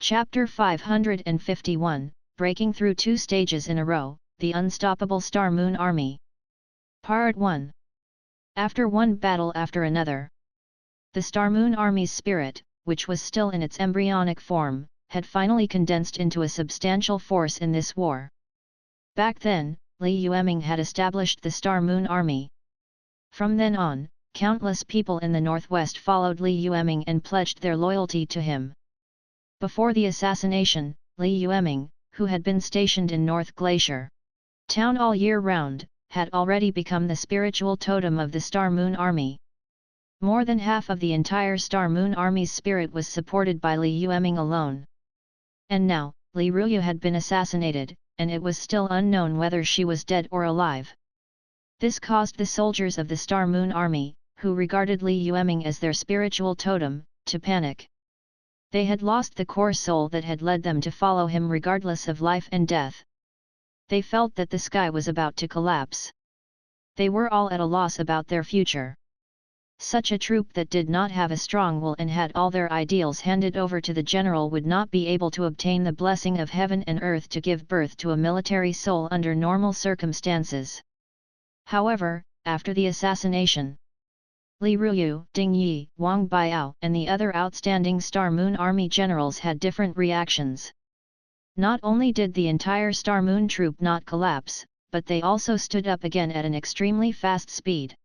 Chapter 551, Breaking Through 2 Stages in a Row, The Unstoppable Star Moon Army. Part 1. After one battle after another, the Star Moon Army's spirit, which was still in its embryonic form, had finally condensed into a substantial force in this war. Back then, Li Yueming had established the Star Moon Army. From then on, countless people in the northwest followed Li Yueming and pledged their loyalty to him. Before the assassination, Li Yueming, who had been stationed in North Glacier Town all year round, had already become the spiritual totem of the Star Moon Army. More than half of the entire Star Moon Army's spirit was supported by Li Yueming alone. And now, Li Ruyu had been assassinated, and it was still unknown whether she was dead or alive. This caused the soldiers of the Star Moon Army, who regarded Li Yueming as their spiritual totem, to panic. They had lost the core soul that had led them to follow him regardless of life and death. They felt that the sky was about to collapse. They were all at a loss about their future. Such a troop that did not have a strong will and had all their ideals handed over to the general would not be able to obtain the blessing of heaven and earth to give birth to a military soul under normal circumstances. However, after the assassination, Li Ruyu, Ding Yi, Wang Biao and the other outstanding Star Moon Army generals had different reactions. Not only did the entire Star Moon troop not collapse, but they also stood up again at an extremely fast speed.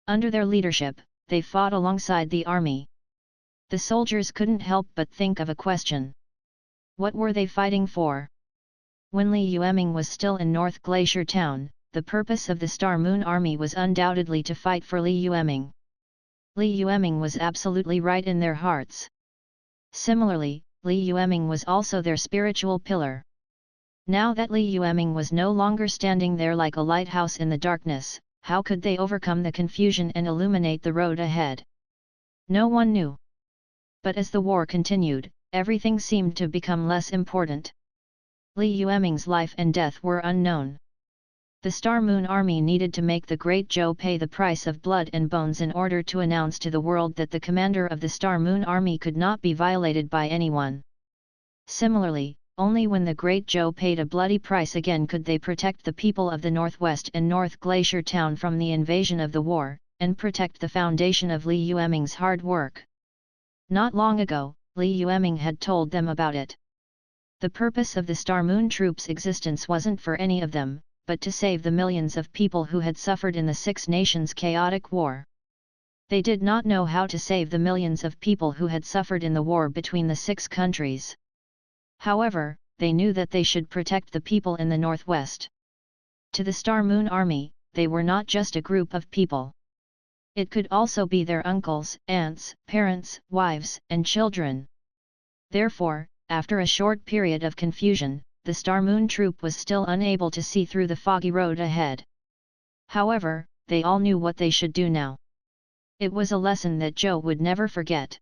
Under their leadership, they fought alongside the army. The soldiers couldn't help but think of a question. What were they fighting for? When Li Yueming was still in North Glacier Town, the purpose of the Star Moon Army was undoubtedly to fight for Li Yueming. Li Yueming was absolutely right in their hearts. Similarly, Li Yueming was also their spiritual pillar. Now that Li Yueming was no longer standing there like a lighthouse in the darkness, how could they overcome the confusion and illuminate the road ahead? No one knew. But as the war continued, everything seemed to become less important. Li Yueming's life and death were unknown. The Star Moon Army needed to make the Great Zhou pay the price of blood and bones in order to announce to the world that the commander of the Star Moon Army could not be violated by anyone. Similarly, only when the Great Zhou paid a bloody price again could they protect the people of the Northwest and North Glacier Town from the invasion of the war, and protect the foundation of Li Yueming's hard work. Not long ago, Li Yueming had told them about it. The purpose of the Star Moon troops' existence wasn't for any of them, but to save the millions of people who had suffered in the Six Nations' chaotic war. They did not know how to save the millions of people who had suffered in the war between the 6 countries. However, they knew that they should protect the people in the Northwest. To the Star Moon Army, they were not just a group of people. It could also be their uncles, aunts, parents, wives, and children. Therefore, after a short period of confusion, the Star Moon troop was still unable to see through the foggy road ahead. However, they all knew what they should do now. It was a lesson that Zhou would never forget.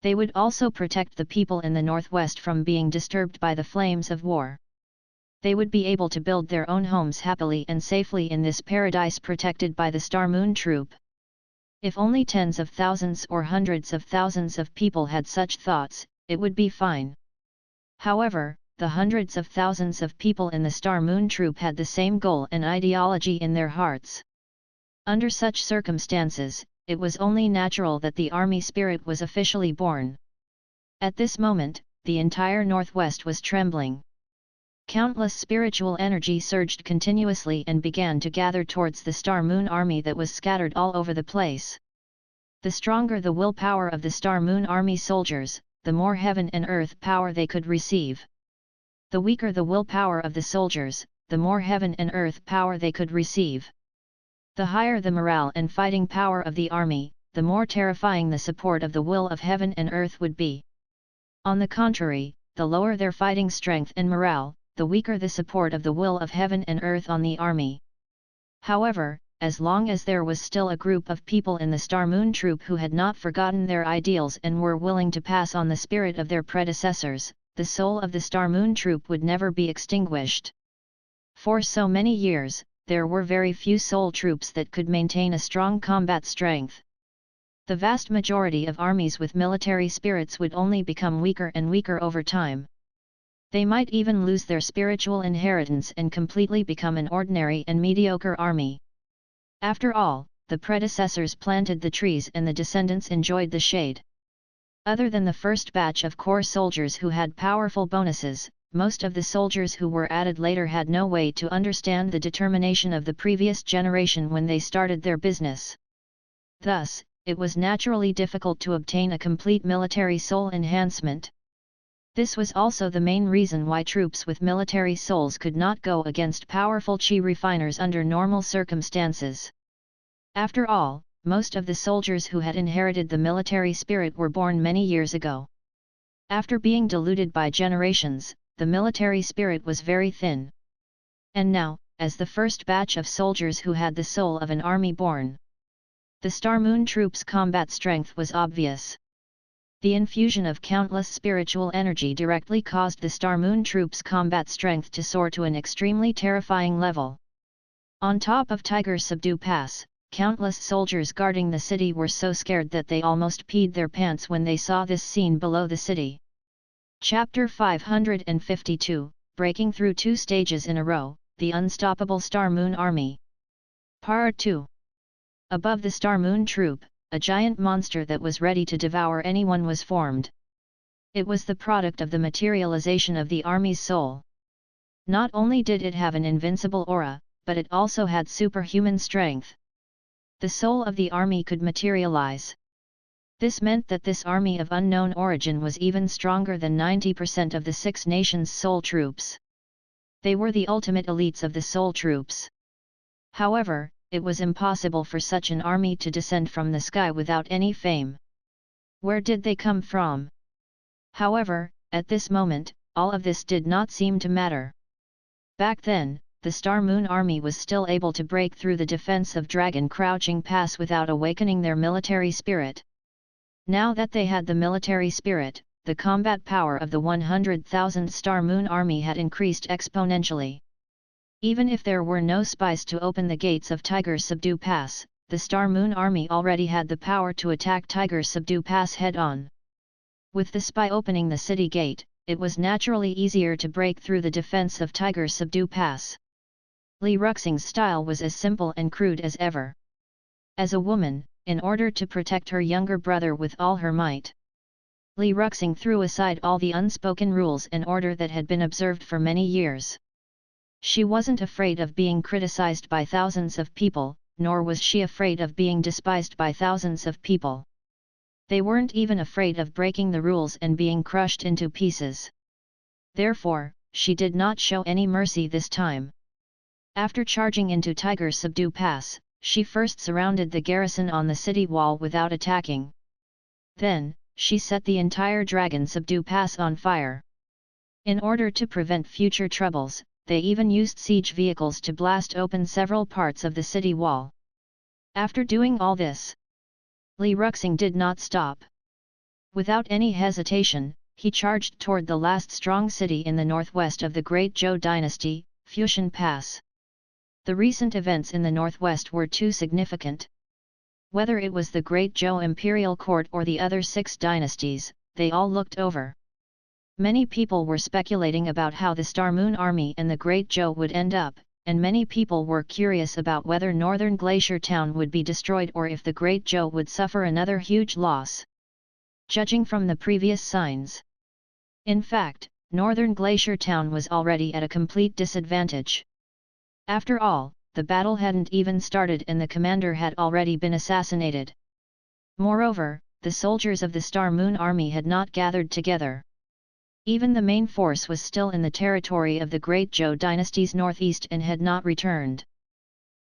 They would also protect the people in the Northwest from being disturbed by the flames of war. They would be able to build their own homes happily and safely in this paradise protected by the Star Moon troop. If only tens of thousands or hundreds of thousands of people had such thoughts, it would be fine. However, the hundreds of thousands of people in the Star Moon troop had the same goal and ideology in their hearts. Under such circumstances, it was only natural that the army spirit was officially born. At this moment, the entire Northwest was trembling. Countless spiritual energy surged continuously and began to gather towards the Star Moon Army that was scattered all over the place. The stronger the willpower of the Star Moon Army soldiers, the more heaven and earth power they could receive. The weaker the willpower of the soldiers, the more heaven and earth power they could receive. The higher the morale and fighting power of the army, the more terrifying the support of the will of heaven and earth would be. On the contrary, the lower their fighting strength and morale, the weaker the support of the will of heaven and earth on the army. However, as long as there was still a group of people in the Star Moon troop who had not forgotten their ideals and were willing to pass on the spirit of their predecessors, the soul of the Star Moon troop would never be extinguished. For so many years, there were very few soul troops that could maintain a strong combat strength. The vast majority of armies with military spirits would only become weaker and weaker over time. They might even lose their spiritual inheritance and completely become an ordinary and mediocre army. After all, the predecessors planted the trees and the descendants enjoyed the shade. Other than the first batch of core soldiers who had powerful bonuses, most of the soldiers who were added later had no way to understand the determination of the previous generation when they started their business. Thus, it was naturally difficult to obtain a complete military soul enhancement. This was also the main reason why troops with military souls could not go against powerful chi refiners under normal circumstances. After all, most of the soldiers who had inherited the military spirit were born many years ago. After being diluted by generations, the military spirit was very thin. And now, as the first batch of soldiers who had the soul of an army born, the Star Moon troops' combat strength was obvious. The infusion of countless spiritual energy directly caused the Star Moon troops' combat strength to soar to an extremely terrifying level. On top of Tiger Subdue Pass, countless soldiers guarding the city were so scared that they almost peed their pants when they saw this scene below the city. Chapter 552, Breaking Through 2 Stages in a Row, The Unstoppable Star Moon Army. Part 2. Above the Star Moon troop, a giant monster that was ready to devour anyone was formed. It was the product of the materialization of the army's soul. Not only did it have an invincible aura, but it also had superhuman strength. The soul of the army could materialize. This meant that this army of unknown origin was even stronger than 90% of the 6 nations' soul troops. They were the ultimate elites of the soul troops. However, it was impossible for such an army to descend from the sky without any fame. Where did they come from? However, at this moment, all of this did not seem to matter. Back then, the Star Moon Army was still able to break through the defense of Dragon Crouching Pass without awakening their military spirit. Now that they had the military spirit, the combat power of the 100,000 Star Moon Army had increased exponentially. Even if there were no spies to open the gates of Tiger Subdue Pass, the Star Moon Army already had the power to attack Tiger Subdue Pass head-on. With the spy opening the city gate, it was naturally easier to break through the defense of Tiger Subdue Pass. Li Yueming's style was as simple and crude as ever. As a woman, in order to protect her younger brother with all her might, Li Yueming threw aside all the unspoken rules and order that had been observed for many years. She wasn't afraid of being criticized by thousands of people, nor was she afraid of being despised by thousands of people. They weren't even afraid of breaking the rules and being crushed into pieces. Therefore, she did not show any mercy this time. After charging into Tiger Subdue Pass, she first surrounded the garrison on the city wall without attacking. Then, she set the entire Dragon Subdue Pass on fire. In order to prevent future troubles, they even used siege vehicles to blast open several parts of the city wall. After doing all this, Li Yueming did not stop. Without any hesitation, he charged toward the last strong city in the northwest of the Great Zhou Dynasty, Fushan Pass. The recent events in the northwest were too significant. Whether it was the Great Zhou Imperial Court or the other 6 dynasties, they all looked over. Many people were speculating about how the Star Moon Army and the Great Zhou would end up, and many people were curious about whether Northern Glacier Town would be destroyed or if the Great Zhou would suffer another huge loss. Judging from the previous signs, in fact, Northern Glacier Town was already at a complete disadvantage. After all, the battle hadn't even started and the commander had already been assassinated. Moreover, the soldiers of the Star Moon Army had not gathered together. Even the main force was still in the territory of the Great Zhou Dynasty's northeast and had not returned.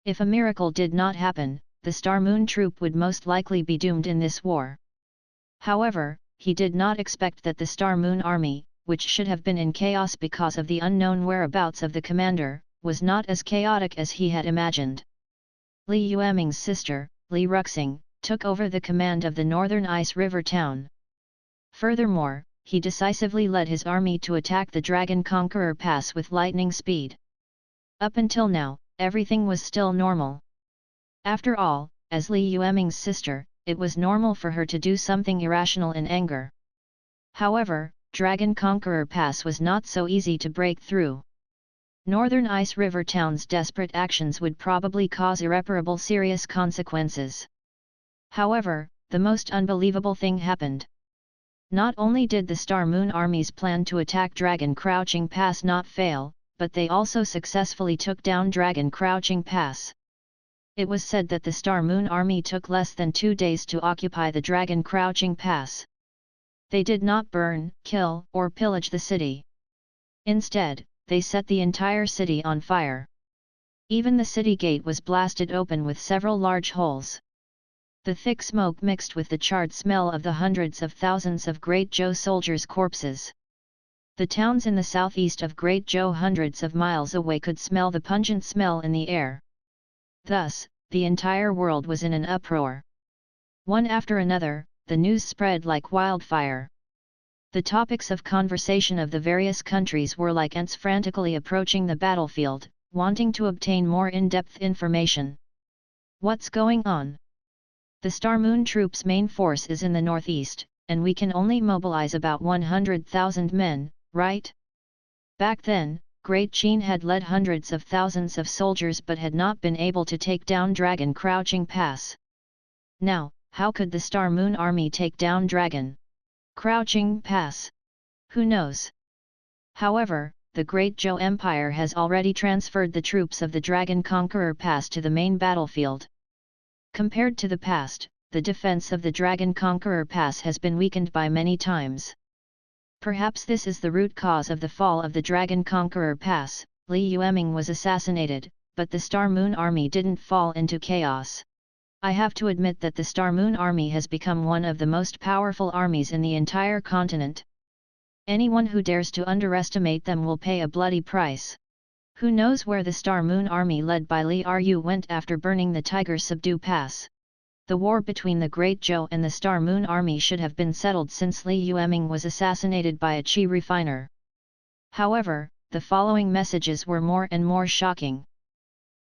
If a miracle did not happen, the Star Moon troop would most likely be doomed in this war. However, he did not expect that the Star Moon Army, which should have been in chaos because of the unknown whereabouts of the commander, was not as chaotic as he had imagined. Li Yueming's sister, Li Yueming, took over the command of the northern Ice River town. Furthermore, he decisively led his army to attack the Dragon Conqueror Pass with lightning speed. Up until now, everything was still normal. After all, as Li Yueming's sister, it was normal for her to do something irrational in anger. However, Dragon Conqueror Pass was not so easy to break through. Northern Ice River Town's desperate actions would probably cause irreparable serious consequences. However, the most unbelievable thing happened. Not only did the Star Moon Army's plan to attack Dragon Crouching Pass not fail, but they also successfully took down Dragon Crouching Pass. It was said that the Star Moon Army took less than 2 days to occupy the Dragon Crouching Pass. They did not burn, kill, or pillage the city. Instead, they set the entire city on fire. Even the city gate was blasted open with several large holes. The thick smoke mixed with the charred smell of the hundreds of thousands of Great Zhou soldiers' corpses. The towns in the southeast of Great Zhou hundreds of miles away could smell the pungent smell in the air. Thus, the entire world was in an uproar. One after another, the news spread like wildfire. The topics of conversation of the various countries were like ants frantically approaching the battlefield, wanting to obtain more in-depth information. What's going on? The Star Moon troops' main force is in the northeast, and we can only mobilize about 100,000 men, right? Back then, Great Qin had led hundreds of thousands of soldiers but had not been able to take down Dragon Crouching Pass. Now, how could the Star Moon Army take down Dragon Crouching Pass? Who knows? However, the Great Zhou Empire has already transferred the troops of the Dragon Conqueror Pass to the main battlefield. Compared to the past, the defense of the Dragon Conqueror Pass has been weakened by many times. Perhaps this is the root cause of the fall of the Dragon Conqueror Pass. Li Yueming was assassinated, but the Star Moon Army didn't fall into chaos. I have to admit that the Star Moon Army has become one of the most powerful armies in the entire continent. Anyone who dares to underestimate them will pay a bloody price. Who knows where the Star Moon Army led by Li Ru went after burning the Tiger Subdu Pass? The war between the Great Zhou and the Star Moon Army should have been settled since Li Yueming was assassinated by a qi refiner. However, the following messages were more and more shocking.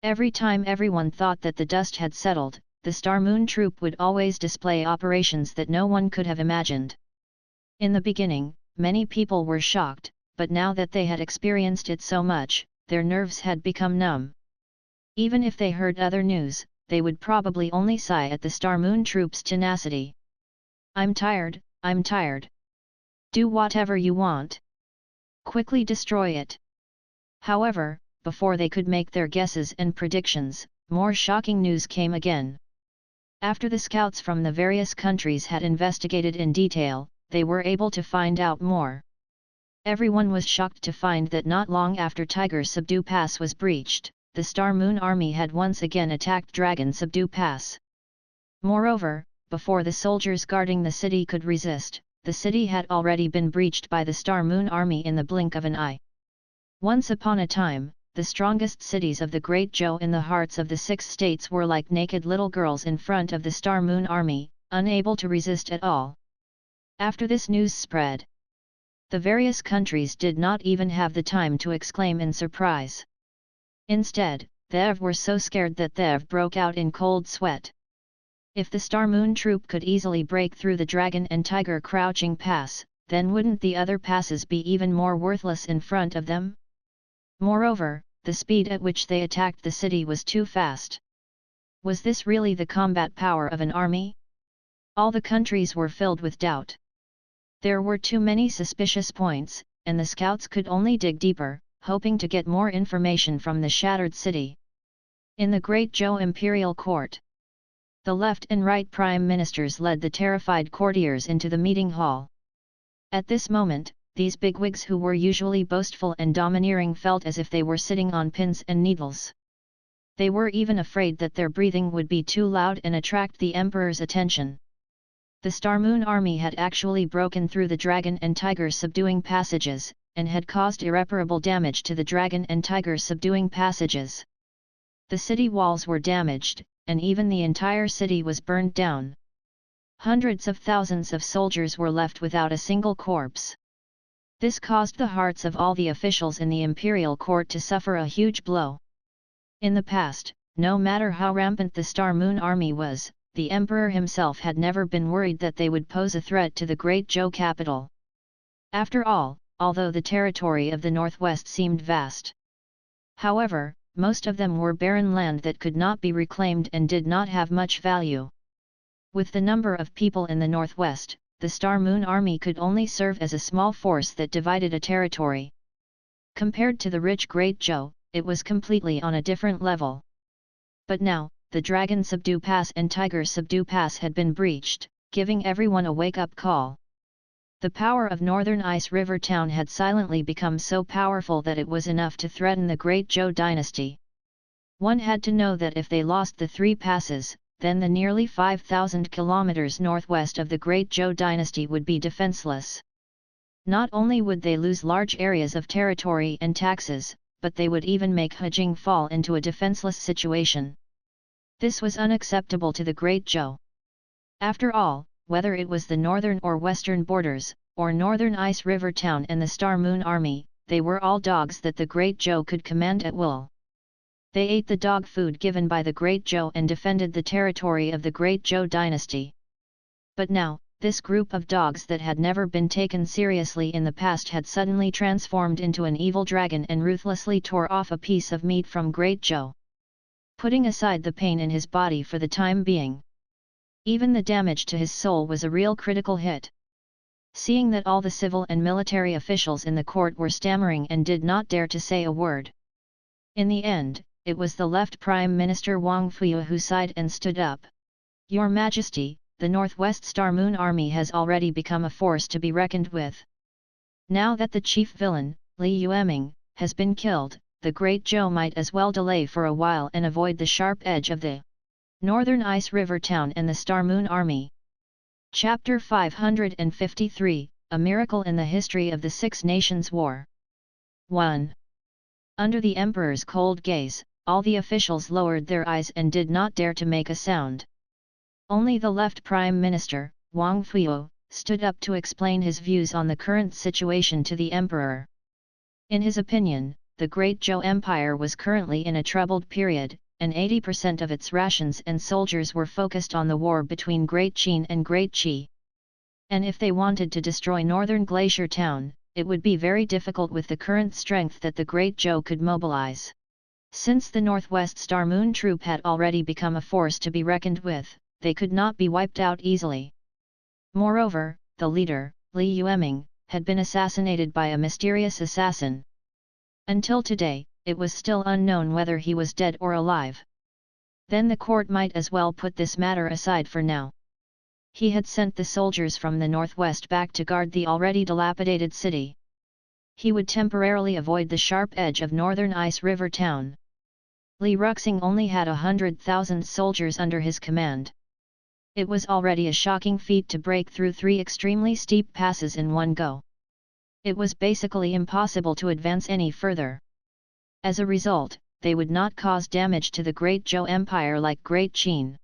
Every time everyone thought that the dust had settled, the Star Moon troop would always display operations that no one could have imagined. In the beginning, many people were shocked, but now that they had experienced it so much, their nerves had become numb. Even if they heard other news, they would probably only sigh at the Star Moon troops' tenacity. I'm tired, I'm tired. Do whatever you want. Quickly destroy it. However, before they could make their guesses and predictions, more shocking news came again. After the scouts from the various countries had investigated in detail, they were able to find out more. Everyone was shocked to find that not long after Tiger Subdu Pass was breached, the Star Moon Army had once again attacked Dragon Subdu Pass. Moreover, before the soldiers guarding the city could resist, the city had already been breached by the Star Moon Army in the blink of an eye. Once upon a time, the strongest cities of the Great Zhou in the hearts of the 6 states were like naked little girls in front of the Star Moon Army, unable to resist at all. After this news spread, the various countries did not even have the time to exclaim in surprise. Instead, they were so scared that they broke out in cold sweat. If the Star Moon troop could easily break through the Dragon and Tiger Crouching Pass, then wouldn't the other passes be even more worthless in front of them? Moreover, the speed at which they attacked the city was too fast. Was this really the combat power of an army? All the countries were filled with doubt. There were too many suspicious points, and the scouts could only dig deeper, hoping to get more information from the shattered city. In the Great Zhou Imperial Court, the left and right prime ministers led the terrified courtiers into the meeting hall. At this moment, these bigwigs who were usually boastful and domineering felt as if they were sitting on pins and needles. They were even afraid that their breathing would be too loud and attract the emperor's attention. The Star Moon Army had actually broken through the Dragon and Tiger subduing passages, and had caused irreparable damage to the Dragon and Tiger subduing passages. The city walls were damaged, and even the entire city was burned down. Hundreds of thousands of soldiers were left without a single corpse. This caused the hearts of all the officials in the imperial court to suffer a huge blow. In the past, no matter how rampant the Star Moon Army was, the emperor himself had never been worried that they would pose a threat to the Great Zhou capital. After all, although the territory of the northwest seemed vast, however, most of them were barren land that could not be reclaimed and did not have much value. With the number of people in the northwest, the Star Moon Army could only serve as a small force that divided a territory. Compared to the rich Great Zhou, it was completely on a different level. But now, the Dragon Subdue Pass and Tiger Subdue Pass had been breached, giving everyone a wake-up call. The power of Northern Ice River Town had silently become so powerful that it was enough to threaten the Great Zhou dynasty. One had to know that if they lost the 3 passes, then the nearly 5,000 kilometers northwest of the Great Zhou dynasty would be defenseless. Not only would they lose large areas of territory and taxes, but they would even make Hejing fall into a defenseless situation. This was unacceptable to the Great Zhou. After all, whether it was the northern or western borders, or Northern Ice River Town and the Star Moon Army, they were all dogs that the Great Zhou could command at will. They ate the dog food given by the Great Zhou and defended the territory of the Great Zhou dynasty. But now, this group of dogs that had never been taken seriously in the past had suddenly transformed into an evil dragon and ruthlessly tore off a piece of meat from Great Zhou, putting aside the pain in his body for the time being. Even the damage to his soul was a real critical hit. Seeing that all the civil and military officials in the court were stammering and did not dare to say a word, in the end, it was the left Prime Minister Wang Fuyu who sighed and stood up. "Your Majesty, the Northwest Star Moon Army has already become a force to be reckoned with. Now that the chief villain, Li Yueming, has been killed, the Great Zhou might as well delay for a while and avoid the sharp edge of the Northern Ice River Town and the Star Moon Army." Chapter 553, A Miracle in the History of the Six Nations War. 1. Under the Emperor's cold gaze, all the officials lowered their eyes and did not dare to make a sound. Only the left Prime Minister, Wang Fuyu, stood up to explain his views on the current situation to the Emperor. In his opinion, the Great Zhou Empire was currently in a troubled period, and 80% of its rations and soldiers were focused on the war between Great Qin and Great Qi. And if they wanted to destroy Northern Glacier Town, it would be very difficult with the current strength that the Great Zhou could mobilize. Since the Northwest Star Moon Troop had already become a force to be reckoned with, they could not be wiped out easily. Moreover, the leader, Li Yueming, had been assassinated by a mysterious assassin. Until today, it was still unknown whether he was dead or alive. Then the court might as well put this matter aside for now. He had sent the soldiers from the northwest back to guard the already dilapidated city. He would temporarily avoid the sharp edge of Northern Ice River Town. Li Yueming only had 100,000 soldiers under his command. It was already a shocking feat to break through 3 extremely steep passes in one go. It was basically impossible to advance any further. As a result, they would not cause damage to the Great Zhou Empire like Great Qin.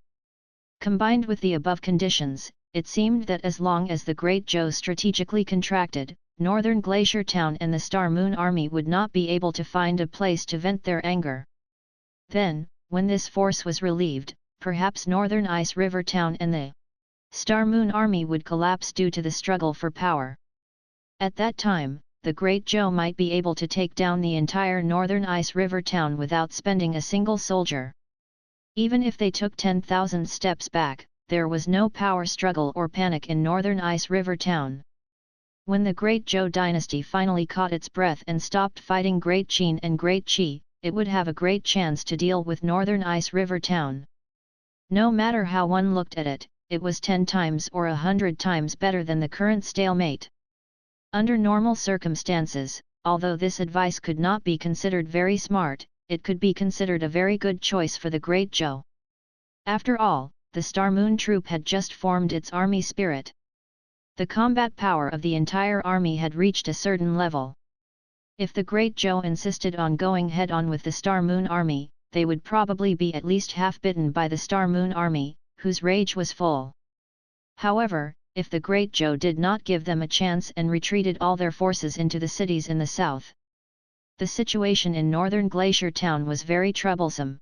Combined with the above conditions, it seemed that as long as the Great Zhou strategically contracted, Northern Glacier Town and the Star Moon Army would not be able to find a place to vent their anger. Then, when this force was relieved, perhaps Northern Ice River Town and the Star Moon Army would collapse due to the struggle for power. At that time, the Great Zhou might be able to take down the entire Northern Ice River Town without spending a single soldier. Even if they took 10,000 steps back, there was no power struggle or panic in Northern Ice River Town. When the Great Zhou dynasty finally caught its breath and stopped fighting Great Qin and Great Qi, it would have a great chance to deal with Northern Ice River Town. No matter how one looked at it, it was 10 times or 100 times better than the current stalemate. Under normal circumstances, although this advice could not be considered very smart, it could be considered a very good choice for the Great Zhou. After all, the Star Moon Troop had just formed its army spirit. The combat power of the entire army had reached a certain level. If the Great Zhou insisted on going head-on with the Star Moon Army, they would probably be at least half bitten by the Star Moon Army, whose rage was full. However, if the Great Zhou did not give them a chance and retreated all their forces into the cities in the south, the situation in Northern Glacier Town was very troublesome.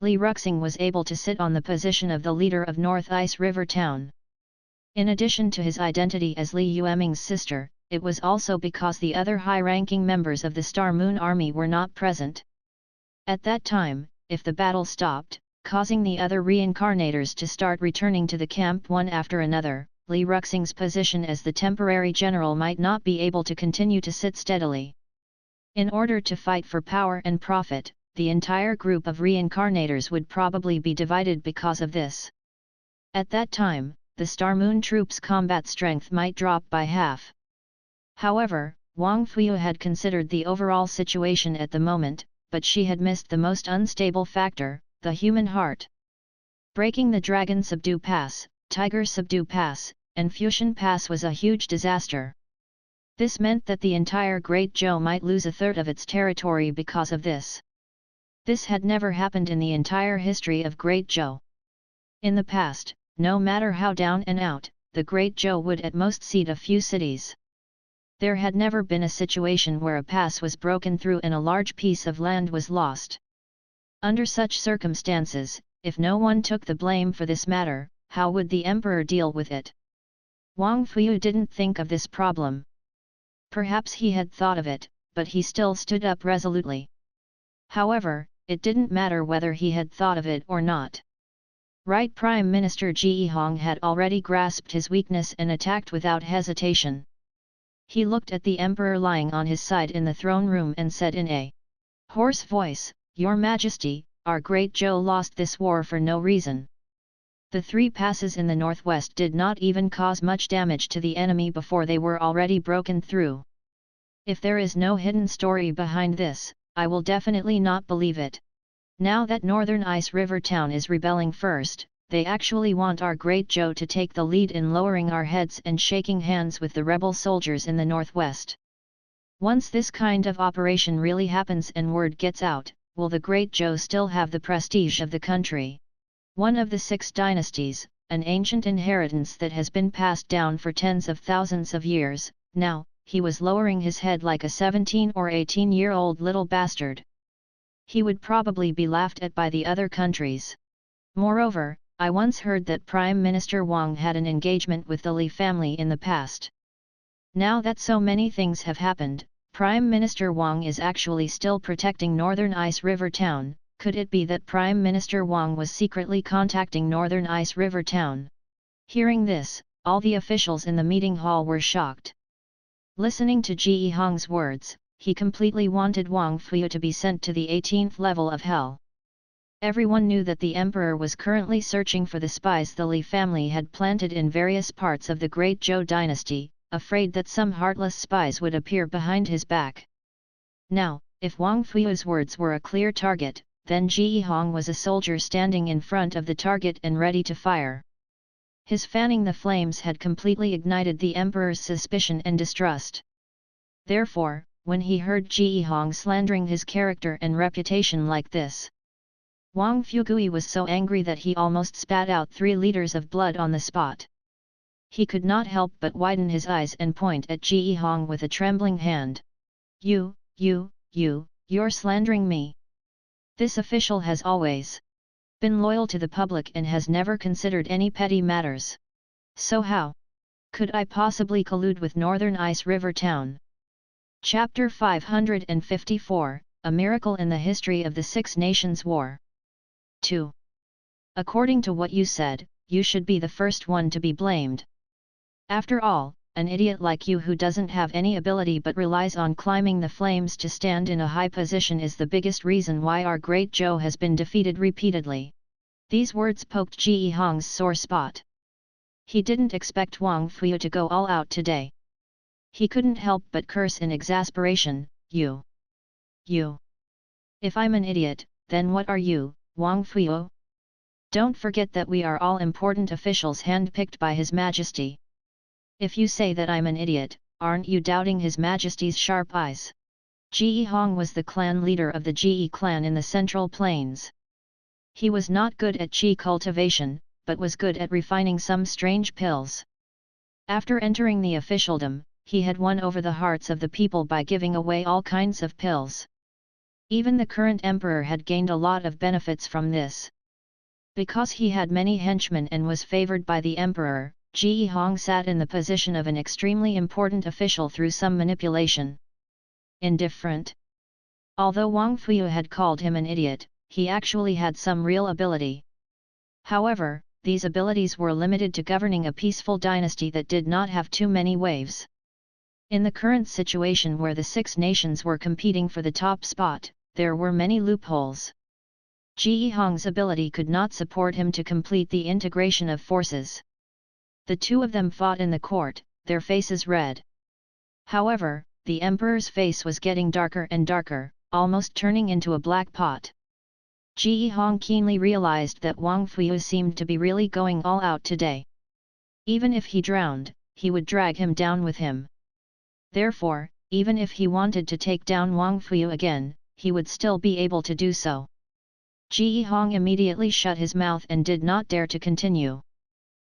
Li Yueming was able to sit on the position of the leader of North Ice River Town. In addition to his identity as Li Yueming's sister, it was also because the other high-ranking members of the Star Moon Army were not present. At that time, if the battle stopped, causing the other reincarnators to start returning to the camp one after another, Li Yueming's position as the temporary general might not be able to continue to sit steadily. In order to fight for power and profit, the entire group of reincarnators would probably be divided because of this. At that time, the Star Moon troops' combat strength might drop by half. However, Wang Fuyu had considered the overall situation at the moment, but she had missed the most unstable factor, the human heart. Breaking the Dragon Subdue Pass, Tiger Subdue Pass, and Fusion Pass was a huge disaster. This meant that the entire Great Zhou might lose a third of its territory because of this. This had never happened in the entire history of Great Zhou. In the past, no matter how down and out, the Great Zhou would at most cede a few cities. There had never been a situation where a pass was broken through and a large piece of land was lost. Under such circumstances, if no one took the blame for this matter, how would the emperor deal with it? Wang Fuyu didn't think of this problem. Perhaps he had thought of it, but he still stood up resolutely. However, it didn't matter whether he had thought of it or not. Right Prime Minister Ji Hong had already grasped his weakness and attacked without hesitation. He looked at the emperor lying on his side in the throne room and said in a hoarse voice, "Your Majesty, our Great Zhou lost this war for no reason. The three passes in the northwest did not even cause much damage to the enemy before they were already broken through. If there is no hidden story behind this, I will definitely not believe it. Now that Northern Ice River Town is rebelling first, they actually want our Great Zhou to take the lead in lowering our heads and shaking hands with the rebel soldiers in the northwest. Once this kind of operation really happens and word gets out, will the Great Zhou still have the prestige of the country? One of the 6 dynasties, an ancient inheritance that has been passed down for tens of thousands of years, now, he was lowering his head like a 17 or 18-year-old little bastard. He would probably be laughed at by the other countries. Moreover, I once heard that Prime Minister Wang had an engagement with the Li family in the past. Now that so many things have happened, Prime Minister Wang is actually still protecting Northern Ice River Town. Could it be that Prime Minister Wang was secretly contacting Northern Ice River Town? Hearing this, all the officials in the meeting hall were shocked. Listening to Ji Hong's words, he completely wanted Wang Fuyu to be sent to the 18th level of hell. Everyone knew that the emperor was currently searching for the spies the Li family had planted in various parts of the Great Zhou dynasty, afraid that some heartless spies would appear behind his back. Now, if Wang Fuyu's words were a clear target, then Ji Hong was a soldier standing in front of the target and ready to fire. His fanning the flames had completely ignited the emperor's suspicion and distrust. Therefore, when he heard Ji Hong slandering his character and reputation like this, Wang Fugui was so angry that he almost spat out 3 liters of blood on the spot. He could not help but widen his eyes and point at Ji Hong with a trembling hand. You're slandering me. This official has always been loyal to the public and has never considered any petty matters. So how could I possibly collude with Northern Ice River Town? Chapter 554, A Miracle in the History of the Six Nations War. 2. According to what you said, you should be the first one to be blamed. After all, an idiot like you who doesn't have any ability but relies on climbing the flames to stand in a high position is the biggest reason why our Great Zhou has been defeated repeatedly. These words poked Ji Hong's sore spot. He didn't expect Wang Fuyu to go all out today. He couldn't help but curse in exasperation, You. If I'm an idiot, then what are you, Wang Fuyu? Don't forget that we are all important officials handpicked by His Majesty. If you say that I'm an idiot, aren't you doubting His Majesty's sharp eyes? Ji Hong was the clan leader of the Ji clan in the Central Plains. He was not good at qi cultivation, but was good at refining some strange pills. After entering the officialdom, he had won over the hearts of the people by giving away all kinds of pills. Even the current emperor had gained a lot of benefits from this. Because he had many henchmen and was favored by the emperor, Ji Hong sat in the position of an extremely important official through some manipulation. Indifferent. Although Wang Fuyu had called him an idiot, he actually had some real ability. However, these abilities were limited to governing a peaceful dynasty that did not have too many waves. In the current situation where the 6 nations were competing for the top spot, there were many loopholes. Ji Hong's ability could not support him to complete the integration of forces. The two of them fought in the court, their faces red. However, the emperor's face was getting darker and darker, almost turning into a black pot. Ji Hong keenly realized that Wang Fuyu seemed to be really going all out today. Even if he drowned, he would drag him down with him. Therefore, even if he wanted to take down Wang Fuyu again, he would still be able to do so. Ji Hong immediately shut his mouth and did not dare to continue.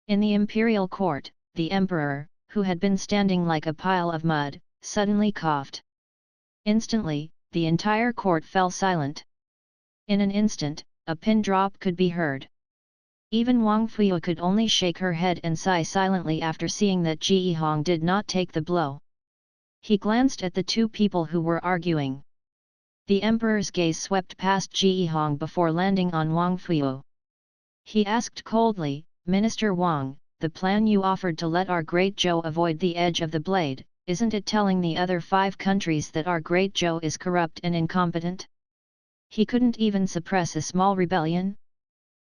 In the imperial court, the emperor, who had been standing like a pile of mud, suddenly coughed. Instantly, the entire court fell silent. In an instant, a pin drop could be heard. Even Wang Fuyu could only shake her head and sigh silently after seeing that Ji Hong did not take the blow. He glanced at the two people who were arguing. The emperor's gaze swept past Ji Hong before landing on Wang Fuyu. He asked coldly, "Minister Wang, the plan you offered to let our great Zhou avoid the edge of the blade, isn't it telling the other 5 countries that our great Zhou is corrupt and incompetent? He couldn't even suppress a small rebellion?"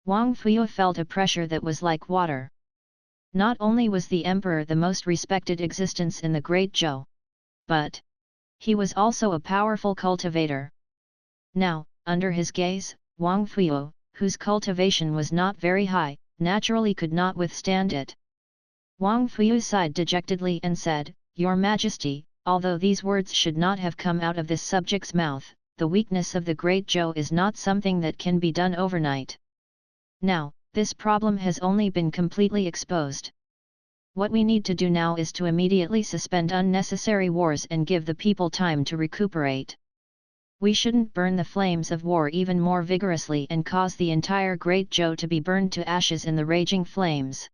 Wang Fuyu felt a pressure that was like water. Not only was the emperor the most respected existence in the great Zhou, but he was also a powerful cultivator. Now, under his gaze, Wang Fuyu, whose cultivation was not very high, naturally could not withstand it. Wang Fuyu sighed dejectedly and said, "Your Majesty, although these words should not have come out of this subject's mouth, the weakness of the great Zhou is not something that can be done overnight. Now, this problem has only been completely exposed. What we need to do now is to immediately suspend unnecessary wars and give the people time to recuperate. We shouldn't burn the flames of war even more vigorously and cause the entire great Zhou to be burned to ashes in the raging flames."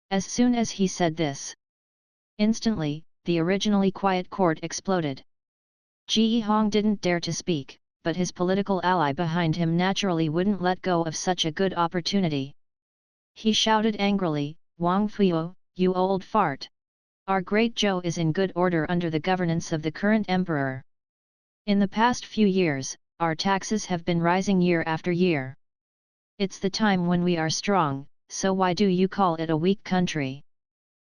As soon as he said this, instantly, the originally quiet court exploded. Ji Hong didn't dare to speak, but his political ally behind him naturally wouldn't let go of such a good opportunity. He shouted angrily, "Wang Fuyu, you old fart! Our great Zhou is in good order under the governance of the current emperor. In the past few years, our taxes have been rising year after year. It's the time when we are strong, so why do you call it a weak country?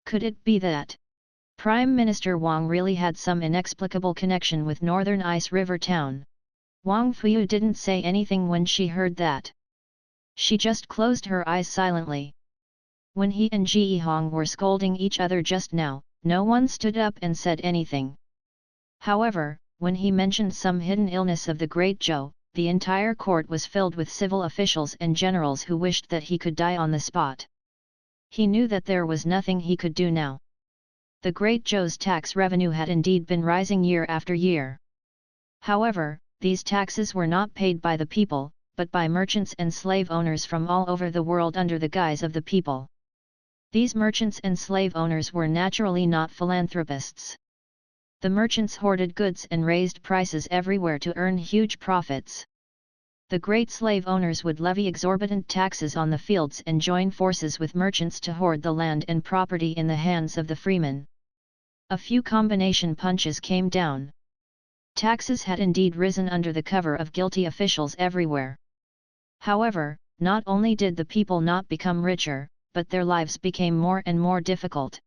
Could it be that Prime Minister Wang really had some inexplicable connection with Northern Ice River Town?" Wang Fuyu didn't say anything when she heard that. She just closed her eyes silently. When he and Ji Hong were scolding each other just now, no one stood up and said anything. However, when he mentioned some hidden illness of the great Zhou, the entire court was filled with civil officials and generals who wished that he could die on the spot. He knew that there was nothing he could do now. The great Zhou's tax revenue had indeed been rising year after year. However, these taxes were not paid by the people, but by merchants and slave owners from all over the world under the guise of the people. These merchants and slave owners were naturally not philanthropists. The merchants hoarded goods and raised prices everywhere to earn huge profits. The great slave owners would levy exorbitant taxes on the fields and join forces with merchants to hoard the land and property in the hands of the freemen. A few combination punches came down. Taxes had indeed risen under the cover of guilty officials everywhere. However, not only did the people not become richer, but their lives became more and more difficult.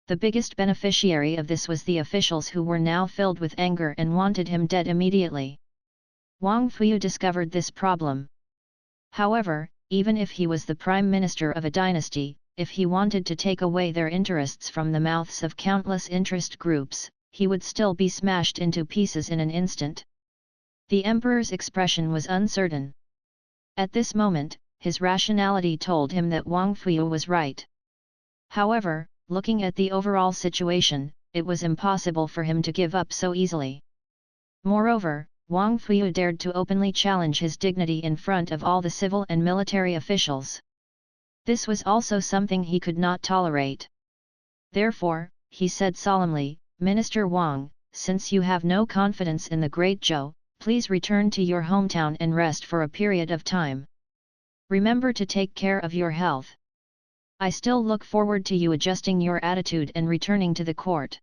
The biggest beneficiary of this was the officials who were now filled with anger and wanted him dead immediately. Wang Fuyu discovered this problem. However, even if he was the prime minister of a dynasty, if he wanted to take away their interests from the mouths of countless interest groups, he would still be smashed into pieces in an instant. The emperor's expression was uncertain. At this moment, his rationality told him that Wang Fuyu was right. However, looking at the overall situation, it was impossible for him to give up so easily. Moreover, Wang Fuyu dared to openly challenge his dignity in front of all the civil and military officials. This was also something he could not tolerate. Therefore, he said solemnly, "Minister Wang, since you have no confidence in the Great Zhou, please return to your hometown and rest for a period of time. Remember to take care of your health. I still look forward to you adjusting your attitude and returning to the court."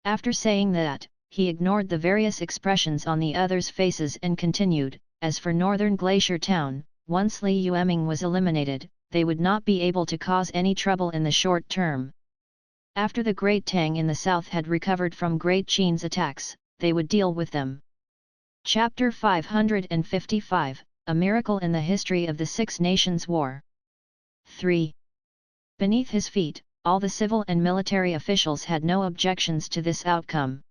After saying that, he ignored the various expressions on the others' faces and continued, "As for Northern Glacier Town, once Li Yueming was eliminated, they would not be able to cause any trouble in the short term. After the Great Tang in the south had recovered from Great Qin's attacks, they would deal with them." Chapter 555, A Miracle in the History of the Six Nations War. 3. Beneath his feet, all the civil and military officials had no objections to this outcome.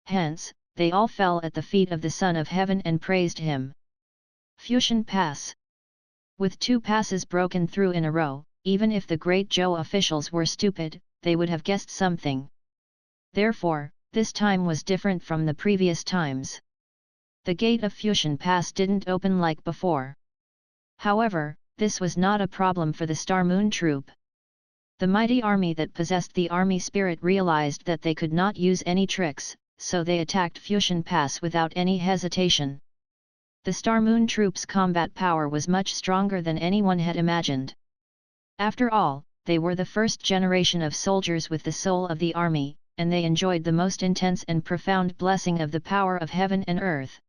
Hence, they all fell at the feet of the Son of Heaven and praised him. Fusion Pass. With 2 passes broken through in a row, even if the Great Zhou officials were stupid, they would have guessed something. Therefore, this time was different from the previous times. The gate of Fusion Pass didn't open like before. However, this was not a problem for the Star Moon Troop. The mighty army that possessed the army spirit realized that they could not use any tricks, so they attacked Fusion Pass without any hesitation. The Star Moon Troop's combat power was much stronger than anyone had imagined. After all, they were the first generation of soldiers with the soul of the army, and they enjoyed the most intense and profound blessing of the power of heaven and earth.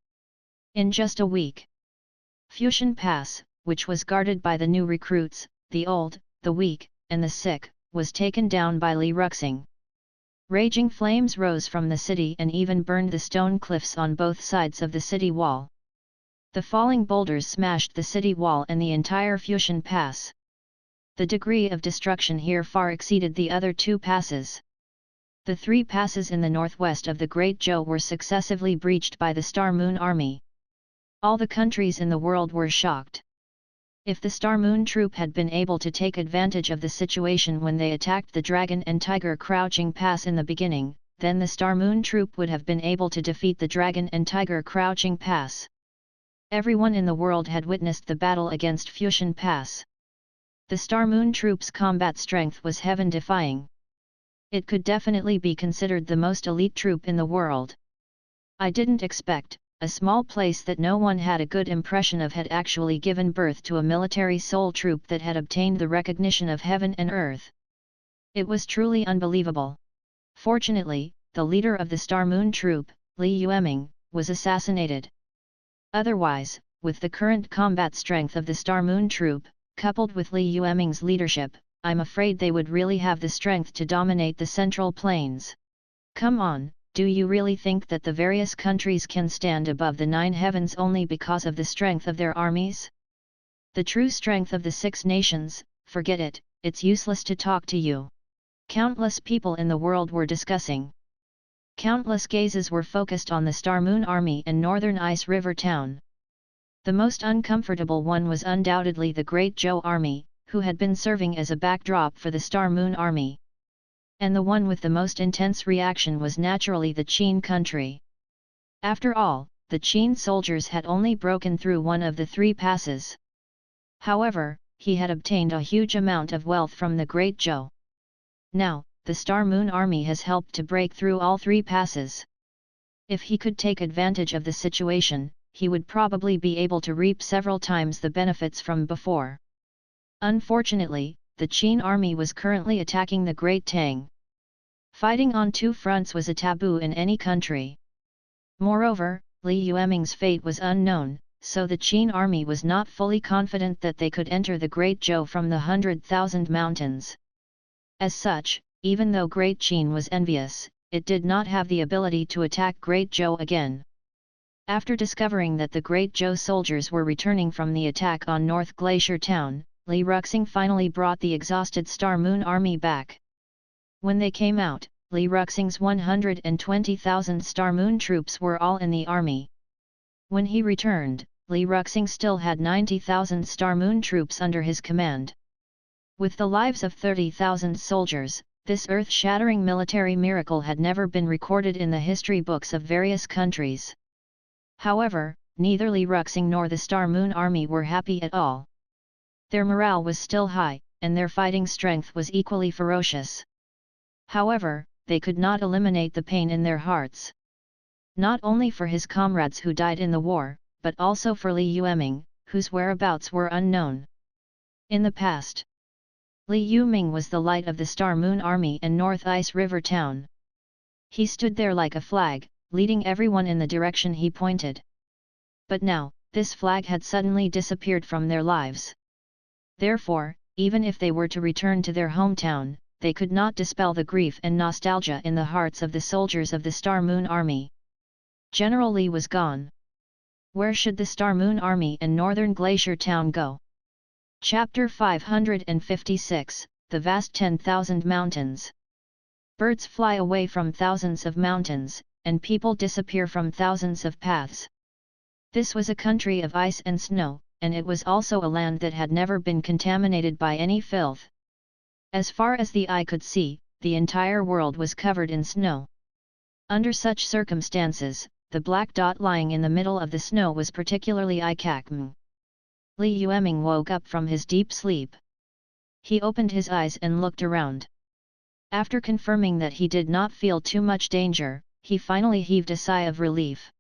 In just a week, Fusion Pass, which was guarded by the new recruits, the old, the weak, and the sick, was taken down by Li Yueming. Raging flames rose from the city and even burned the stone cliffs on both sides of the city wall. The falling boulders smashed the city wall and the entire Fusion Pass. The degree of destruction here far exceeded the other 2 passes. The 3 passes in the northwest of the Great Zhou were successively breached by the Star Moon Army. All the countries in the world were shocked. If the Star Moon Troop had been able to take advantage of the situation when they attacked the Dragon and Tiger Crouching Pass in the beginning, then the Star Moon Troop would have been able to defeat the Dragon and Tiger Crouching Pass. Everyone in the world had witnessed the battle against Fusion Pass. The Star Moon Troop's combat strength was heaven-defying. It could definitely be considered the most elite troop in the world. I didn't expect, a small place that no one had a good impression of had actually given birth to a military soul troop that had obtained the recognition of heaven and earth. It was truly unbelievable. Fortunately, the leader of the Star Moon Troop, Li Yueming, was assassinated. Otherwise, with the current combat strength of the Star Moon Troop, coupled with Li Yueming's leadership, I'm afraid they would really have the strength to dominate the Central Plains. Come on, do you really think that the various countries can stand above the 9 heavens only because of the strength of their armies? The true strength of the 6 nations, forget it, it's useless to talk to you. Countless people in the world were discussing. Countless gazes were focused on the Star Moon Army and Northern Ice River Town. The most uncomfortable one was undoubtedly the Great Zhou Army, who had been serving as a backdrop for the Star Moon Army. And the one with the most intense reaction was naturally the Qin country. After all, the Qin soldiers had only broken through one of the 3 passes. However, he had obtained a huge amount of wealth from the Great Zhou. Now, the Star Moon Army has helped to break through all 3 passes. If he could take advantage of the situation, he would probably be able to reap several times the benefits from before. Unfortunately, the Qin army was currently attacking the Great Tang. Fighting on 2 fronts was a taboo in any country. Moreover, Li Yueming's fate was unknown, so the Qin army was not fully confident that they could enter the Great Zhou from the 100,000 mountains. As such, even though Great Qin was envious, it did not have the ability to attack Great Zhou again. After discovering that the Great Zhou soldiers were returning from the attack on North Glacier Town, Li Yueming finally brought the exhausted Star Moon Army back. When they came out, Li Yueming's 120,000 Star Moon troops were all in the army. When he returned, Li Yueming still had 90,000 Star Moon troops under his command. With the lives of 30,000 soldiers, this earth-shattering military miracle had never been recorded in the history books of various countries. However, neither Li Yueming nor the Star Moon Army were happy at all. Their morale was still high, and their fighting strength was equally ferocious. However, they could not eliminate the pain in their hearts. Not only for his comrades who died in the war, but also for Li Yueming, whose whereabouts were unknown. In the past, Li Yueming was the light of the Star Moon Army and North Ice River Town. He stood there like a flag, leading everyone in the direction he pointed. But now, this flag had suddenly disappeared from their lives. Therefore, even if they were to return to their hometown, they could not dispel the grief and nostalgia in the hearts of the soldiers of the Star Moon Army. General Li was gone. Where should the Star Moon Army and Northern Glacier Town go? Chapter 556, The Vast 10,000 Mountains. Birds fly away from thousands of mountains, and people disappear from thousands of paths. This was a country of ice and snow, and it was also a land that had never been contaminated by any filth. As far as the eye could see, the entire world was covered in snow. Under such circumstances, the black dot lying in the middle of the snow was particularly eye-catching. Li Yueming woke up from his deep sleep. He opened his eyes and looked around. After confirming that he did not feel too much danger, he finally heaved a sigh of relief.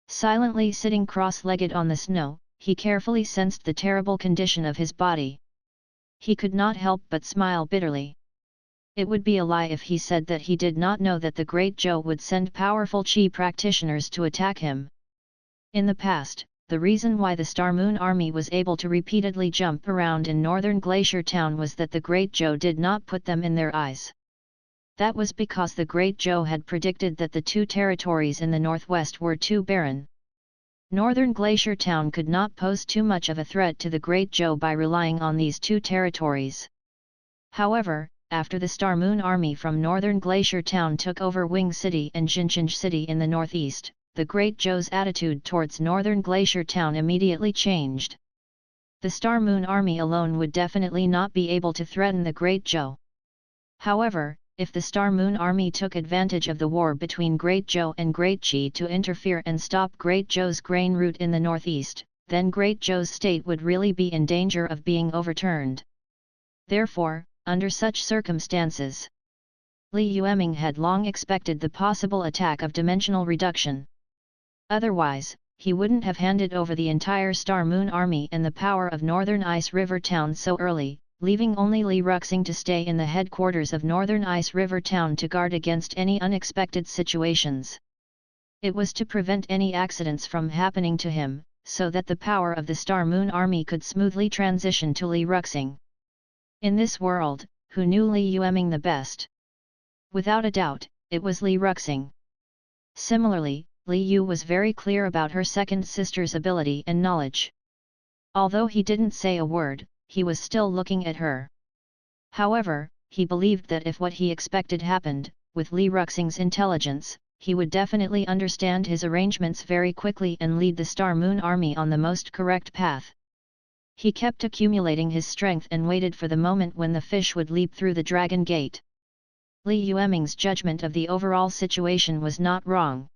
Silently sitting cross-legged on the snow, he carefully sensed the terrible condition of his body. He could not help but smile bitterly. It would be a lie if he said that he did not know that the Great Zhou would send powerful Qi practitioners to attack him. In the past, the reason why the Star Moon Army was able to repeatedly jump around in Northern Glacier Town was that the Great Zhou did not put them in their eyes. That was because the Great Zhou had predicted that the two territories in the northwest were too barren. Northern Glacier Town could not pose too much of a threat to the Great Zhou by relying on these two territories. However, after the Star Moon Army from Northern Glacier Town took over Wing City and Jincheng City in the northeast, the Great Zhou's attitude towards Northern Glacier Town immediately changed. The Star Moon Army alone would definitely not be able to threaten the Great Zhou. However, if the Star Moon Army took advantage of the war between Great Zhou and Great Qi to interfere and stop Great Zhou's grain route in the northeast, then Great Zhou's state would really be in danger of being overturned. Therefore, under such circumstances, Li Yueming had long expected the possible attack of dimensional reduction. Otherwise, he wouldn't have handed over the entire Star Moon Army and the power of Northern Ice River Town so early, leaving only Li Yueming to stay in the headquarters of Northern Ice River Town to guard against any unexpected situations. It was to prevent any accidents from happening to him, so that the power of the Star Moon Army could smoothly transition to Li Yueming. In this world, who knew Li Yueming the best? Without a doubt, it was Li Yueming. Similarly, Li Yu was very clear about her second sister's ability and knowledge. Although he didn't say a word, he was still looking at her. However, he believed that if what he expected happened, with Li Yueming's intelligence, he would definitely understand his arrangements very quickly and lead the Star Moon Army on the most correct path. He kept accumulating his strength and waited for the moment when the fish would leap through the dragon gate. Li Yueming's judgment of the overall situation was not wrong.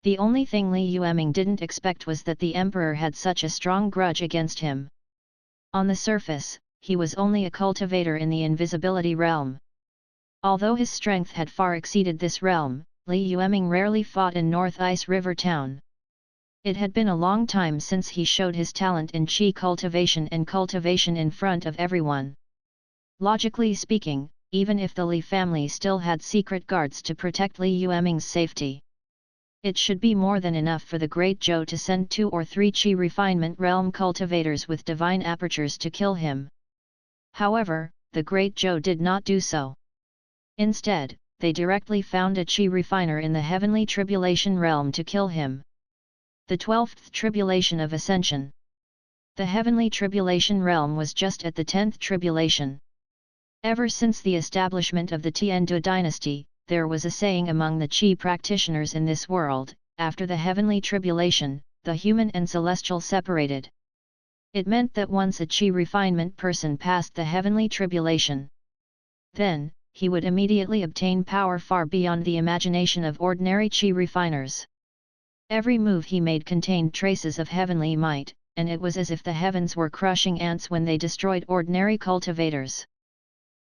The only thing Li Yueming didn't expect was that the Emperor had such a strong grudge against him. On the surface, he was only a cultivator in the invisibility realm. Although his strength had far exceeded this realm, Li Yueming rarely fought in North Ice River Town. It had been a long time since he showed his talent in Qi cultivation and cultivation in front of everyone. Logically speaking, even if the Li family still had secret guards to protect Li Yueming's safety, it should be more than enough for the Great Zhou to send 2 or 3 Qi refinement realm cultivators with divine apertures to kill him. However, the Great Zhou did not do so. Instead, they directly found a Qi refiner in the heavenly tribulation realm to kill him. The 12th tribulation of ascension. The heavenly tribulation realm was just at the 10th tribulation. Ever since the establishment of the Tiandu dynasty, there was a saying among the Qi practitioners in this world: after the heavenly tribulation, the human and celestial separated. It meant that once a Qi refinement person passed the heavenly tribulation, then, he would immediately obtain power far beyond the imagination of ordinary Qi refiners. Every move he made contained traces of heavenly might, and it was as if the heavens were crushing ants when they destroyed ordinary cultivators.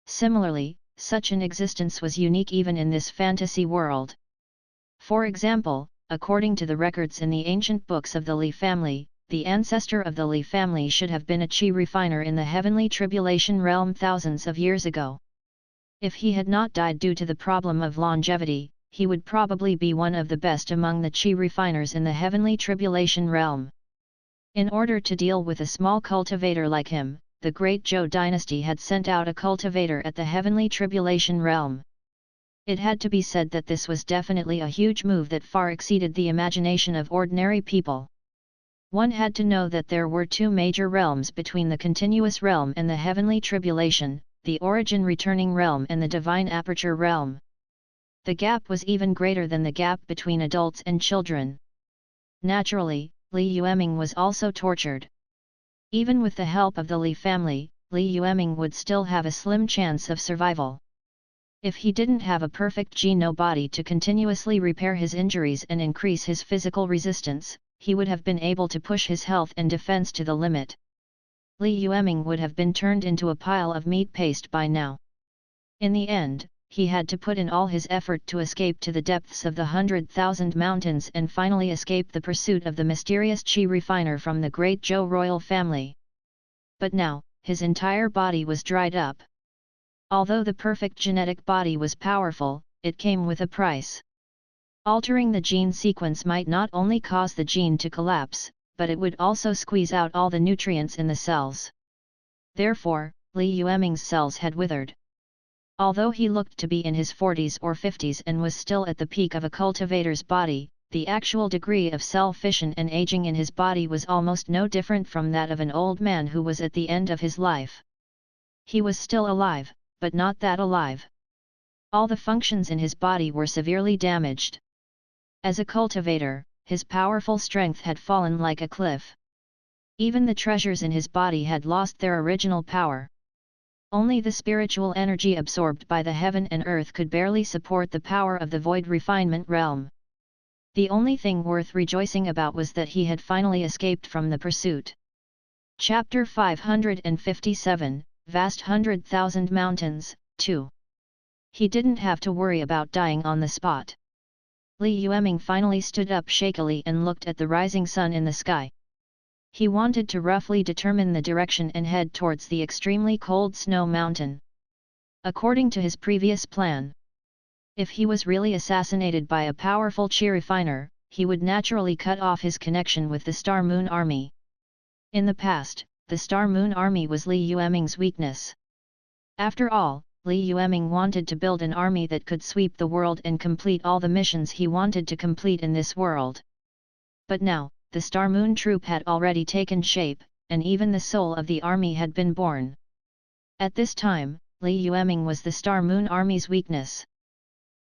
Similarly, such an existence was unique even in this fantasy world. For example, according to the records in the ancient books of the Li family, the ancestor of the Li family should have been a chi refiner in the heavenly tribulation realm thousands of years ago. If he had not died due to the problem of longevity, he would probably be one of the best among the chi refiners in the heavenly tribulation realm. In order to deal with a small cultivator like him, the great Zhou dynasty had sent out a cultivator at the heavenly tribulation realm. It had to be said that this was definitely a huge move that far exceeded the imagination of ordinary people. One had to know that there were two major realms between the continuous realm and the heavenly tribulation, the origin returning realm and the divine aperture realm. The gap was even greater than the gap between adults and children. Naturally, Li Yueming was also tortured. Even with the help of the Li family, Li Yueming would still have a slim chance of survival. If he didn't have a perfect Geno body to continuously repair his injuries and increase his physical resistance, he would have been able to push his health and defense to the limit. Li Yueming would have been turned into a pile of meat paste by now. In the end, he had to put in all his effort to escape to the depths of the 100,000 mountains and finally escape the pursuit of the mysterious chi refiner from the great Zhou royal family. But now, his entire body was dried up. Although the perfect genetic body was powerful, it came with a price. Altering the gene sequence might not only cause the gene to collapse, but it would also squeeze out all the nutrients in the cells. Therefore, Li Yueming's cells had withered. Although he looked to be in his 40s or 50s and was still at the peak of a cultivator's body, the actual degree of cell fission and aging in his body was almost no different from that of an old man who was at the end of his life. He was still alive, but not that alive. All the functions in his body were severely damaged. As a cultivator, his powerful strength had fallen like a cliff. Even the treasures in his body had lost their original power. Only the spiritual energy absorbed by the heaven and earth could barely support the power of the void refinement realm. The only thing worth rejoicing about was that he had finally escaped from the pursuit. Chapter 557, Vast 100,000 Mountains, 2. He didn't have to worry about dying on the spot. Li Yueming finally stood up shakily and looked at the rising sun in the sky. He wanted to roughly determine the direction and head towards the extremely cold snow mountain. According to his previous plan, if he was really assassinated by a powerful chi refiner, he would naturally cut off his connection with the Star Moon Army. In the past, the Star Moon Army was Li Yueming's weakness. After all, Li Yueming wanted to build an army that could sweep the world and complete all the missions he wanted to complete in this world. But now, the Star Moon troop had already taken shape, and even the soul of the army had been born. At this time, Li Yueming was the Star Moon Army's weakness.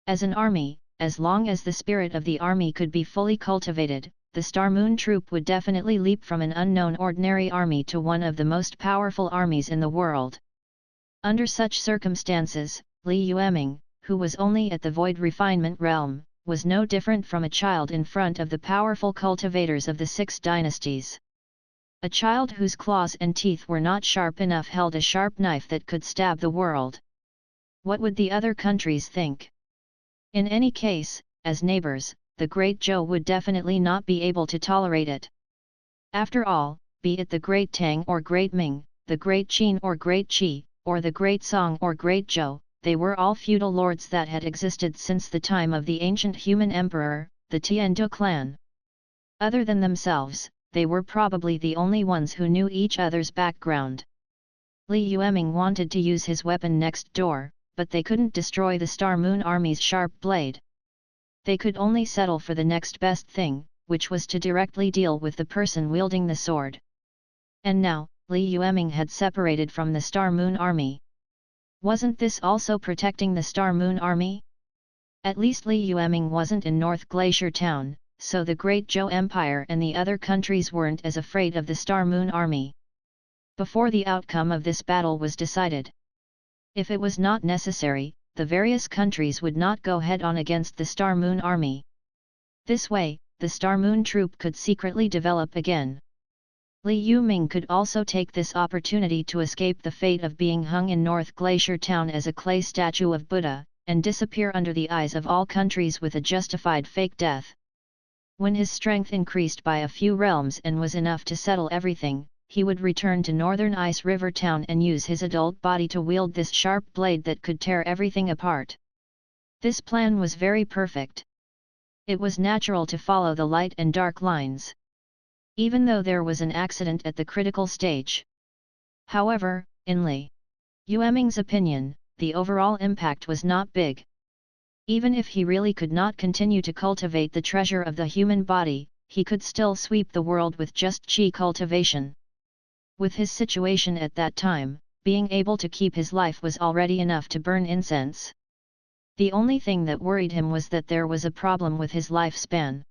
As an army, as long as the spirit of the army could be fully cultivated, the Star Moon troop would definitely leap from an unknown ordinary army to one of the most powerful armies in the world. Under such circumstances, Li Yueming, who was only at the void refinement realm, was no different from a child in front of the powerful cultivators of the 6 dynasties. A child whose claws and teeth were not sharp enough held a sharp knife that could stab the world. What would the other countries think? In any case, as neighbors, the Great Zhou would definitely not be able to tolerate it. After all, be it the Great Tang or Great Ming, the Great Qin or Great Qi, or the Great Song or Great Zhou, they were all feudal lords that had existed since the time of the ancient human emperor, the Tiandu clan. Other than themselves, they were probably the only ones who knew each other's background. Li Yueming wanted to use his weapon next door, but they couldn't destroy the Star Moon Army's sharp blade. They could only settle for the next best thing, which was to directly deal with the person wielding the sword. And now, Li Yueming had separated from the Star Moon Army. Wasn't this also protecting the Star Moon Army? At least Li Yueming wasn't in North Glacier Town, so the Great Zhou Empire and the other countries weren't as afraid of the Star Moon Army. Before the outcome of this battle was decided, if it was not necessary, the various countries would not go head-on against the Star Moon Army. This way, the Star Moon troop could secretly develop again. Li Yueming could also take this opportunity to escape the fate of being hung in North Glacier Town as a clay statue of Buddha, and disappear under the eyes of all countries with a justified fake death. When his strength increased by a few realms and was enough to settle everything, he would return to Northern Ice River Town and use his adult body to wield this sharp blade that could tear everything apart. This plan was very perfect. It was natural to follow the light and dark lines, even though there was an accident at the critical stage. However, in Li Yueming's opinion, the overall impact was not big. Even if he really could not continue to cultivate the treasure of the human body, he could still sweep the world with just chi cultivation. With his situation at that time, being able to keep his life was already enough to burn incense. The only thing that worried him was that there was a problem with his lifespan.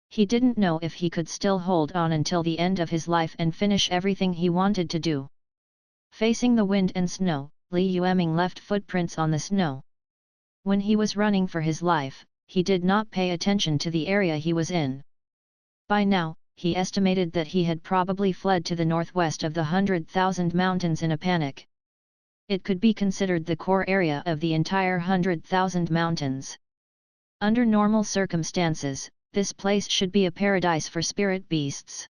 He didn't know if he could still hold on until the end of his life and finish everything he wanted to do. Facing the wind and snow, Li Yueming left footprints on the snow. When he was running for his life, he did not pay attention to the area he was in. By now, he estimated that he had probably fled to the northwest of the 100,000 mountains in a panic. It could be considered the core area of the entire 100,000 mountains. Under normal circumstances, this place should be a paradise for spirit beasts.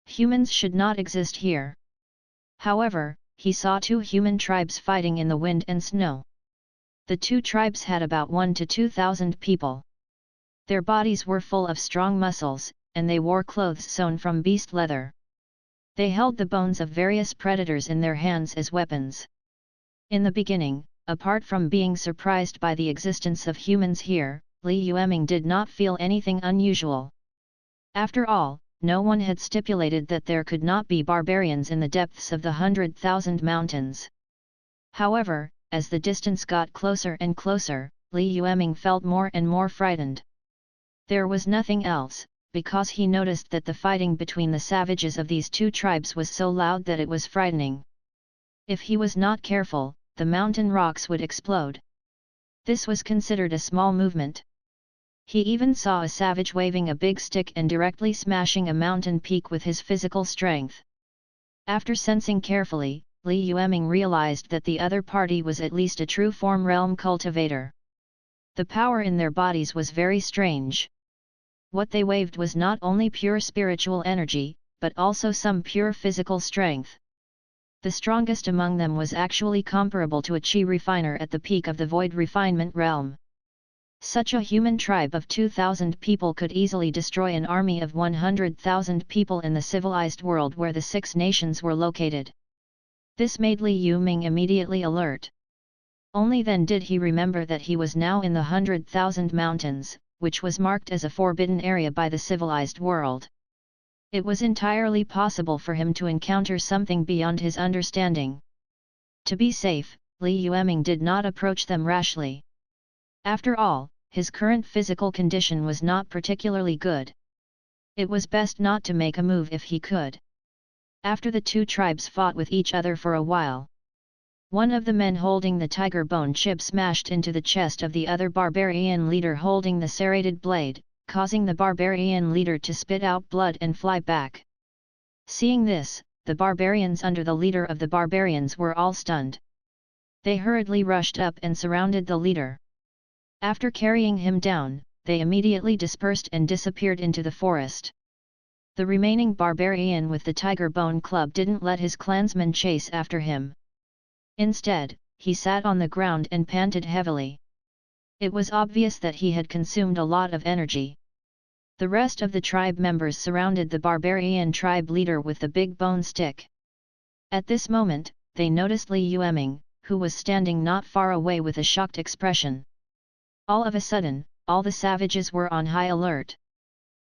Humans should not exist here. However, he saw two human tribes fighting in the wind and snow. The two tribes had about 1,000 to 2,000 people. Their bodies were full of strong muscles, and they wore clothes sewn from beast leather. They held the bones of various predators in their hands as weapons. In the beginning, apart from being surprised by the existence of humans here, Li Yueming did not feel anything unusual. After all, no one had stipulated that there could not be barbarians in the depths of the 100,000 mountains. However, as the distance got closer and closer, Li Yueming felt more and more frightened. There was nothing else, because he noticed that the fighting between the savages of these two tribes was so loud that it was frightening. If he was not careful, the mountain rocks would explode. This was considered a small movement. He even saw a savage waving a big stick and directly smashing a mountain peak with his physical strength. After sensing carefully, Li Yueming realized that the other party was at least a true form realm cultivator. The power in their bodies was very strange. What they waved was not only pure spiritual energy, but also some pure physical strength. The strongest among them was actually comparable to a chi refiner at the peak of the void refinement realm. Such a human tribe of 2,000 people could easily destroy an army of 100,000 people in the civilized world where the 6 nations were located. This made Li Yueming immediately alert. Only then did he remember that he was now in the 100,000 mountains, which was marked as a forbidden area by the civilized world. It was entirely possible for him to encounter something beyond his understanding. To be safe, Li Yueming did not approach them rashly. After all, his current physical condition was not particularly good. It was best not to make a move if he could. After the two tribes fought with each other for a while, one of the men holding the tiger bone chip smashed into the chest of the other barbarian leader holding the serrated blade, causing the barbarian leader to spit out blood and fly back. Seeing this, the barbarians under the leader of the barbarians were all stunned. They hurriedly rushed up and surrounded the leader. After carrying him down, they immediately dispersed and disappeared into the forest. The remaining barbarian with the tiger bone club didn't let his clansmen chase after him. Instead, he sat on the ground and panted heavily. It was obvious that he had consumed a lot of energy. The rest of the tribe members surrounded the barbarian tribe leader with the big bone stick. At this moment, they noticed Li Yueming, who was standing not far away with a shocked expression. All of a sudden, all the savages were on high alert.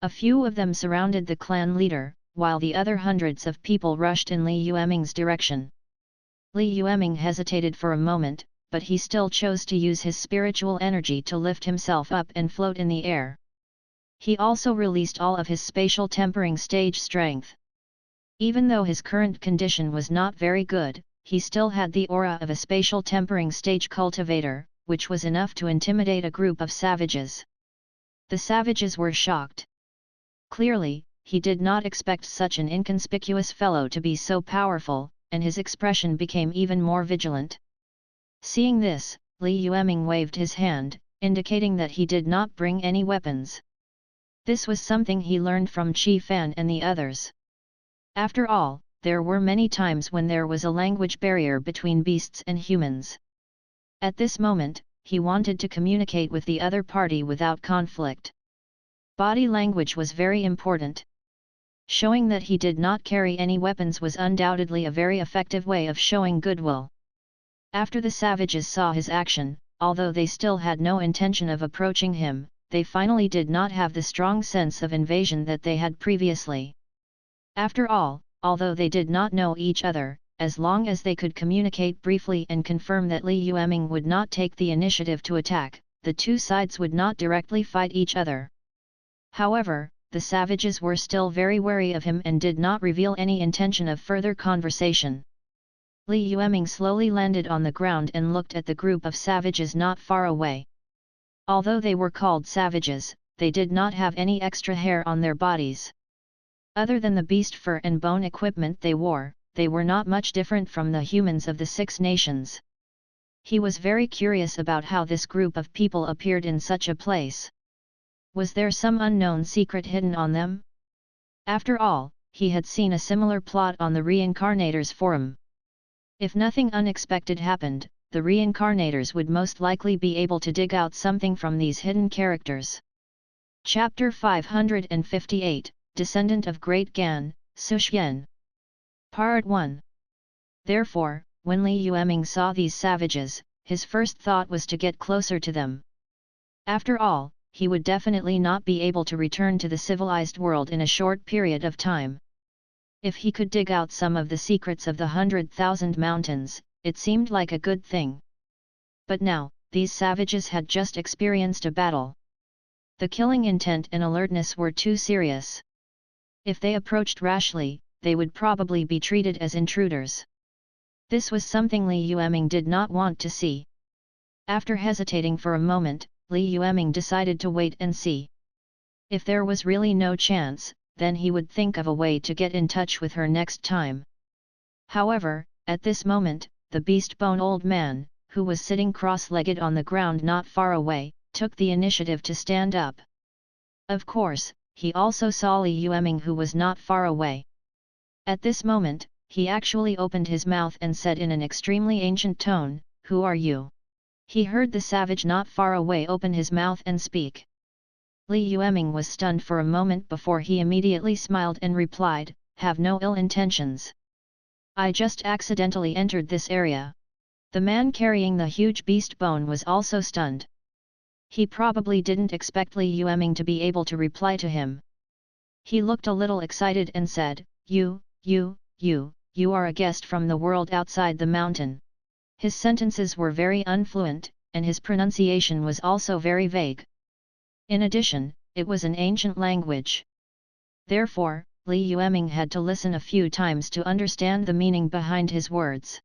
A few of them surrounded the clan leader, while the other hundreds of people rushed in Li Yueming's direction. Li Yueming hesitated for a moment, but he still chose to use his spiritual energy to lift himself up and float in the air. He also released all of his spatial tempering stage strength. Even though his current condition was not very good, he still had the aura of a spatial tempering stage cultivator, which was enough to intimidate a group of savages. The savages were shocked. Clearly, he did not expect such an inconspicuous fellow to be so powerful, and his expression became even more vigilant. Seeing this, Li Yueming waved his hand, indicating that he did not bring any weapons. This was something he learned from Qi Fan and the others. After all, there were many times when there was a language barrier between beasts and humans. At this moment, he wanted to communicate with the other party without conflict. Body language was very important. Showing that he did not carry any weapons was undoubtedly a very effective way of showing goodwill. After the savages saw his action, although they still had no intention of approaching him, they finally did not have the strong sense of invasion that they had previously. After all, although they did not know each other, as long as they could communicate briefly and confirm that Li Yueming would not take the initiative to attack, the two sides would not directly fight each other. However, the savages were still very wary of him and did not reveal any intention of further conversation. Li Yueming slowly landed on the ground and looked at the group of savages not far away. Although they were called savages, they did not have any extra hair on their bodies. Other than the beast fur and bone equipment they wore, they were not much different from the humans of the 6 nations. He was very curious about how this group of people appeared in such a place. Was there some unknown secret hidden on them? After all, he had seen a similar plot on the Reincarnators forum. If nothing unexpected happened, the Reincarnators would most likely be able to dig out something from these hidden characters. Chapter 558, Descendant of Great Gan, Suxian. Part 1. Therefore, when Li Yueming saw these savages, his first thought was to get closer to them. After all, he would definitely not be able to return to the civilized world in a short period of time. If he could dig out some of the secrets of the 100,000 mountains, it seemed like a good thing. But now, these savages had just experienced a battle. The killing intent and alertness were too serious. If they approached rashly, they would probably be treated as intruders. This was something Li Yueming did not want to see. After hesitating for a moment, Li Yueming decided to wait and see. If there was really no chance, then he would think of a way to get in touch with her next time. However, at this moment, the beast-bone old man, who was sitting cross-legged on the ground not far away, took the initiative to stand up. Of course, he also saw Li Yueming, who was not far away. At this moment, he actually opened his mouth and said in an extremely ancient tone, "Who are you?" He heard the savage not far away open his mouth and speak. Li Yueming was stunned for a moment before he immediately smiled and replied, "Have no ill intentions. I just accidentally entered this area." The man carrying the huge beast bone was also stunned. He probably didn't expect Li Yueming to be able to reply to him. He looked a little excited and said, You are a guest from the world outside the mountain." His sentences were very unfluent, and his pronunciation was also very vague. In addition, it was an ancient language. Therefore, Li Yueming had to listen a few times to understand the meaning behind his words.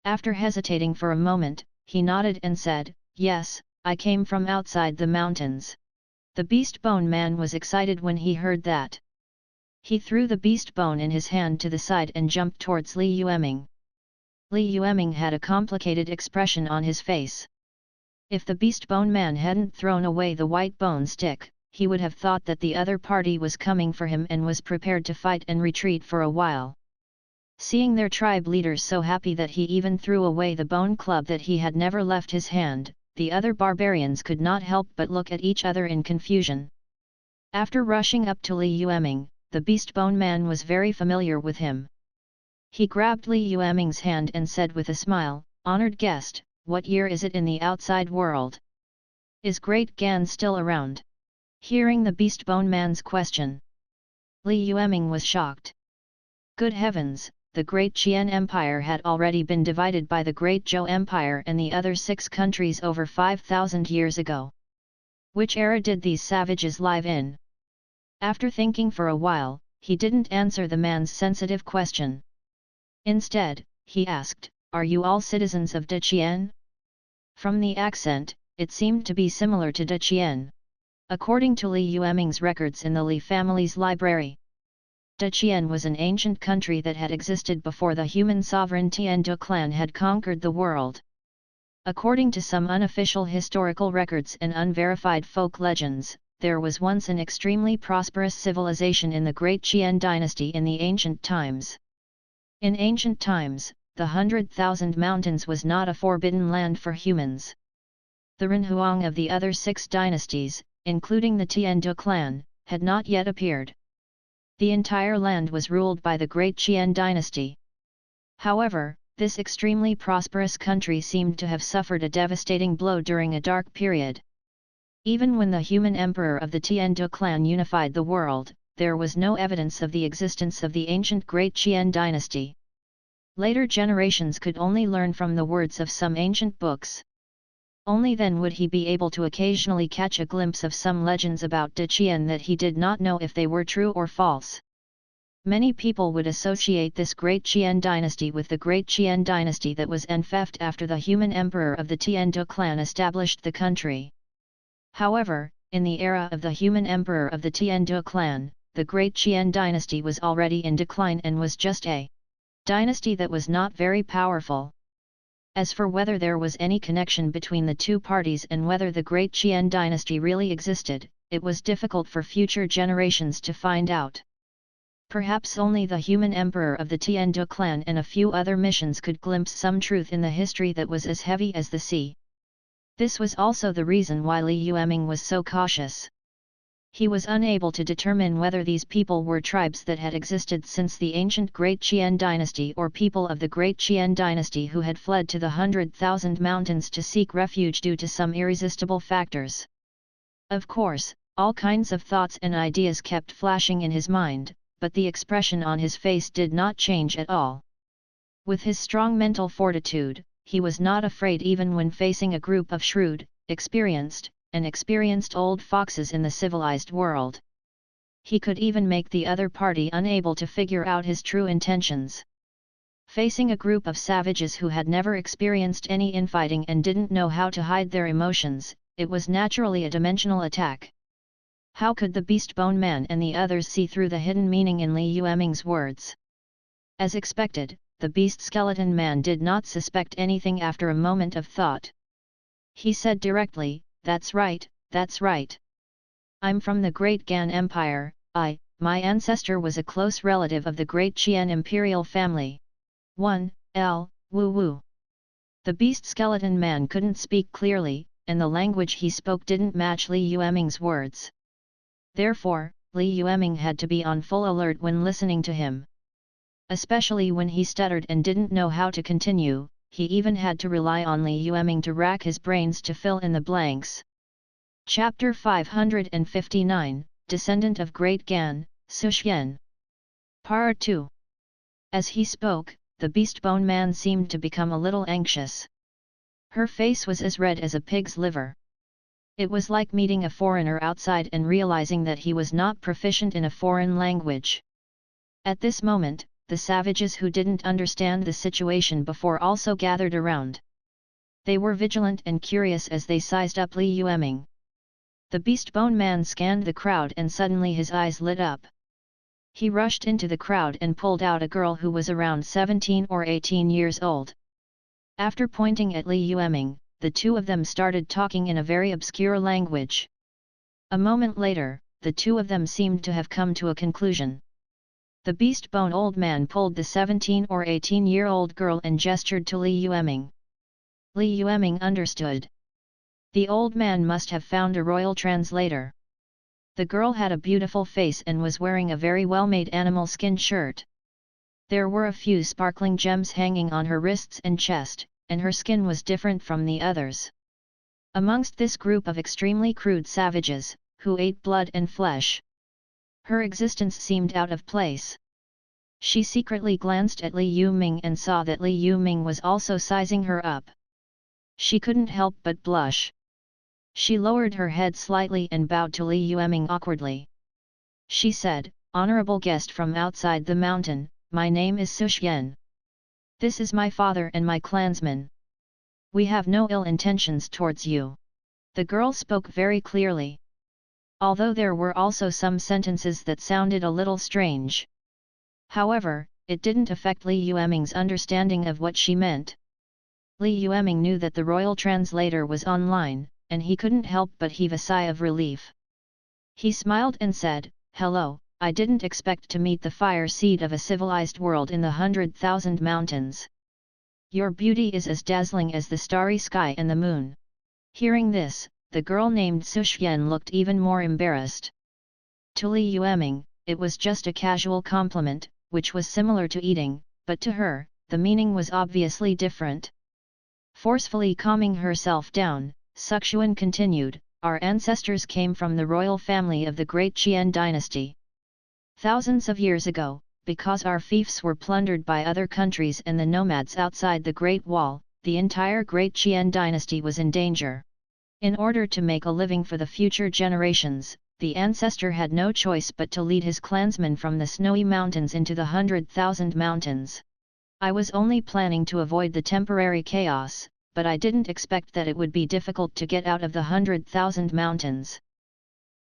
After hesitating for a moment, he nodded and said, "Yes, I came from outside the mountains." The beast bone man was excited when he heard that. He threw the beast bone in his hand to the side and jumped towards Li Yueming. Li Yueming had a complicated expression on his face. If the beast bone man hadn't thrown away the white bone stick, he would have thought that the other party was coming for him and was prepared to fight and retreat for a while. Seeing their tribe leaders so happy that he even threw away the bone club that he had never left his hand, the other barbarians could not help but look at each other in confusion. After rushing up to Li Yueming, the beast bone man was very familiar with him. He grabbed Li Yueming's hand and said with a smile, "Honored guest, what year is it in the outside world? Is Great Gan still around?" Hearing the beast bone man's question, Li Yueming was shocked. Good heavens, the Great Qian Empire had already been divided by the Great Zhou Empire and the other 6 countries over 5,000 years ago. Which era did these savages live in? After thinking for a while, he didn't answer the man's sensitive question. Instead, he asked, "Are you all citizens of Deqian?" From the accent, it seemed to be similar to Deqian. According to Li Yueming's records in the Li family's library, Deduction was an ancient country that had existed before the human sovereign Tiandu clan had conquered the world. According to some unofficial historical records and unverified folk legends, there was once an extremely prosperous civilization in the Great Qian dynasty in the ancient times. In ancient times, the 100,000 Mountains was not a forbidden land for humans. The Renhuang of the other 6 dynasties, including the Tiandu clan, had not yet appeared. The entire land was ruled by the Great Qian dynasty. However, this extremely prosperous country seemed to have suffered a devastating blow during a dark period. Even when the human emperor of the Tiandu clan unified the world, there was no evidence of the existence of the ancient Great Qian dynasty. Later generations could only learn from the words of some ancient books. Only then would he be able to occasionally catch a glimpse of some legends about Deduction that he did not know if they were true or false. Many people would associate this Great Qian dynasty with the Great Qian dynasty that was enfeoffed after the human emperor of the Tiandu clan established the country. However, in the era of the human emperor of the Tiandu clan, the Great Qian dynasty was already in decline and was just a dynasty that was not very powerful. As for whether there was any connection between the two parties and whether the Great Qian dynasty really existed, it was difficult for future generations to find out. Perhaps only the human emperor of the Tiandu clan and a few other missions could glimpse some truth in the history that was as heavy as the sea. This was also the reason why Li Yueming was so cautious. He was unable to determine whether these people were tribes that had existed since the ancient Great Qian dynasty or people of the Great Qian dynasty who had fled to the 100,000 Mountains to seek refuge due to some irresistible factors. Of course, all kinds of thoughts and ideas kept flashing in his mind, but the expression on his face did not change at all. With his strong mental fortitude, he was not afraid even when facing a group of shrewd, experienced old foxes in the civilized world. He could even make the other party unable to figure out his true intentions. Facing a group of savages who had never experienced any infighting and didn't know how to hide their emotions, it was naturally a dimensional attack. How could the Beast Bone Man and the others see through the hidden meaning in Li Yueming's words? As expected, the Beast Skeleton Man did not suspect anything after a moment of thought. He said directly, "That's right, that's right. I'm from the Great Gan Empire. My ancestor was a close relative of the Great Qian imperial family. 1. Woo woo." The Beast Skeleton Man couldn't speak clearly, and the language he spoke didn't match Li Yueming's words. Therefore, Li Yueming had to be on full alert when listening to him. Especially when he stuttered and didn't know how to continue, he even had to rely on Li Yueming to rack his brains to fill in the blanks. Chapter 559, Descendant of Great Gan, Suxian. Part 2. As he spoke, the Beast Bone Man seemed to become a little anxious. Her face was as red as a pig's liver. It was like meeting a foreigner outside and realizing that he was not proficient in a foreign language. At this moment, the savages who didn't understand the situation before also gathered around. They were vigilant and curious as they sized up Li Yueming. The Beast Bone Man scanned the crowd and suddenly his eyes lit up. He rushed into the crowd and pulled out a girl who was around 17 or 18 years old. After pointing at Li Yueming, the two of them started talking in a very obscure language. A moment later, the two of them seemed to have come to a conclusion. The Beast Bone Old Man pulled the 17 or 18-year-old girl and gestured to Li Yueming. Li Yueming understood. The old man must have found a royal translator. The girl had a beautiful face and was wearing a very well-made animal skin shirt. There were a few sparkling gems hanging on her wrists and chest, and her skin was different from the others. Amongst this group of extremely crude savages, who ate blood and flesh, her existence seemed out of place. She secretly glanced at Li Yueming and saw that Li Yueming was also sizing her up. She couldn't help but blush. She lowered her head slightly and bowed to Li Yueming awkwardly. She said, "Honorable guest from outside the mountain, my name is Suxian. This is my father and my clansmen. We have no ill intentions towards you." The girl spoke very clearly. although there were also some sentences that sounded a little strange. However, it didn't affect Li Yueming's understanding of what she meant. Li Yueming knew that the royal translator was online, and he couldn't help but heave a sigh of relief. He smiled and said, "Hello, I didn't expect to meet the fire seed of a civilized world in the 100,000 mountains. Your beauty is as dazzling as the starry sky and the moon." Hearing this, the girl named Suxian looked even more embarrassed. To Li Yueming, it was just a casual compliment, which was similar to eating, but to her, the meaning was obviously different. Forcefully calming herself down, Suxian continued, "Our ancestors came from the royal family of the Great Qian dynasty. Thousands of years ago, because our fiefs were plundered by other countries and the nomads outside the Great Wall, the entire Great Qian dynasty was in danger. In order to make a living for the future generations, the ancestor had no choice but to lead his clansmen from the snowy mountains into the 100,000 mountains. I was only planning to avoid the temporary chaos, but I didn't expect that it would be difficult to get out of the 100,000 mountains.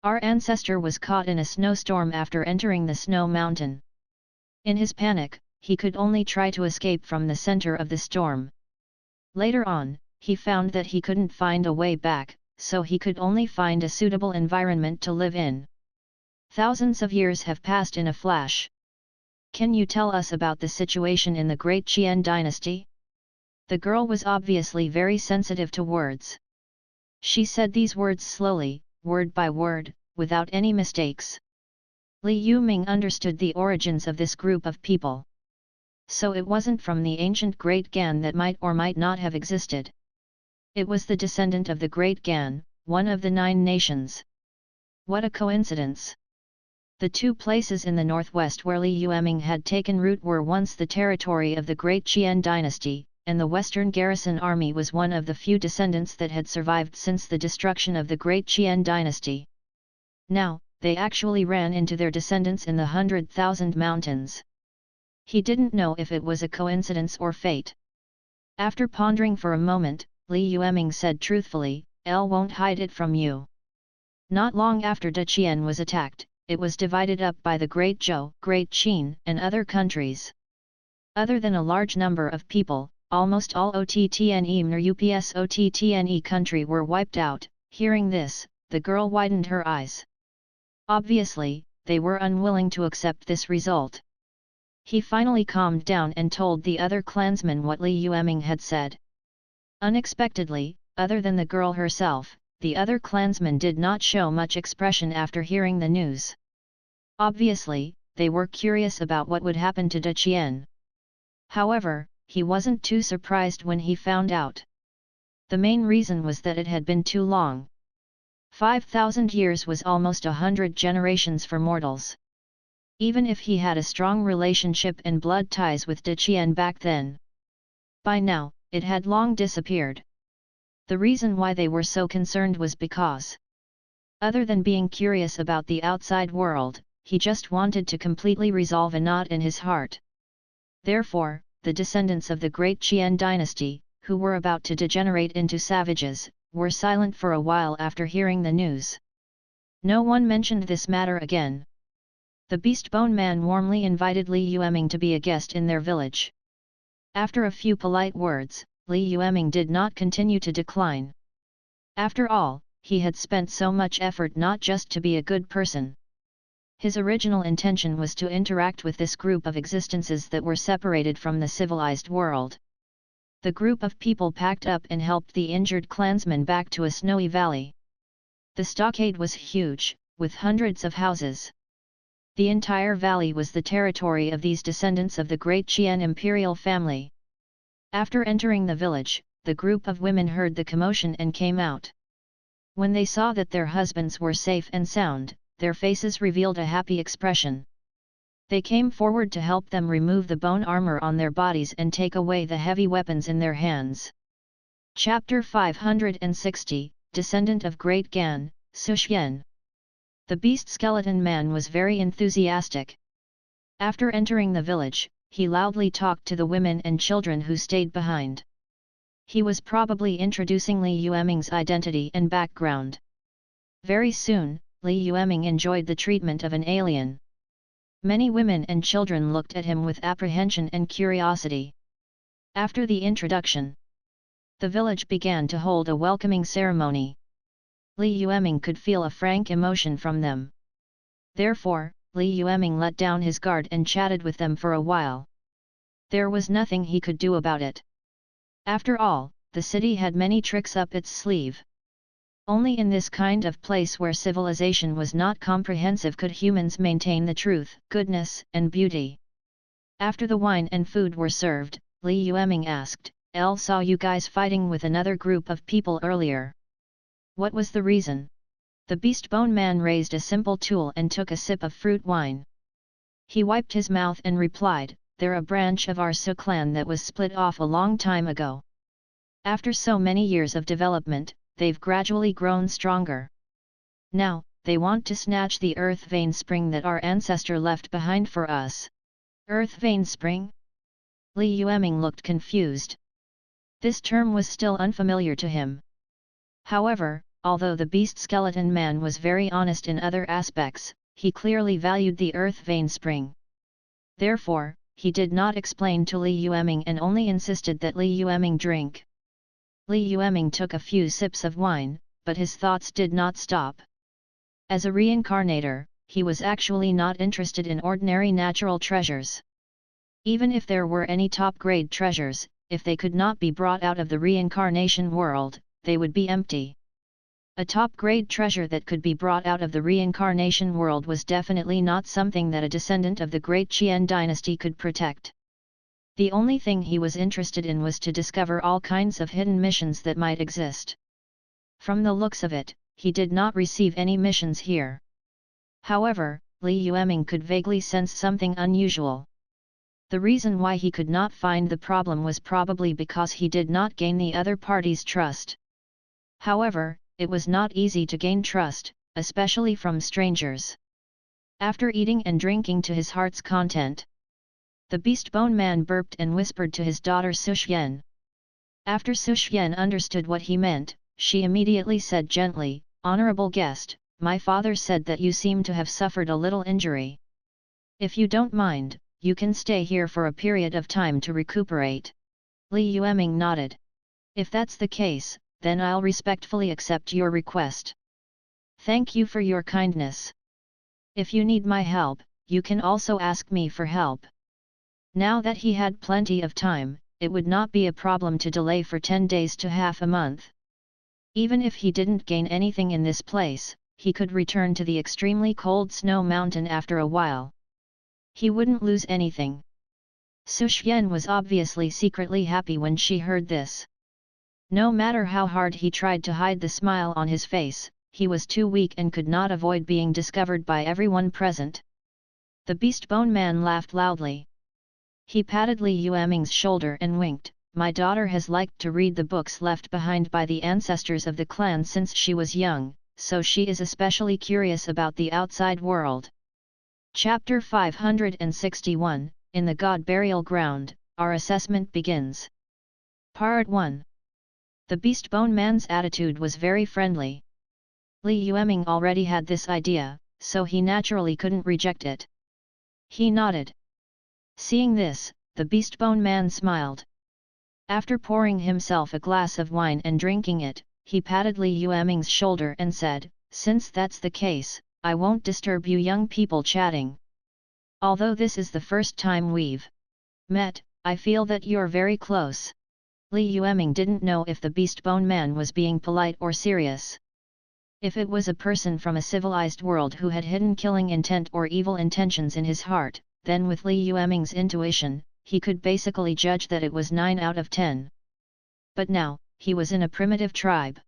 Our ancestor was caught in a snowstorm after entering the snow mountain. In his panic, he could only try to escape from the center of the storm. Later on, he found that he couldn't find a way back, so he could only find a suitable environment to live in. Thousands of years have passed in a flash. Can you tell us about the situation in the Great Qian dynasty?" The girl was obviously very sensitive to words. She said these words slowly, word by word, without any mistakes. Li Yueming understood the origins of this group of people. So it wasn't from the ancient Great Gan that might or might not have existed. It was the descendant of the Great Gan, one of the 9 nations. What a coincidence! The 2 places in the northwest where Li Yueming had taken root were once the territory of the Great Qian dynasty, and the Western Garrison Army was one of the few descendants that had survived since the destruction of the Great Qian dynasty. Now, they actually ran into their descendants in the 100,000 mountains. He didn't know if it was a coincidence or fate. After pondering for a moment, Li Yueming said truthfully, "Elle won't hide it from you. Not long after Deduction was attacked, it was divided up by the Great Zhou, Great Qin, and other countries. Other than a large number of people, almost all Ottne or UPSOTTNE country were wiped out." Hearing this, the girl widened her eyes. Obviously, they were unwilling to accept this result. He finally calmed down and told the other clansmen what Li Yueming had said. Unexpectedly, other than the girl herself, the other clansmen did not show much expression after hearing the news. Obviously, they were curious about what would happen to Deduction. However, he wasn't too surprised when he found out. The main reason was that it had been too long. 5,000 years was almost 100 generations for mortals. Even if he had a strong relationship and blood ties with Deduction back then, by now, it had long disappeared. The reason why they were so concerned was because, other than being curious about the outside world, he just wanted to completely resolve a knot in his heart. Therefore, the descendants of the Great Qian dynasty, who were about to degenerate into savages, were silent for a while after hearing the news. No one mentioned this matter again. The Beastbone Man warmly invited Li Yueming to be a guest in their village. After a few polite words, Li Yueming did not continue to decline. After all, he had spent so much effort not just to be a good person. His original intention was to interact with this group of existences that were separated from the civilized world. The group of people packed up and helped the injured clansmen back to a snowy valley. The stockade was huge, with hundreds of houses. The entire valley was the territory of these descendants of the Great Qian imperial family. After entering the village, the group of women heard the commotion and came out. When they saw that their husbands were safe and sound, their faces revealed a happy expression. They came forward to help them remove the bone armor on their bodies and take away the heavy weapons in their hands. Chapter 560, Descendant of Great Gan, Suxian. The beast skeleton man was very enthusiastic. After entering the village, he loudly talked to the women and children who stayed behind. He was probably introducing Li Yueming's identity and background. Very soon, Li Yueming enjoyed the treatment of an alien. Many women and children looked at him with apprehension and curiosity. After the introduction, the village began to hold a welcoming ceremony. Li Yueming could feel a frank emotion from them. Therefore, Li Yueming let down his guard and chatted with them for a while. There was nothing he could do about it. After all, the city had many tricks up its sleeve. Only in this kind of place where civilization was not comprehensive could humans maintain the truth, goodness, and beauty. After the wine and food were served, Li Yueming asked, saw you guys fighting with another group of people earlier. What was the reason? The beast bone man raised a simple tool and took a sip of fruit wine. He wiped his mouth and replied, they're a branch of our Su clan that was split off a long time ago. After so many years of development, they've gradually grown stronger. Now, they want to snatch the earth vein spring that our ancestor left behind for us. Earth vein spring? Li Yueming looked confused. This term was still unfamiliar to him. However, although the beast skeleton man was very honest in other aspects, he clearly valued the earth vein spring. Therefore, he did not explain to Li Yueming and only insisted that Li Yueming drink. Li Yueming took a few sips of wine, but his thoughts did not stop. As a reincarnator, he was actually not interested in ordinary natural treasures. Even if there were any top-grade treasures, if they could not be brought out of the reincarnation world, they would be empty. A top-grade treasure that could be brought out of the reincarnation world was definitely not something that a descendant of the great Qian dynasty could protect. The only thing he was interested in was to discover all kinds of hidden missions that might exist. From the looks of it, he did not receive any missions here. However, Li Yueming could vaguely sense something unusual. The reason why he could not find the problem was probably because he did not gain the other party's trust. However, it was not easy to gain trust, especially from strangers. After eating and drinking to his heart's content, the beast bone man burped and whispered to his daughter Suxian. After Suxian understood what he meant, she immediately said gently, "Honorable guest, my father said that you seem to have suffered a little injury. If you don't mind, you can stay here for a period of time to recuperate." Li Yueming nodded. "If that's the case, then I'll respectfully accept your request. Thank you for your kindness. If you need my help, you can also ask me for help." Now that he had plenty of time, it would not be a problem to delay for 10 days to half a month. Even if he didn't gain anything in this place, he could return to the extremely cold snow mountain after a while. He wouldn't lose anything. Suxian was obviously secretly happy when she heard this. No matter how hard he tried to hide the smile on his face, he was too weak and could not avoid being discovered by everyone present. The beast bone man laughed loudly. He patted Li Yueming's shoulder and winked. "My daughter has liked to read the books left behind by the ancestors of the clan since she was young, so she is especially curious about the outside world." Chapter 561, In the God Burial Ground, our assessment begins. Part 1. The beast bone man's attitude was very friendly. Li Yueming already had this idea, so he naturally couldn't reject it. He nodded. Seeing this, the beast bone man smiled. After pouring himself a glass of wine and drinking it, he patted Li Yueming's shoulder and said, "Since that's the case, I won't disturb you young people chatting. Although this is the first time we've met, I feel that you're very close." Li Yueming didn't know if the beast bone man was being polite or serious. If it was a person from a civilized world who had hidden killing intent or evil intentions in his heart, then with Li Yueming's intuition, he could basically judge that it was 9 out of 10. But now, he was in a primitive tribe.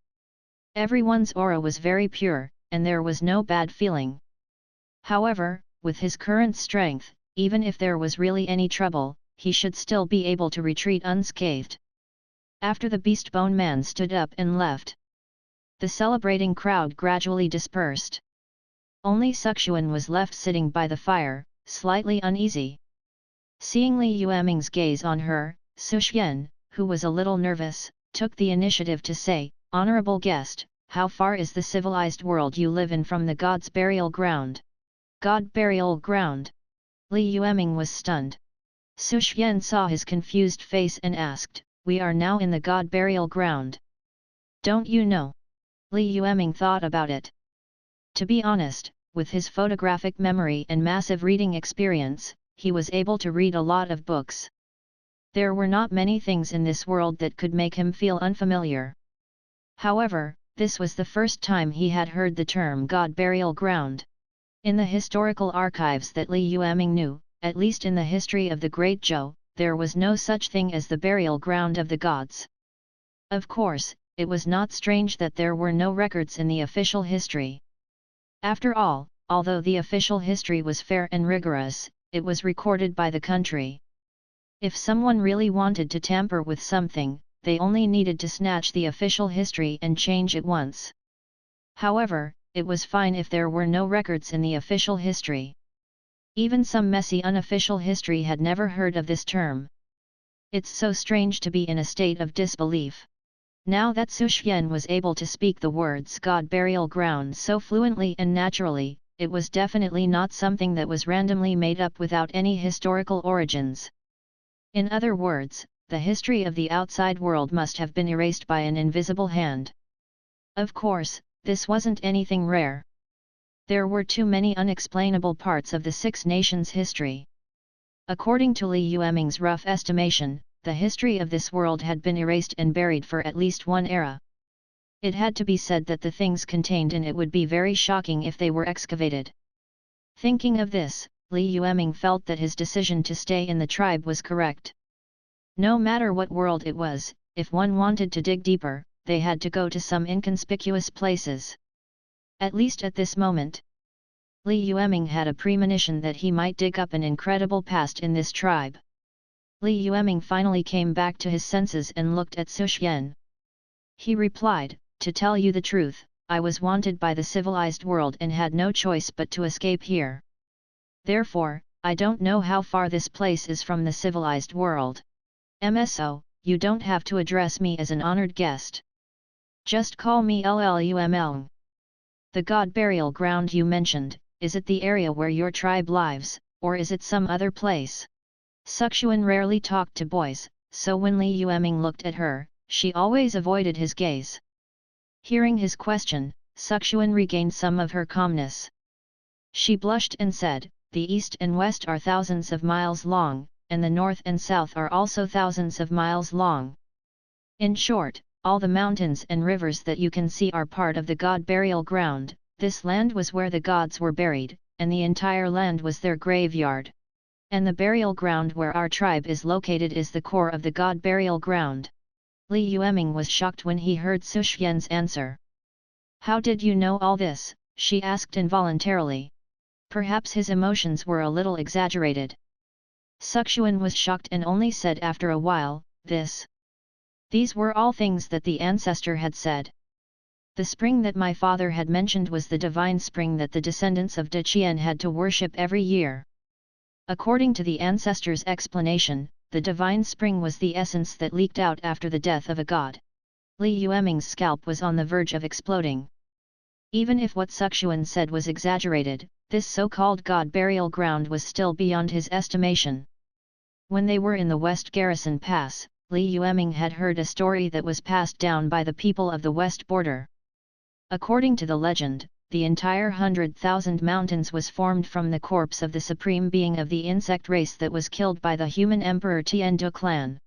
Everyone's aura was very pure, and there was no bad feeling. However, with his current strength, even if there was really any trouble, he should still be able to retreat unscathed. After the beast bone man stood up and left, the celebrating crowd gradually dispersed. Only Suxian was left sitting by the fire, slightly uneasy. Seeing Li Yueming's gaze on her, Suxian, who was a little nervous, took the initiative to say, "Honorable guest, how far is the civilized world you live in from the god's burial ground? God burial ground? Li Yueming was stunned. Su Xian saw his confused face and asked, we are now in the god burial ground. Don't you know? Li Yueming thought about it. To be honest, with his photographic memory and massive reading experience, he was able to read a lot of books. There were not many things in this world that could make him feel unfamiliar. However, this was the first time he had heard the term God burial ground. In the historical archives that Li Yueming knew, at least in the history of the Great Zhou, there was no such thing as the burial ground of the gods. Of course, it was not strange that there were no records in the official history. After all, although the official history was fair and rigorous, it was recorded by the country. If someone really wanted to tamper with something, they only needed to snatch the official history and change it once. However, it was fine if there were no records in the official history. Even some messy unofficial history had never heard of this term. It's so strange to be in a state of disbelief. Now that Su Xian was able to speak the words God burial ground so fluently and naturally, it was definitely not something that was randomly made up without any historical origins. In other words, the history of the outside world must have been erased by an invisible hand. Of course, this wasn't anything rare. There were too many unexplainable parts of the Six Nations' history. According to Li Yueming's rough estimation, the history of this world had been erased and buried for at least one era. It had to be said that the things contained in it would be very shocking if they were excavated. Thinking of this, Li Yueming felt that his decision to stay in the tribe was correct. No matter what world it was, if one wanted to dig deeper, they had to go to some inconspicuous places. At least at this moment. Li Yueming had a premonition that he might dig up an incredible past in this tribe. Li Yueming finally came back to his senses and looked at Su Xian. He replied, to tell you the truth, I was wanted by the civilized world and had no choice but to escape here. Therefore, I don't know how far this place is from the civilized world. MSO, you don't have to address me as an honored guest. Just call me Llumeng. The god burial ground you mentioned, is it the area where your tribe lives, or is it some other place? Suxuan rarely talked to boys, so when Li Yueming looked at her, she always avoided his gaze. Hearing his question, Suxuan regained some of her calmness. She blushed and said, the east and west are thousands of miles long, and the north and south are also thousands of miles long. In short, all the mountains and rivers that you can see are part of the god burial ground. This land was where the gods were buried, and the entire land was their graveyard. And the burial ground where our tribe is located is the core of the god burial ground. Li Yueming was shocked when he heard Su Xian's answer. How did you know all this? She asked involuntarily. Perhaps his emotions were a little exaggerated. Suxuan was shocked and only said after a while, These were all things that the ancestor had said. The spring that my father had mentioned was the divine spring that the descendants of Deduction had to worship every year. According to the ancestor's explanation, the divine spring was the essence that leaked out after the death of a god. Li Yueming's scalp was on the verge of exploding. Even if what Suxuan said was exaggerated, this so-called god burial ground was still beyond his estimation. When they were in the West Garrison Pass, Li Yueming had heard a story that was passed down by the people of the West Border. According to the legend, the entire 100,000 mountains was formed from the corpse of the supreme being of the insect race that was killed by the human emperor Tian Du clan.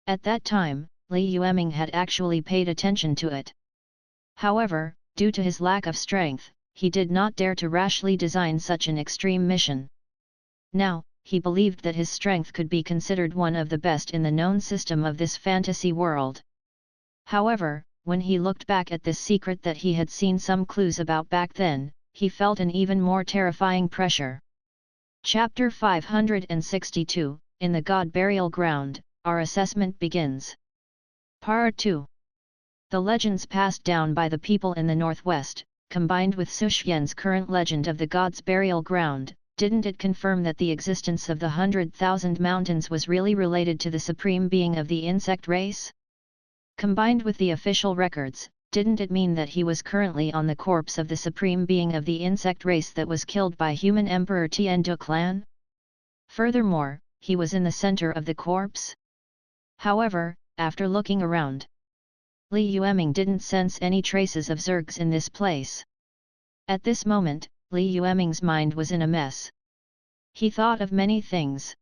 At that time, Li Yueming had actually paid attention to it. However, due to his lack of strength, he did not dare to rashly design such an extreme mission. Now, he believed that his strength could be considered one of the best in the known system of this fantasy world. However, when he looked back at this secret that he had seen some clues about back then, he felt an even more terrifying pressure. Chapter 562, In the God Burial Ground, our assessment begins. Part 2. The legends passed down by the people in the Northwest, combined with Su Xian's current legend of the God's burial ground, didn't it confirm that the existence of the 100,000 mountains was really related to the supreme being of the insect race? Combined with the official records, Didn't it mean that he was currently on the corpse of the supreme being of the insect race that was killed by human Emperor Tien Du clan? Furthermore, he was in the center of the corpse? However, after looking around, Li Yueming didn't sense any traces of Zergs in this place. At this moment, Li Yueming's mind was in a mess. He thought of many things.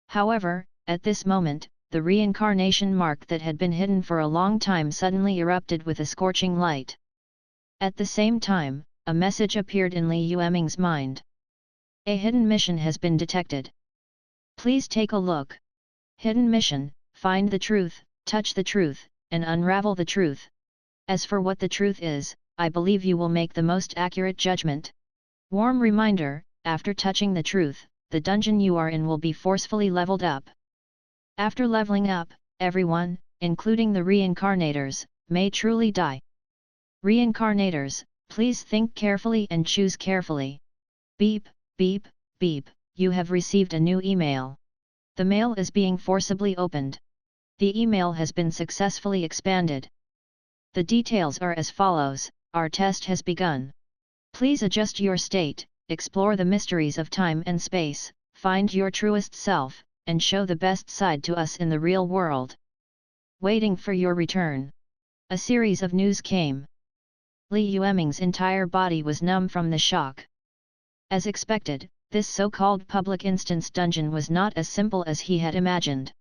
However, at this moment, the reincarnation mark that had been hidden for a long time suddenly erupted with a scorching light. At the same time, a message appeared in Li Yueming's mind. A hidden mission has been detected. Please take a look. Hidden mission: find the truth, touch the truth, and unravel the truth. As for what the truth is, I believe you will make the most accurate judgment. Warm reminder: after touching the truth, the dungeon you are in will be forcefully leveled up. After leveling up, everyone, including the reincarnators, may truly die. Reincarnators, please think carefully and choose carefully. Beep, beep, beep, you have received a new email. The mail is being forcibly opened. The email has been successfully expanded. The details are as follows: our test has begun. Please adjust your state, explore the mysteries of time and space, find your truest self, and show the best side to us in the real world. Waiting for your return. A series of news came. Li Yueming's entire body was numb from the shock. As expected, this so-called public instance dungeon was not as simple as he had imagined.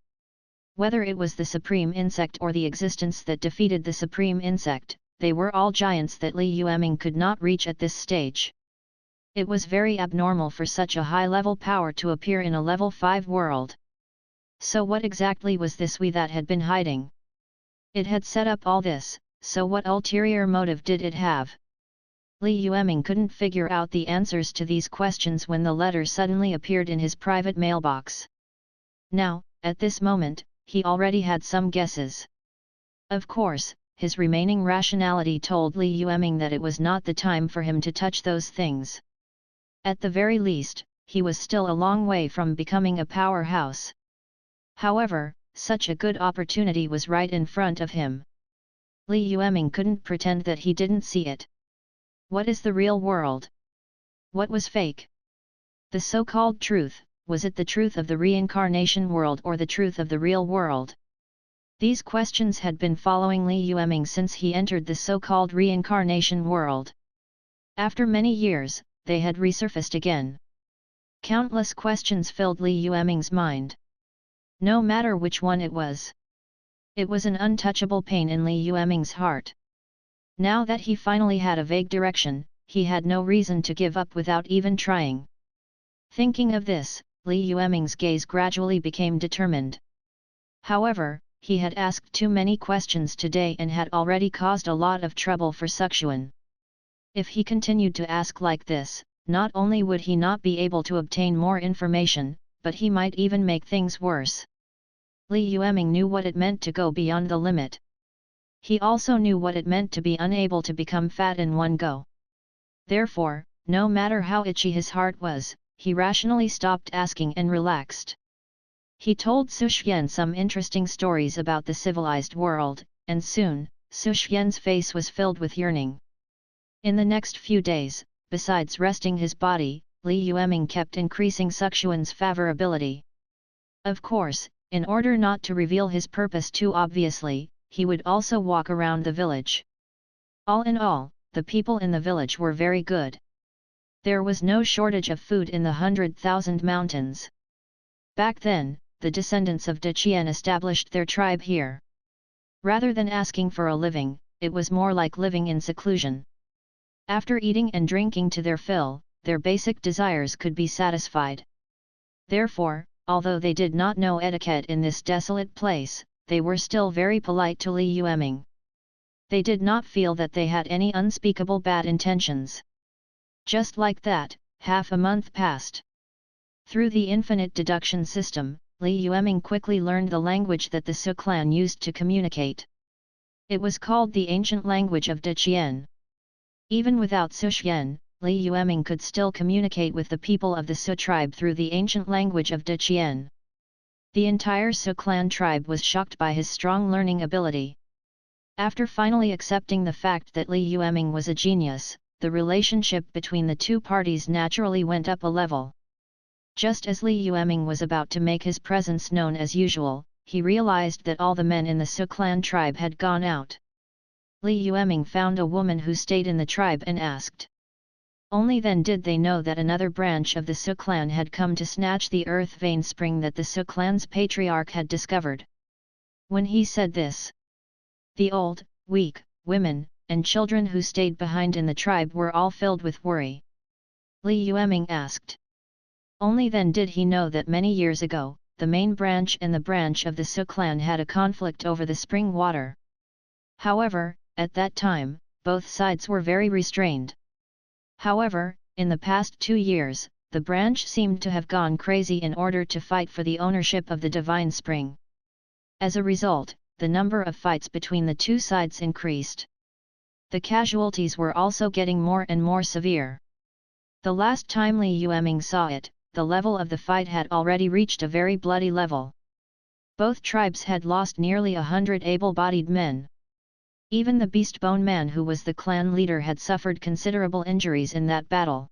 Whether it was the supreme insect or the existence that defeated the supreme insect, they were all giants that Li Yueming could not reach at this stage. It was very abnormal for such a high-level power to appear in a level 5 world. So what exactly was this we that had been hiding? It had set up all this, so what ulterior motive did it have? Li Yueming couldn't figure out the answers to these questions when the letter suddenly appeared in his private mailbox. Now, at this moment, he already had some guesses. Of course, his remaining rationality told Li Yueming that it was not the time for him to touch those things. At the very least, he was still a long way from becoming a powerhouse. However, such a good opportunity was right in front of him. Li Yueming couldn't pretend that he didn't see it. What is the real world? What was fake? The so-called truth, was it the truth of the reincarnation world or the truth of the real world? These questions had been following Li Yueming since he entered the so-called reincarnation world. After many years, they had resurfaced again. Countless questions filled Li Yueming's mind. No matter which one it was. It was an untouchable pain in Li Yueming's heart. Now that he finally had a vague direction, he had no reason to give up without even trying. Thinking of this, Li Yueming's gaze gradually became determined. However, he had asked too many questions today and had already caused a lot of trouble for Suxuan. If he continued to ask like this, not only would he not be able to obtain more information, but he might even make things worse. Li Yueming knew what it meant to go beyond the limit. He also knew what it meant to be unable to become fat in one go. Therefore, no matter how itchy his heart was, he rationally stopped asking and relaxed. He told Su Xian some interesting stories about the civilized world, and soon, Su Xian's face was filled with yearning. In the next few days, besides resting his body, Li Yueming kept increasing Suxuan's favorability. Of course, in order not to reveal his purpose too obviously, he would also walk around the village. All in all, the people in the village were very good. There was no shortage of food in the 100,000 mountains. Back then, the descendants of Deduction established their tribe here. Rather than asking for a living, it was more like living in seclusion. After eating and drinking to their fill, their basic desires could be satisfied. Therefore, although they did not know etiquette in this desolate place, they were still very polite to Li Yueming. They did not feel that they had any unspeakable bad intentions. Just like that, half a month passed. Through the infinite deduction system, Li Yueming quickly learned the language that the Su clan used to communicate. It was called the ancient language of Deduction. Even without Su Xian, Li Yueming could still communicate with the people of the Su tribe through the ancient language of Deduction. The entire Su clan tribe was shocked by his strong learning ability. After finally accepting the fact that Li Yueming was a genius, the relationship between the two parties naturally went up a level. Just as Li Yueming was about to make his presence known as usual, he realized that all the men in the Su clan tribe had gone out. Li Yueming found a woman who stayed in the tribe and asked. Only then did they know that another branch of the Su clan had come to snatch the earth vein spring that the Su clan's patriarch had discovered. When he said this, the old, weak, women, and children who stayed behind in the tribe were all filled with worry. Li Yueming asked. Only then did he know that many years ago, the main branch and the branch of the Su clan had a conflict over the spring water. However, at that time, both sides were very restrained. However, in the past 2 years, the branch seemed to have gone crazy in order to fight for the ownership of the divine spring. As a result, the number of fights between the two sides increased. The casualties were also getting more and more severe. The last time Li Yueming saw it, the level of the fight had already reached a very bloody level. Both tribes had lost nearly 100 able-bodied men. Even the Beastbone man who was the clan leader had suffered considerable injuries in that battle.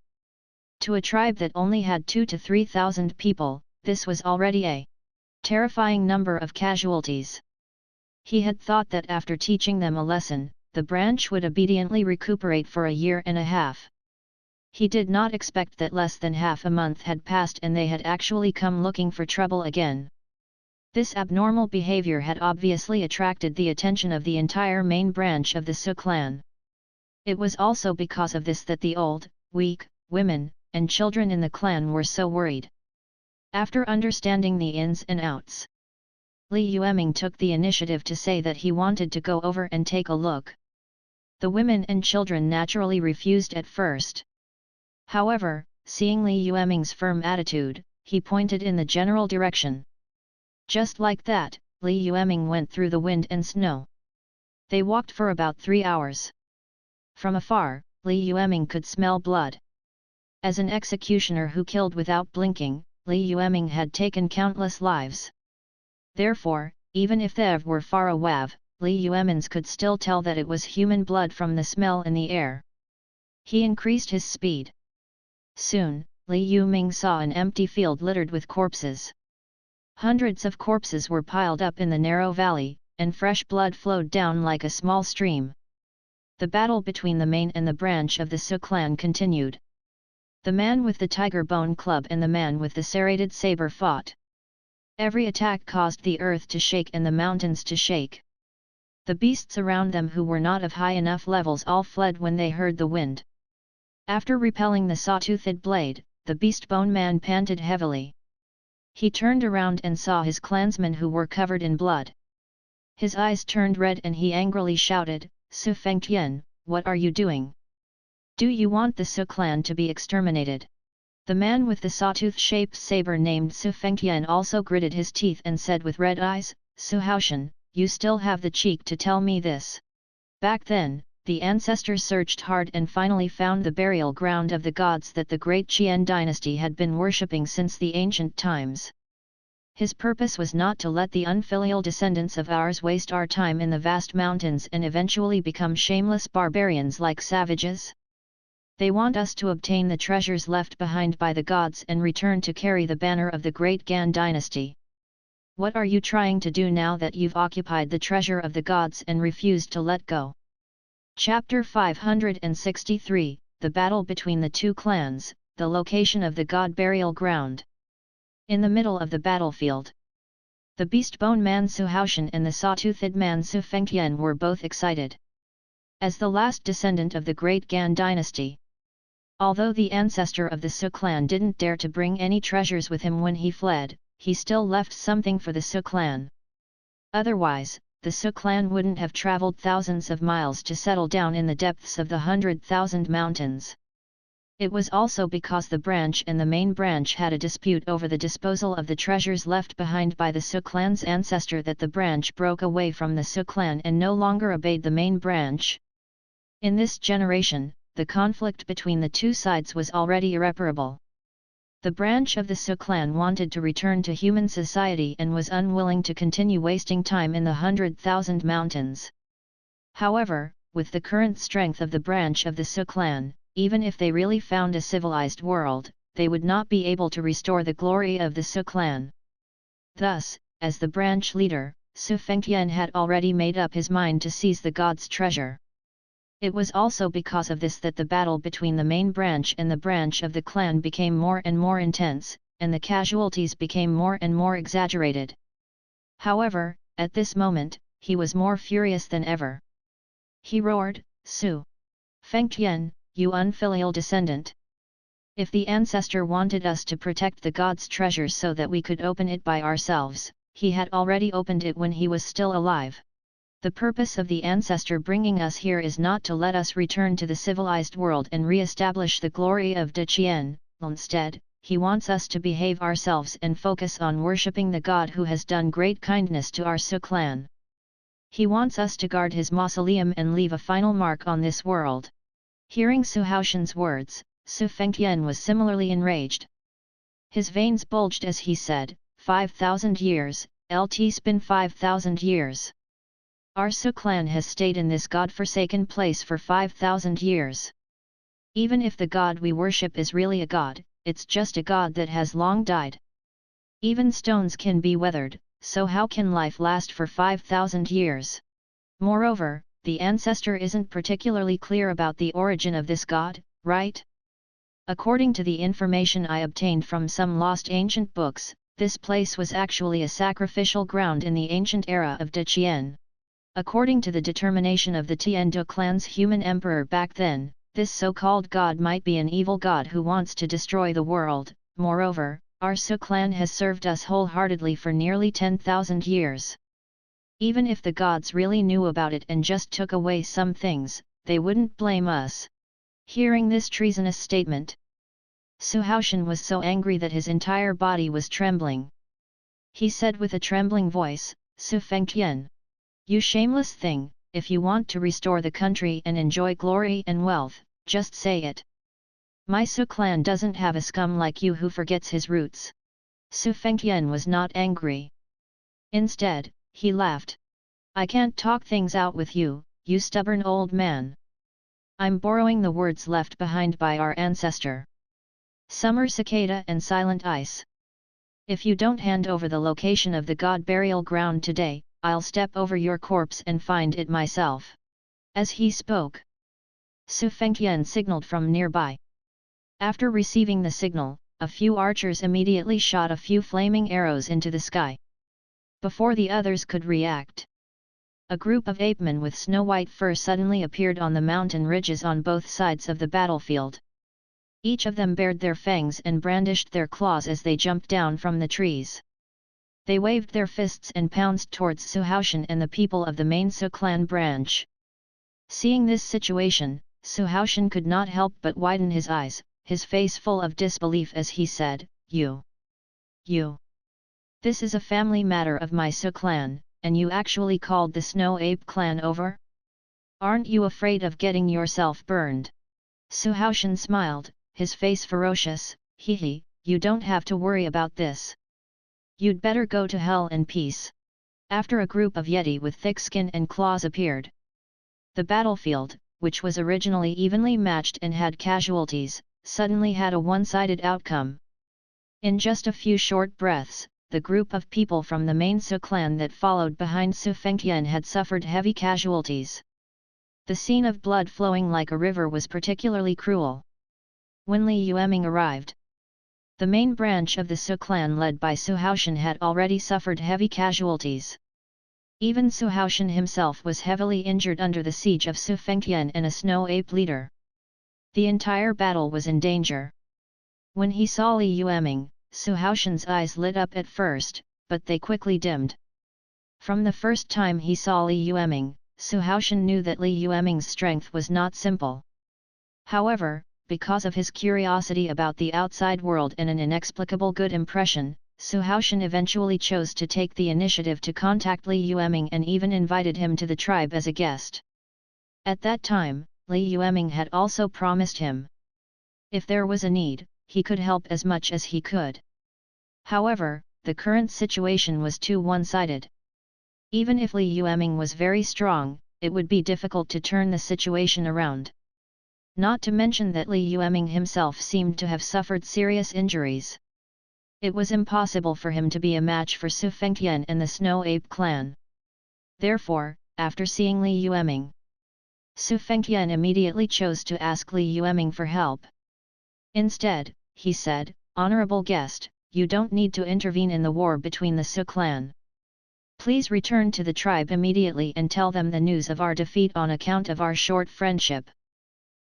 To a tribe that only had 2,000 to 3,000 people, this was already a terrifying number of casualties. He had thought that after teaching them a lesson, the branch would obediently recuperate for a year and a half. He did not expect that less than half a month had passed and they had actually come looking for trouble again. This abnormal behavior had obviously attracted the attention of the entire main branch of the Su clan. It was also because of this that the old, weak, women, and children in the clan were so worried. After understanding the ins and outs, Li Yueming took the initiative to say that he wanted to go over and take a look. The women and children naturally refused at first. However, seeing Li Yueming's firm attitude, he pointed in the general direction. Just like that, Li Yueming went through the wind and snow. They walked for about 3 hours. From afar, Li Yueming could smell blood. As an executioner who killed without blinking, Li Yueming had taken countless lives. Therefore, even if they were far away, Li Yueming could still tell that it was human blood from the smell in the air. He increased his speed. Soon, Li Yueming saw an empty field littered with corpses. Hundreds of corpses were piled up in the narrow valley, and fresh blood flowed down like a small stream. The battle between the main and the branch of the Su clan continued. The man with the tiger bone club and the man with the serrated saber fought. Every attack caused the earth to shake and the mountains to shake. The beasts around them who were not of high enough levels all fled when they heard the wind. After repelling the saw-toothed blade, the beastbone man panted heavily. He turned around and saw his clansmen who were covered in blood. His eyes turned red and he angrily shouted, "Su Fengtian, what are you doing? Do you want the Su clan to be exterminated?" The man with the sawtooth-shaped saber named Su Fengtian also gritted his teeth and said with red eyes, "Su Haoshan, you still have the cheek to tell me this." Back then, the ancestors searched hard and finally found the burial ground of the gods that the great Qian dynasty had been worshipping since the ancient times. His purpose was not to let the unfilial descendants of ours waste our time in the vast mountains and eventually become shameless barbarians like savages. They want us to obtain the treasures left behind by the gods and return to carry the banner of the great Gan dynasty. What are you trying to do now that you've occupied the treasure of the gods and refused to let go? Chapter 563, The Battle Between the Two Clans, the Location of the God Burial Ground. In the middle of the battlefield, the beastbone man Su Haoshan and the saw-toothed man Su Fengtian were both excited. As the last descendant of the great Gan dynasty, although the ancestor of the Su clan didn't dare to bring any treasures with him when he fled, he still left something for the Su clan. Otherwise, the Su clan wouldn't have traveled thousands of miles to settle down in the depths of the 100,000 mountains. It was also because the branch and the main branch had a dispute over the disposal of the treasures left behind by the Su clan's ancestor that the branch broke away from the Su clan and no longer obeyed the main branch. In this generation, the conflict between the two sides was already irreparable. The branch of the Su clan wanted to return to human society and was unwilling to continue wasting time in the 100,000 mountains. However, with the current strength of the branch of the Su clan, even if they really found a civilized world, they would not be able to restore the glory of the Su clan. Thus, as the branch leader, Su Fengtian had already made up his mind to seize the god's treasure. It was also because of this that the battle between the main branch and the branch of the clan became more and more intense, and the casualties became more and more exaggerated. However, at this moment, he was more furious than ever. He roared, "Su Fengtian, you unfilial descendant! If the ancestor wanted us to protect the god's treasure so that we could open it by ourselves, he had already opened it when he was still alive. The purpose of the ancestor bringing us here is not to let us return to the civilized world and re-establish the glory of Deduction. Instead, he wants us to behave ourselves and focus on worshipping the god who has done great kindness to our Su clan. He wants us to guard his mausoleum and leave a final mark on this world." Hearing Su Haoshan's words, Su Fengtian was similarly enraged. His veins bulged as he said, 5,000 years, LT spin 5,000 years. Our Su clan has stayed in this god-forsaken place for 5,000 years. Even if the god we worship is really a god, it's just a god that has long died. Even stones can be weathered, so how can life last for 5,000 years? Moreover, the ancestor isn't particularly clear about the origin of this god, right? According to the information I obtained from some lost ancient books, this place was actually a sacrificial ground in the ancient era of Deqian. According to the determination of the Tiandu clan's human emperor back then, this so-called god might be an evil god who wants to destroy the world. Moreover, our Su clan has served us wholeheartedly for nearly 10,000 years. Even if the gods really knew about it and just took away some things, they wouldn't blame us. Hearing this treasonous statement, Su Haoshan was so angry that his entire body was trembling. He said with a trembling voice, "Su Fengtian, you shameless thing, if you want to restore the country and enjoy glory and wealth, just say it. My Su clan doesn't have a scum like you who forgets his roots." Su Fengtian was not angry. Instead, he laughed. "I can't talk things out with you, you stubborn old man. I'm borrowing the words left behind by our ancestor. Summer cicada and silent ice. If you don't hand over the location of the god burial ground today, I'll step over your corpse and find it myself." As he spoke, Su Fengtian signaled from nearby. After receiving the signal, a few archers immediately shot a few flaming arrows into the sky. Before the others could react, a group of apemen with snow-white fur suddenly appeared on the mountain ridges on both sides of the battlefield. Each of them bared their fangs and brandished their claws as they jumped down from the trees. They waved their fists and pounced towards Su Haoshan and the people of the main Su clan branch. Seeing this situation, Su Haoshan could not help but widen his eyes, his face full of disbelief as he said, You. This is a family matter of my Su clan, and you actually called the Snow Ape clan over? Aren't you afraid of getting yourself burned?" Su Haoshan smiled, his face ferocious. "Hee, you don't have to worry about this. You'd better go to hell in peace." After a group of Yeti with thick skin and claws appeared, the battlefield, which was originally evenly matched and had casualties, suddenly had a one-sided outcome. In just a few short breaths, the group of people from the main Su clan that followed behind Su Fengtian had suffered heavy casualties. The scene of blood flowing like a river was particularly cruel. When Li Yueming arrived, the main branch of the Su clan led by Su Haoshan had already suffered heavy casualties. Even Su Haoshan himself was heavily injured under the siege of Su Fengtian and a snow ape leader. The entire battle was in danger. When he saw Li Yueming, Su Haoshan's eyes lit up at first, but they quickly dimmed. From the first time he saw Li Yueming, Su Haoshan knew that Li Yueming's strength was not simple. However, because of his curiosity about the outside world and an inexplicable good impression, Su Haoshan eventually chose to take the initiative to contact Li Yueming and even invited him to the tribe as a guest. At that time, Li Yueming had also promised him, if there was a need, he could help as much as he could. However, the current situation was too one-sided. Even if Li Yueming was very strong, it would be difficult to turn the situation around. Not to mention that Li Yueming himself seemed to have suffered serious injuries. It was impossible for him to be a match for Su Fengtian and the Snow Ape clan. Therefore, after seeing Li Yueming, Su Fengtian immediately chose to ask Li Yueming for help. Instead, he said, "Honorable guest, you don't need to intervene in the war between the Su clan. Please return to the tribe immediately and tell them the news of our defeat on account of our short friendship.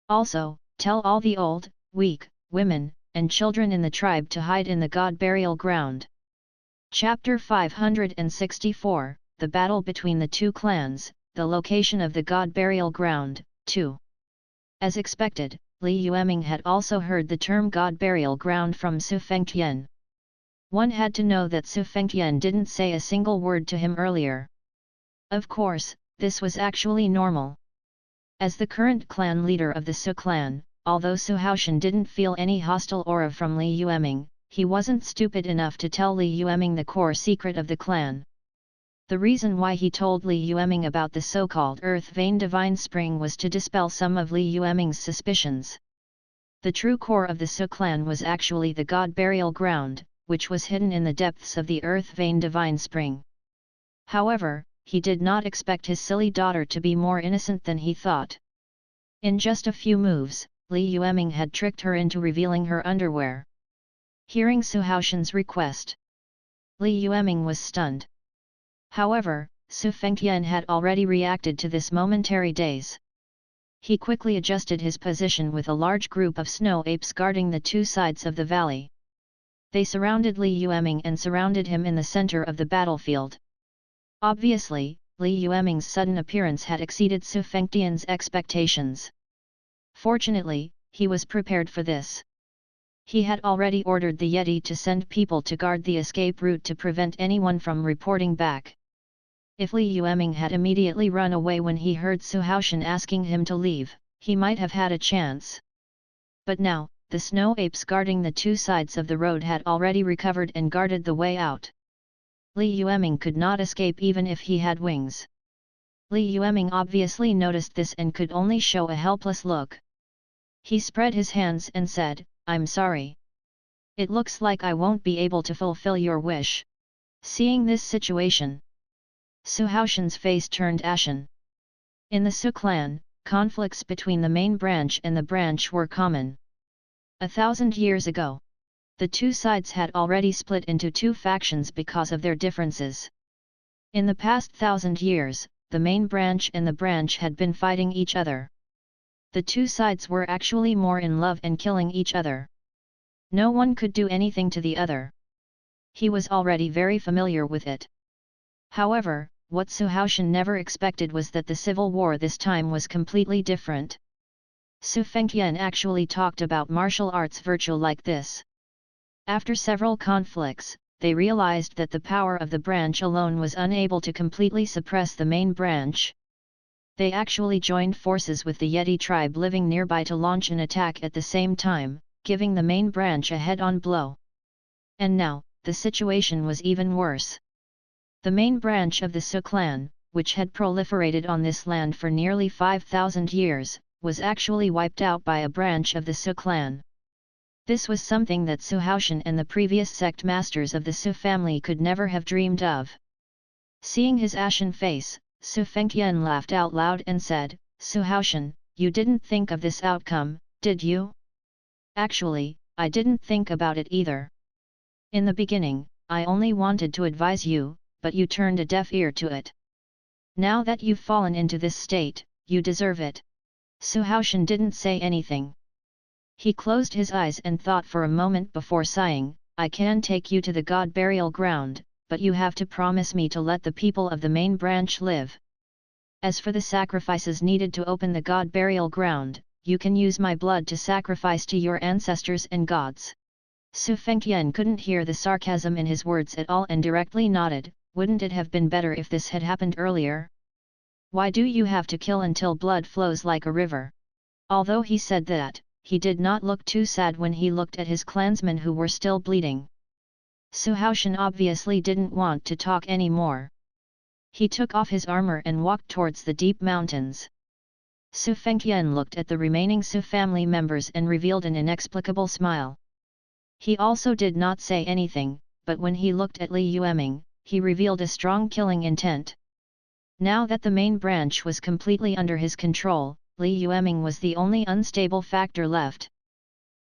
Also, tell all the old, weak, women, and children in the tribe to hide in the god burial ground." Chapter 564, The Battle Between the Two Clans, the Location of the God Burial Ground, 2. As expected, Li Yueming had also heard the term God Burial Ground from Su Fengtian. One had to know that Su Fengtian didn't say a single word to him earlier. Of course, this was actually normal. As the current clan leader of the Su clan, although Su Haoshan didn't feel any hostile aura from Li Yueming, he wasn't stupid enough to tell Li Yueming the core secret of the clan. The reason why he told Li Yueming about the so-called Earth Vein Divine Spring was to dispel some of Li Yueming's suspicions. The true core of the Su clan was actually the God Burial Ground, which was hidden in the depths of the Earth Vein Divine Spring. However, he did not expect his silly daughter to be more innocent than he thought. In just a few moves, Li Yueming had tricked her into revealing her underwear. Hearing Su Haoshan's request, Li Yueming was stunned. However, Su Fengtian had already reacted to this momentary daze. He quickly adjusted his position with a large group of snow apes guarding the two sides of the valley. They surrounded Li Yueming and surrounded him in the center of the battlefield. Obviously, Li Yueming's sudden appearance had exceeded Su Fengtian's expectations. Fortunately, he was prepared for this. He had already ordered the Yeti to send people to guard the escape route to prevent anyone from reporting back. If Li Yueming had immediately run away when he heard Su Haoshan asking him to leave, he might have had a chance. But now, the snow apes guarding the two sides of the road had already recovered and guarded the way out. Li Yueming could not escape even if he had wings. Li Yueming obviously noticed this and could only show a helpless look. He spread his hands and said, "I'm sorry. It looks like I won't be able to fulfill your wish." Seeing this situation, Su Haoshan's face turned ashen. In the Su clan, conflicts between the main branch and the branch were common. 1,000 years ago, the two sides had already split into two factions because of their differences. In the past 1,000 years, the main branch and the branch had been fighting each other. The two sides were actually more in love and killing each other. No one could do anything to the other. He was already very familiar with it. However, what Su Haoshan never expected was that the civil war this time was completely different. Su Fengtian actually talked about martial arts virtue like this. After several conflicts, they realized that the power of the branch alone was unable to completely suppress the main branch. They actually joined forces with the Yeti tribe living nearby to launch an attack at the same time, giving the main branch a head-on blow. And now, the situation was even worse. The main branch of the Su clan, which had proliferated on this land for nearly 5,000 years, was actually wiped out by a branch of the Su clan. This was something that Su Haoshan and the previous sect masters of the Su family could never have dreamed of. Seeing his ashen face, Su Fengtian laughed out loud and said, "Su Haoshan, you didn't think of this outcome, did you?" "Actually, I didn't think about it either. In the beginning, I only wanted to advise you, but you turned a deaf ear to it. Now that you've fallen into this state, you deserve it." Su Haoshan didn't say anything. He closed his eyes and thought for a moment before sighing, "I can take you to the god burial ground, but you have to promise me to let the people of the main branch live. As for the sacrifices needed to open the god burial ground, you can use my blood to sacrifice to your ancestors and gods." Su Fengtian couldn't hear the sarcasm in his words at all and directly nodded. "Wouldn't it have been better if this had happened earlier? Why do you have to kill until blood flows like a river?" Although he said that, he did not look too sad when he looked at his clansmen who were still bleeding. Su Haoshan obviously didn't want to talk anymore. He took off his armor and walked towards the deep mountains. Su Fengtian looked at the remaining Su family members and revealed an inexplicable smile. He also did not say anything, but when he looked at Li Yueming, he revealed a strong killing intent. Now that the main branch was completely under his control, Li Yueming was the only unstable factor left.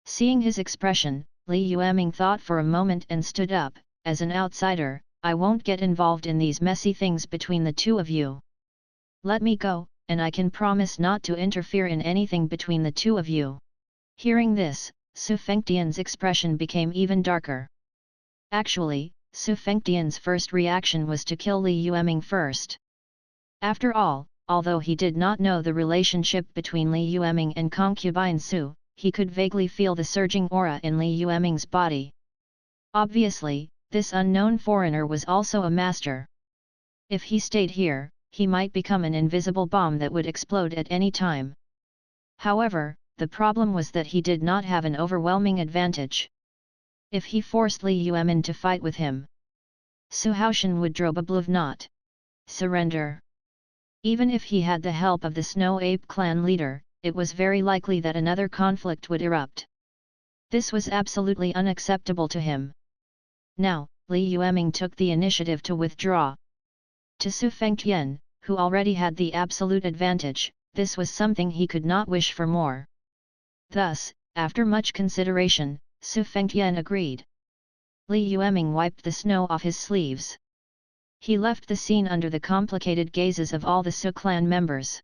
Seeing his expression, Li Yueming thought for a moment and stood up. As an outsider, I won't get involved in these messy things between the two of you. Let me go, and I can promise not to interfere in anything between the two of you. Hearing this, Su Fengtian's expression became even darker. Actually, Su Fengtian's first reaction was to kill Li Yueming first. After all, although he did not know the relationship between Li Yueming and concubine Su, he could vaguely feel the surging aura in Li Yueming's body. Obviously, this unknown foreigner was also a master. If he stayed here, he might become an invisible bomb that would explode at any time. However, the problem was that he did not have an overwhelming advantage. If he forced Li Yueming to fight with him, Su Haoshan would probably not surrender. Even if he had the help of the Snow Ape clan leader, it was very likely that another conflict would erupt. This was absolutely unacceptable to him. Now, Li Yueming took the initiative to withdraw. To Su Fengtian, who already had the absolute advantage, this was something he could not wish for more. Thus, after much consideration, Su Fengtian agreed. Li Yueming wiped the snow off his sleeves. He left the scene under the complicated gazes of all the Su clan members.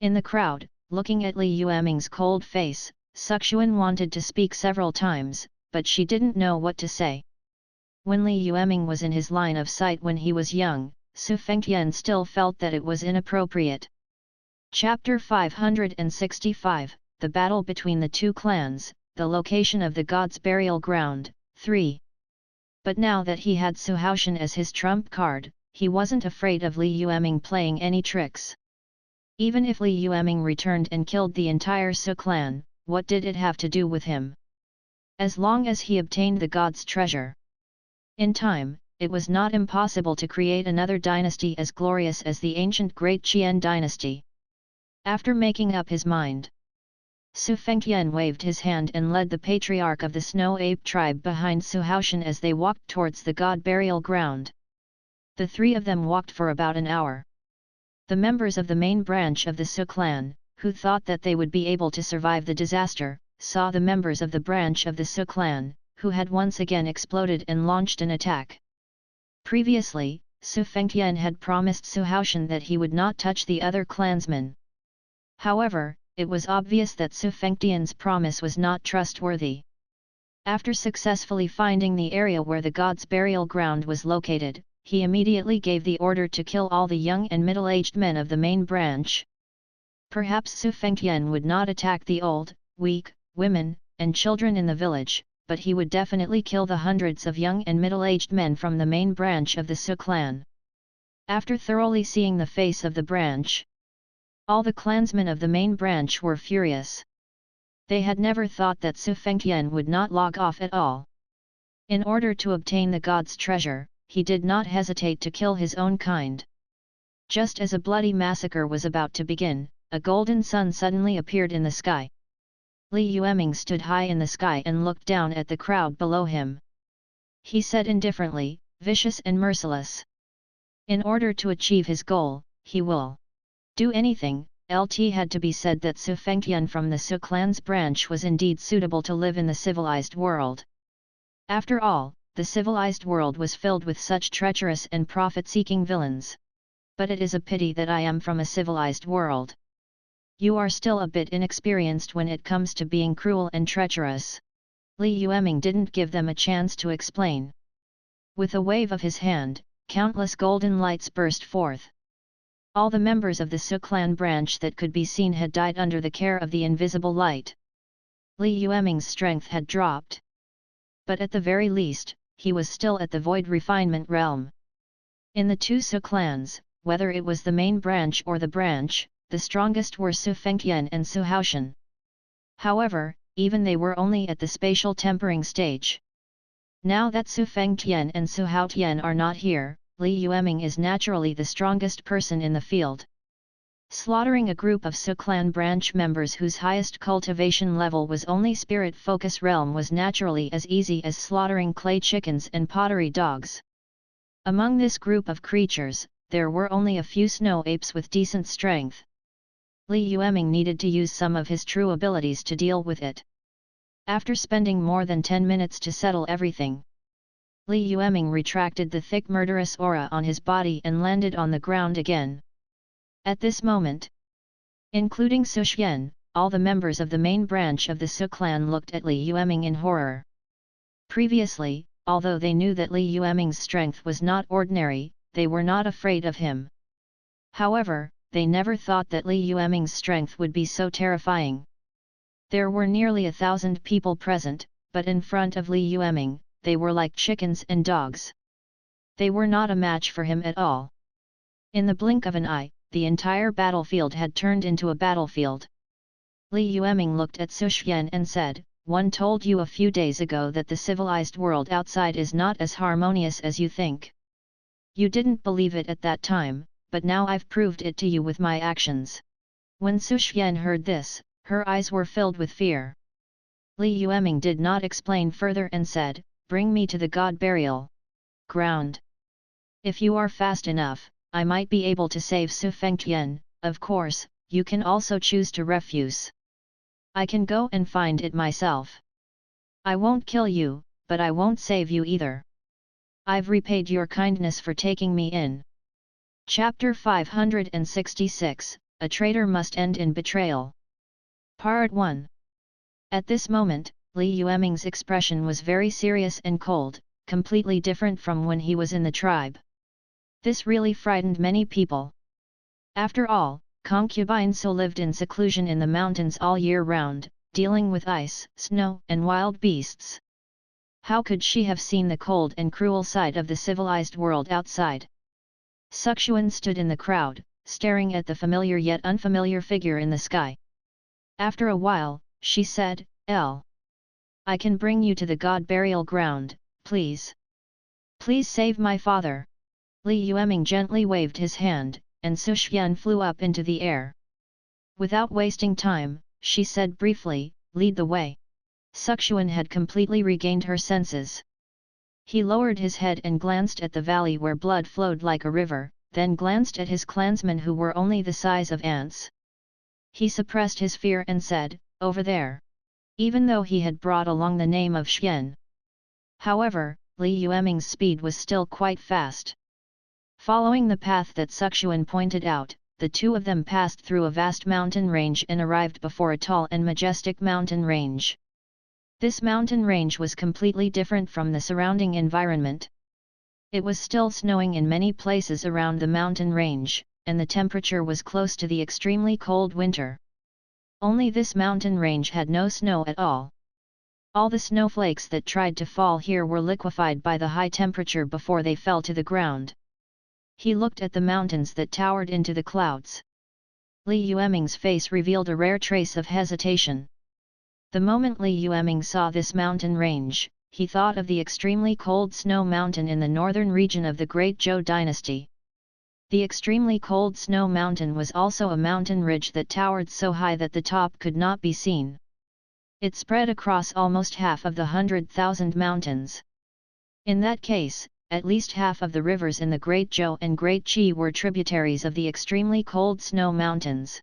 In the crowd, looking at Li Yueming's cold face, Suxuan wanted to speak several times, but she didn't know what to say. When Li Yueming was in his line of sight when he was young, Su Fengtian still felt that it was inappropriate. Chapter 565, The Battle Between the Two Clans, The Location of the Gods' Burial Ground, 3. But now that he had Su Haoshan as his trump card, he wasn't afraid of Li Yueming playing any tricks. Even if Li Yueming returned and killed the entire Su clan, what did it have to do with him? As long as he obtained the god's treasure. In time, it was not impossible to create another dynasty as glorious as the ancient Great Qian dynasty. After making up his mind, Su Fengtian waved his hand and led the patriarch of the Snow Ape tribe behind Su Haoshan as they walked towards the god burial ground. The three of them walked for about an hour. The members of the main branch of the Su clan, who thought that they would be able to survive the disaster, saw the members of the branch of the Su clan, who had once again exploded and launched an attack. Previously, Su Fengtian had promised Su Haoshan that he would not touch the other clansmen. However, it was obvious that Su Fengtian's promise was not trustworthy. After successfully finding the area where the god's burial ground was located, he immediately gave the order to kill all the young and middle-aged men of the main branch. Perhaps Su Fengtian would not attack the old, weak, women, and children in the village, but he would definitely kill the hundreds of young and middle-aged men from the main branch of the Su clan. After thoroughly seeing the face of the branch, all the clansmen of the main branch were furious. They had never thought that Su Fengtian would not log off at all. In order to obtain the god's treasure, he did not hesitate to kill his own kind. Just as a bloody massacre was about to begin, a golden sun suddenly appeared in the sky. Li Yueming stood high in the sky and looked down at the crowd below him. He said indifferently, "Vicious and merciless. In order to achieve his goal, he will do anything." It had to be said that Su Fengtian from the Su clan's branch was indeed suitable to live in the civilized world. After all, the civilized world was filled with such treacherous and profit-seeking villains. But it is a pity that I am from a civilized world. You are still a bit inexperienced when it comes to being cruel and treacherous. Li Yueming didn't give them a chance to explain. With a wave of his hand, countless golden lights burst forth. All the members of the Su clan branch that could be seen had died under the care of the invisible light. Li Yueming's strength had dropped. But at the very least, he was still at the void refinement realm. In the two Su clans, whether it was the main branch or the branch, the strongest were Su Fengtian and Su Haoshan. However, even they were only at the spatial tempering stage. Now that Su Fengtian and Su Haotian are not here, Li Yueming is naturally the strongest person in the field. Slaughtering a group of Su clan branch members whose highest cultivation level was only spirit focus realm was naturally as easy as slaughtering clay chickens and pottery dogs. Among this group of creatures, there were only a few snow apes with decent strength. Li Yueming needed to use some of his true abilities to deal with it. After spending more than 10 minutes to settle everything, Li Yueming retracted the thick murderous aura on his body and landed on the ground again. At this moment, including Su Xian, all the members of the main branch of the Su clan looked at Li Yueming in horror. Previously, although they knew that Li Yueming's strength was not ordinary, they were not afraid of him. However, they never thought that Li Yueming's strength would be so terrifying. There were nearly 1,000 people present, but in front of Li Yueming, they were like chickens and dogs. They were not a match for him at all. In the blink of an eye, the entire battlefield had turned into a battlefield. Li Yueming looked at Su Xian and said, "One told you a few days ago that the civilized world outside is not as harmonious as you think. You didn't believe it at that time, but now I've proved it to you with my actions." When Su Xian heard this, her eyes were filled with fear. Li Yueming did not explain further and said, "Bring me to the god burial ground. If you are fast enough, I might be able to save Su Fengtian. Of course, you can also choose to refuse. I can go and find it myself. I won't kill you, but I won't save you either. I've repaid your kindness for taking me in." Chapter 566, A Traitor Must End in Betrayal. Part 1. At this moment, Li Yueming's expression was very serious and cold, completely different from when he was in the tribe. This really frightened many people. After all, concubine Su lived in seclusion in the mountains all year round, dealing with ice, snow and wild beasts. How could she have seen the cold and cruel side of the civilized world outside? Suxuan stood in the crowd, staring at the familiar yet unfamiliar figure in the sky. After a while, she said, I can bring you to the god burial ground, please. Please save my father." Li Yueming gently waved his hand, and Su Xian flew up into the air. Without wasting time, she said briefly, "Lead the way." Suxuan had completely regained her senses. He lowered his head and glanced at the valley where blood flowed like a river, then glanced at his clansmen who were only the size of ants. He suppressed his fear and said, "Over there," even though he had brought along the name of Xian. However, Li Yueming's speed was still quite fast. Following the path that Suxuan pointed out, the two of them passed through a vast mountain range and arrived before a tall and majestic mountain range. This mountain range was completely different from the surrounding environment. It was still snowing in many places around the mountain range, and the temperature was close to the extremely cold winter. Only this mountain range had no snow at all. All the snowflakes that tried to fall here were liquefied by the high temperature before they fell to the ground. He looked at the mountains that towered into the clouds. Li Yueming's face revealed a rare trace of hesitation. The moment Li Yueming saw this mountain range, he thought of the extremely cold snow mountain in the northern region of the Great Zhou dynasty. The extremely cold snow mountain was also a mountain ridge that towered so high that the top could not be seen. It spread across almost half of the 100,000 mountains. In that case, at least half of the rivers in the Great Zhou and Great Qi were tributaries of the extremely cold snow mountains.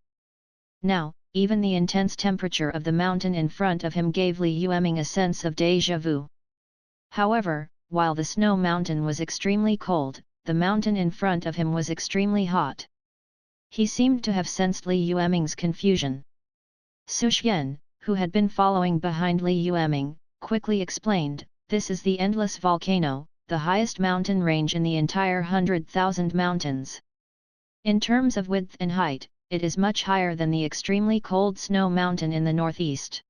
Now, even the intense temperature of the mountain in front of him gave Li Yueming a sense of déjà vu. However, while the snow mountain was extremely cold, the mountain in front of him was extremely hot. He seemed to have sensed Li Yueming's confusion. Su Xian, who had been following behind Li Yueming, quickly explained, "This is the Endless Volcano, the highest mountain range in the entire 100,000 mountains. In terms of width and height, it is much higher than the extremely cold snow mountain in the northeast."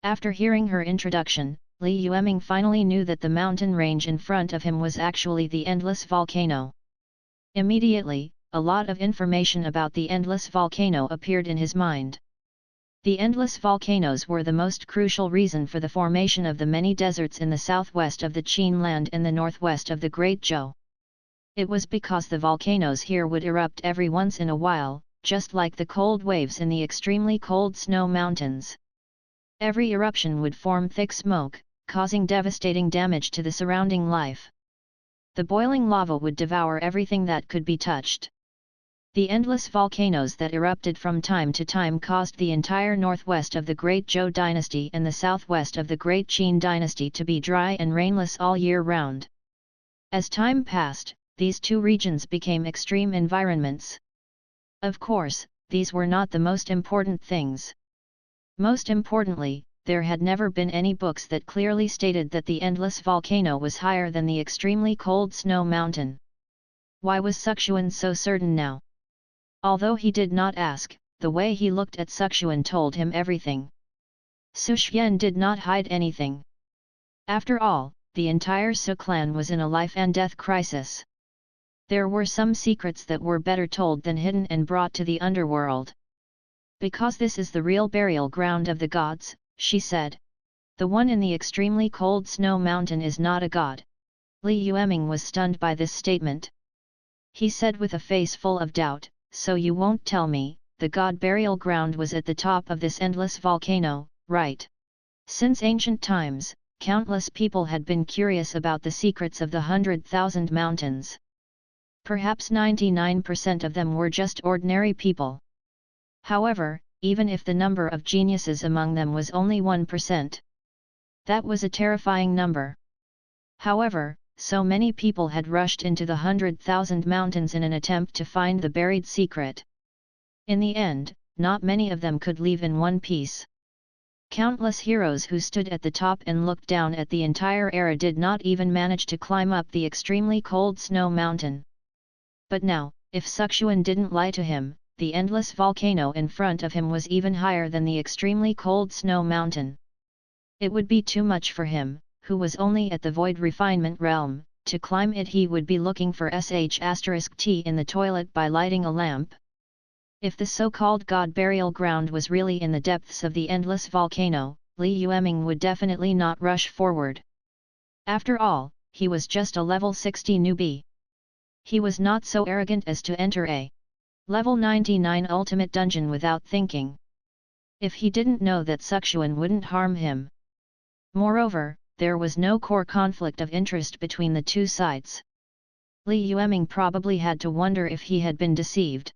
After hearing her introduction, Li Yueming finally knew that the mountain range in front of him was actually the Endless Volcano. Immediately, a lot of information about the Endless Volcano appeared in his mind. The endless volcanoes were the most crucial reason for the formation of the many deserts in the southwest of the Qin land and the northwest of the Great Zhou. It was because the volcanoes here would erupt every once in a while, just like the cold waves in the extremely cold snow mountains. Every eruption would form thick smoke, causing devastating damage to the surrounding life. The boiling lava would devour everything that could be touched. The endless volcanoes that erupted from time to time caused the entire northwest of the Great Zhou dynasty and the southwest of the Great Qin dynasty to be dry and rainless all year round. As time passed, these two regions became extreme environments. Of course, these were not the most important things. Most importantly, there had never been any books that clearly stated that the endless volcano was higher than the extremely cold snow mountain. Why was Suxuan so certain now? Although he did not ask, the way he looked at Suxuan told him everything. Su Xian did not hide anything. After all, the entire Su clan was in a life and death crisis. There were some secrets that were better told than hidden and brought to the underworld. Because this is the real burial ground of the gods, she said. The one in the extremely cold snow mountain is not a god. Li Yueming was stunned by this statement. He said with a face full of doubt, "So you won't tell me, the god burial ground was at the top of this endless volcano, right?" Since ancient times, countless people had been curious about the secrets of the 100,000 mountains. Perhaps 99% of them were just ordinary people. However, even if the number of geniuses among them was only 1%, that was a terrifying number. However, so many people had rushed into the 100,000 mountains in an attempt to find the buried secret. In the end, not many of them could leave in one piece. Countless heroes who stood at the top and looked down at the entire era did not even manage to climb up the extremely cold snow mountain. But now, if Suxuan didn't lie to him, the endless volcano in front of him was even higher than the extremely cold snow mountain. It would be too much for him, who was only at the void refinement realm. To climb it he would be looking for *T in the toilet by lighting a lamp. If the so-called god burial ground was really in the depths of the endless volcano, Li Yueming would definitely not rush forward. After all, he was just a level 60 newbie. He was not so arrogant as to enter a level 99 ultimate dungeon without thinking. If he didn't know that Suxuan wouldn't harm him. Moreover, there was no core conflict of interest between the two sides. Li Yueming probably had to wonder if he had been deceived.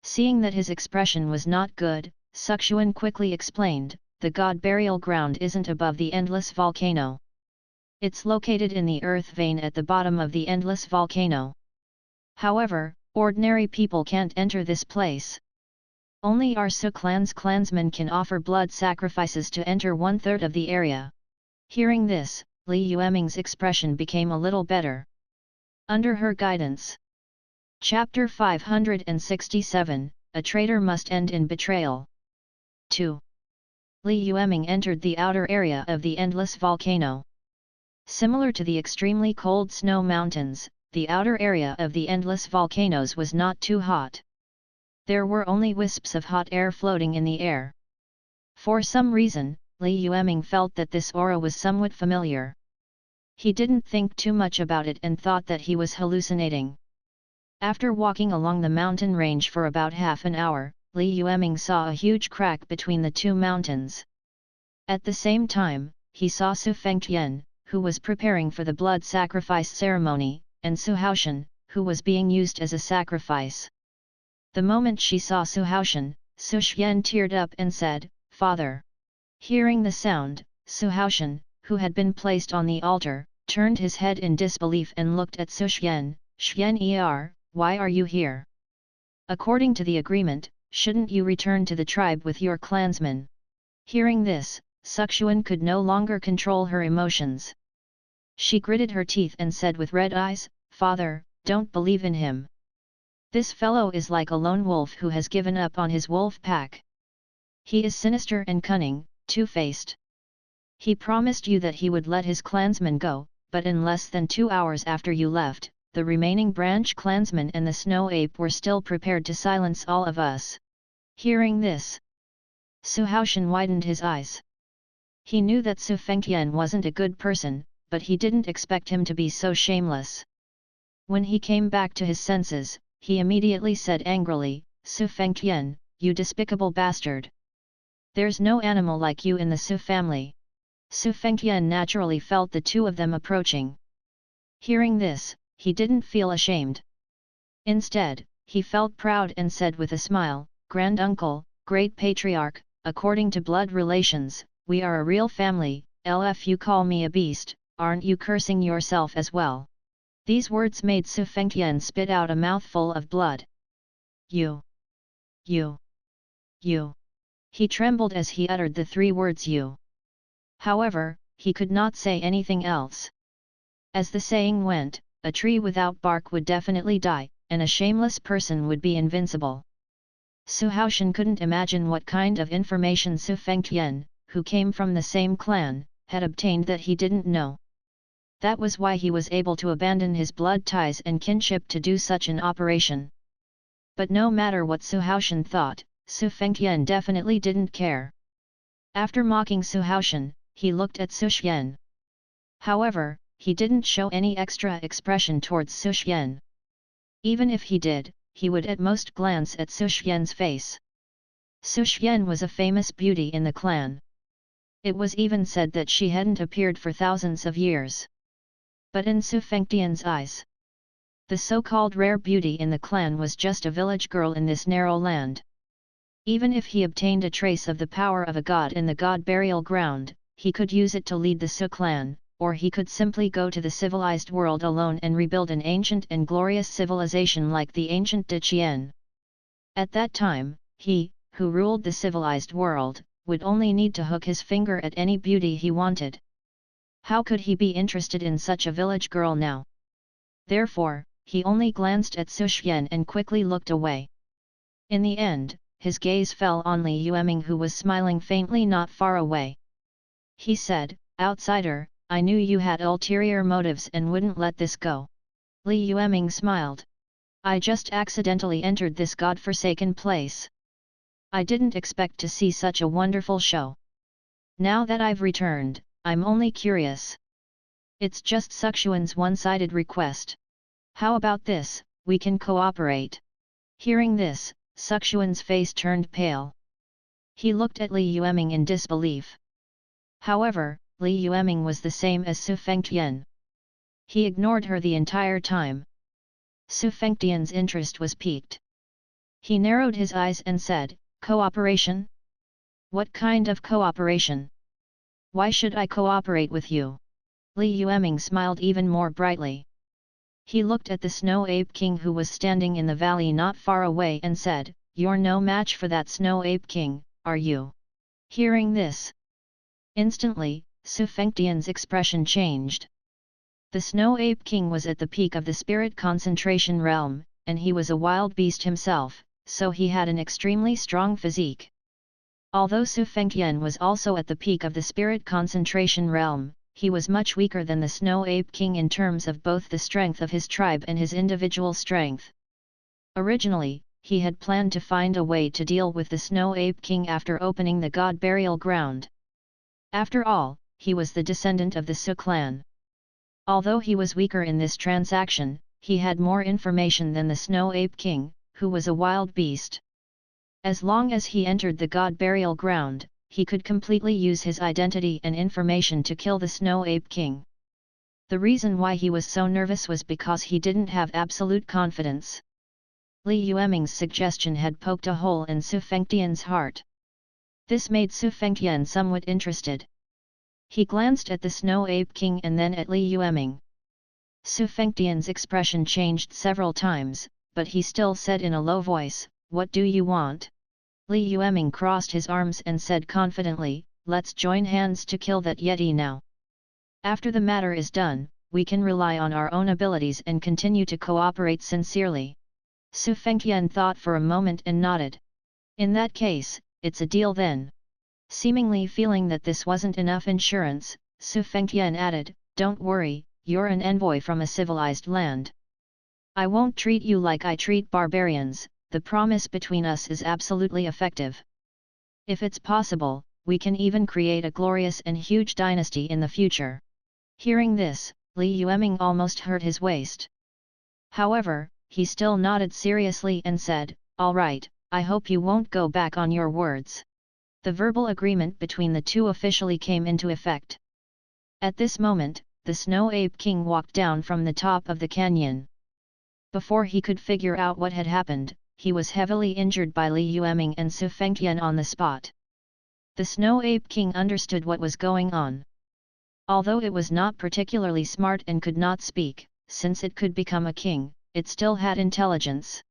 Seeing that his expression was not good, Suxuan quickly explained, "The god burial ground isn't above the endless volcano. It's located in the earth vein at the bottom of the endless volcano. However, ordinary people can't enter this place. Only our Su clan's clansmen can offer blood sacrifices to enter 1/3 of the area." Hearing this, Li Yueming's expression became a little better. Under her guidance. Chapter 567, A Traitor Must End in Betrayal. 2. Li Yueming entered the outer area of the endless volcano. Similar to the extremely cold snow mountains, the outer area of the endless volcanoes was not too hot. There were only wisps of hot air floating in the air. For some reason, Li Yueming felt that this aura was somewhat familiar. He didn't think too much about it and thought that he was hallucinating. After walking along the mountain range for about half an hour, Li Yueming saw a huge crack between the two mountains. At the same time, he saw Su Fengtian, who was preparing for the blood sacrifice ceremony, and Su Haoshan, who was being used as a sacrifice. The moment she saw Su Haoshan, Su Xian teared up and said, "Father." Hearing the sound, Su Haoshan, who had been placed on the altar, turned his head in disbelief and looked at Su Xian. "Xian, why are you here? According to the agreement, shouldn't you return to the tribe with your clansmen?" Hearing this, Suxuan could no longer control her emotions. She gritted her teeth and said with red eyes, "Father, don't believe in him. This fellow is like a lone wolf who has given up on his wolf pack. He is sinister and cunning, two-faced. He promised you that he would let his clansmen go, but in less than 2 hours after you left, the remaining branch clansmen and the snow ape were still prepared to silence all of us." Hearing this, Su Haoshan widened his eyes. He knew that Su Fengtian wasn't a good person, but he didn't expect him to be so shameless. When he came back to his senses, he immediately said angrily, Su Fengtian, you despicable bastard! There's no animal like you in the Su family. Su Fengtian naturally felt the two of them approaching. Hearing this, he didn't feel ashamed. Instead, he felt proud and said with a smile, Grand Uncle, Great Patriarch, according to blood relations, we are a real family. If you call me a beast, aren't you cursing yourself as well? These words made Su Fengtian spit out a mouthful of blood. You. He trembled as he uttered the three words you. However, he could not say anything else. As the saying went, a tree without bark would definitely die, and a shameless person would be invincible. Su Haoshan couldn't imagine what kind of information Su Fengtian, who came from the same clan, had obtained that he didn't know. That was why he was able to abandon his blood ties and kinship to do such an operation. But no matter what Su Haoshan thought, Su Fengtian definitely didn't care. After mocking Su Haoshan, he looked at Su Xian. However, he didn't show any extra expression towards Su Xian. Even if he did, he would at most glance at Su Xian's face. Su Xian was a famous beauty in the clan. It was even said that she hadn't appeared for thousands of years. But in Su Fengtian's eyes, the so-called rare beauty in the clan was just a village girl in this narrow land. Even if he obtained a trace of the power of a god in the god burial ground, he could use it to lead the Su clan, or he could simply go to the civilized world alone and rebuild an ancient and glorious civilization like the ancient Deduction. At that time, he, who ruled the civilized world, would only need to hook his finger at any beauty he wanted. How could he be interested in such a village girl now? Therefore, he only glanced at Su Xian and quickly looked away. In the end, his gaze fell on Li Yueming, who was smiling faintly not far away. He said, Outsider, I knew you had ulterior motives and wouldn't let this go. Li Yueming smiled. I just accidentally entered this god-forsaken place. I didn't expect to see such a wonderful show. Now that I've returned, I'm only curious. It's just Suxuan's one-sided request. How about this, we can cooperate? Hearing this, Suxuan's face turned pale. He looked at Li Yueming in disbelief. However, Li Yueming was the same as Su Fengtian. He ignored her the entire time. Su Fengtian's interest was piqued. He narrowed his eyes and said, Cooperation? What kind of cooperation? Why should I cooperate with you? Li Yueming smiled even more brightly. He looked at the Snow Ape King who was standing in the valley not far away and said, You're no match for that Snow Ape King, are you? Hearing this, instantly, Su Fengtian's expression changed. The Snow Ape King was at the peak of the spirit concentration realm, and he was a wild beast himself, so he had an extremely strong physique. Although Su Fengtian was also at the peak of the spirit concentration realm, he was much weaker than the Snow Ape King in terms of both the strength of his tribe and his individual strength. Originally, he had planned to find a way to deal with the Snow Ape King after opening the god burial ground. After all, he was the descendant of the Su clan. Although he was weaker in this transaction, he had more information than the Snow Ape King, who was a wild beast. As long as he entered the god burial ground, he could completely use his identity and information to kill the Snow Ape King. The reason why he was so nervous was because he didn't have absolute confidence. Li Yueming's suggestion had poked a hole in Su Fengtian's heart. This made Su Fengtian somewhat interested. He glanced at the Snow Ape King and then at Li Yueming. Su Fengtian's expression changed several times, but he still said in a low voice, What do you want? Li Yueming crossed his arms and said confidently, Let's join hands to kill that Yeti now. After the matter is done, we can rely on our own abilities and continue to cooperate sincerely. Su Fengtian thought for a moment and nodded. In that case, it's a deal then. Seemingly feeling that this wasn't enough insurance, Su Fengtian added, Don't worry, you're an envoy from a civilized land. I won't treat you like I treat barbarians. The promise between us is absolutely effective. If it's possible, we can even create a glorious and huge dynasty in the future. Hearing this, Li Yueming almost hurt his waist. However, he still nodded seriously and said, "All right, I hope you won't go back on your words." The verbal agreement between the two officially came into effect. At this moment, the Snow Ape King walked down from the top of the canyon. Before he could figure out what had happened, he was heavily injured by Li Yueming and Su Fengtian on the spot. The Snow Ape King understood what was going on. Although it was not particularly smart and could not speak, since it could become a king, it still had intelligence.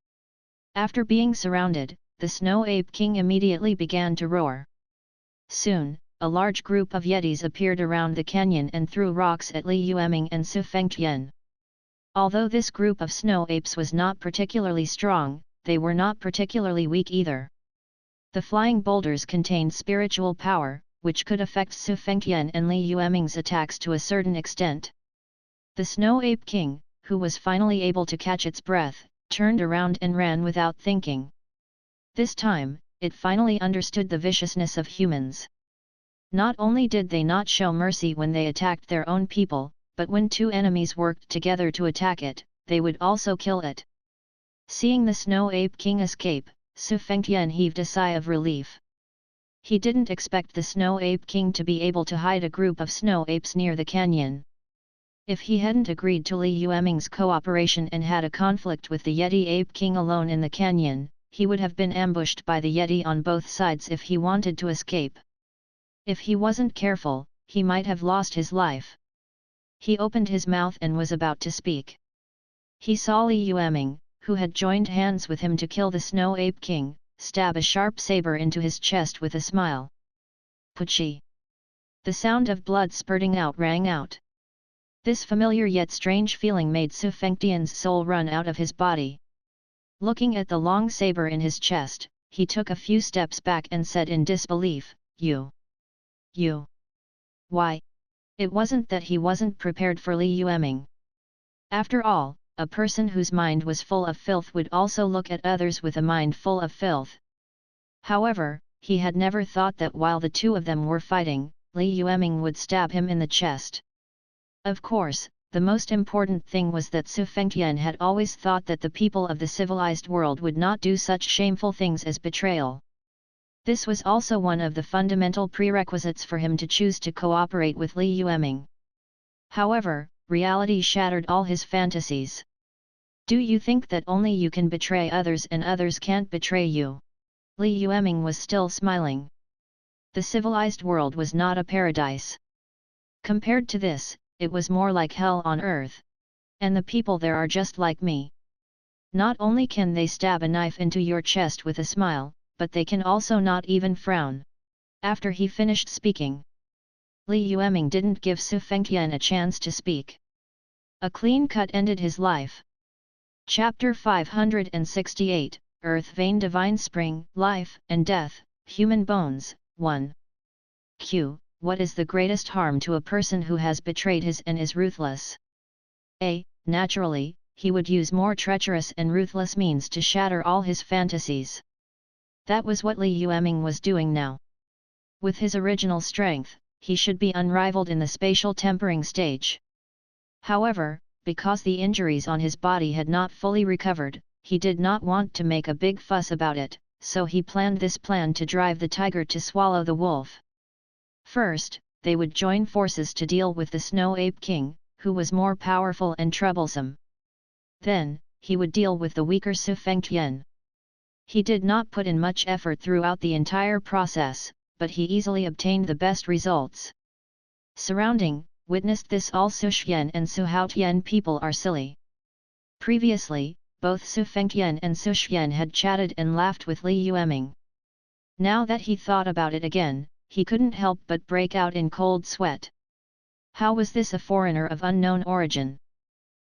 After being surrounded, the Snow Ape King immediately began to roar. Soon, a large group of Yetis appeared around the canyon and threw rocks at Li Yueming and Su Fengtian. Although this group of snow apes was not particularly strong, they were not particularly weak either. The flying boulders contained spiritual power, which could affect Su Fengtian and Li Yueming's attacks to a certain extent. The Snow Ape King, who was finally able to catch its breath, turned around and ran without thinking. This time, it finally understood the viciousness of humans. Not only did they not show mercy when they attacked their own people, but when two enemies worked together to attack it, they would also kill it. Seeing the Snow Ape King escape, Su Fengtian heaved a sigh of relief. He didn't expect the Snow Ape King to be able to hide a group of snow apes near the canyon. If he hadn't agreed to Li Yueming's cooperation and had a conflict with the Yeti Ape King alone in the canyon, he would have been ambushed by the Yeti on both sides if he wanted to escape. If he wasn't careful, he might have lost his life. He opened his mouth and was about to speak. He saw Li Yueming, who had joined hands with him to kill the Snow Ape King, stab a sharp saber into his chest with a smile. Puchi! The sound of blood spurting out rang out. This familiar yet strange feeling made Su Fengtian's soul run out of his body. Looking at the long saber in his chest, he took a few steps back and said in disbelief, You! Why? It wasn't that he wasn't prepared for Li Yueming. After all, a person whose mind was full of filth would also look at others with a mind full of filth. However, he had never thought that while the two of them were fighting, Li Yueming would stab him in the chest. Of course, the most important thing was that Su Fengtian had always thought that the people of the civilized world would not do such shameful things as betrayal. This was also one of the fundamental prerequisites for him to choose to cooperate with Li Yueming. However, reality shattered all his fantasies. Do you think that only you can betray others and others can't betray you? Li Yueming was still smiling. The civilized world was not a paradise. Compared to this, it was more like hell on earth. And the people there are just like me. Not only can they stab a knife into your chest with a smile, but they can also not even frown. After he finished speaking, Li Yueming didn't give Su Fengtian a chance to speak. A clean cut ended his life. Chapter 568, Earth Vein Divine Spring, Life and Death, Human Bones, 1. Q. What is the greatest harm to a person who has betrayed his and is ruthless? A. Naturally, he would use more treacherous and ruthless means to shatter all his fantasies. That was what Li Yueming was doing now. With his original strength, he should be unrivaled in the spatial tempering stage. However, because the injuries on his body had not fully recovered, he did not want to make a big fuss about it, so he planned this plan to drive the tiger to swallow the wolf. First, they would join forces to deal with the Snow Ape King, who was more powerful and troublesome. Then, he would deal with the weaker Su Fengtian. He did not put in much effort throughout the entire process, but he easily obtained the best results. Surrounding, witnessed this all Su Xian and Su Haotian people are silly. Previously, both Su Fengtian and Su Xian had chatted and laughed with Li Yueming. Now that he thought about it again, he couldn't help but break out in cold sweat. How was this a foreigner of unknown origin?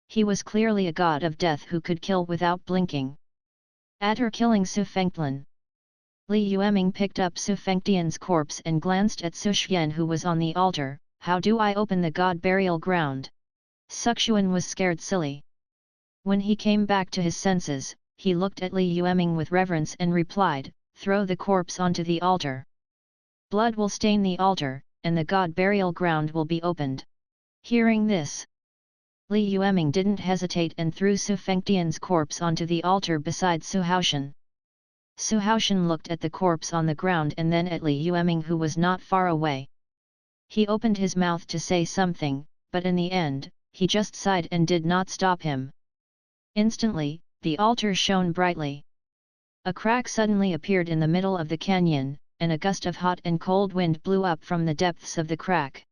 He was clearly a god of death who could kill without blinking. At her killing Su Fengtian, Li Yueming picked up Su Fengtian's corpse and glanced at Su Xian who was on the altar. How do I open the god burial ground? Su Xian was scared silly. When he came back to his senses, he looked at Li Yueming with reverence and replied, throw the corpse onto the altar. Blood will stain the altar, and the god burial ground will be opened. Hearing this, Li Yueming didn't hesitate and threw Su Fengtian's corpse onto the altar beside Su Haoshan. Su Haoshan looked at the corpse on the ground and then at Li Yueming, who was not far away. He opened his mouth to say something, but in the end, he just sighed and did not stop him. Instantly, the altar shone brightly. A crack suddenly appeared in the middle of the canyon, and a gust of hot and cold wind blew up from the depths of the crack.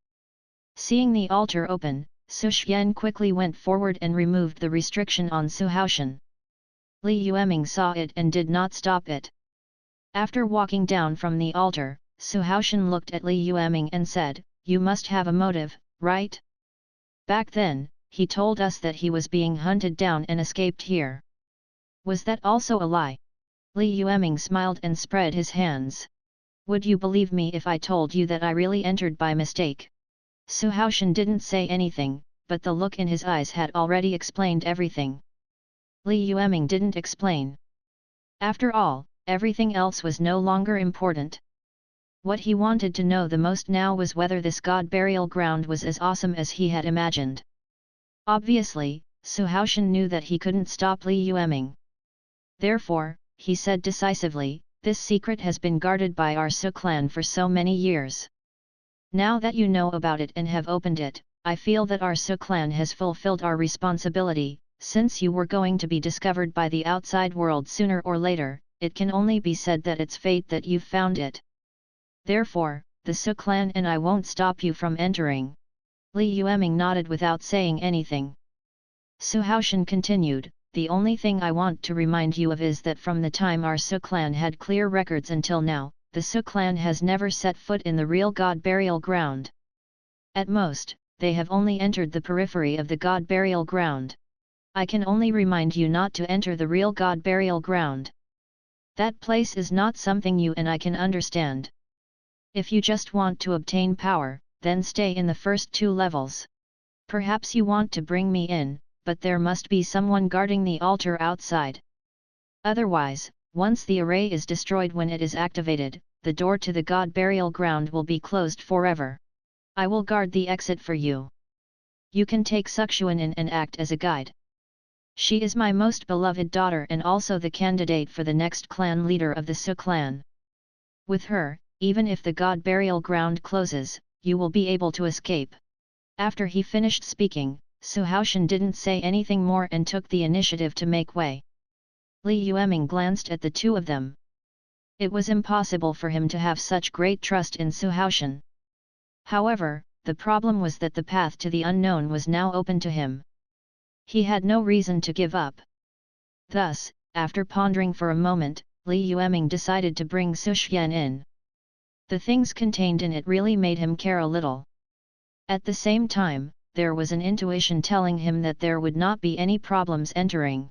Seeing the altar open, Su Xian quickly went forward and removed the restriction on Su Haoshan. Li Yueming saw it and did not stop it. After walking down from the altar, Su Haoshan looked at Li Yueming and said, "You must have a motive, right? Back then, he told us that he was being hunted down and escaped here. Was that also a lie?" Li Yueming smiled and spread his hands. "Would you believe me if I told you that I really entered by mistake?" Su Haoshan didn't say anything, but the look in his eyes had already explained everything. Li Yueming didn't explain. After all, everything else was no longer important. What he wanted to know the most now was whether this god burial ground was as awesome as he had imagined. Obviously, Su Haoshan knew that he couldn't stop Li Yueming. Therefore, he said decisively, "This secret has been guarded by our Su clan for so many years. Now that you know about it and have opened it, I feel that our Su clan has fulfilled our responsibility. Since you were going to be discovered by the outside world sooner or later, it can only be said that it's fate that you've found it. Therefore, the Su clan and I won't stop you from entering." Li Yueming nodded without saying anything. Su Haoshan continued, "The only thing I want to remind you of is that from the time our Su clan had clear records until now, the Su clan has never set foot in the real god burial ground. At most, they have only entered the periphery of the god burial ground. I can only remind you not to enter the real god burial ground. That place is not something you and I can understand. If you just want to obtain power, then stay in the first 2 levels. Perhaps you want to bring me in, but there must be someone guarding the altar outside. Otherwise, once the array is destroyed when it is activated, the door to the god burial ground will be closed forever. I will guard the exit for you. You can take Suxuan in and act as a guide. She is my most beloved daughter and also the candidate for the next clan leader of the Su clan. With her, even if the god burial ground closes, you will be able to escape." After he finished speaking, Su Haoshan didn't say anything more and took the initiative to make way. Li Yueming glanced at the two of them. It was impossible for him to have such great trust in Su Haoshan. However, the problem was that the path to the unknown was now open to him. He had no reason to give up. Thus, after pondering for a moment, Li Yueming decided to bring Su Xian in. The things contained in it really made him care a little. At the same time, there was an intuition telling him that there would not be any problems entering.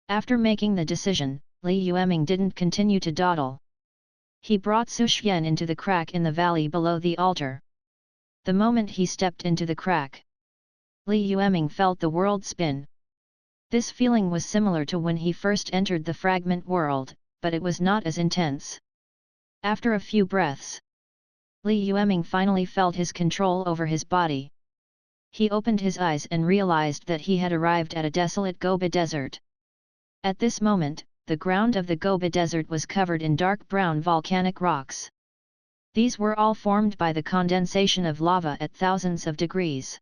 After making the decision, Li Yueming didn't continue to dawdle. He brought Su Xian into the crack in the valley below the altar. The moment he stepped into the crack, Li Yueming felt the world spin. This feeling was similar to when he first entered the fragment world, but it was not as intense. After a few breaths, Li Yueming finally felt his control over his body. He opened his eyes and realized that he had arrived at a desolate Gobi desert. At this moment, the ground of the Gobi desert was covered in dark brown volcanic rocks. These were all formed by the condensation of lava at thousands of degrees.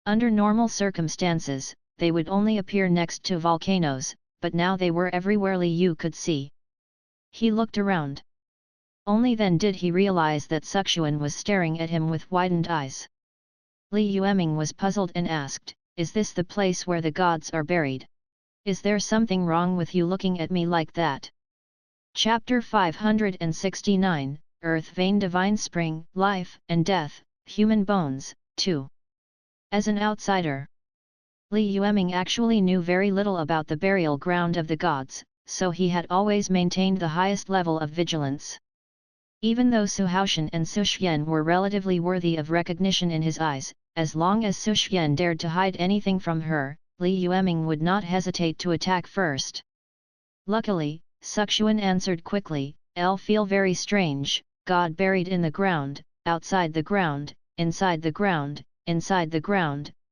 Under normal circumstances, they would only appear next to volcanoes, but now they were everywhere Li Yu could see. He looked around. Only then did he realize that Suxuan was staring at him with widened eyes. Li Yueming was puzzled and asked, "Is this the place where the gods are buried? Is there something wrong with you looking at me like that?" Chapter 569, Earth Vein Divine Spring, Life and Death, Human Bones, 2. As an outsider, Li Yueming actually knew very little about the burial ground of the gods, so he had always maintained the highest level of vigilance. Even though Su Haoshan and Su Xian were relatively worthy of recognition in his eyes, as long as Su Xian dared to hide anything from her, Li Yueming would not hesitate to attack first. Luckily, Suxuan answered quickly, "I'll feel very strange, God buried in the ground, outside the ground, inside the ground, inside the ground,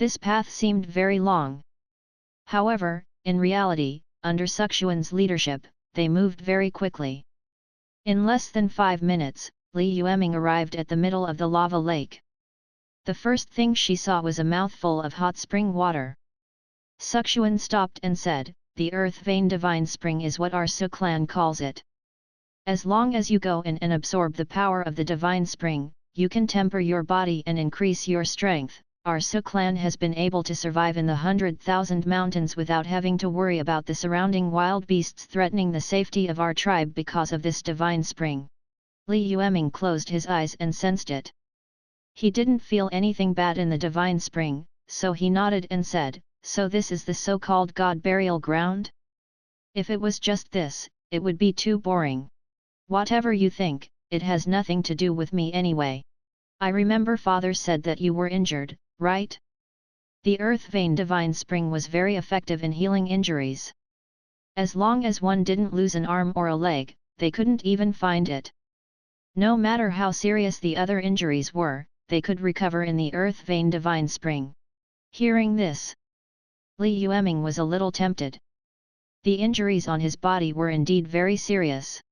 This path seemed very long. However, in reality, under Suxuan's leadership, they moved very quickly. In less than 5 minutes, Li Yueming arrived at the middle of the lava lake. The first thing she saw was a mouthful of hot spring water. Suxuan stopped and said, "The earth vein divine spring is what our Su clan calls it. As long as you go in and absorb the power of the divine spring, you can temper your body and increase your strength. Our Su clan has been able to survive in the 100,000 mountains without having to worry about the surrounding wild beasts threatening the safety of our tribe because of this divine spring." Li Yueming closed his eyes and sensed it. He didn't feel anything bad in the divine spring, so he nodded and said, "So this is the so-called God burial ground? If it was just this, it would be too boring. Whatever you think, it has nothing to do with me anyway. I remember Father said that you were injured, right? The earth vein divine spring was very effective in healing injuries. As long as one didn't lose an arm or a leg, they couldn't even find it. No matter how serious the other injuries were, they could recover in the earth vein divine spring." Hearing this, Li Yueming was a little tempted. The injuries on his body were indeed very serious.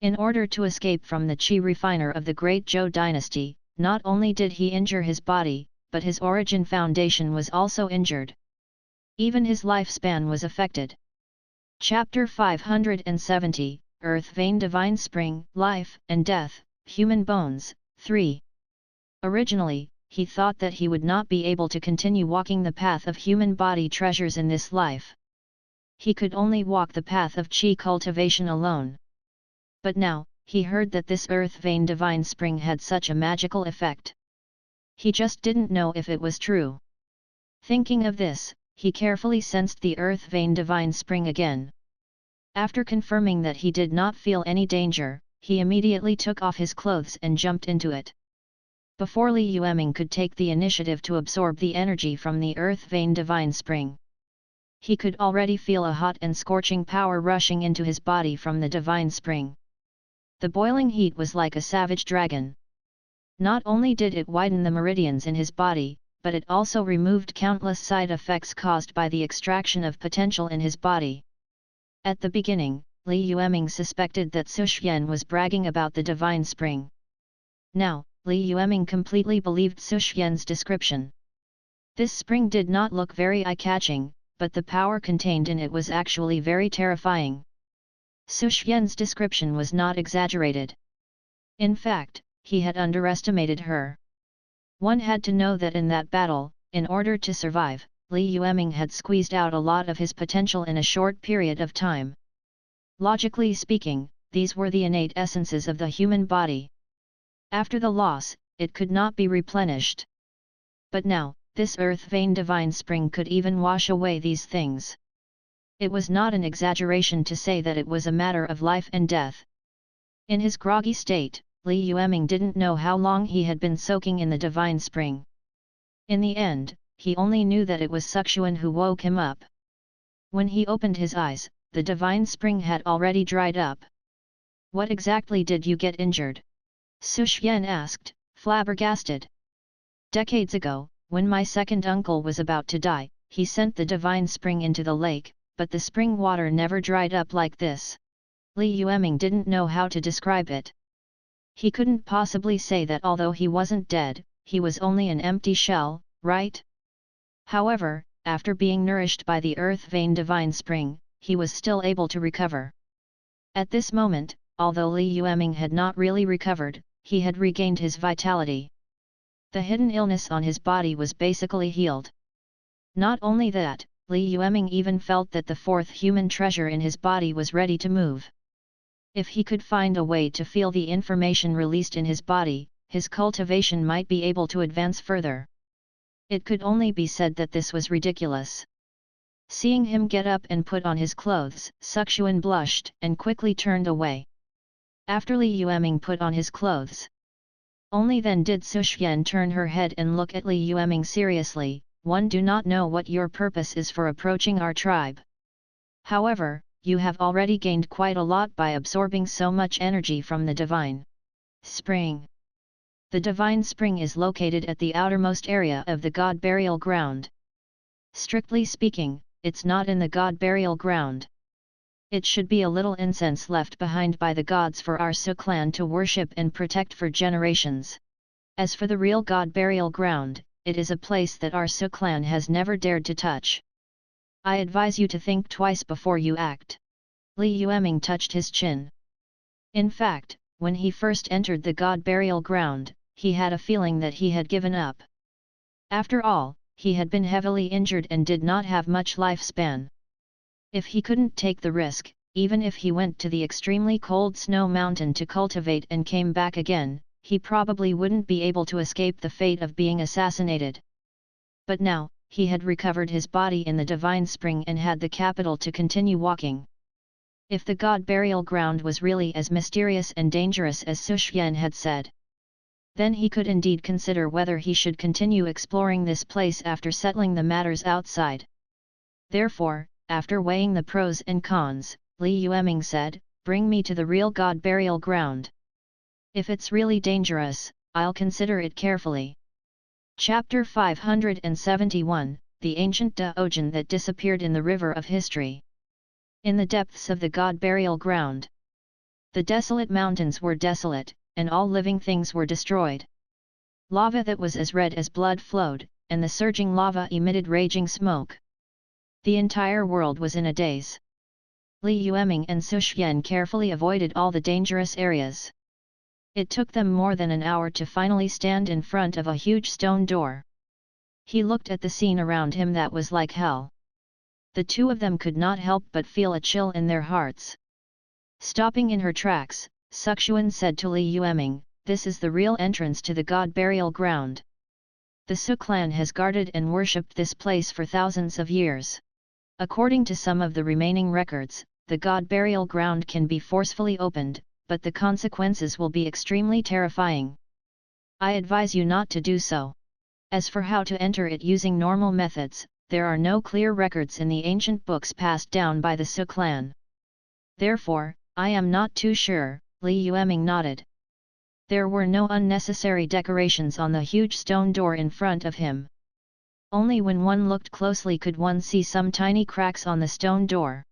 In order to escape from the Qi refiner of the Great Zhou dynasty, not only did he injure his body, but his origin foundation was also injured. Even his lifespan was affected. Chapter 570, Earth Vein Divine Spring, Life and Death, Human Bones, 3. Originally, he thought that he would not be able to continue walking the path of human body treasures in this life. He could only walk the path of Qi cultivation alone. But now, he heard that this earth vein divine spring had such a magical effect. He just didn't know if it was true. Thinking of this, he carefully sensed the earth vein divine spring again. After confirming that he did not feel any danger, he immediately took off his clothes and jumped into it. Before Li Yueming could take the initiative to absorb the energy from the earth vein divine spring, he could already feel a hot and scorching power rushing into his body from the divine spring. The boiling heat was like a savage dragon. Not only did it widen the meridians in his body, but it also removed countless side effects caused by the extraction of potential in his body. At the beginning, Li Yueming suspected that Su Xian was bragging about the divine spring. Now, Li Yueming completely believed Su Xian's description. This spring did not look very eye-catching, but the power contained in it was actually very terrifying. Su Xian's description was not exaggerated. In fact, he had underestimated her. One had to know that in that battle, in order to survive, Li Yueming had squeezed out a lot of his potential in a short period of time. Logically speaking, these were the innate essences of the human body. After the loss, it could not be replenished. But now, this earth vein divine spring could even wash away these things. It was not an exaggeration to say that it was a matter of life and death. In his groggy state, Li Yueming didn't know how long he had been soaking in the divine spring. In the end, he only knew that it was Suxuan who woke him up. When he opened his eyes, the divine spring had already dried up. "What exactly did you get injured?" Su Xian asked, flabbergasted. "Decades ago, when my second uncle was about to die, he sent the divine spring into the lake, but the spring water never dried up like this." Li Yueming didn't know how to describe it. He couldn't possibly say that although he wasn't dead, he was only an empty shell, right? However, after being nourished by the earth vein divine spring, he was still able to recover. At this moment, although Li Yueming had not really recovered, he had regained his vitality. The hidden illness on his body was basically healed. Not only that, Li Yueming even felt that the fourth human treasure in his body was ready to move. If he could find a way to feel the information released in his body, his cultivation might be able to advance further. It could only be said that this was ridiculous. Seeing him get up and put on his clothes, Suxuan blushed and quickly turned away. After Li Yueming put on his clothes, only then did Su Xian turn her head and look at Li Yueming seriously. "One do not know what your purpose is for approaching our tribe. However, you have already gained quite a lot by absorbing so much energy from the divine spring. The divine spring is located at the outermost area of the god burial ground. Strictly speaking, it's not in the god burial ground. It should be a little incense left behind by the gods for our Su clan to worship and protect for generations. As for the real god burial ground, it is a place that our Su clan has never dared to touch. I advise you to think twice before you act. Li Yueming touched his chin. In fact, when he first entered the god burial ground, he had a feeling that he had given up. After all, he had been heavily injured and did not have much lifespan. If he couldn't take the risk, even if he went to the extremely cold snow mountain to cultivate and came back again, he probably wouldn't be able to escape the fate of being assassinated. But now, he had recovered his body in the divine spring and had the capital to continue walking. If the god burial ground was really as mysterious and dangerous as Su Xian had said, then he could indeed consider whether he should continue exploring this place after settling the matters outside. Therefore, after weighing the pros and cons, Li Yueming said, "Bring me to the real god burial ground. If it's really dangerous, I'll consider it carefully." Chapter 571, The Ancient Deduction that Disappeared in the River of History. In the depths of the god burial ground, the desolate mountains were desolate, and all living things were destroyed. Lava that was as red as blood flowed, and the surging lava emitted raging smoke. The entire world was in a daze. Li Yueming and Su Xian carefully avoided all the dangerous areas. It took them more than an hour to finally stand in front of a huge stone door. He looked at the scene around him that was like hell. The two of them could not help but feel a chill in their hearts. Stopping in her tracks, Suxuan said to Li Yueming, "This is the real entrance to the god burial ground. The Su clan has guarded and worshipped this place for thousands of years. According to some of the remaining records, the god burial ground can be forcefully opened, but the consequences will be extremely terrifying. I advise you not to do so. As for how to enter it using normal methods, there are no clear records in the ancient books passed down by the Su clan. Therefore, I am not too sure." Li Yueming nodded. There were no unnecessary decorations on the huge stone door in front of him. Only when one looked closely could one see some tiny cracks on the stone door.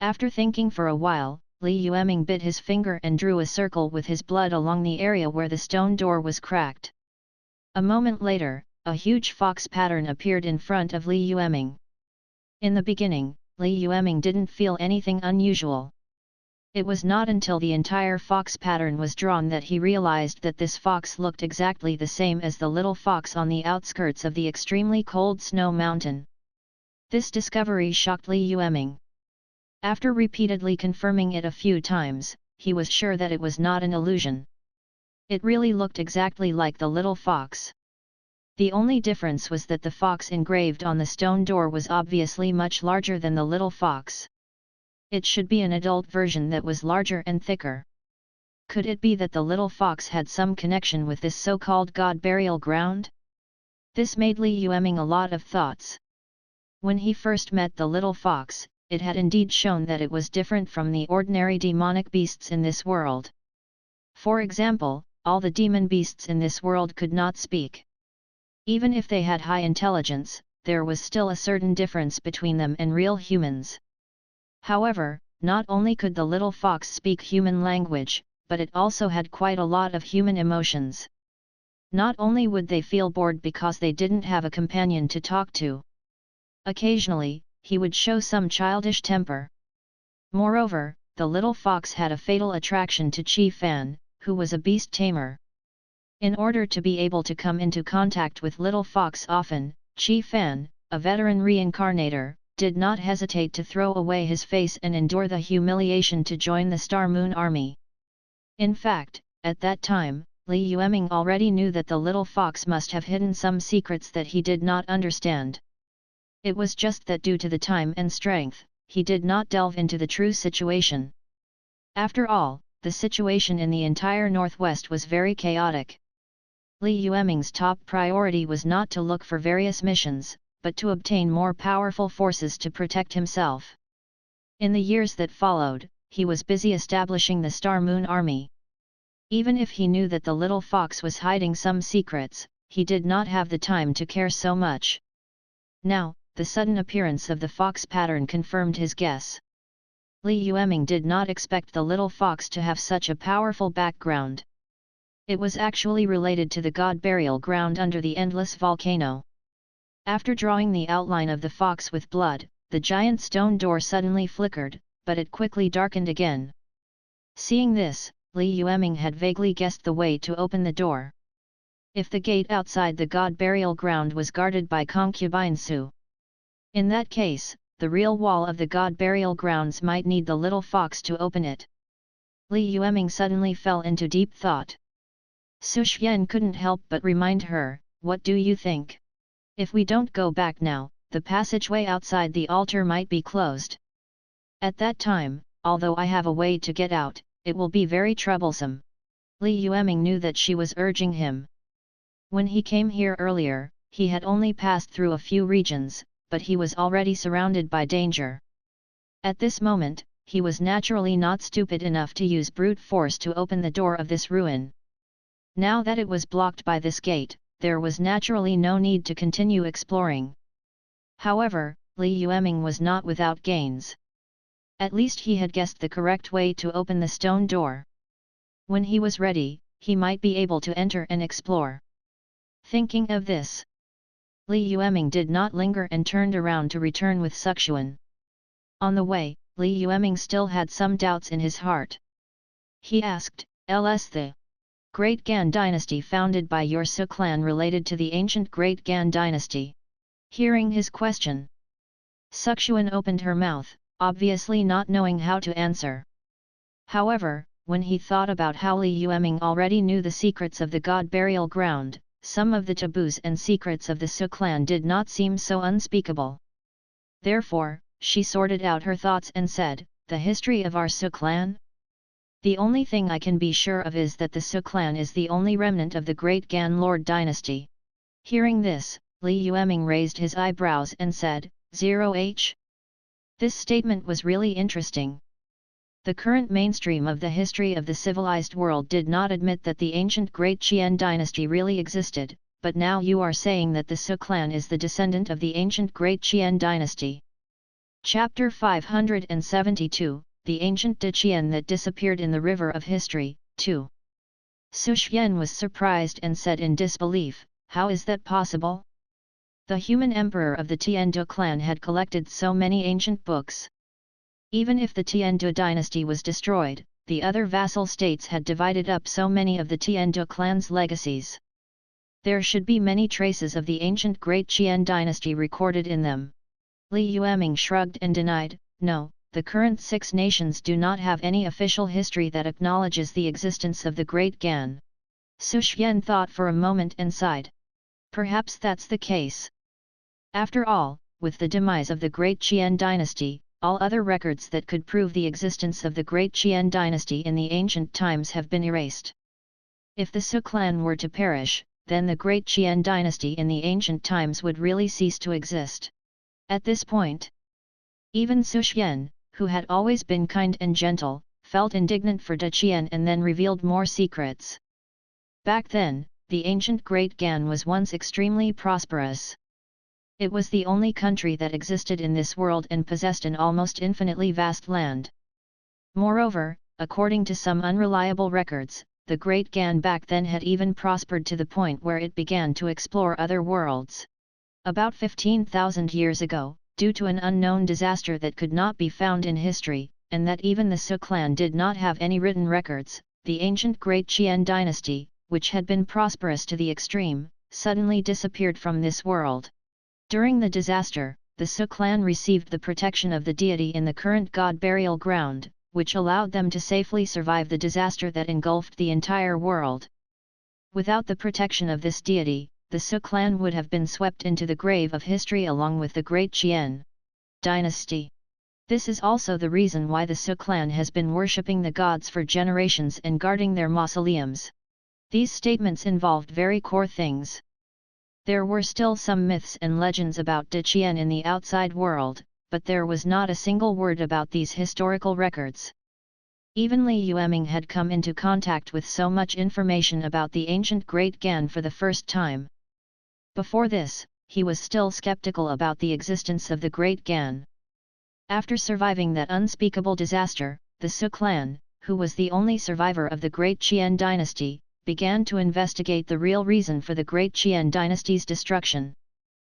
After thinking for a while, Li Yueming bit his finger and drew a circle with his blood along the area where the stone door was cracked. A moment later, a huge fox pattern appeared in front of Li Yueming. In the beginning, Li Yueming didn't feel anything unusual. It was not until the entire fox pattern was drawn that he realized that this fox looked exactly the same as the little fox on the outskirts of the extremely cold snow mountain. This discovery shocked Li Yueming. After repeatedly confirming it a few times, he was sure that it was not an illusion. It really looked exactly like the little fox. The only difference was that the fox engraved on the stone door was obviously much larger than the little fox. It should be an adult version that was larger and thicker. Could it be that the little fox had some connection with this so-called god burial ground? This made Li Yueming a lot of thoughts. When he first met the little fox, it had indeed shown that it was different from the ordinary demonic beasts in this world. For example, all the demon beasts in this world could not speak. Even if they had high intelligence, there was still a certain difference between them and real humans. However, not only could the little fox speak human language, but it also had quite a lot of human emotions. Not only would they feel bored because they didn't have a companion to talk to. Occasionally, he would show some childish temper. Moreover, the little fox had a fatal attraction to Chi Fan, who was a beast tamer. In order to be able to come into contact with little fox often, Chi Fan, a veteran reincarnator, did not hesitate to throw away his face and endure the humiliation to join the Star Moon Army. In fact, at that time, Li Yueming already knew that the little fox must have hidden some secrets that he did not understand. It was just that due to the time and strength, he did not delve into the true situation. After all, the situation in the entire Northwest was very chaotic. Li Yueming's top priority was not to look for various missions, but to obtain more powerful forces to protect himself. In the years that followed, he was busy establishing the Star Moon Army. Even if he knew that the little fox was hiding some secrets, he did not have the time to care so much. Now, the sudden appearance of the fox pattern confirmed his guess. Li Yueming did not expect the little fox to have such a powerful background. It was actually related to the god burial ground under the endless volcano. After drawing the outline of the fox with blood, the giant stone door suddenly flickered, but it quickly darkened again. Seeing this, Li Yueming had vaguely guessed the way to open the door. If the gate outside the god burial ground was guarded by concubine Su, in that case, the real wall of the god burial grounds might need the little fox to open it. Li Yueming suddenly fell into deep thought. Su Xian couldn't help but remind her, "What do you think? If we don't go back now, the passageway outside the altar might be closed. At that time, although I have a way to get out, it will be very troublesome." Li Yueming knew that she was urging him. When he came here earlier, he had only passed through a few regions, but he was already surrounded by danger. At this moment, he was naturally not stupid enough to use brute force to open the door of this ruin. Now that it was blocked by this gate, there was naturally no need to continue exploring. However, Li Yueming was not without gains. At least he had guessed the correct way to open the stone door. When he was ready, he might be able to enter and explore. Thinking of this, Li Yueming did not linger and turned around to return with Suxuan. On the way, Li Yueming still had some doubts in his heart. He asked, "Is the Great Gan dynasty founded by your Su clan related to the ancient Great Gan dynasty?" Hearing his question, Suxuan opened her mouth, obviously not knowing how to answer. However, when he thought about how Li Yueming already knew the secrets of the god burial ground, some of the taboos and secrets of the Su clan did not seem so unspeakable. Therefore, she sorted out her thoughts and said, "The history of our Su clan? The only thing I can be sure of is that the Su clan is the only remnant of the Great Gan Lord dynasty." Hearing this, Li Yueming raised his eyebrows and said, "0h?" This statement was really interesting. The current mainstream of the history of the civilized world did not admit that the ancient Great Qian dynasty really existed, but now you are saying that the Su clan is the descendant of the ancient Great Qian dynasty. Chapter 572, The Ancient De Qian that Disappeared in the River of History, 2. Su Xian was surprised and said in disbelief, "How is that possible? The human emperor of the Tiandu clan had collected so many ancient books. Even if the Tiandu dynasty was destroyed, the other vassal states had divided up so many of the Tiandu clan's legacies. There should be many traces of the ancient Great Qian dynasty recorded in them." Li Yueming shrugged and denied, "No, the current 6 nations do not have any official history that acknowledges the existence of the Great Gan." Su Xian thought for a moment and sighed. Perhaps that's the case. After all, with the demise of the Great Qian dynasty, all other records that could prove the existence of the Great Qian dynasty in the ancient times have been erased. If the Su clan were to perish, then the Great Qian dynasty in the ancient times would really cease to exist. At this point, even Su Xian, who had always been kind and gentle, felt indignant for De Qian and then revealed more secrets. Back then, the ancient Great Gan was once extremely prosperous. It was the only country that existed in this world and possessed an almost infinitely vast land. Moreover, according to some unreliable records, the Great Gan back then had even prospered to the point where it began to explore other worlds. About 15,000 years ago, due to an unknown disaster that could not be found in history, and that even the Su clan did not have any written records, the ancient Great Qian dynasty, which had been prosperous to the extreme, suddenly disappeared from this world. During the disaster, the Su clan received the protection of the deity in the current god burial ground, which allowed them to safely survive the disaster that engulfed the entire world. Without the protection of this deity, the Su clan would have been swept into the grave of history along with the Great Qian dynasty. This is also the reason why the Su clan has been worshipping the gods for generations and guarding their mausoleums. These statements involved very core things. There were still some myths and legends about De Qian in the outside world, but there was not a single word about these historical records. Even Li Yueming had come into contact with so much information about the ancient Great Gan for the first time. Before this, he was still skeptical about the existence of the Great Gan. After surviving that unspeakable disaster, the Su clan, who was the only survivor of the Great Qian dynasty, began to investigate the real reason for the Great Qian dynasty's destruction.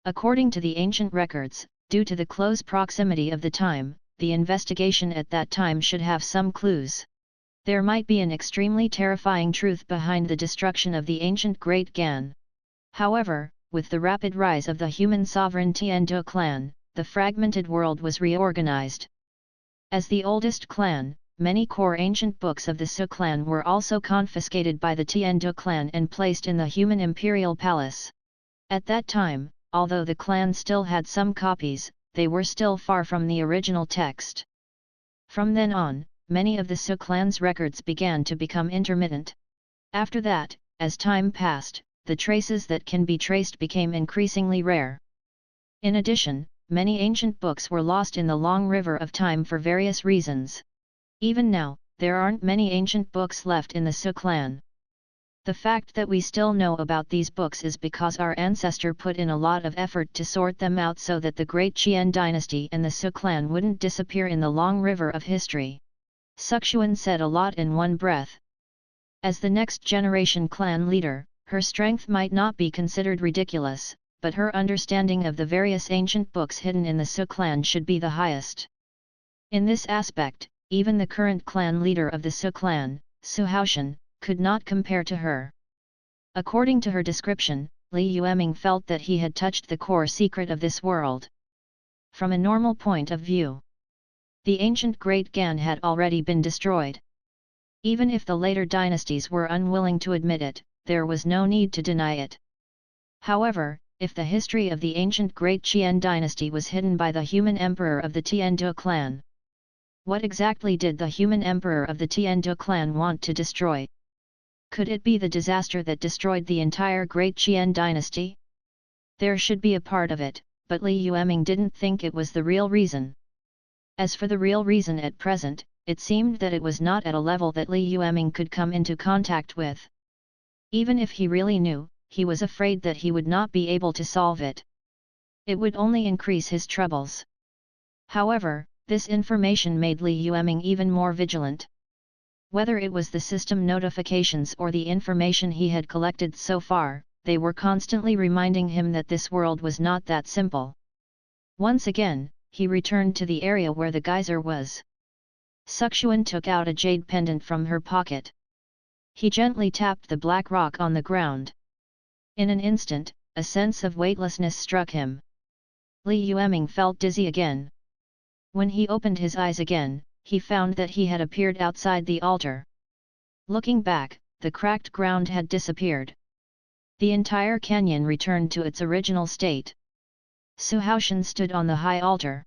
According to the ancient records, due to the close proximity of the time, the investigation at that time should have some clues. There might be an extremely terrifying truth behind the destruction of the ancient Great Gan. However, with the rapid rise of the human sovereign Tiandu clan, the fragmented world was reorganized. As the oldest clan, many core ancient books of the Su clan were also confiscated by the Tiandu clan and placed in the human imperial palace. At that time, although the clan still had some copies, they were still far from the original text. From then on, many of the Su clan's records began to become intermittent. After that, as time passed, the traces that can be traced became increasingly rare. In addition, many ancient books were lost in the long river of time for various reasons. Even now, there aren't many ancient books left in the Su clan. The fact that we still know about these books is because our ancestor put in a lot of effort to sort them out so that the Great Qian dynasty and the Su clan wouldn't disappear in the long river of history. Suxuan said a lot in one breath. As the next generation clan leader, her strength might not be considered ridiculous, but her understanding of the various ancient books hidden in the Su clan should be the highest. In this aspect, even the current clan leader of the Su clan, Su Haoshan, could not compare to her. According to her description, Li Yueming felt that he had touched the core secret of this world. From a normal point of view, the ancient Great Gan had already been destroyed. Even if the later dynasties were unwilling to admit it, there was no need to deny it. However, if the history of the ancient Great Qian dynasty was hidden by the human emperor of the Tiandu clan, what exactly did the human emperor of the Tiandu clan want to destroy? Could it be the disaster that destroyed the entire Great Qian dynasty? There should be a part of it, but Li Yueming didn't think it was the real reason. As for the real reason at present, it seemed that it was not at a level that Li Yueming could come into contact with. Even if he really knew, he was afraid that he would not be able to solve it. It would only increase his troubles. However, this information made Li Yueming even more vigilant. Whether it was the system notifications or the information he had collected so far, they were constantly reminding him that this world was not that simple. Once again, he returned to the area where the geyser was. Suxuan took out a jade pendant from her pocket. He gently tapped the black rock on the ground. In an instant, a sense of weightlessness struck him. Li Yueming felt dizzy again. When he opened his eyes again, he found that he had appeared outside the altar. Looking back, the cracked ground had disappeared. The entire canyon returned to its original state. Su Haoshan stood on the high altar.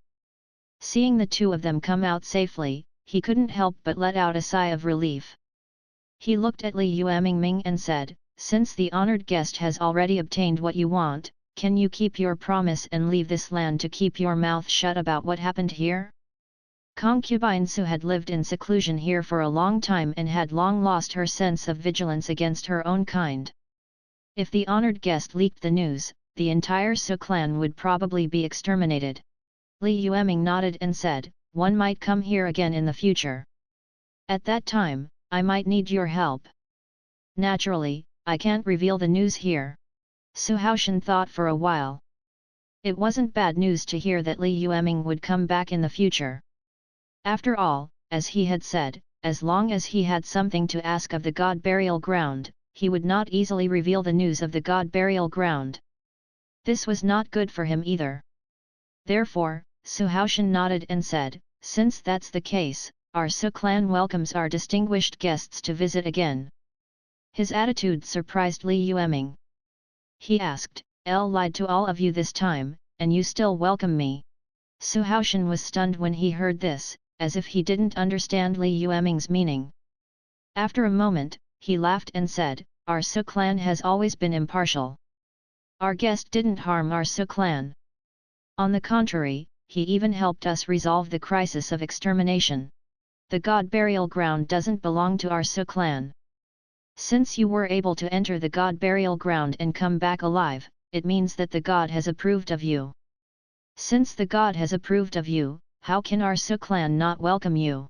Seeing the two of them come out safely, he couldn't help but let out a sigh of relief. He looked at Li Yueming and said, "Since the honored guest has already obtained what you want, can you keep your promise and leave this land to keep your mouth shut about what happened here?" Concubine Su had lived in seclusion here for a long time and had long lost her sense of vigilance against her own kind. If the honored guest leaked the news, the entire Su clan would probably be exterminated. Li Yueming nodded and said, "One might come here again in the future. At that time, I might need your help. Naturally, I can't reveal the news here." Su Haoshan thought for a while. It wasn't bad news to hear that Li Yueming would come back in the future. After all, as he had said, as long as he had something to ask of the God Burial Ground, he would not easily reveal the news of the God Burial Ground. This was not good for him either. Therefore, Su Haoshan nodded and said, "Since that's the case, our Su clan welcomes our distinguished guests to visit again." His attitude surprised Li Yueming. He asked, "I lied to all of you this time, and you still welcome me?" Su Haoshan was stunned when he heard this, as if he didn't understand Li Yueming's meaning. After a moment, he laughed and said, "Our Su clan has always been impartial. Our guest didn't harm our Su clan. On the contrary, he even helped us resolve the crisis of extermination." The god burial ground doesn't belong to our Su clan. Since you were able to enter the god burial ground and come back alive, it means that the god has approved of you. Since the god has approved of you, how can our Su clan not welcome you?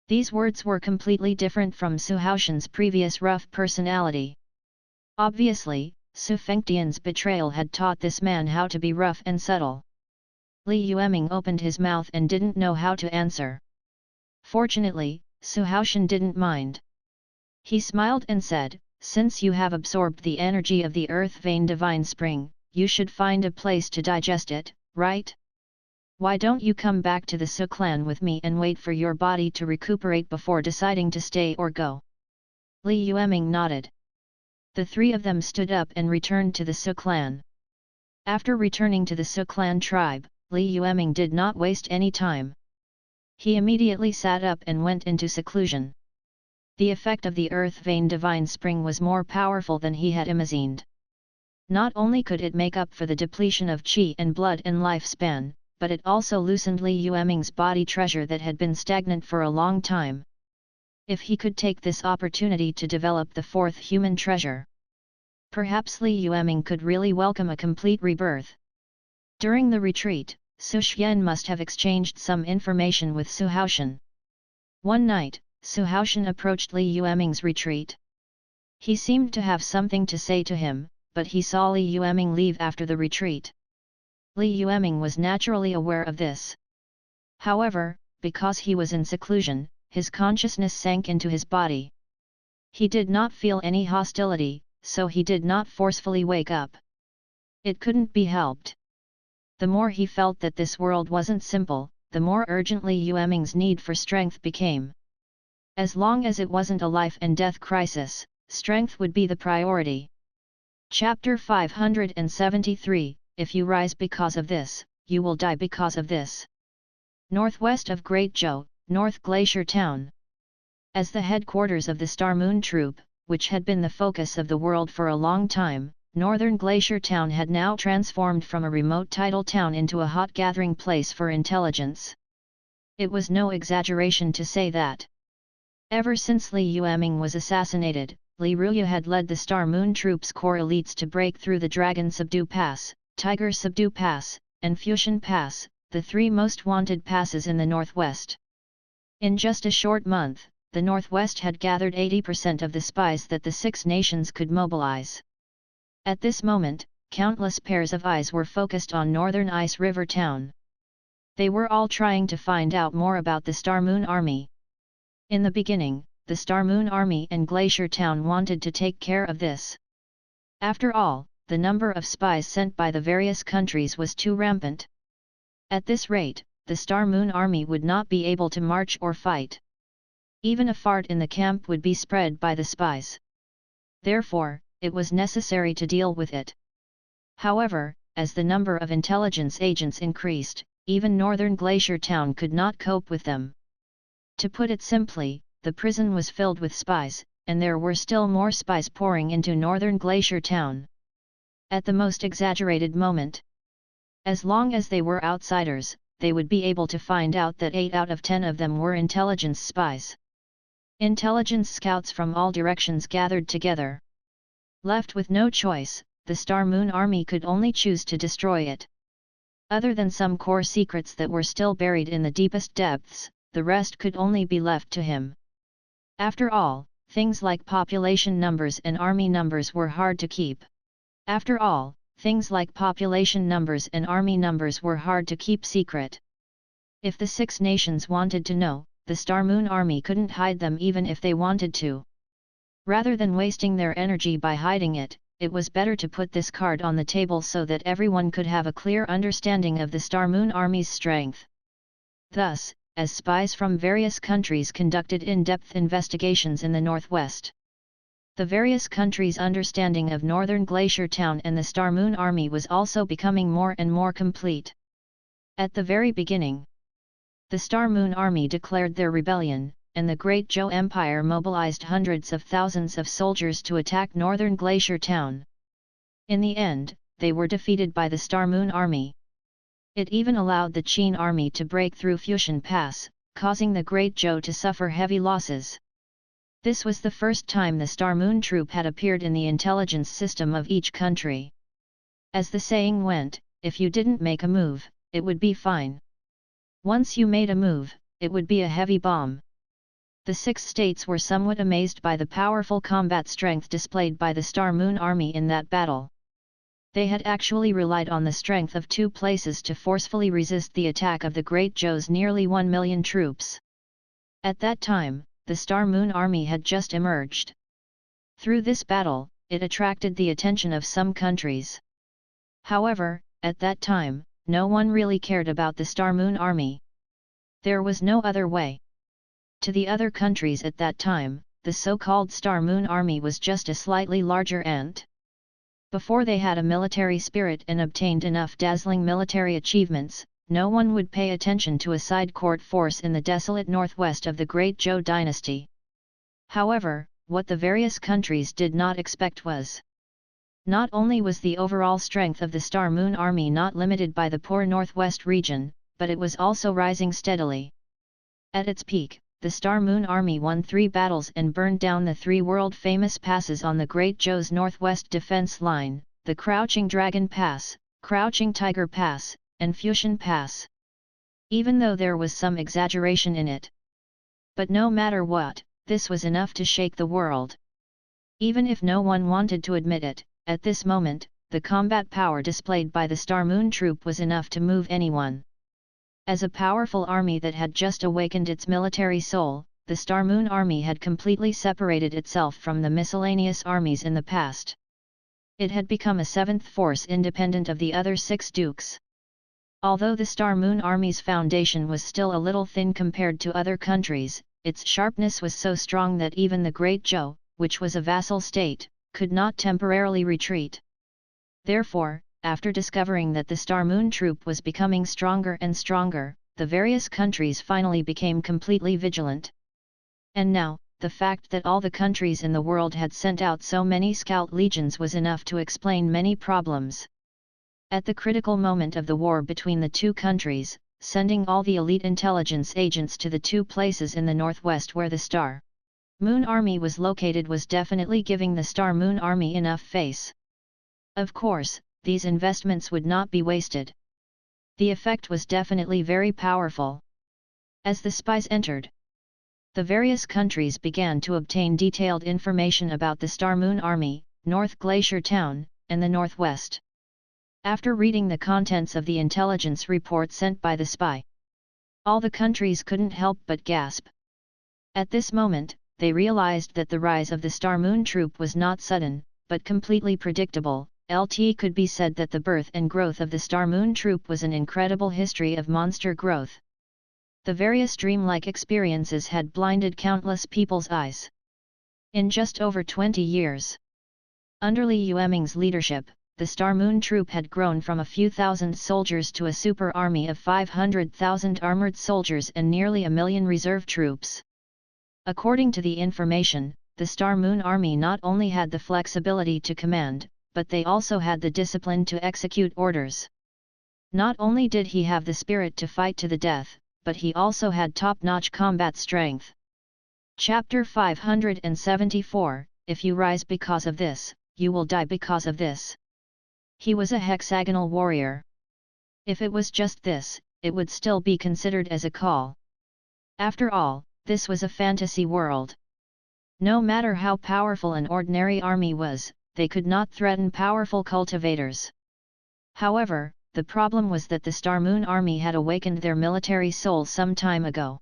These words were completely different from Su Haoshan's previous rough personality. Obviously, Su Fengtian's betrayal had taught this man how to be rough and subtle. Li Yueming opened his mouth and didn't know how to answer. Fortunately, Su Haoshan didn't mind. He smiled and said, "Since you have absorbed the energy of the earth vein divine spring, you should find a place to digest it, right? Why don't you come back to the Su clan with me and wait for your body to recuperate before deciding to stay or go?" Li Yueming nodded. The three of them stood up and returned to the Su clan. After returning to the Su clan tribe, Li Yueming did not waste any time. He immediately sat up and went into seclusion. The effect of the earth vein divine spring was more powerful than he had imagined. Not only could it make up for the depletion of qi and blood and lifespan, but it also loosened Li Yueming's body treasure that had been stagnant for a long time. If he could take this opportunity to develop the fourth human treasure, perhaps Li Yueming could really welcome a complete rebirth. During the retreat, Su Xian must have exchanged some information with Su Haoshan. One night, Su Haoshan approached Li Yueming's retreat. He seemed to have something to say to him, but he saw Li Yueming leave after the retreat. Li Yueming was naturally aware of this. However, because he was in seclusion, his consciousness sank into his body. He did not feel any hostility, so he did not forcefully wake up. It couldn't be helped. The more he felt that this world wasn't simple, the more urgently Yueming's need for strength became. As long as it wasn't a life and death crisis, strength would be the priority. Chapter 573, If you rise because of this, you will die because of this. Northwest of Great Zhou, North Glacier Town. As the headquarters of the Star Moon Troop, which had been the focus of the world for a long time, Northern Glacier Town had now transformed from a remote tidal town into a hot gathering place for intelligence. It was no exaggeration to say that. Ever since Li Yueming was assassinated, Li Ruya had led the Star Moon Troop's core elites to break through the Dragon Subdue Pass, Tiger Subdue Pass, and Fusion Pass, the three most wanted passes in the Northwest. In just a short month, the Northwest had gathered 80% of the spies that the Six Nations could mobilize. At this moment, countless pairs of eyes were focused on Northern Ice River Town. They were all trying to find out more about the Star Moon Army. In the beginning, the Star Moon Army and Glacier Town wanted to take care of this. After all, the number of spies sent by the various countries was too rampant. At this rate, the Star Moon Army would not be able to march or fight. Even a fart in the camp would be spread by the spies. Therefore, it was necessary to deal with it. However, as the number of intelligence agents increased, even Northern Glacier Town could not cope with them. To put it simply, the prison was filled with spies, and there were still more spies pouring into Northern Glacier Town. At the most exaggerated moment, as long as they were outsiders, they would be able to find out that 8 out of 10 of them were intelligence spies. Intelligence scouts from all directions gathered together. Left with no choice, the Star Moon Army could only choose to destroy it. Other than some core secrets that were still buried in the deepest depths, the rest could only be left to him. After all, things like population numbers and army numbers were hard to keep. Secret. If the Six Nations wanted to know, the Star Moon Army couldn't hide them even if they wanted to. Rather than wasting their energy by hiding it, it was better to put this card on the table so that everyone could have a clear understanding of the Star Moon Army's strength. Thus, as spies from various countries conducted in-depth investigations in the Northwest, the various countries' understanding of Northern Glacier Town and the Star Moon Army was also becoming more and more complete. At the very beginning, the Star Moon Army declared their rebellion, and the Great Zhou Empire mobilized hundreds of thousands of soldiers to attack Northern Glacier Town. In the end, they were defeated by the Star Moon Army. It even allowed the Qin Army to break through Fusion Pass, causing the Great Zhou to suffer heavy losses. This was the first time the Star Moon Troop had appeared in the intelligence system of each country. As the saying went, if you didn't make a move, it would be fine. Once you made a move, it would be a heavy bomb. The 6 states were somewhat amazed by the powerful combat strength displayed by the Star Moon Army in that battle. They had actually relied on the strength of 2 places to forcefully resist the attack of the Great Zhou's nearly 1 million troops. At that time, the Star Moon Army had just emerged. Through this battle, it attracted the attention of some countries. However, at that time, no one really cared about the Star Moon Army. There was no other way. To the other countries at that time, the so-called Star Moon Army was just a slightly larger ant. Before they had a military spirit and obtained enough dazzling military achievements, no one would pay attention to a side court force in the desolate northwest of the Great Zhou dynasty. However, what the various countries did not expect was, not only was the overall strength of the Star Moon Army not limited by the poor northwest region, but it was also rising steadily. At its peak, the Star Moon Army won 3 battles and burned down the 3 world-famous passes on the Great Zhou's northwest defense line, the Crouching Dragon Pass, Crouching Tiger Pass, and Fusion Pass. Even though there was some exaggeration in it. But no matter what, this was enough to shake the world. Even if no one wanted to admit it, at this moment, the combat power displayed by the Star Moon Troop was enough to move anyone. As a powerful army that had just awakened its military soul, the Star Moon Army had completely separated itself from the miscellaneous armies in the past. It had become a 7th force independent of the other 6 dukes. Although the Star Moon Army's foundation was still a little thin compared to other countries, its sharpness was so strong that even the Great Zhou, which was a vassal state, could not temporarily retreat. Therefore, after discovering that the Star Moon Troop was becoming stronger and stronger, the various countries finally became completely vigilant. And now, the fact that all the countries in the world had sent out so many scout legions was enough to explain many problems. At the critical moment of the war between the 2 countries, sending all the elite intelligence agents to the 2 places in the northwest where the Star Moon Army was located was definitely giving the Star Moon Army enough face. Of course, these investments would not be wasted. The effect was definitely very powerful. As the spies entered, the various countries began to obtain detailed information about the Star Moon Army, North Glacier Town, and the Northwest. After reading the contents of the intelligence report sent by the spy, all the countries couldn't help but gasp. At this moment, they realized that the rise of the Star Moon Troop was not sudden, but completely predictable. It could be said that the birth and growth of the Star Moon Troop was an incredible history of monster growth. The various dreamlike experiences had blinded countless people's eyes. In just over 20 years, under Li Yueming's leadership, the Star Moon Troop had grown from a few thousand soldiers to a super army of 500,000 armored soldiers and nearly 1 million reserve troops. According to the information, the Star Moon Army not only had the flexibility to command, but they also had the discipline to execute orders. Not only did he have the spirit to fight to the death, but he also had top-notch combat strength. Chapter 574, If you rise because of this, you will die because of this. He was a hexagonal warrior. If it was just this, it would still be considered as a call. After all, this was a fantasy world. No matter how powerful an ordinary army was, they could not threaten powerful cultivators. However, the problem was that the Star Moon Army had awakened their military soul some time ago.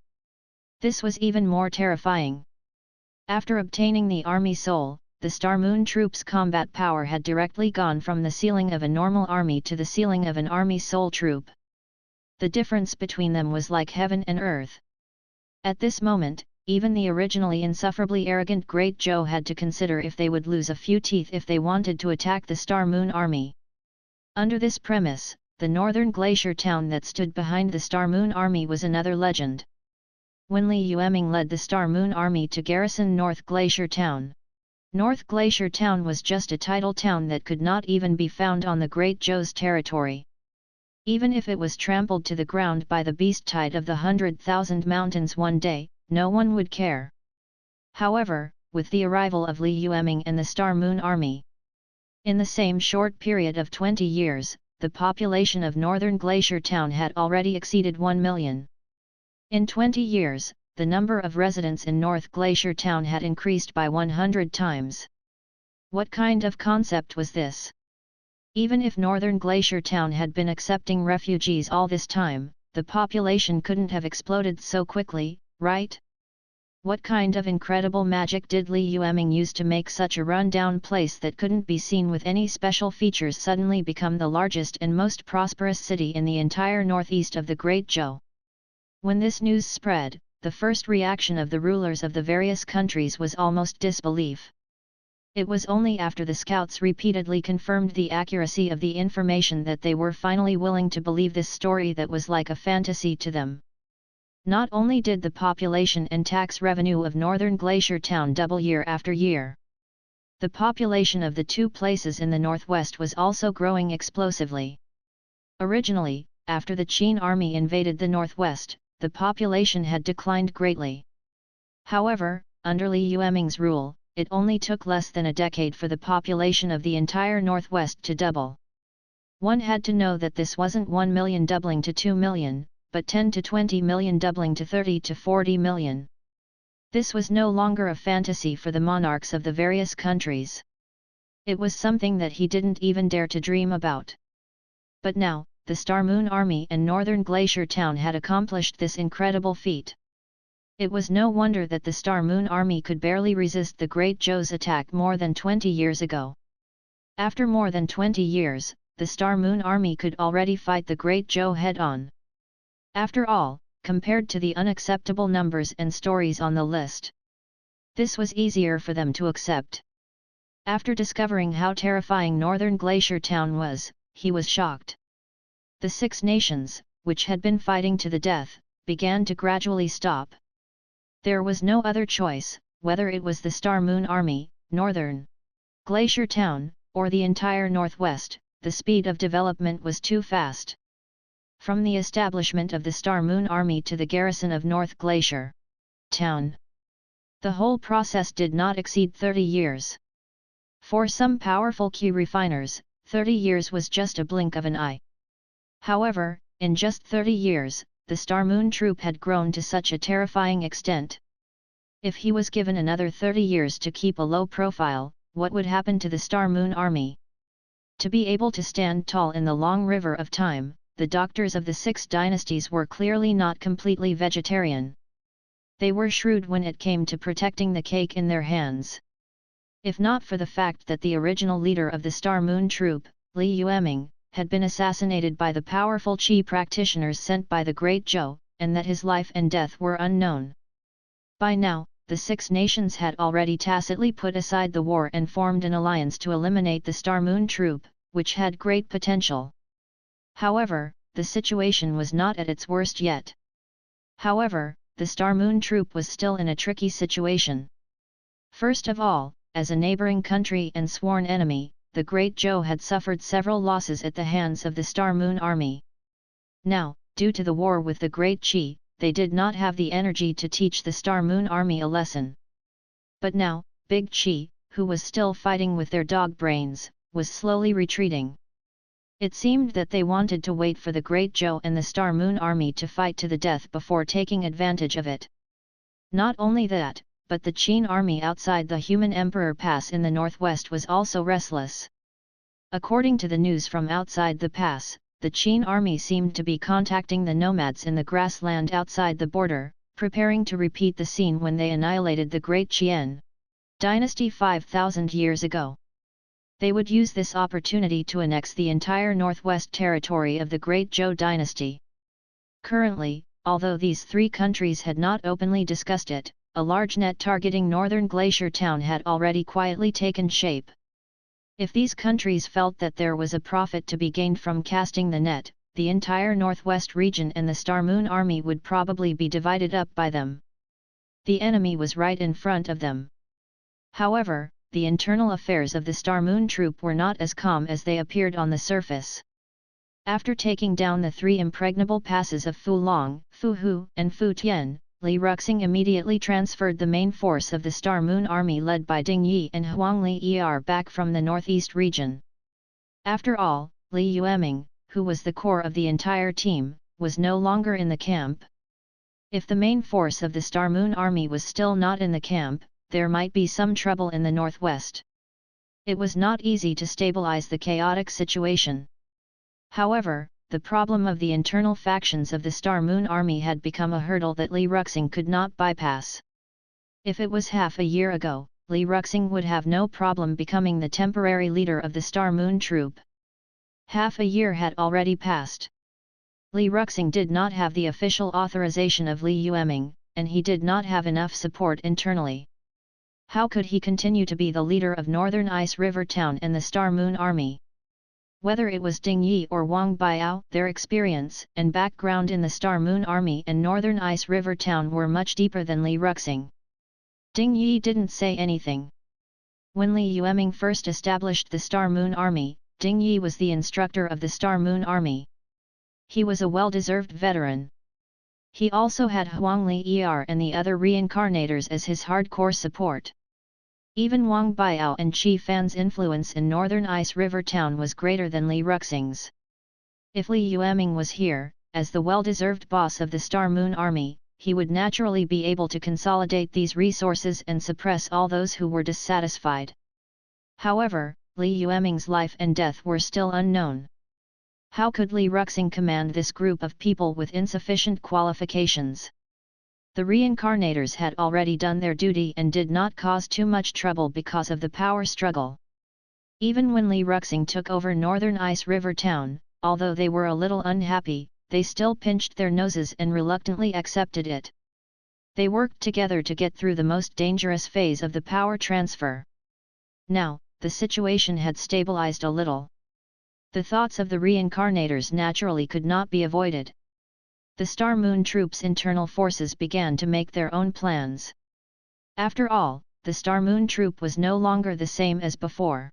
This was even more terrifying. After obtaining the army soul, the Star Moon Troop's combat power had directly gone from the ceiling of a normal army to the ceiling of an army soul troop. The difference between them was like heaven and earth. At this moment, even the originally insufferably arrogant Great Zhou had to consider if they would lose a few teeth if they wanted to attack the Star Moon Army. Under this premise, the northern glacier town that stood behind the Star Moon Army was another legend. When Li Yueming led the Star Moon Army to garrison North Glacier Town, North Glacier Town was just a tidal town that could not even be found on the Great Zhou's territory. Even if it was trampled to the ground by the beast tide of the 100,000 mountains one day, no one would care. However, with the arrival of Li Yueming and the Star Moon Army, in the same short period of 20 years, the population of northern Glacier Town had already exceeded 1 million. In 20 years, the number of residents in North Glacier Town had increased by 100 times. What kind of concept was this? Even if Northern Glacier Town had been accepting refugees all this time, the population couldn't have exploded so quickly, right? What kind of incredible magic did Li Yueming use to make such a run-down place that couldn't be seen with any special features suddenly become the largest and most prosperous city in the entire northeast of the Great Zhou? When this news spread, the first reaction of the rulers of the various countries was almost disbelief. It was only after the scouts repeatedly confirmed the accuracy of the information that they were finally willing to believe this story that was like a fantasy to them. Not only did the population and tax revenue of Northern Glacier Town double year after year, the population of the two places in the northwest was also growing explosively. Originally, after the Qin army invaded the northwest, the population had declined greatly. However, under Li Yueming's rule, it only took less than a decade for the population of the entire northwest to double. One had to know that this wasn't 1 million doubling to 2 million, but 10 to 20 million doubling to 30 to 40 million. This was no longer a fantasy for the monarchs of the various countries. It was something that he didn't even dare to dream about. But now, the Star Moon Army and Northern Glacier Town had accomplished this incredible feat. It was no wonder that the Star Moon Army could barely resist the Great Zhou's attack more than 20 years ago. After more than 20 years, the Star Moon Army could already fight the Great Zhou head-on. After all, compared to the unacceptable numbers and stories on the list, this was easier for them to accept. After discovering how terrifying Northern Glacier Town was, he was shocked. The 6 nations, which had been fighting to the death, began to gradually stop. There was no other choice, whether it was the Star Moon Army, Northern Glacier Town, or the entire Northwest, the speed of development was too fast. From the establishment of the Star Moon Army to the garrison of North Glacier Town, the whole process did not exceed 30 years. For some powerful key refiners, 30 years was just a blink of an eye. However, in just 30 years, the Star Moon troop had grown to such a terrifying extent. If he was given another 30 years to keep a low profile, what would happen to the Star Moon Army? To be able to stand tall in the long river of time, the doctors of the 6 dynasties were clearly not completely vegetarian. They were shrewd when it came to protecting the cake in their hands. If not for the fact that the original leader of the Star Moon troop, Li Yueming, had been assassinated by the powerful Qi practitioners sent by the Great Zhou, and that his life and death were unknown. By now, the 6 nations had already tacitly put aside the war and formed an alliance to eliminate the Star Moon troop, which had great potential. However, the situation was not at its worst yet. However, the Star Moon troop was still in a tricky situation. First of all, as a neighboring country and sworn enemy, the Great Zhou had suffered several losses at the hands of the Star Moon Army. Now, due to the war with the Great Qi, they did not have the energy to teach the Star Moon Army a lesson. But now, Big Qi, who was still fighting with their dog brains, was slowly retreating. It seemed that they wanted to wait for the Great Zhou and the Star Moon Army to fight to the death before taking advantage of it. Not only that, but the Qin army outside the Human Emperor Pass in the northwest was also restless. According to the news from outside the pass, the Qin army seemed to be contacting the nomads in the grassland outside the border, preparing to repeat the scene when they annihilated the Great Qian dynasty 5,000 years ago. They would use this opportunity to annex the entire northwest territory of the Great Zhou dynasty. Currently, although these 3 countries had not openly discussed it, a large net targeting Northern Glacier Town had already quietly taken shape. If these countries felt that there was a profit to be gained from casting the net, the entire northwest region and the Star Moon Army would probably be divided up by them. The enemy was right in front of them. However, the internal affairs of the Star Moon troop were not as calm as they appeared on the surface. After taking down the 3 impregnable passes of Fulong, Fuhu, and Futian, Li Yueming immediately transferred the main force of the Star Moon Army led by Ding Yi and Huang Li Er back from the northeast region. After all, Li Yueming, who was the core of the entire team, was no longer in the camp. If the main force of the Star Moon Army was still not in the camp, there might be some trouble in the northwest. It was not easy to stabilize the chaotic situation. However, the problem of the internal factions of the Star Moon Army had become a hurdle that Li Yueming could not bypass. If it was half a year ago, Li Yueming would have no problem becoming the temporary leader of the Star Moon troop. Half a year had already passed. Li Yueming did not have the official authorization of Li Yueming, and he did not have enough support internally. How could he continue to be the leader of Northern Ice River Town and the Star Moon Army? Whether it was Ding Yi or Wang Biao, their experience and background in the Star Moon Army and Northern Ice River Town were much deeper than Li Yueming. Ding Yi didn't say anything. When Li Yueming first established the Star Moon Army, Ding Yi was the instructor of the Star Moon Army. He was a well-deserved veteran. He also had Huang Li Er and the other reincarnators as his hardcore support. Even Wang Biao and Qi Fan's influence in Northern Ice River Town was greater than Li Yueming's. If Li Yueming was here, as the well-deserved boss of the Star Moon Army, he would naturally be able to consolidate these resources and suppress all those who were dissatisfied. However, Li Yueming's life and death were still unknown. How could Li Yueming command this group of people with insufficient qualifications? The reincarnators had already done their duty and did not cause too much trouble because of the power struggle. Even when Li Yueming took over Northern Ice River Town, although they were a little unhappy, they still pinched their noses and reluctantly accepted it. They worked together to get through the most dangerous phase of the power transfer. Now, the situation had stabilized a little. The thoughts of the reincarnators naturally could not be avoided. The Star Moon troops' internal forces began to make their own plans. After all, the Star Moon troop was no longer the same as before.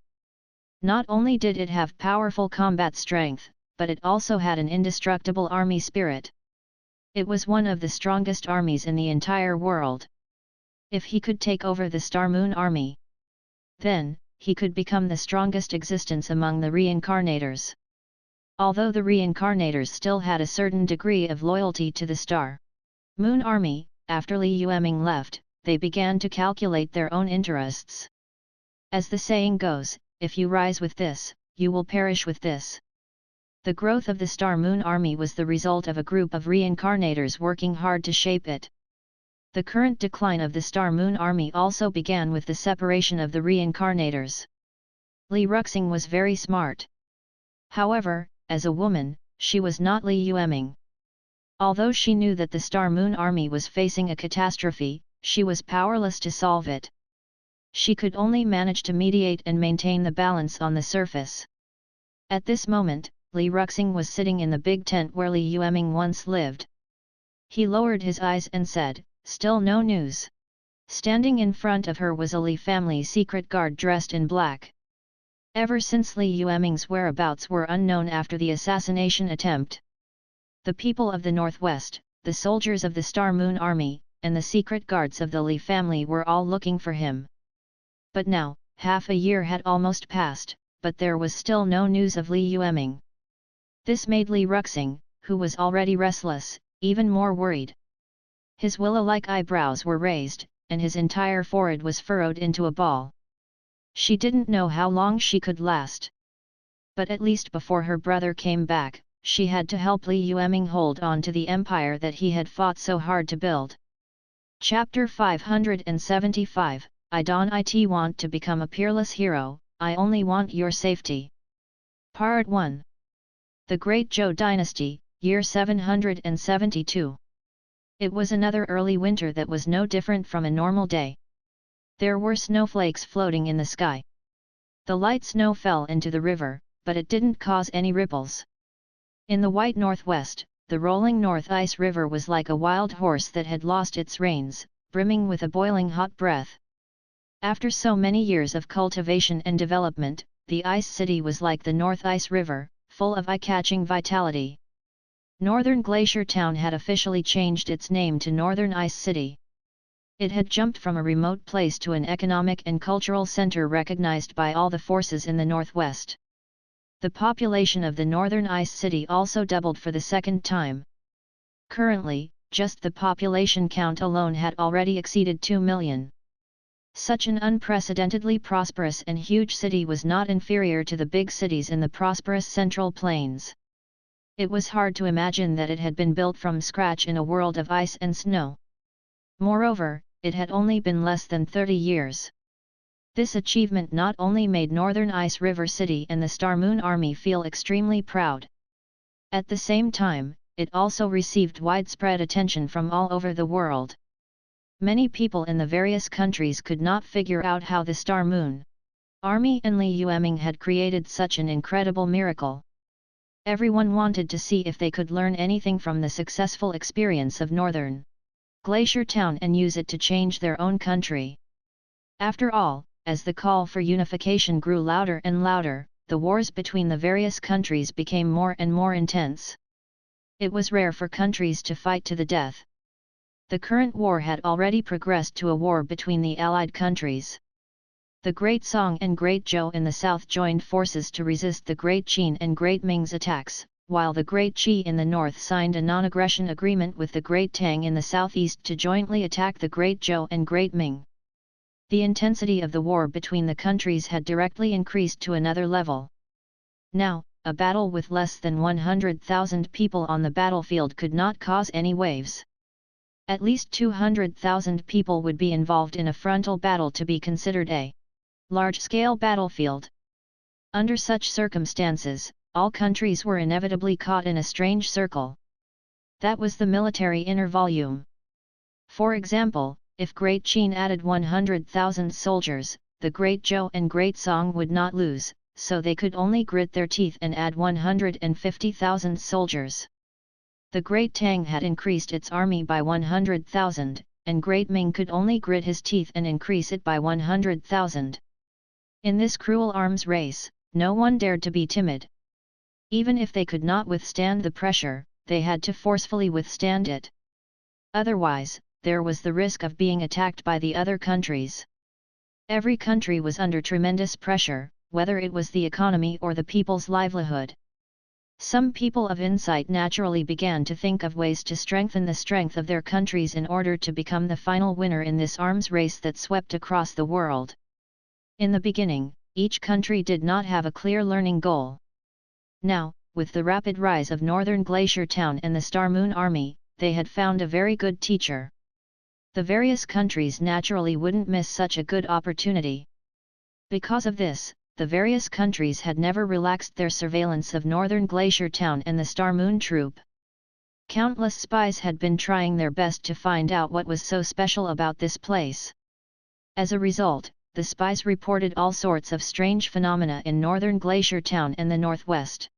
Not only did it have powerful combat strength, but it also had an indestructible army spirit. It was one of the strongest armies in the entire world. If he could take over the Star Moon Army, then he could become the strongest existence among the reincarnators. Although the reincarnators still had a certain degree of loyalty to the Star Moon Army, after Li Yueming left, they began to calculate their own interests. As the saying goes, if you rise with this, you will perish with this. The growth of the Star Moon Army was the result of a group of reincarnators working hard to shape it. The current decline of the Star Moon Army also began with the separation of the reincarnators. Li Yueming was very smart. However, as a woman, she was not Li Yueming. Although she knew that the Star Moon Army was facing a catastrophe, she was powerless to solve it. She could only manage to mediate and maintain the balance on the surface. At this moment, Li Yueming was sitting in the big tent where Li Yueming once lived. He lowered his eyes and said, "Still no news." Standing in front of her was a Li family secret guard dressed in black. Ever since Li Yueming's whereabouts were unknown after the assassination attempt, the people of the Northwest, the soldiers of the Star Moon Army, and the secret guards of the Li family were all looking for him. But now, half a year had almost passed, but there was still no news of Li Yueming. This made Li Yueming, who was already restless, even more worried. His willow-like eyebrows were raised, and his entire forehead was furrowed into a ball. She didn't know how long she could last. But at least before her brother came back, she had to help Li Yueming hold on to the empire that he had fought so hard to build. Chapter 575, I don't want to become a peerless hero, I only want your safety. Part 1. The Great Zhou Dynasty, year 772. It was another early winter that was no different from a normal day. There were snowflakes floating in the sky. The light snow fell into the river, but it didn't cause any ripples. In the white northwest, the rolling North Ice River was like a wild horse that had lost its reins, brimming with a boiling hot breath. After so many years of cultivation and development, the Ice City was like the North Ice River, full of eye-catching vitality. Northern Glacier Town had officially changed its name to Northern Ice City. It had jumped from a remote place to an economic and cultural center recognized by all the forces in the Northwest. The population of the Northern Ice City also doubled for the second time. Currently, just the population count alone had already exceeded 2 million. Such an unprecedentedly prosperous and huge city was not inferior to the big cities in the prosperous Central Plains. It was hard to imagine that it had been built from scratch in a world of ice and snow. Moreover, it had only been less than 30 years. This achievement not only made Northern Ice River City and the Star Moon Army feel extremely proud. At the same time, it also received widespread attention from all over the world. Many people in the various countries could not figure out how the Star Moon Army and Li Yueming had created such an incredible miracle. Everyone wanted to see if they could learn anything from the successful experience of Northern Glacier Town and use it to change their own country. After all, as the call for unification grew louder and louder, the wars between the various countries became more and more intense. It was rare for countries to fight to the death. The current war had already progressed to a war between the allied countries. The Great Song and Great Zhou in the south joined forces to resist the Great Qin and Great Ming's attacks, while the Great Qi in the north signed a non-aggression agreement with the Great Tang in the southeast to jointly attack the Great Zhou and Great Ming. The intensity of the war between the countries had directly increased to another level. Now, a battle with less than 100,000 people on the battlefield could not cause any waves. At least 200,000 people would be involved in a frontal battle to be considered a large-scale battlefield. Under such circumstances, all countries were inevitably caught in a strange circle. That was the military inner volume. For example, if Great Qin added 100,000 soldiers, the Great Zhou and Great Song would not lose, so they could only grit their teeth and add 150,000 soldiers. The Great Tang had increased its army by 100,000, and Great Ming could only grit his teeth and increase it by 100,000. In this cruel arms race, no one dared to be timid. Even if they could not withstand the pressure, they had to forcefully withstand it. Otherwise, there was the risk of being attacked by the other countries. Every country was under tremendous pressure, whether it was the economy or the people's livelihood. Some people of insight naturally began to think of ways to strengthen the strength of their countries in order to become the final winner in this arms race that swept across the world. In the beginning, each country did not have a clear learning goal. Now, with the rapid rise of Northern Glacier Town and the Star Moon Army, they had found a very good teacher. The various countries naturally wouldn't miss such a good opportunity. Because of this, the various countries had never relaxed their surveillance of Northern Glacier Town and the Star Moon Troop. Countless spies had been trying their best to find out what was so special about this place. As a result, the spies reported all sorts of strange phenomena in Northern Glacier Town and the Northwest.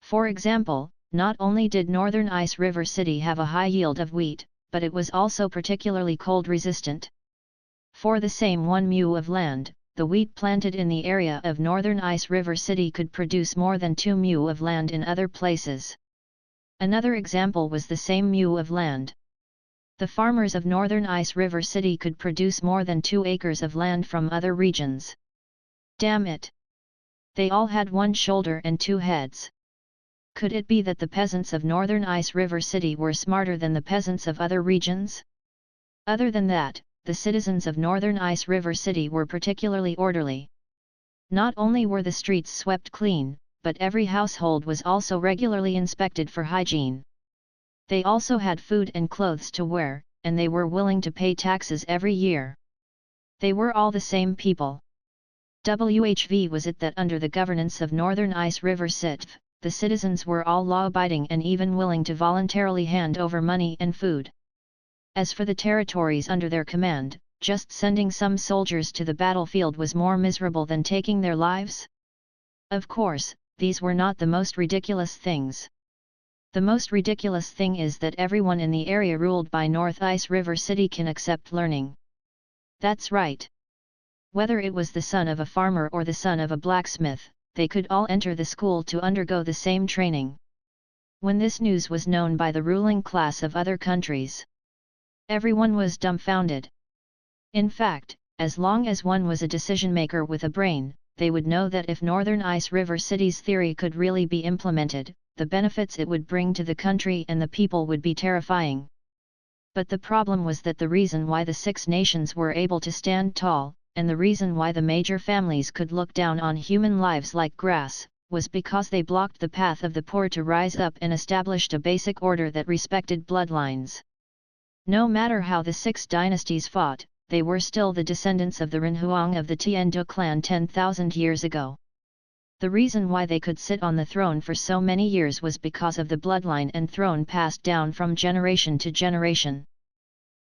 For example, not only did Northern Ice River City have a high yield of wheat, but it was also particularly cold resistant. For the same 1 mu of land, the wheat planted in the area of Northern Ice River City could produce more than 2 mu of land in other places. Another example was the same mu of land. The farmers of Northern Ice River City could produce more than 2 acres of land from other regions. Damn it! They all had 1 shoulder and 2 heads. Could it be that the peasants of Northern Ice River City were smarter than the peasants of other regions? Other than that, the citizens of Northern Ice River City were particularly orderly. Not only were the streets swept clean, but every household was also regularly inspected for hygiene. They also had food and clothes to wear, and they were willing to pay taxes every year. They were all the same people. WHV was it that under the governance of Northern Ice River City, the citizens were all law-abiding and even willing to voluntarily hand over money and food. As for the territories under their command, just sending some soldiers to the battlefield was more miserable than taking their lives? Of course, these were not the most ridiculous things. The most ridiculous thing is that everyone in the area ruled by North Ice River City can accept learning. That's right. Whether it was the son of a farmer or the son of a blacksmith, they could all enter the school to undergo the same training. When this news was known by the ruling class of other countries, everyone was dumbfounded. In fact, as long as one was a decision-maker with a brain, they would know that if Northern Ice River City's theory could really be implemented, the benefits it would bring to the country and the people would be terrifying. But the problem was that the reason why the 6 nations were able to stand tall, and the reason why the major families could look down on human lives like grass, was because they blocked the path of the poor to rise up and established a basic order that respected bloodlines. No matter how the 6 dynasties fought, they were still the descendants of the Renhuang of the Tiandu clan 10,000 years ago. The reason why they could sit on the throne for so many years was because of the bloodline and throne passed down from generation to generation.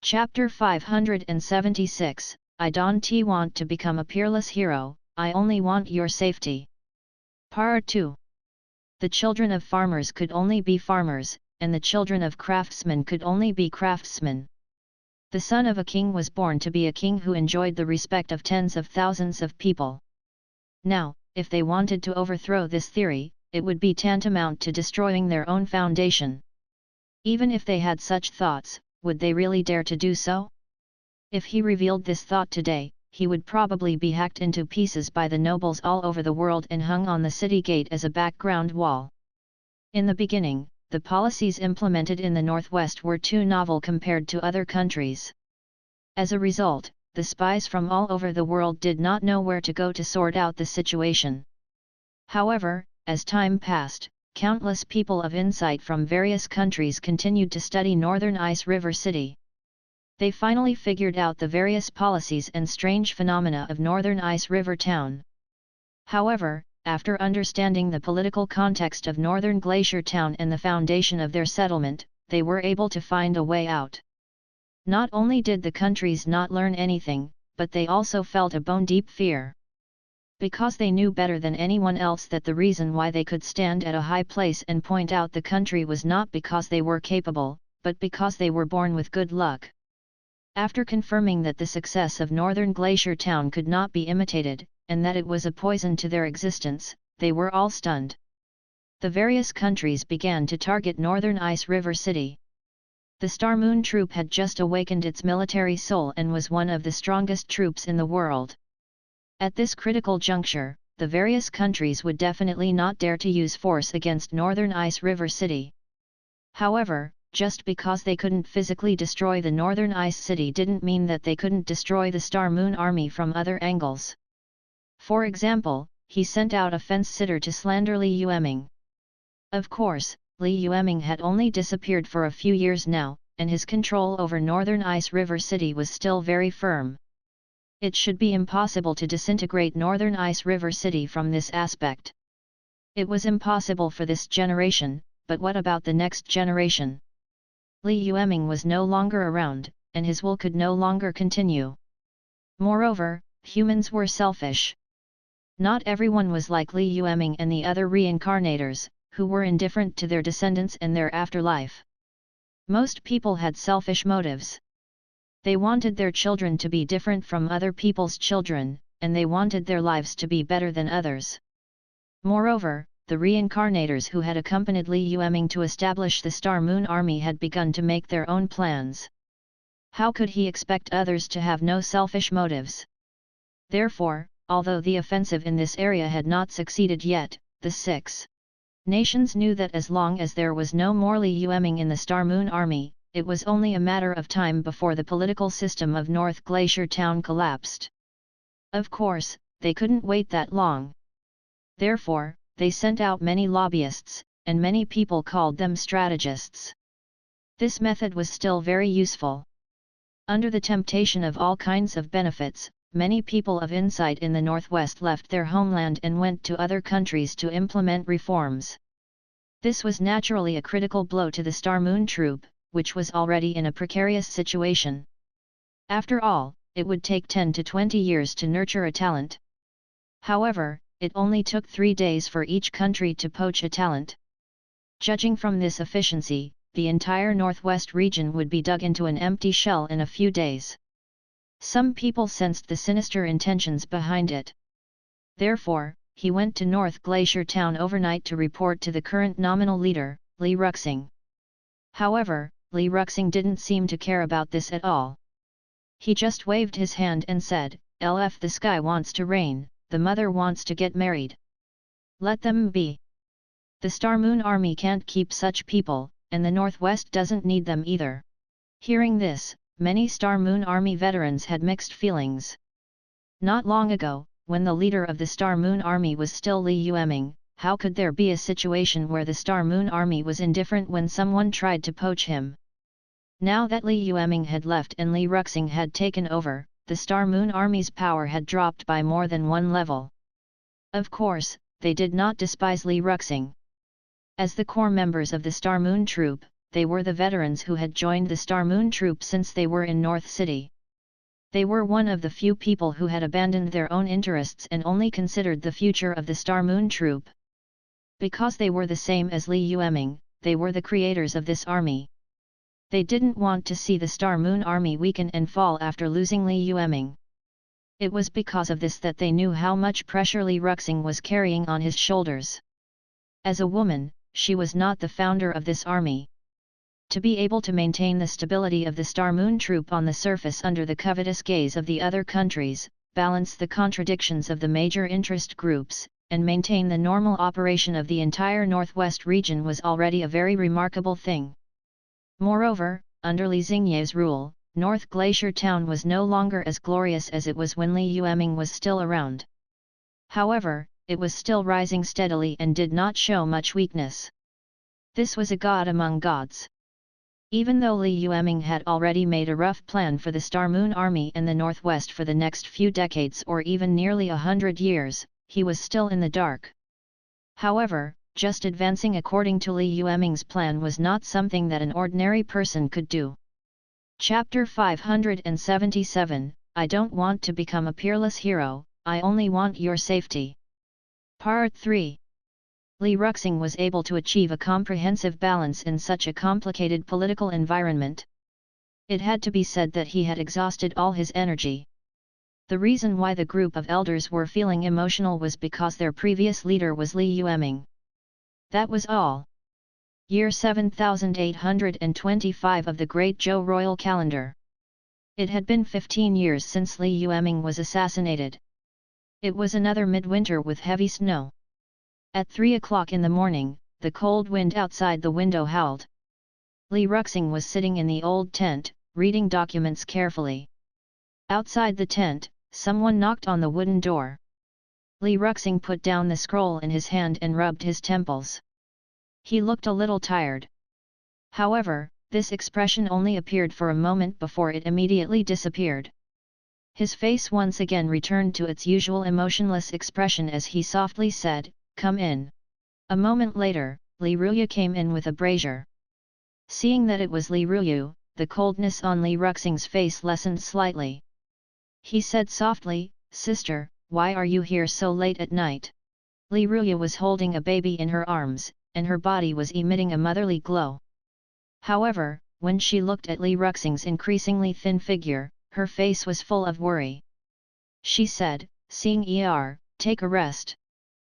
Chapter 576, I don't want to become a peerless hero, I only want your safety. Part 2. The children of farmers could only be farmers, and the children of craftsmen could only be craftsmen. The son of a king was born to be a king who enjoyed the respect of tens of thousands of people. Now, if they wanted to overthrow this theory, it would be tantamount to destroying their own foundation. Even if they had such thoughts, would they really dare to do so? If he revealed this thought today, he would probably be hacked into pieces by the nobles all over the world and hung on the city gate as a background wall. In the beginning, the policies implemented in the Northwest were too novel compared to other countries. As a result, the spies from all over the world did not know where to go to sort out the situation. However, as time passed, countless people of insight from various countries continued to study Northern Ice River City. They finally figured out the various policies and strange phenomena of Northern Ice River Town. However, after understanding the political context of Northern Glacier Town and the foundation of their settlement, they were able to find a way out. Not only did the countries not learn anything, but they also felt a bone-deep fear. Because they knew better than anyone else that the reason why they could stand at a high place and point out the country was not because they were capable, but because they were born with good luck. After confirming that the success of Northern Glacier Town could not be imitated, and that it was a poison to their existence, they were all stunned. The various countries began to target Northern Ice River City. The Star Moon Troop had just awakened its military soul and was one of the strongest troops in the world. At this critical juncture, the various countries would definitely not dare to use force against Northern Ice River City. However, just because they couldn't physically destroy the Northern Ice City didn't mean that they couldn't destroy the Star Moon Army from other angles. For example, he sent out a fence-sitter to slander Li Yueming. Of course, Li Yueming had only disappeared for a few years now, and his control over Northern Ice River City was still very firm. It should be impossible to disintegrate Northern Ice River City from this aspect. It was impossible for this generation, but what about the next generation? Li Yueming was no longer around, and his will could no longer continue. Moreover, humans were selfish. Not everyone was like Li Yueming and the other reincarnators, who were indifferent to their descendants and their afterlife. Most people had selfish motives. They wanted their children to be different from other people's children, and they wanted their lives to be better than others. Moreover, the reincarnators who had accompanied Li Yueming to establish the Star Moon Army had begun to make their own plans. How could he expect others to have no selfish motives? Therefore, although the offensive in this area had not succeeded yet, the 6 nations knew that as long as there was no more Li Yueming in the Star Moon Army, it was only a matter of time before the political system of North Glacier Town collapsed. Of course, they couldn't wait that long. Therefore, they sent out many lobbyists, and many people called them strategists. This method was still very useful. Under the temptation of all kinds of benefits, many people of insight in the Northwest left their homeland and went to other countries to implement reforms. This was naturally a critical blow to the Star Moon Troop, which was already in a precarious situation. After all, it would take 10 to 20 years to nurture a talent. However, it only took 3 days for each country to poach a talent. Judging from this efficiency, the entire Northwest region would be dug into an empty shell in a few days. Some people sensed the sinister intentions behind it. Therefore, he went to North Glacier Town overnight to report to the current nominal leader, Li Yueming. However, Li Yueming didn't seem to care about this at all. He just waved his hand and said, "LF, the sky wants to rain, the mother wants to get married. Let them be. The Star Moon Army can't keep such people, and the Northwest doesn't need them either." Hearing this, many Star Moon Army veterans had mixed feelings. Not long ago, when the leader of the Star Moon Army was still Li Yueming, how could there be a situation where the Star Moon Army was indifferent when someone tried to poach him? Now that Li Yueming had left and Li Yueming had taken over, the Star Moon Army's power had dropped by more than one level. Of course, they did not despise Li Yueming. As the core members of the Star Moon Troop, they were the veterans who had joined the Star Moon Troop since they were in North City. They were one of the few people who had abandoned their own interests and only considered the future of the Star Moon Troop. Because they were the same as Li Yueming, they were the creators of this army. They didn't want to see the Star Moon Army weaken and fall after losing Li Yueming. It was because of this that they knew how much pressure Li Yueming was carrying on his shoulders. As a woman, she was not the founder of this army. To be able to maintain the stability of the Star Moon Troop on the surface under the covetous gaze of the other countries, balance the contradictions of the major interest groups, and maintain the normal operation of the entire Northwest region was already a very remarkable thing. Moreover, under Li Xingye's rule, North Glacier Town was no longer as glorious as it was when Li Yueming was still around. However, it was still rising steadily and did not show much weakness. This was a god among gods. Even though Li Yueming had already made a rough plan for the Star Moon Army and the Northwest for the next few decades or even nearly 100 years, he was still in the dark. However, just advancing according to Li Yueming's plan was not something that an ordinary person could do. Chapter 577, I don't want to become a peerless hero, I only want your safety. Part 3. Li Yueming was able to achieve a comprehensive balance in such a complicated political environment. It had to be said that he had exhausted all his energy. The reason why the group of elders were feeling emotional was because their previous leader was Li Yueming. That was all. Year 7825 of the Great Zhou Royal Calendar. It had been 15 years since Li Yueming was assassinated. It was another midwinter with heavy snow. At 3 o'clock in the morning, the cold wind outside the window howled. Li Yueming was sitting in the old tent, reading documents carefully. Outside the tent, someone knocked on the wooden door. Li Yueming put down the scroll in his hand and rubbed his temples. He looked a little tired. However, this expression only appeared for a moment before it immediately disappeared. His face once again returned to its usual emotionless expression as he softly said, "Come in." A moment later, Li Yuyu came in with a brazier. Seeing that it was Li Yuyu, the coldness on Li Yueming's face lessened slightly. He said softly, "Sister, why are you here so late at night?" Li Yuyu was holding a baby in her arms, and her body was emitting a motherly glow. However, when she looked at Li Yueming's increasingly thin figure, her face was full of worry. She said, "Seeing take a rest."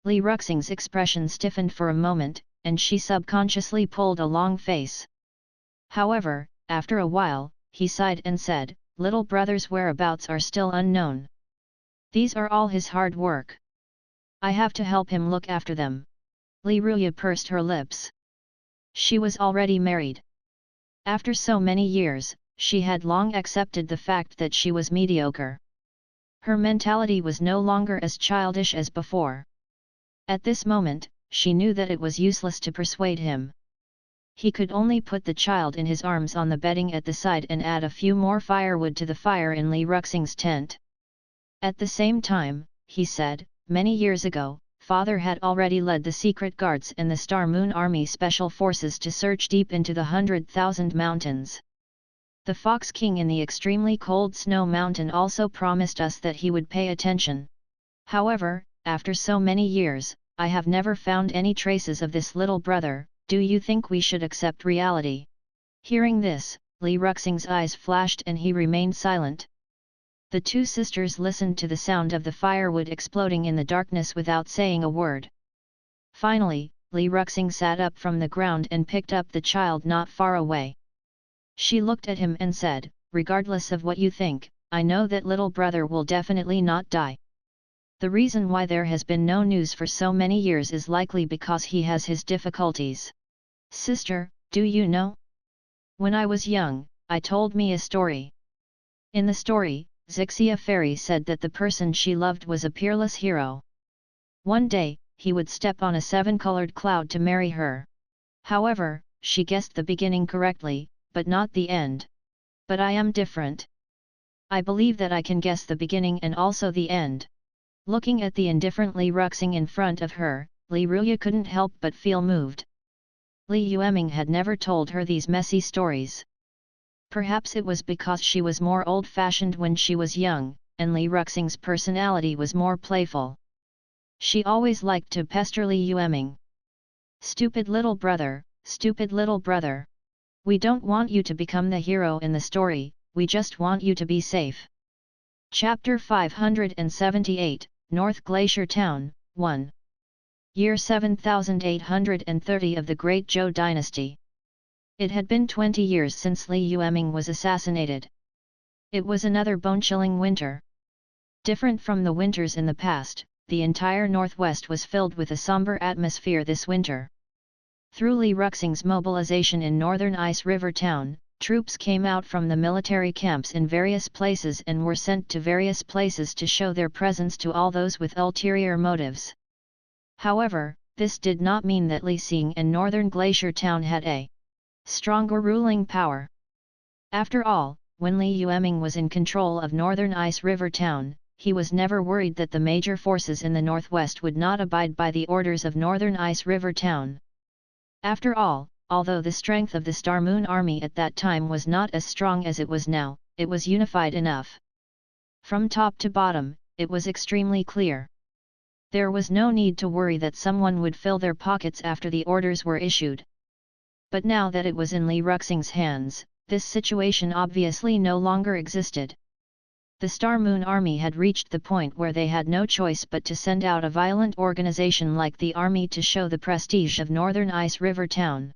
Li Yueming's expression stiffened for a moment, and she subconsciously pulled a long face. However, after a while, he sighed and said, "Little brother's whereabouts are still unknown. These are all his hard work. I have to help him look after them." Li Yuyu pursed her lips. She was already married. After so many years, she had long accepted the fact that she was mediocre. Her mentality was no longer as childish as before. At this moment, she knew that it was useless to persuade him. He could only put the child in his arms on the bedding at the side and add a few more firewood to the fire in Li Yueming's tent. At the same time, he said, "Many years ago, Father had already led the Secret Guards and the Star Moon Army Special Forces to search deep into the 100,000 mountains. The Fox King in the extremely cold Snow Mountain also promised us that he would pay attention. However, after so many years, I have never found any traces of this little brother. Do you think we should accept reality?" Hearing this, Li Yueming's eyes flashed and he remained silent. The two sisters listened to the sound of the firewood exploding in the darkness without saying a word. Finally, Li Yueming sat up from the ground and picked up the child not far away. She looked at him and said, "Regardless of what you think, I know that little brother will definitely not die. The reason why there has been no news for so many years is likely because he has his difficulties. Sister, do you know? When I was young, I told me a story. In the story, Zixia Fairy said that the person she loved was a peerless hero. One day, he would step on a seven-colored cloud to marry her. However, she guessed the beginning correctly, but not the end. But I am different. I believe that I can guess the beginning and also the end." Looking at the indifferent Li Yueming in front of her, Li Ruya couldn't help but feel moved. Li Yueming had never told her these messy stories. Perhaps it was because she was more old-fashioned when she was young, and Li Yueming's personality was more playful. She always liked to pester Li Yueming. "Stupid little brother, stupid little brother. We don't want you to become the hero in the story, we just want you to be safe." Chapter 578, North Glacier Town, 1. Year 7830 of the Great Zhou Dynasty. It had been 20 years since Li Yueming was assassinated. It was another bone-chilling winter. Different from the winters in the past, the entire northwest was filled with a somber atmosphere this winter. Through Li Yueming's mobilization in northern Ice River Town, troops came out from the military camps in various places and were sent to various places to show their presence to all those with ulterior motives. However, this did not mean that Li Yueming and northern Glacier Town had a stronger ruling power. After all, when Li Yueming was in control of northern Ice River Town, he was never worried that the major forces in the northwest would not abide by the orders of northern Ice River Town. After all, although the strength of the Star Moon Army at that time was not as strong as it was now, it was unified enough. From top to bottom, it was extremely clear. There was no need to worry that someone would fill their pockets after the orders were issued. But now that it was in Li Yueming's hands, this situation obviously no longer existed. The Star Moon Army had reached the point where they had no choice but to send out a violent organization like the army to show the prestige of northern Ice River Town.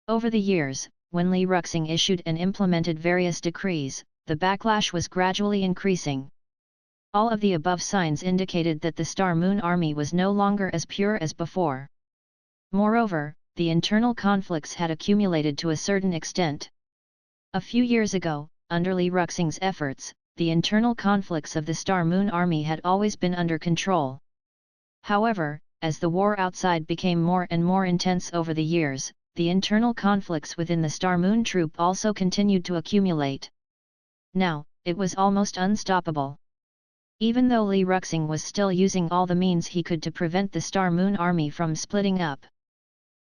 Over the years, when Li Yueming issued and implemented various decrees, the backlash was gradually increasing. All of the above signs indicated that the Star Moon Army was no longer as pure as before. Moreover, the internal conflicts had accumulated to a certain extent. A few years ago, under Li Yueming's efforts, the internal conflicts of the Star Moon Army had always been under control. However, as the war outside became more and more intense over the years, the internal conflicts within the Star Moon troop also continued to accumulate. Now, it was almost unstoppable. Even though Li Yueming was still using all the means he could to prevent the Star Moon Army from splitting up.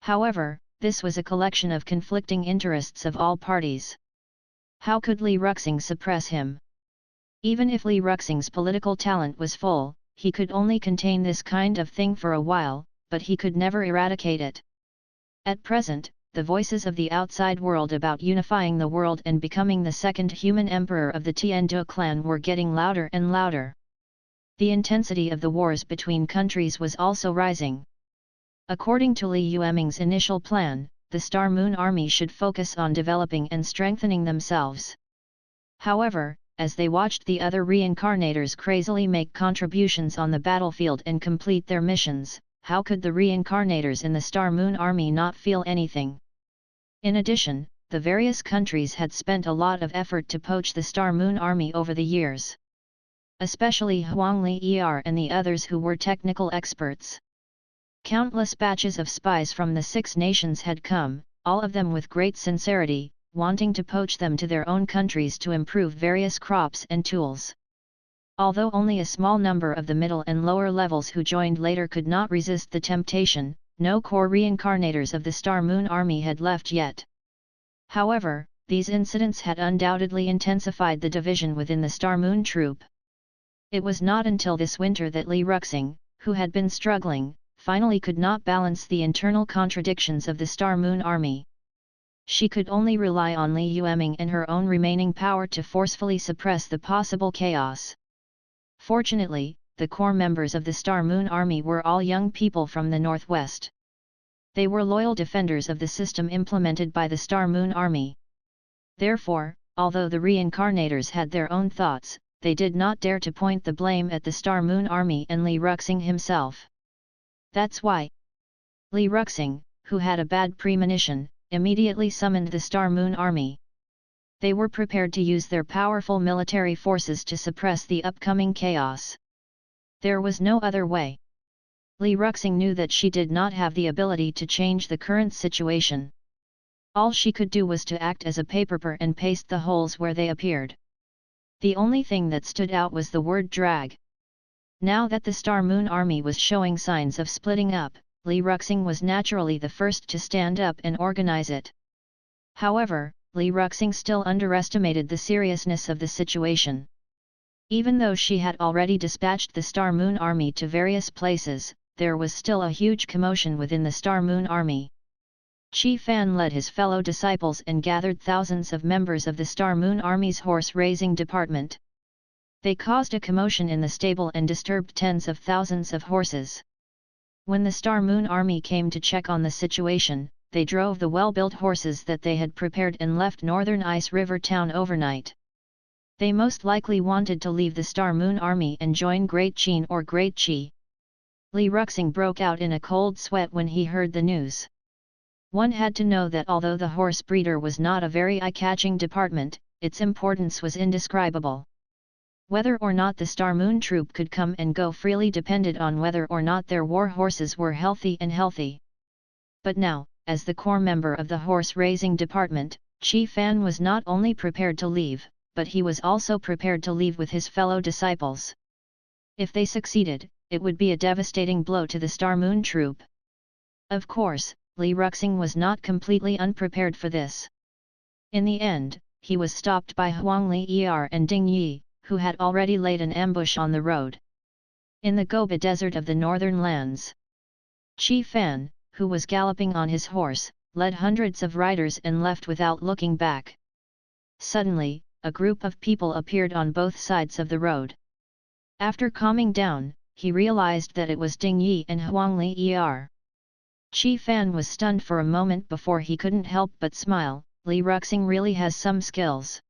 However, this was a collection of conflicting interests of all parties. How could Li Yueming suppress him? Even if Li Yueming's political talent was full, he could only contain this kind of thing for a while, but he could never eradicate it. At present, the voices of the outside world about unifying the world and becoming the second human emperor of the Tiandu clan were getting louder and louder. The intensity of the wars between countries was also rising. According to Li Yueming's initial plan, the Star Moon Army should focus on developing and strengthening themselves. However, as they watched the other reincarnators crazily make contributions on the battlefield and complete their missions, how could the reincarnators in the Star Moon Army not feel anything? In addition, the various countries had spent a lot of effort to poach the Star Moon Army over the years. Especially Huang Li Er and the others who were technical experts. Countless batches of spies from the 6 nations had come, all of them with great sincerity, wanting to poach them to their own countries to improve various crops and tools. Although only a small number of the middle and lower levels who joined later could not resist the temptation, no core reincarnators of the Star Moon Army had left yet. However, these incidents had undoubtedly intensified the division within the Star Moon troop. It was not until this winter that Li Yueming, who had been struggling, finally could not balance the internal contradictions of the Star Moon Army. She could only rely on Li Yueming and her own remaining power to forcefully suppress the possible chaos. Fortunately, the core members of the Star Moon Army were all young people from the northwest. They were loyal defenders of the system implemented by the Star Moon Army. Therefore, although the reincarnators had their own thoughts, they did not dare to point the blame at the Star Moon Army and Li Yueming himself. That's why Li Yueming, who had a bad premonition, immediately summoned the Star Moon Army. They were prepared to use their powerful military forces to suppress the upcoming chaos. There was no other way. Li Yueming knew that she did not have the ability to change the current situation. All she could do was to act as a paper and paste the holes where they appeared. The only thing that stood out was the word drag. Now that the Star Moon Army was showing signs of splitting up, Li Yueming was naturally the first to stand up and organize it. However, Li Yueming still underestimated the seriousness of the situation. Even though she had already dispatched the Star Moon Army to various places, there was still a huge commotion within the Star Moon Army. Qi Fan led his fellow disciples and gathered thousands of members of the Star Moon Army's horse-raising department. They caused a commotion in the stable and disturbed tens of thousands of horses. When the Star Moon Army came to check on the situation, they drove the well-built horses that they had prepared and left Northern Ice River Town overnight. They most likely wanted to leave the Star Moon Army and join Great Qin or Great Qi. Li Yueming broke out in a cold sweat when he heard the news. One had to know that although the horse breeder was not a very eye-catching department, its importance was indescribable. Whether or not the Star Moon troop could come and go freely depended on whether or not their war horses were healthy. But now, as the core member of the horse-raising department, Qi Fan was not only prepared to leave, but he was also prepared to leave with his fellow disciples. If they succeeded, it would be a devastating blow to the Star Moon troop. Of course, Li Yueming was not completely unprepared for this. In the end, he was stopped by Huang Li and Ding Yi, who had already laid an ambush on the road. In the Gobi Desert of the northern lands, Qi Fan, who was galloping on his horse, led hundreds of riders and left without looking back. Suddenly, a group of people appeared on both sides of the road. After calming down, he realized that it was Ding Yi and Huang Li. Qi Fan was stunned for a moment before he couldn't help but smile. Li Yueming really has some skills.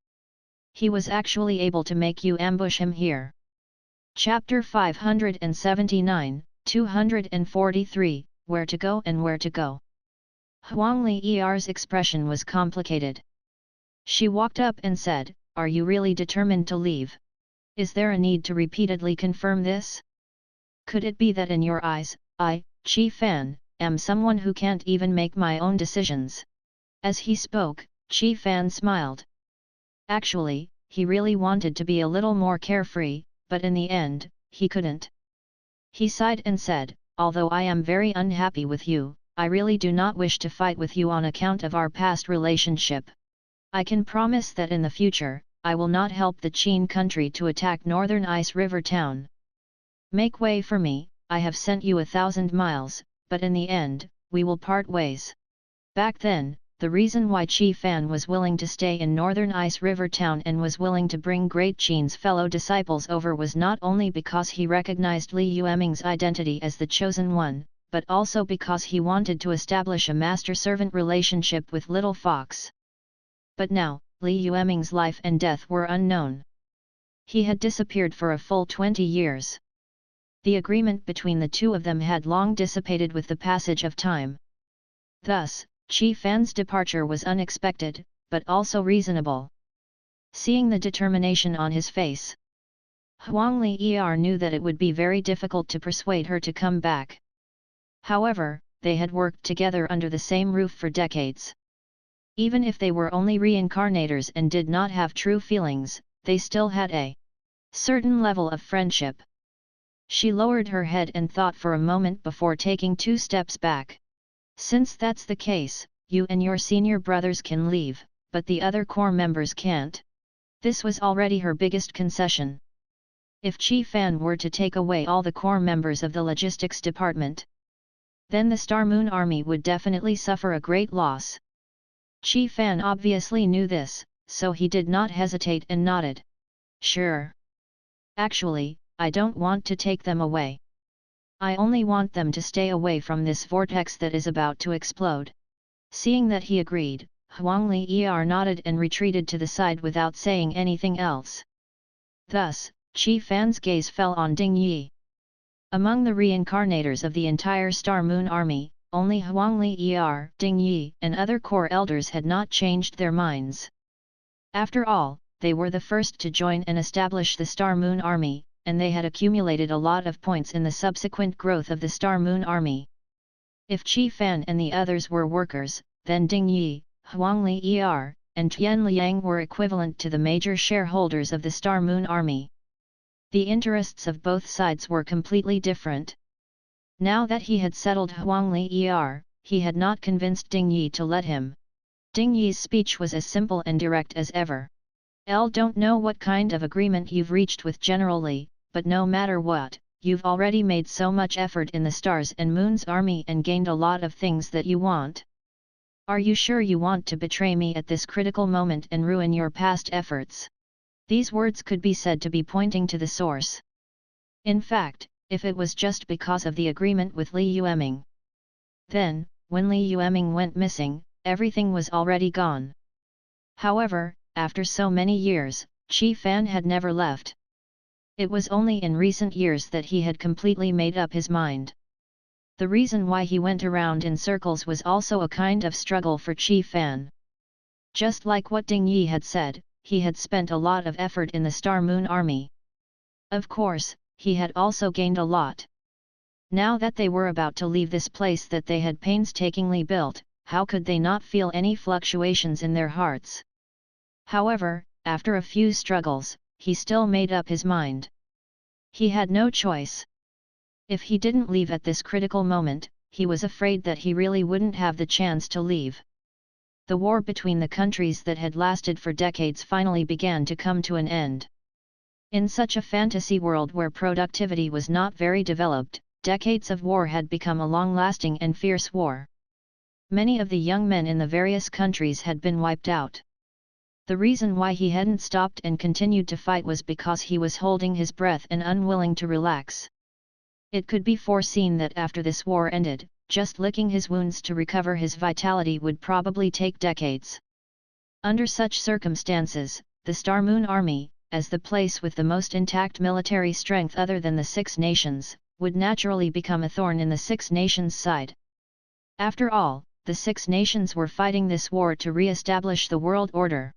He was actually able to make you ambush him here. Chapter 579, 243, Where to go and where to go. Huang Li's expression was complicated. She walked up and said, "Are you really determined to leave? Is there a need to repeatedly confirm this? Could it be that in your eyes, I, Qi Fan, am someone who can't even make my own decisions?" As he spoke, Qi Fan smiled. Actually, he really wanted to be a little more carefree, but in the end, he couldn't. He sighed and said, "Although I am very unhappy with you, I really do not wish to fight with you on account of our past relationship. I can promise that in the future, I will not help the Qin country to attack Northern Ice River Town. Make way for me, I have sent you 1,000 miles, but in the end, we will part ways." Back then, the reason why Qi Fan was willing to stay in Northern Ice River Town and was willing to bring Great Qin's fellow disciples over was not only because he recognized Li Yueming's identity as the Chosen One, but also because he wanted to establish a master-servant relationship with Little Fox. But now, Li Yueming's life and death were unknown. He had disappeared for a full 20 years. The agreement between the two of them had long dissipated with the passage of time. Thus, Qi Fan's departure was unexpected, but also reasonable. Seeing the determination on his face, Huang Li knew that it would be very difficult to persuade her to come back. However, they had worked together under the same roof for decades. Even if they were only reincarnators and did not have true feelings, they still had a certain level of friendship. She lowered her head and thought for a moment before taking 2 steps back. "Since that's the case, you and your senior brothers can leave, but the other core members can't." This was already her biggest concession. If Qi Fan were to take away all the core members of the logistics department, then the Star Moon Army would definitely suffer a great loss. Qi Fan obviously knew this, so he did not hesitate and nodded. Sure. Actually, I don't want to take them away. I only want them to stay away from this vortex that is about to explode. Seeing that he agreed, Huang Li nodded and retreated to the side without saying anything else. Thus, Qi Fan's gaze fell on Ding Yi. Among the reincarnators of the entire Star Moon Army, only Huang Li, Ding Yi, and other core elders had not changed their minds. After all, they were the first to join and establish the Star Moon Army, and they had accumulated a lot of points in the subsequent growth of the Star Moon Army. If Qi Fan and the others were workers, then Ding Yi, Huang Li, and Tian Liang were equivalent to the major shareholders of the Star Moon Army. The interests of both sides were completely different. Now that he had settled Huang Li, he had not convinced Ding Yi to let him. Ding Yi's speech was as simple and direct as ever. Don't know what kind of agreement you've reached with General Li, but no matter what, you've already made so much effort in the Stars and Moon's army and gained a lot of things that you want. Are you sure you want to betray me at this critical moment and ruin your past efforts? These words could be said to be pointing to the source. In fact, if it was just because of the agreement with Li Yueming, then, when Li Yueming went missing, everything was already gone. However, after so many years, Qi Fan had never left. It was only in recent years that he had completely made up his mind. The reason why he went around in circles was also a kind of struggle for Qi Fan. Just like what Ding Yi had said, he had spent a lot of effort in the Star Moon Army. Of course, he had also gained a lot. Now that they were about to leave this place that they had painstakingly built, how could they not feel any fluctuations in their hearts? However, after a few struggles, he still made up his mind. He had no choice. If he didn't leave at this critical moment, he was afraid that he really wouldn't have the chance to leave. The war between the countries that had lasted for decades finally began to come to an end. In such a fantasy world where productivity was not very developed, decades of war had become a long-lasting and fierce war. Many of the young men in the various countries had been wiped out. The reason why he hadn't stopped and continued to fight was because he was holding his breath and unwilling to relax. It could be foreseen that after this war ended, just licking his wounds to recover his vitality would probably take decades. Under such circumstances, the Star Moon Army, as the place with the most intact military strength other than the Six Nations, would naturally become a thorn in the Six Nations' side. After all, the Six Nations were fighting this war to re-establish the world order.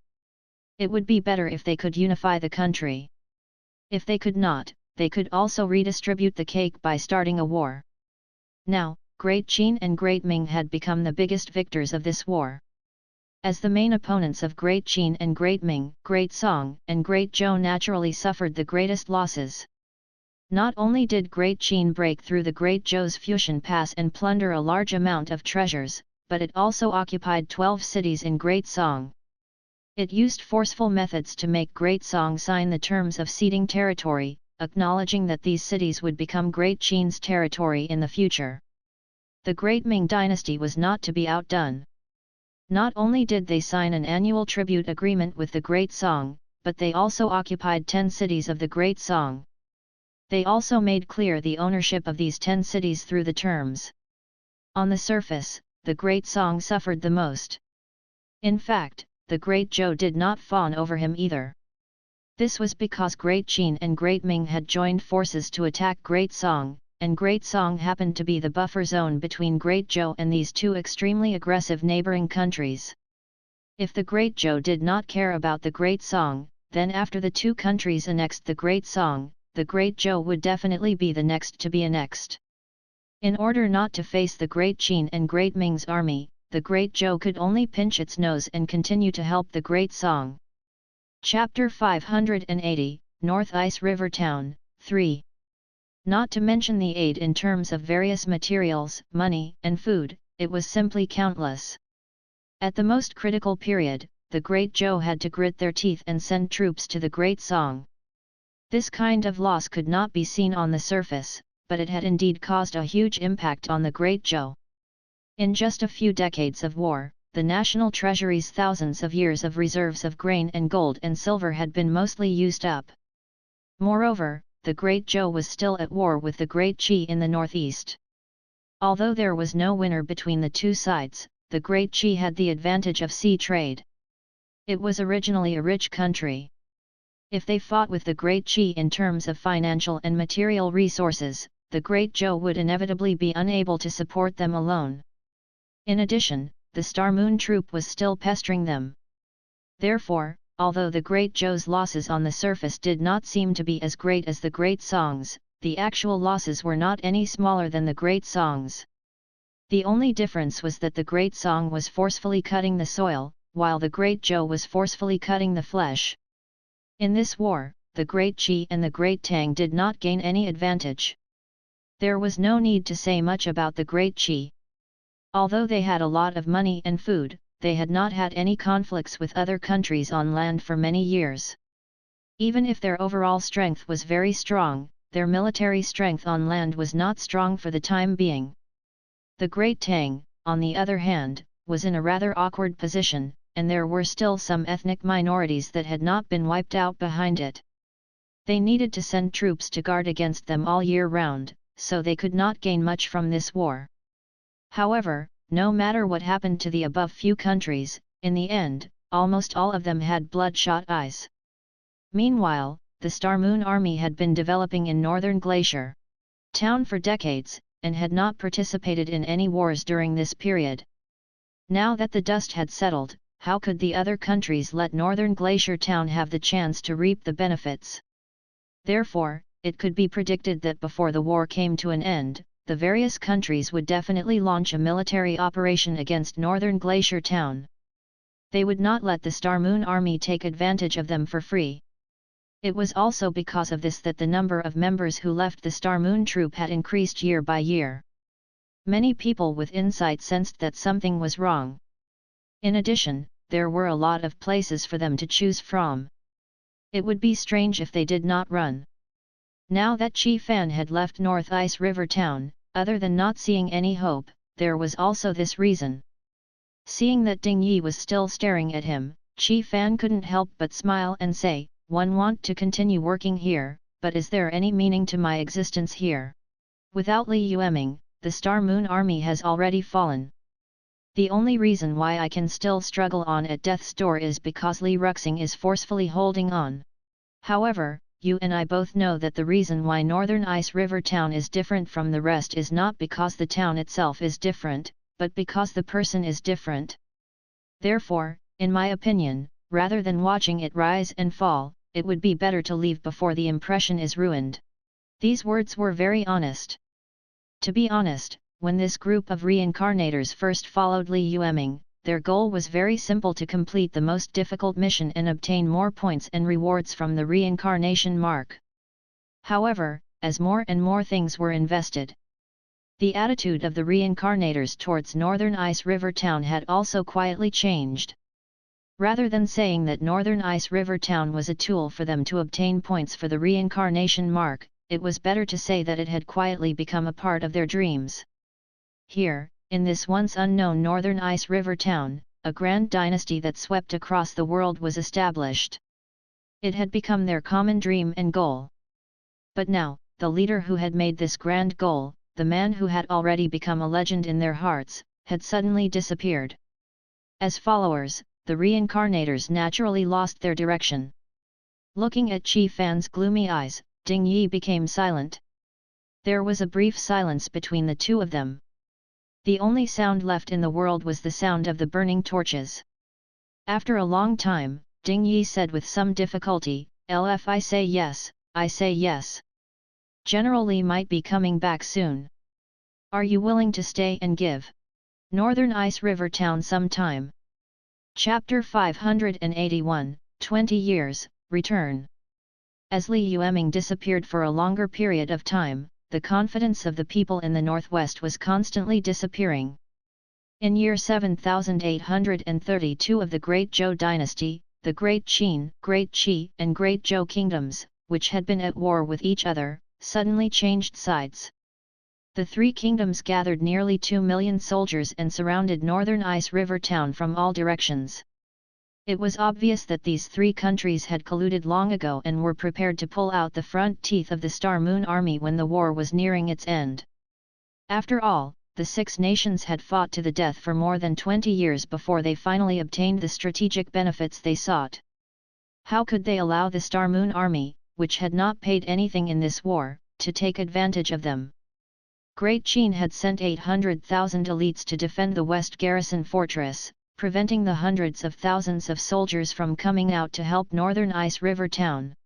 It would be better if they could unify the country. If they could not, they could also redistribute the cake by starting a war. Now, Great Qin and Great Ming had become the biggest victors of this war. As the main opponents of Great Qin and Great Ming, Great Song and Great Zhou naturally suffered the greatest losses. Not only did Great Qin break through the Great Zhou's Fusion Pass and plunder a large amount of treasures, but it also occupied 12 cities in Great Song. It used forceful methods to make Great Song sign the terms of ceding territory, acknowledging that these cities would become Great Qin's territory in the future. The Great Ming dynasty was not to be outdone. Not only did they sign an annual tribute agreement with the Great Song, but they also occupied 10 cities of the Great Song. They also made clear the ownership of these 10 cities through the terms. On the surface, the Great Song suffered the most. In fact, the Great Zhou did not fawn over him either. This was because Great Qin and Great Ming had joined forces to attack Great Song, and Great Song happened to be the buffer zone between Great Zhou and these two extremely aggressive neighboring countries. If the Great Zhou did not care about the Great Song, then after the two countries annexed the Great Song, the Great Zhou would definitely be the next to be annexed. In order not to face the Great Qin and Great Ming's army, the Great Zhou could only pinch its nose and continue to help the Great Song. Chapter 580, North Ice River Town, 3. Not to mention the aid in terms of various materials, money, and food, it was simply countless. At the most critical period, the Great Zhou had to grit their teeth and send troops to the Great Song. This kind of loss could not be seen on the surface, but it had indeed caused a huge impact on the Great Zhou. In just a few decades of war, the national treasury's thousands of years of reserves of grain and gold and silver had been mostly used up. Moreover, the Great Zhou was still at war with the Great Qi in the northeast. Although there was no winner between the two sides, the Great Qi had the advantage of sea trade. It was originally a rich country. If they fought with the Great Qi in terms of financial and material resources, the Great Zhou would inevitably be unable to support them alone. In addition, the Star Moon troop was still pestering them. Therefore, although the Great Zhou's losses on the surface did not seem to be as great as the Great Song's, the actual losses were not any smaller than the Great Song's. The only difference was that the Great Song was forcefully cutting the soil, while the Great Zhou was forcefully cutting the flesh. In this war, the Great Qi and the Great Tang did not gain any advantage. There was no need to say much about the Great Qi. Although they had a lot of money and food, they had not had any conflicts with other countries on land for many years. Even if their overall strength was very strong, their military strength on land was not strong for the time being. The Great Tang, on the other hand, was in a rather awkward position, and there were still some ethnic minorities that had not been wiped out behind it. They needed to send troops to guard against them all year round, so they could not gain much from this war. However, no matter what happened to the above few countries, in the end, almost all of them had bloodshot eyes. Meanwhile, the Star Moon Army had been developing in northern Glacier Town for decades, and had not participated in any wars during this period. Now that the dust had settled, how could the other countries let northern Glacier Town have the chance to reap the benefits? Therefore, it could be predicted that before the war came to an end, the various countries would definitely launch a military operation against northern Glacier Town. They would not let the Star Moon Army take advantage of them for free. It was also because of this that the number of members who left the Star Moon troop had increased year by year. Many people with insight sensed that something was wrong. In addition, there were a lot of places for them to choose from. It would be strange if they did not run. Now that Qi Fan had left North Ice River Town, other than not seeing any hope, there was also this reason. Seeing that Ding Yi was still staring at him, Qi Fan couldn't help but smile and say, "One want to continue working here, but is there any meaning to my existence here? Without Li Yueming, the Star Moon Army has already fallen. The only reason why I can still struggle on at death's door is because Li Ruxing is forcefully holding on. However, you and I both know that the reason why Northern Ice River Town is different from the rest is not because the town itself is different, but because the person is different. Therefore, in my opinion, rather than watching it rise and fall, it would be better to leave before the impression is ruined." These words were very honest. To be honest, when this group of reincarnators first followed Li Yueming, their goal was very simple: to complete the most difficult mission and obtain more points and rewards from the reincarnation mark. However, as more and more things were invested, the attitude of the reincarnators towards Northern Ice River Town had also quietly changed. Rather than saying that Northern Ice River Town was a tool for them to obtain points for the reincarnation mark, it was better to say that it had quietly become a part of their dreams. Here, in this once unknown Northern Ice River Town, a grand dynasty that swept across the world was established. It had become their common dream and goal. But now, the leader who had made this grand goal, the man who had already become a legend in their hearts, had suddenly disappeared. As followers, the reincarnators naturally lost their direction. Looking at Qi Fan's gloomy eyes, Ding Yi became silent. There was a brief silence between the two of them. The only sound left in the world was the sound of the burning torches. After a long time, Ding Yi said with some difficulty, "LF, I say yes, I say yes. General Li might be coming back soon. Are you willing to stay and give Northern Ice River Town some time?" Chapter 581, 20 Years, Return. As Li Yueming disappeared for a longer period of time, the confidence of the people in the northwest was constantly disappearing. In year 7832 of the Great Zhou dynasty, the Great Qin, Great Qi and Great Zhou kingdoms, which had been at war with each other, suddenly changed sides. The three kingdoms gathered nearly 2 million soldiers and surrounded northern Ice River town from all directions. It was obvious that these three countries had colluded long ago and were prepared to pull out the front teeth of the Star Moon Army when the war was nearing its end. After all, the six nations had fought to the death for more than 20 years before they finally obtained the strategic benefits they sought. How could they allow the Star Moon Army, which had not paid anything in this war, to take advantage of them? Great Qin had sent 800,000 elites to defend the West Garrison Fortress, preventing the hundreds of thousands of soldiers from coming out to help northern Ice River town.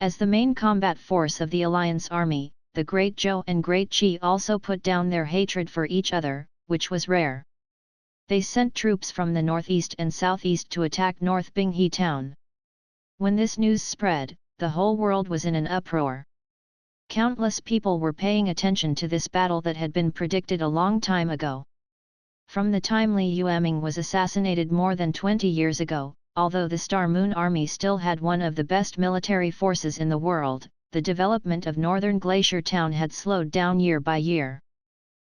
As the main combat force of the Alliance Army, the Great Zhou and Great Qi also put down their hatred for each other, which was rare. They sent troops from the northeast and southeast to attack North Binghe town. When this news spread, the whole world was in an uproar. Countless people were paying attention to this battle that had been predicted a long time ago. From the time Li Yueming was assassinated more than 20 years ago, although the Star Moon Army still had one of the best military forces in the world, the development of northern Glacier Town had slowed down year by year.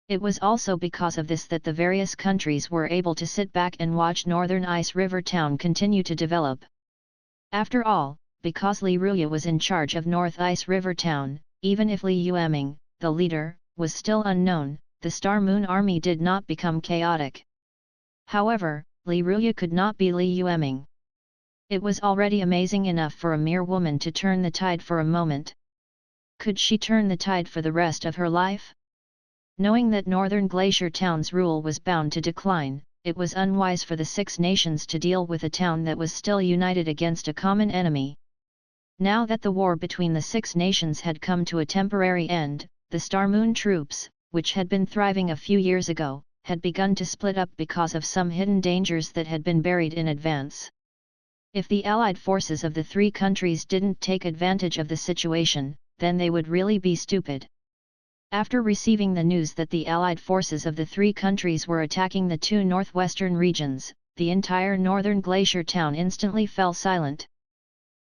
It was also because of this that the various countries were able to sit back and watch northern Ice River Town continue to develop. After all, because Li Ruya was in charge of North Ice River Town, even if Li Yueming, the leader, was still unknown, the Star Moon Army did not become chaotic. However, Li Ruya could not be Li Yueming. It was already amazing enough for a mere woman to turn the tide for a moment. Could she turn the tide for the rest of her life? Knowing that Northern Glacier Town's rule was bound to decline, it was unwise for the six nations to deal with a town that was still united against a common enemy. Now that the war between the six nations had come to a temporary end, the Star Moon troops, which had been thriving a few years ago, had begun to split up because of some hidden dangers that had been buried in advance. If the allied forces of the three countries didn't take advantage of the situation, then they would really be stupid. After receiving the news that the allied forces of the three countries were attacking the two northwestern regions, the entire northern Glacier Town instantly fell silent.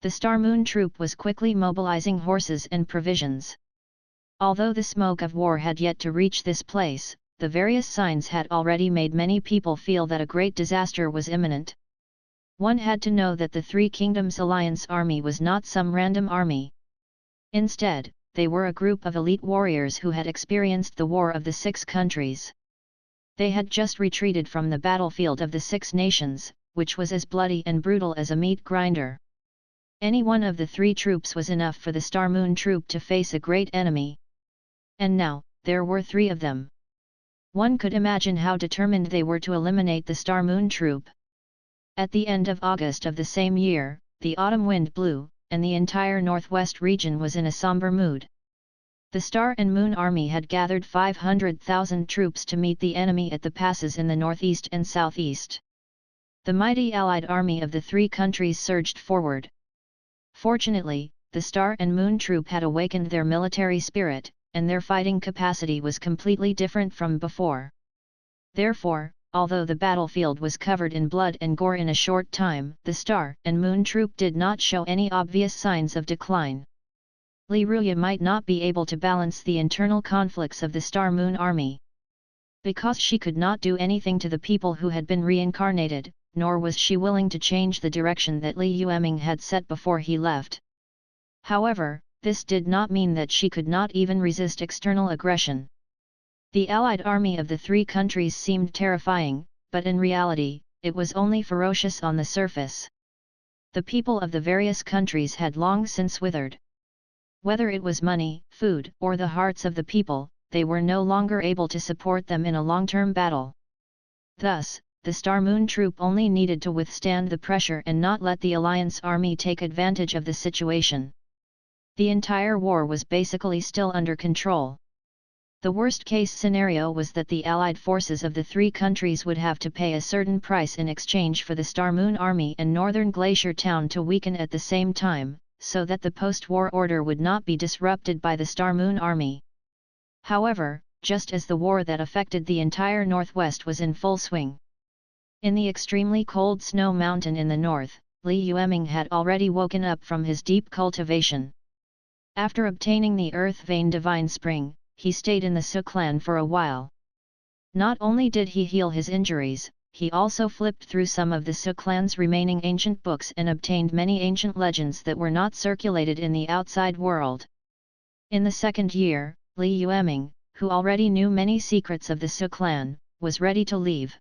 The Star Moon troop was quickly mobilizing horses and provisions. Although the smoke of war had yet to reach this place, the various signs had already made many people feel that a great disaster was imminent. One had to know that the Three Kingdoms Alliance army was not some random army. Instead, they were a group of elite warriors who had experienced the War of the Six Countries. They had just retreated from the battlefield of the Six Nations, which was as bloody and brutal as a meat grinder. Any one of the three troops was enough for the Star Moon troop to face a great enemy. And now, there were three of them. One could imagine how determined they were to eliminate the Star Moon troop. At the end of August of the same year, the autumn wind blew, and the entire northwest region was in a somber mood. The Star and Moon Army had gathered 500,000 troops to meet the enemy at the passes in the northeast and southeast. The mighty allied army of the three countries surged forward. Fortunately, the Star and Moon troop had awakened their military spirit, and their fighting capacity was completely different from before. Therefore, although the battlefield was covered in blood and gore in a short time, the Star and Moon troop did not show any obvious signs of decline. Li Ruya might not be able to balance the internal conflicts of the Star Moon army. Because she could not do anything to the people who had been reincarnated, nor was she willing to change the direction that Li Yueming had set before he left. However, this did not mean that she could not even resist external aggression. The allied army of the three countries seemed terrifying, but in reality, it was only ferocious on the surface. The people of the various countries had long since withered. Whether it was money, food, or the hearts of the people, they were no longer able to support them in a long-term battle. Thus, the Star Moon troop only needed to withstand the pressure and not let the Alliance army take advantage of the situation. The entire war was basically still under control. The worst-case scenario was that the Allied forces of the three countries would have to pay a certain price in exchange for the Star Moon Army and Northern Glacier Town to weaken at the same time, so that the post-war order would not be disrupted by the Star Moon Army. However, just as the war that affected the entire Northwest was in full swing, in the extremely cold snow mountain in the north, Li Yueming had already woken up from his deep cultivation. After obtaining the earth vein divine spring, he stayed in the Su clan for a while. Not only did he heal his injuries, he also flipped through some of the Su clan's remaining ancient books and obtained many ancient legends that were not circulated in the outside world. In the second year, Li Yueming, who already knew many secrets of the Su clan, was ready to leave.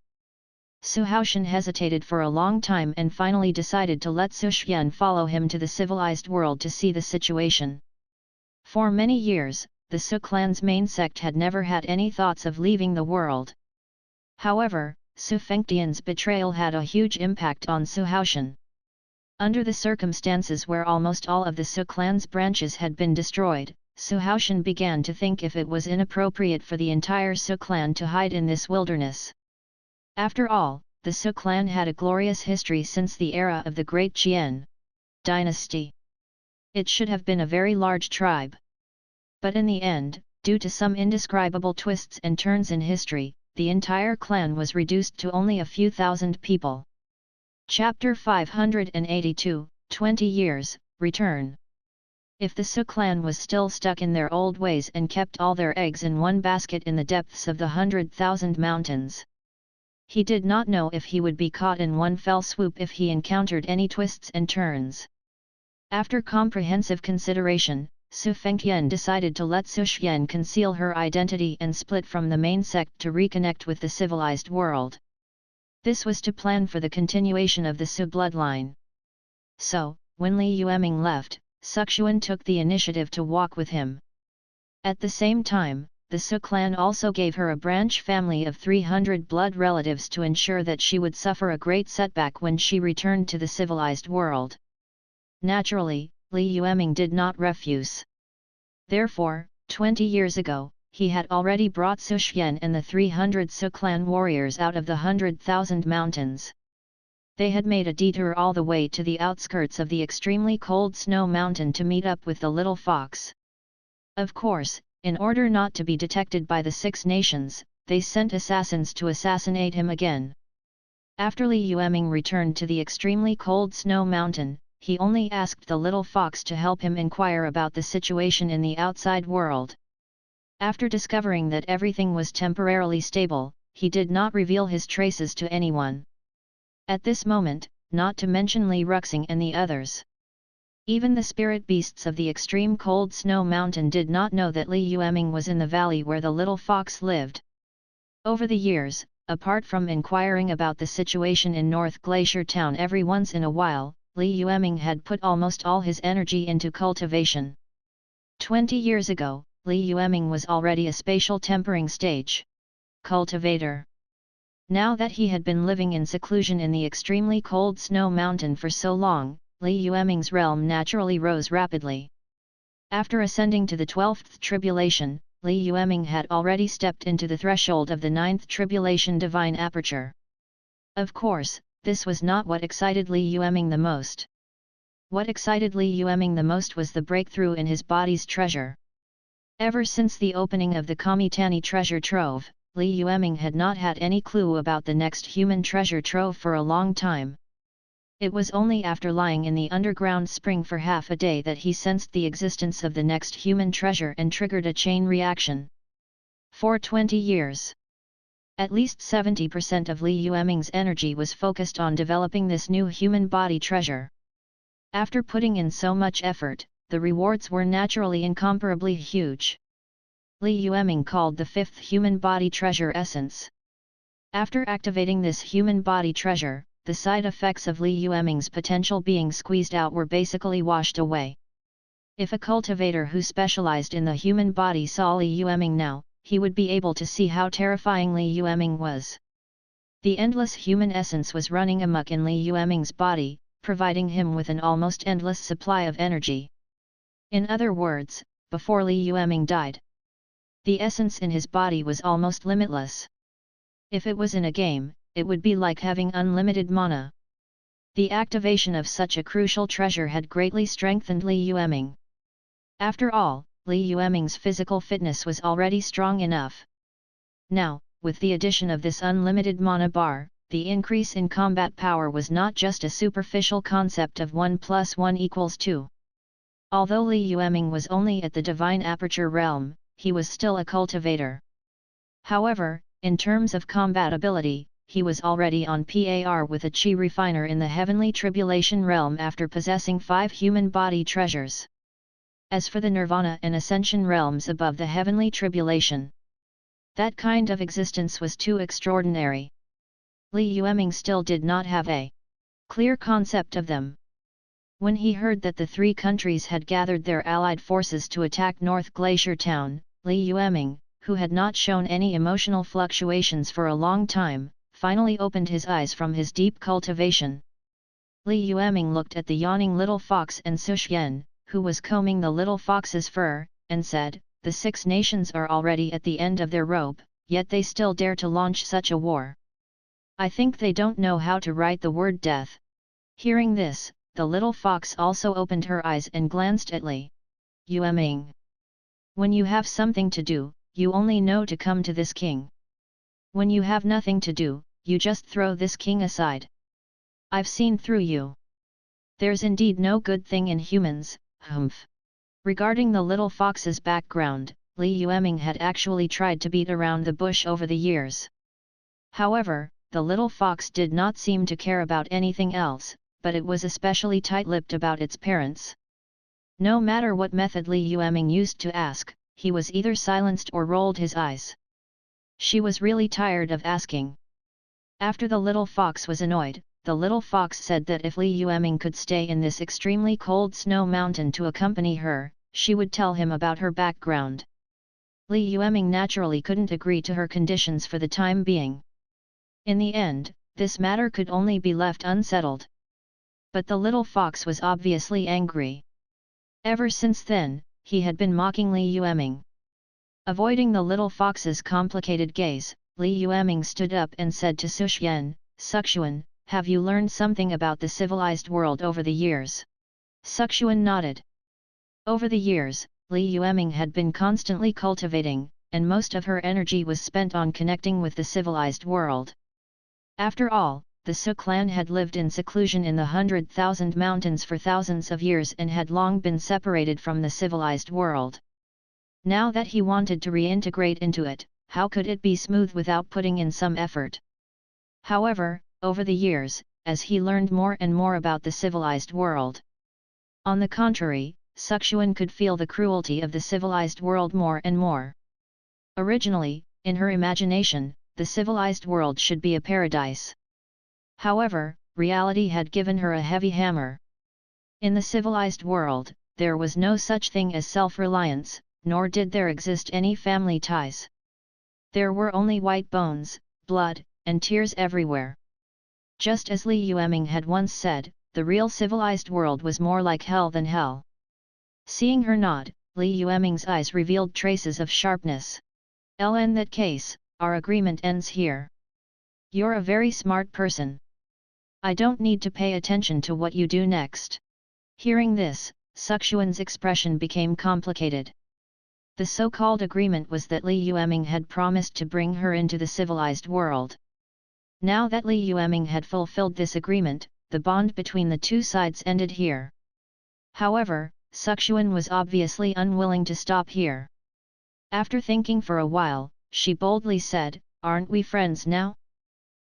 Su Haoshan hesitated for a long time and finally decided to let Su Xian follow him to the civilized world to see the situation. For many years, the Su clan's main sect had never had any thoughts of leaving the world. However, Su Fengtian's betrayal had a huge impact on Su Haoshan. Under the circumstances where almost all of the Su clan's branches had been destroyed, Su Haoshan began to think if it was inappropriate for the entire Su clan to hide in this wilderness. After all, the Su clan had a glorious history since the era of the Great Qian dynasty. It should have been a very large tribe. But in the end, due to some indescribable twists and turns in history, the entire clan was reduced to only a few thousand people. Chapter 582, 20 Years, Return. If the Su clan was still stuck in their old ways and kept all their eggs in one basket in the depths of the 100,000 mountains, he did not know if he would be caught in one fell swoop if he encountered any twists and turns. After comprehensive consideration, Su Fengtian decided to let Su Xian conceal her identity and split from the main sect to reconnect with the civilized world. This was to plan for the continuation of the Su bloodline. So, when Li Yueming left, Suxuan took the initiative to walk with him. At the same time, the Su clan also gave her a branch family of 300 blood relatives to ensure that she would suffer a great setback when she returned to the civilized world. Naturally, Li Yueming did not refuse. Therefore, 20 years ago, he had already brought Su Xian and the 300 Su clan warriors out of the 100,000 mountains. They had made a detour all the way to the outskirts of the extremely cold snow mountain to meet up with the little fox. Of course, in order not to be detected by the Six Nations, they sent assassins to assassinate him again. After Li Yueming returned to the extremely cold snow mountain, he only asked the little fox to help him inquire about the situation in the outside world. After discovering that everything was temporarily stable, he did not reveal his traces to anyone. At this moment, not to mention Li Ruxing and the others. Even the spirit beasts of the extreme cold snow mountain did not know that Li Yueming was in the valley where the little fox lived. Over the years, apart from inquiring about the situation in North Glacier Town every once in a while, Li Yueming had put almost all his energy into cultivation. 20 years ago, Li Yueming was already a spatial tempering stage cultivator. Now that he had been living in seclusion in the extremely cold snow mountain for so long, Li Yueming's realm naturally rose rapidly. After ascending to the 12th tribulation, Li Yueming had already stepped into the threshold of the 9th tribulation divine aperture. Of course, this was not what excited Li Yueming the most. What excited Li Yueming the most was the breakthrough in his body's treasure. Ever since the opening of the Komitani treasure trove, Li Yueming had not had any clue about the next human treasure trove for a long time. It was only after lying in the underground spring for half a day that he sensed the existence of the next human treasure and triggered a chain reaction. For 20 years, at least 70% of Li Yueming's energy was focused on developing this new human body treasure. After putting in so much effort, the rewards were naturally incomparably huge. Li Yueming called the fifth human body treasure essence. After activating this human body treasure, the side effects of Li Yueming's potential being squeezed out were basically washed away. If a cultivator who specialized in the human body saw Li Yueming now, he would be able to see how terrifying Li Yueming was. The endless human essence was running amok in Li Yueming's body, providing him with an almost endless supply of energy. In other words, before Li Yueming died, the essence in his body was almost limitless. If it was in a game, it would be like having unlimited mana. The activation of such a crucial treasure had greatly strengthened Li Yueming. After all, Li Yueming's physical fitness was already strong enough. Now, with the addition of this unlimited mana bar, the increase in combat power was not just a superficial concept of 1 + 1 = 2. Although Li Yueming was only at the divine aperture realm, he was still a cultivator. However, in terms of combatability, he was already on par with a chi refiner in the heavenly tribulation realm after possessing 5 human body treasures. As for the nirvana and ascension realms above the heavenly tribulation, that kind of existence was too extraordinary. Li Yueming still did not have a clear concept of them. When he heard that the 3 countries had gathered their allied forces to attack North Glacier Town, Li Yueming, who had not shown any emotional fluctuations for a long time, finally opened his eyes from his deep cultivation. Li Yueming looked at the yawning little fox and Su Xian, who was combing the little fox's fur, and said, "The 6 nations are already at the end of their rope, yet they still dare to launch such a war. I think they don't know how to write the word death." Hearing this, the little fox also opened her eyes and glanced at Li Yueming. "When you have something to do, you only know to come to this king. When you have nothing to do, you just throw this king aside. I've seen through you. There's indeed no good thing in humans, humph." Regarding the little fox's background, Li Yueming had actually tried to beat around the bush over the years. However, the little fox did not seem to care about anything else, but it was especially tight-lipped about its parents. No matter what method Li Yueming used to ask, he was either silenced or rolled his eyes. She was really tired of asking. After the little fox was annoyed, the little fox said that if Li Yueming could stay in this extremely cold snow mountain to accompany her, she would tell him about her background. Li Yueming naturally couldn't agree to her conditions for the time being. In the end, this matter could only be left unsettled. But the little fox was obviously angry. Ever since then, he had been mocking Li Yueming. Avoiding the little fox's complicated gaze, Li Yueming stood up and said to Su Xian, "Suxuan, have you learned something about the civilized world over the years?" Suxuan nodded. Over the years, Li Yueming had been constantly cultivating, and most of her energy was spent on connecting with the civilized world. After all, the Su clan had lived in seclusion in the 100,000 mountains for thousands of years and had long been separated from the civilized world. Now that he wanted to reintegrate into it, how could it be smooth without putting in some effort? However, over the years, as he learned more and more about the civilized world, on the contrary, Suxuan could feel the cruelty of the civilized world more and more. Originally, in her imagination, the civilized world should be a paradise. However, reality had given her a heavy hammer. In the civilized world, there was no such thing as self-reliance, nor did there exist any family ties. There were only white bones, blood, and tears everywhere. Just as Li Yueming had once said, the real civilized world was more like hell than hell. Seeing her nod, Li Yueming's eyes revealed traces of sharpness. "In that case, our agreement ends here. You're a very smart person. I don't need to pay attention to what you do next." Hearing this, Suxuan's expression became complicated. The so-called agreement was that Li Yueming had promised to bring her into the civilized world. Now that Li Yueming had fulfilled this agreement, the bond between the two sides ended here. However, Suxuan was obviously unwilling to stop here. After thinking for a while, she boldly said, "Aren't we friends now?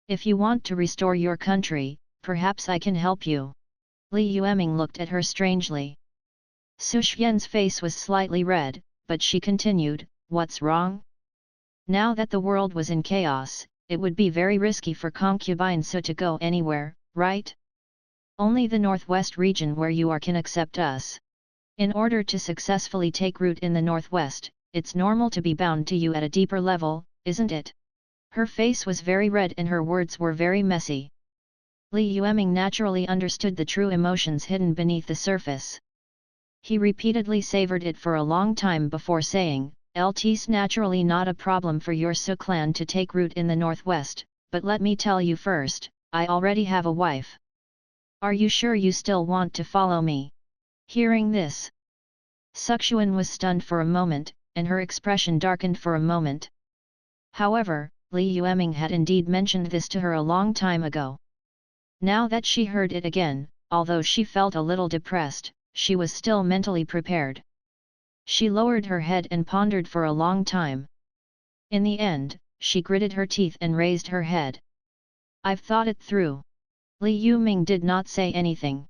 If you want to restore your country, perhaps I can help you." Li Yueming looked at her strangely. Su Xian's face was slightly red, but she continued, "What's wrong? Now that the world was in chaos, it would be very risky for concubine Su to go anywhere, right? Only the northwest region where you are can accept us. In order to successfully take root in the northwest, it's normal to be bound to you at a deeper level, isn't it?" Her face was very red and her words were very messy. Li Yueming naturally understood the true emotions hidden beneath the surface. He repeatedly savored it for a long time before saying, "It's naturally not a problem for your Su clan to take root in the northwest, but let me tell you first, I already have a wife. Are you sure you still want to follow me?" Hearing this, Suxuan was stunned for a moment, and her expression darkened for a moment. However, Li Yueming had indeed mentioned this to her a long time ago. Now that she heard it again, although she felt a little depressed, she was still mentally prepared. She lowered her head and pondered for a long time. In the end, she gritted her teeth and raised her head. "I've thought it through." Li Yueming did not say anything.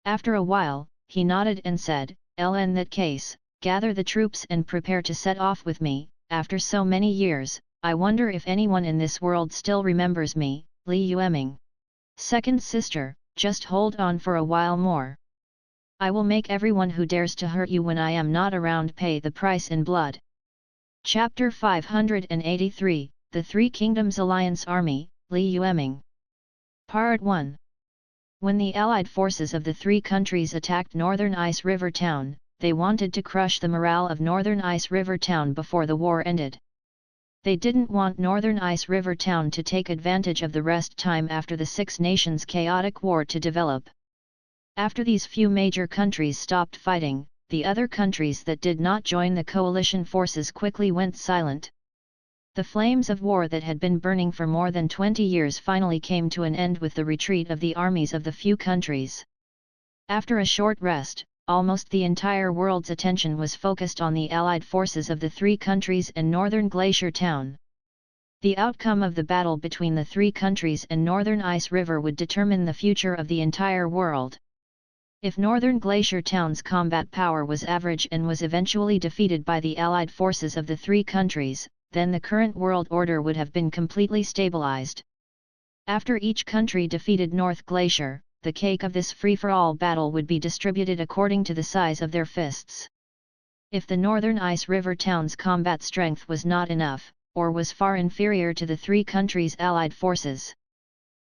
After a while, he nodded and said, "In that case, gather the troops and prepare to set off with me. After so many years, I wonder if anyone in this world still remembers me, Li Yueming. Second sister, just hold on for a while more. I will make everyone who dares to hurt you when I am not around pay the price in blood." Chapter 583, The Three Kingdoms Alliance Army, Li Yueming. Part 1. When the Allied forces of the three countries attacked Northern Ice River Town, they wanted to crush the morale of Northern Ice River Town before the war ended. They didn't want Northern Ice River Town to take advantage of the rest time after the Six Nations chaotic war to develop. After these few major countries stopped fighting, the other countries that did not join the coalition forces quickly went silent. The flames of war that had been burning for more than 20 years finally came to an end with the retreat of the armies of the few countries. After a short rest, almost the entire world's attention was focused on the Allied forces of the three countries and Northern Glacier Town. The outcome of the battle between the three countries and Northern Ice River would determine the future of the entire world. If Northern Glacier Town's combat power was average and was eventually defeated by the Allied forces of the three countries, then the current world order would have been completely stabilized. After each country defeated North Glacier, the cake of this free-for-all battle would be distributed according to the size of their fists. If the Northern Ice River Town's combat strength was not enough, or was far inferior to the three countries' Allied forces,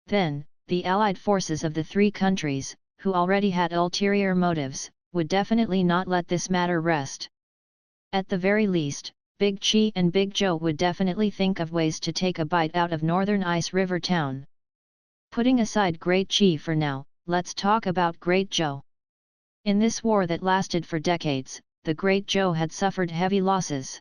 then, the Allied forces of the three countries, who already had ulterior motives, would definitely not let this matter rest. At the very least, Big Chi and Big Joe would definitely think of ways to take a bite out of Northern Ice River Town. Putting aside Great Chi for now, let's talk about Great Joe. In this war that lasted for decades, the Great Joe had suffered heavy losses.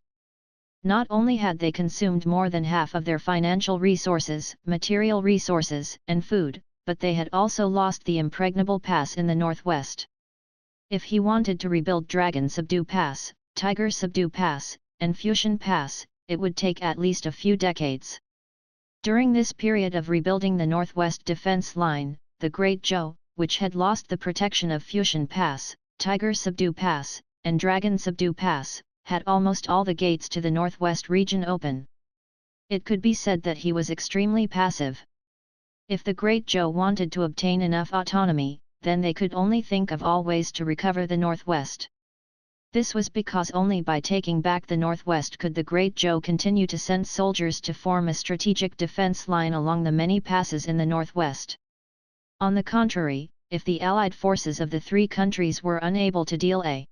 Not only had they consumed more than half of their financial resources, material resources, and food, but they had also lost the impregnable pass in the northwest. If he wanted to rebuild Dragon Subdue Pass, Tiger Subdue Pass, and Fusion Pass, it would take at least a few decades. During this period of rebuilding the northwest defense line, the Great Joe, which had lost the protection of Fusion Pass, Tiger Subdue Pass, and Dragon Subdue Pass, had almost all the gates to the northwest region open. It could be said that he was extremely passive. If the Great Joe wanted to obtain enough autonomy, then they could only think of all ways to recover the northwest. This was because only by taking back the northwest could the Great Joe continue to send soldiers to form a strategic defense line along the many passes in the northwest. On the contrary, if the Allied forces of the three countries were unable to deal a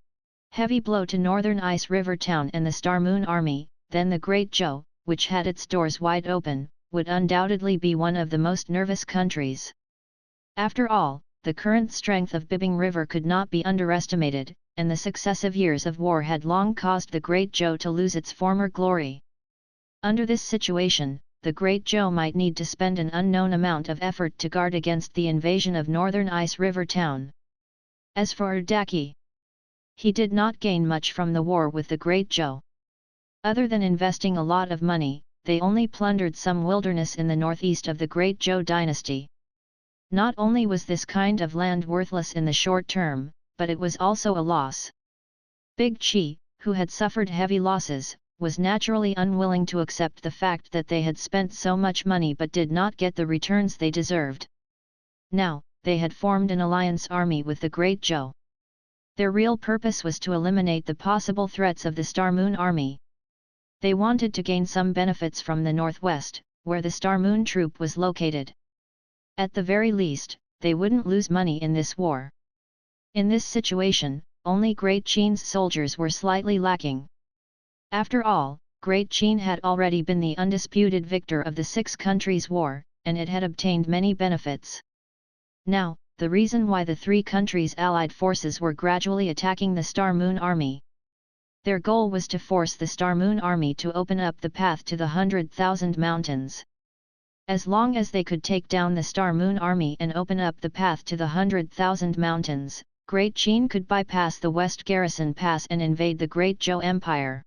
heavy blow to Northern Ice River Town and the Star Moon Army, then the Great Joe, which had its doors wide open, would undoubtedly be one of the most nervous countries. After all, the current strength of Bibing River could not be underestimated, and the successive years of war had long caused the Great Joe to lose its former glory. Under this situation, the Great Joe might need to spend an unknown amount of effort to guard against the invasion of Northern Ice River Town. As for Erdaki, he did not gain much from the war with the Great Joe. Other than investing a lot of money, they only plundered some wilderness in the northeast of the Great Joe dynasty. Not only was this kind of land worthless in the short term, but it was also a loss. Big Chi, who had suffered heavy losses, was naturally unwilling to accept the fact that they had spent so much money but did not get the returns they deserved. Now, they had formed an alliance army with the Great Joe. Their real purpose was to eliminate the possible threats of the Star Moon Army. They wanted to gain some benefits from the northwest, where the Star Moon troop was located. At the very least, they wouldn't lose money in this war. In this situation, only Great Chi's soldiers were slightly lacking. After all, Great Qin had already been the undisputed victor of the Six Countries' War, and it had obtained many benefits. Now, the reason why the three countries' allied forces were gradually attacking the Star Moon Army. Their goal was to force the Star Moon Army to open up the path to the 100,000 Mountains. As long as they could take down the Star Moon Army and open up the path to the 100,000 Mountains, Great Qin could bypass the West Garrison Pass and invade the Great Zhou Empire.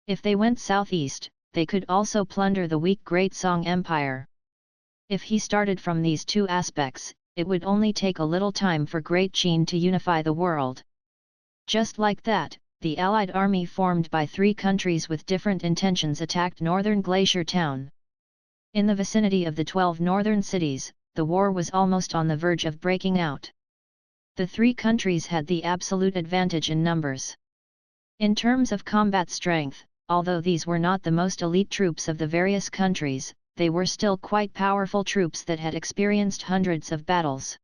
If they went southeast, they could also plunder the weak Great Song Empire. If he started from these two aspects, it would only take a little time for Great Qin to unify the world. Just like that, the Allied army formed by three countries with different intentions attacked northern Glacier Town. In the vicinity of the 12 northern cities, the war was almost on the verge of breaking out. The three countries had the absolute advantage in numbers. In terms of combat strength, although these were not the most elite troops of the various countries, they were still quite powerful troops that had experienced hundreds of battles.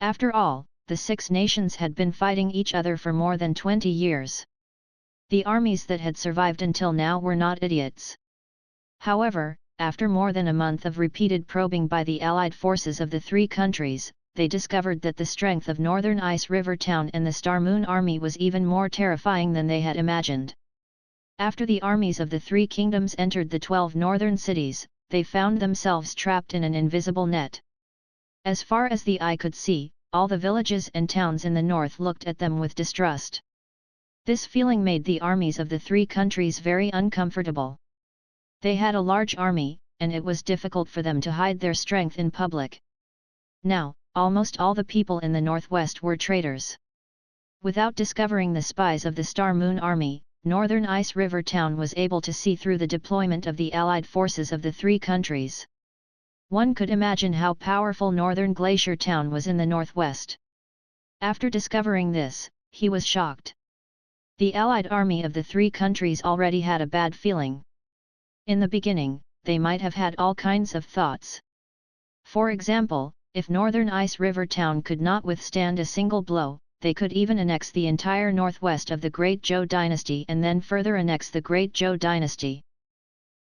After all, the six nations had been fighting each other for more than 20 years. The armies that had survived until now were not idiots. However, after more than a month of repeated probing by the Allied forces of the three countries, they discovered that the strength of Northern Ice River Town and the Star Moon Army was even more terrifying than they had imagined. After the armies of the three kingdoms entered the 12 northern cities, they found themselves trapped in an invisible net. As far as the eye could see, all the villages and towns in the north looked at them with distrust. This feeling made the armies of the three countries very uncomfortable. They had a large army, and it was difficult for them to hide their strength in public. Now, almost all the people in the northwest were traitors. Without discovering the spies of the Star Moon Army, Northern Ice River Town was able to see through the deployment of the Allied forces of the three countries. One could imagine how powerful Northern Glacier Town was in the northwest. After discovering this, he was shocked. The Allied army of the three countries already had a bad feeling. In the beginning, they might have had all kinds of thoughts. For example, if Northern Ice River Town could not withstand a single blow, they could even annex the entire northwest of the Great Zhou dynasty and then further annex the Great Zhou dynasty.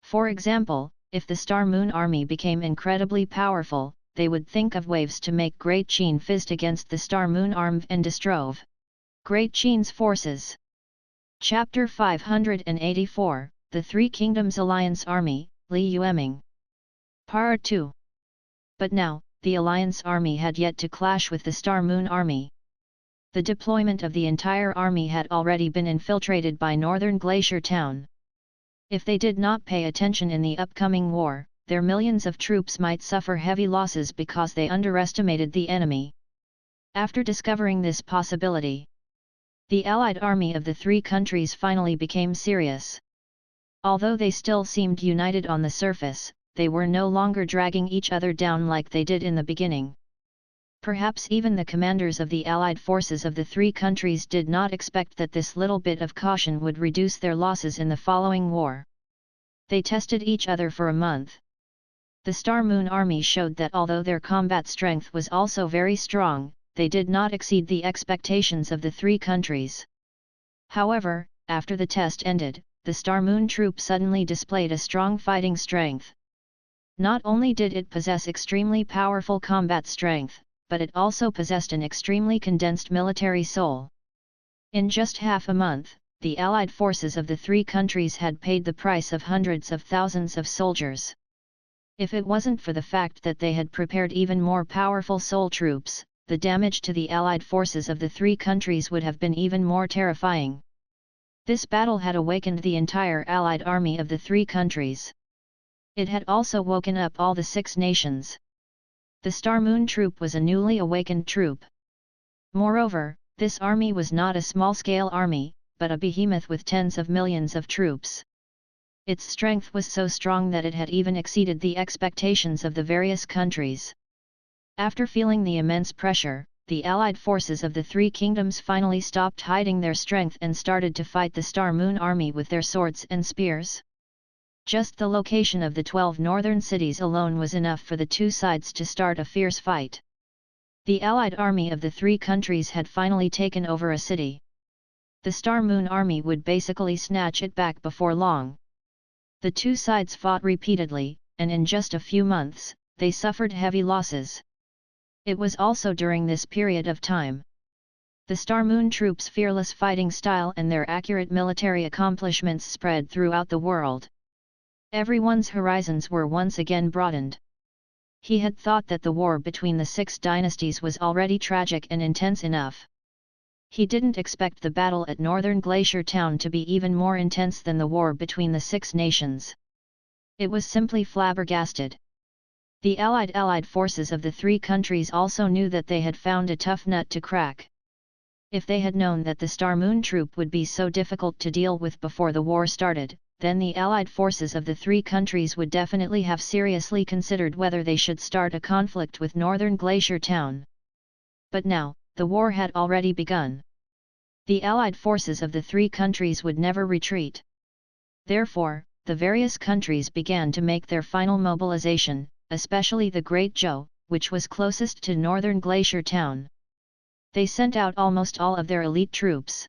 For example, if the Star Moon Army became incredibly powerful, they would think of waves to make Great Qin fist against the Star Moon Army and Destrove Great Qin's forces. Chapter 584, The Three Kingdoms Alliance Army, Li Yueming. Part 2. But now, the Alliance Army had yet to clash with the Star Moon Army. The deployment of the entire army had already been infiltrated by Northern Glacier Town. If they did not pay attention in the upcoming war, their millions of troops might suffer heavy losses because they underestimated the enemy. After discovering this possibility, the Allied army of the three countries finally became serious. Although they still seemed united on the surface, they were no longer dragging each other down like they did in the beginning. Perhaps even the commanders of the Allied forces of the three countries did not expect that this little bit of caution would reduce their losses in the following war. They tested each other for a month. The Star Moon Army showed that although their combat strength was also very strong, they did not exceed the expectations of the three countries. However, after the test ended, the Star Moon troop suddenly displayed a strong fighting strength. Not only did it possess extremely powerful combat strength, but it also possessed an extremely condensed military soul. In just half a month, the Allied forces of the three countries had paid the price of hundreds of thousands of soldiers. If it wasn't for the fact that they had prepared even more powerful soul troops, the damage to the Allied forces of the three countries would have been even more terrifying. This battle had awakened the entire Allied army of the three countries. It had also woken up all the six nations. The Star Moon troop was a newly awakened troop. Moreover, this army was not a small-scale army, but a behemoth with tens of millions of troops. Its strength was so strong that it had even exceeded the expectations of the various countries. After feeling the immense pressure, the Allied forces of the three kingdoms finally stopped hiding their strength and started to fight the Star Moon Army with their swords and spears. Just the location of the 12 northern cities alone was enough for the two sides to start a fierce fight. The Allied army of the three countries had finally taken over a city. The Star Moon Army would basically snatch it back before long. The two sides fought repeatedly, and in just a few months, they suffered heavy losses. It was also during this period of time. The Star Moon troops' fearless fighting style and their accurate military accomplishments spread throughout the world. Everyone's horizons were once again broadened. He had thought that the war between the six dynasties was already tragic and intense enough. He didn't expect the battle at Northern Glacier Town to be even more intense than the war between the six nations. It was simply flabbergasted. The Allied forces of the three countries also knew that they had found a tough nut to crack. If they had known that the Star Moon troop would be so difficult to deal with before the war started, then the Allied forces of the three countries would definitely have seriously considered whether they should start a conflict with Northern Glacier Town. But now, the war had already begun. The Allied forces of the three countries would never retreat. Therefore, the various countries began to make their final mobilization, especially the Great Zhou, which was closest to Northern Glacier Town. They sent out almost all of their elite troops.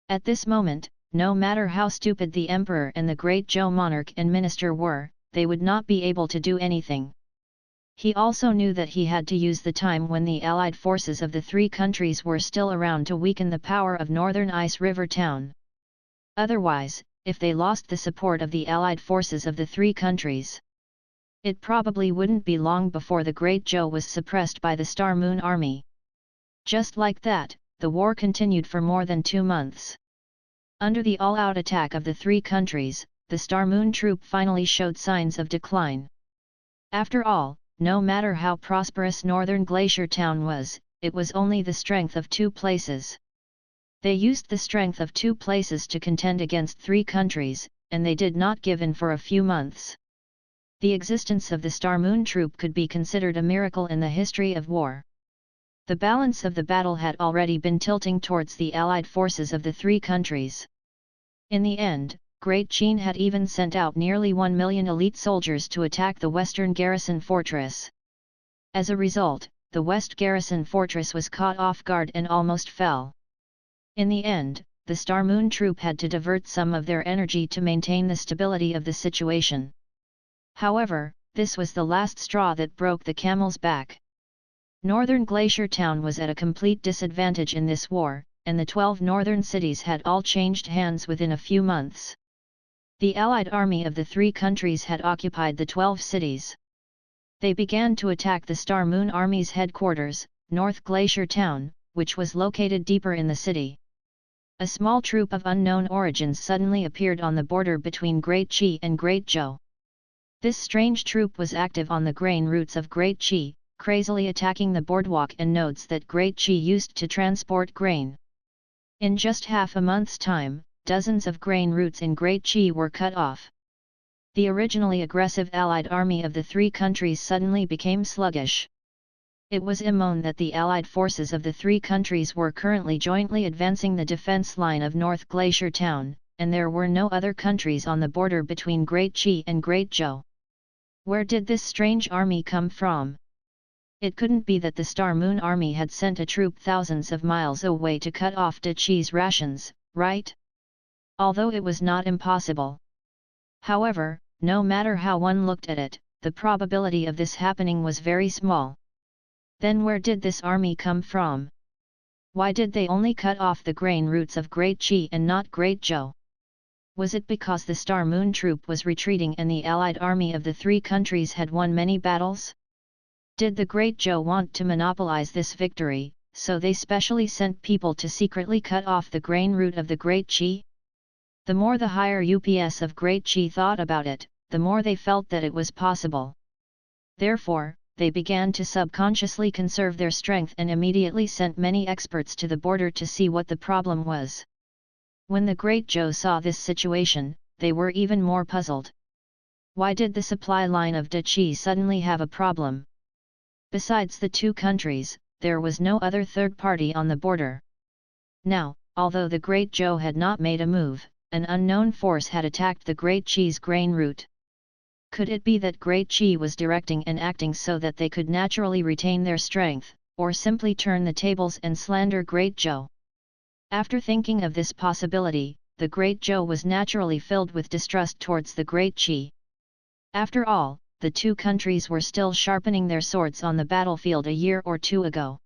At this moment, no matter how stupid the emperor and the Great Zhou monarch and minister were, they would not be able to do anything. He also knew that he had to use the time when the Allied forces of the three countries were still around to weaken the power of Northern Ice River Town. Otherwise, if they lost the support of the Allied forces of the three countries, it probably wouldn't be long before the Great Zhou was suppressed by the Star Moon Army. Just like that, the war continued for more than 2 months. Under the all-out attack of the three countries, the Star Moon troop finally showed signs of decline. After all, no matter how prosperous Northern Glacier Town was, it was only the strength of 2 places. They used the strength of 2 places to contend against 3 countries, and they did not give in for a few months. The existence of the Star Moon troop could be considered a miracle in the history of war. The balance of the battle had already been tilting towards the Allied forces of the 3 countries. In the end, Great Qin had even sent out nearly 1 million elite soldiers to attack the western garrison fortress. As a result, the West Garrison Fortress was caught off guard and almost fell. In the end, the Star Moon troop had to divert some of their energy to maintain the stability of the situation. However, this was the last straw that broke the camel's back. Northern Glacier Town was at a complete disadvantage in this war, and the 12 northern cities had all changed hands within a few months. The Allied army of the 3 countries had occupied the 12 cities. They began to attack the Star Moon Army's headquarters, North Glacier Town, which was located deeper in the city. A small troop of unknown origins suddenly appeared on the border between Great Qi and Great Zhou. This strange troop was active on the grain routes of Great Qi, crazily attacking the boardwalk and nodes that Great Qi used to transport grain. In just half a month's time, dozens of grain routes in Great Qi were cut off. The originally aggressive Allied army of the 3 countries suddenly became sluggish. It was known that the Allied forces of the 3 countries were currently jointly advancing the defense line of North Glacier Town, and there were no other countries on the border between Great Qi and Great Zhou. Where did this strange army come from? It couldn't be that the Star Moon Army had sent a troop thousands of miles away to cut off De Qi's rations, right? Although it was not impossible. However, no matter how one looked at it, the probability of this happening was very small. Then where did this army come from? Why did they only cut off the grain routes of Great Qi and not Great Zhou? Was it because the Star Moon troop was retreating and the Allied army of the 3 countries had won many battles? Did the Great Zhou want to monopolize this victory, so they specially sent people to secretly cut off the grain route of the Great Qi? The more the higher UPS of Great Qi thought about it, the more they felt that it was possible. Therefore, they began to subconsciously conserve their strength and immediately sent many experts to the border to see what the problem was. When the Great Zhou saw this situation, they were even more puzzled. Why did the supply line of De Qi suddenly have a problem? Besides the 2 countries, there was no other third party on the border. Now, although the Great Zhou had not made a move, an unknown force had attacked the Great Qi's grain route. Could it be that Great Qi was directing and acting so that they could naturally retain their strength, or simply turn the tables and slander Great Zhou? After thinking of this possibility, the Great Zhou was naturally filled with distrust towards the Great Qi. After all, the 2 countries were still sharpening their swords on the battlefield a year or 2 ago.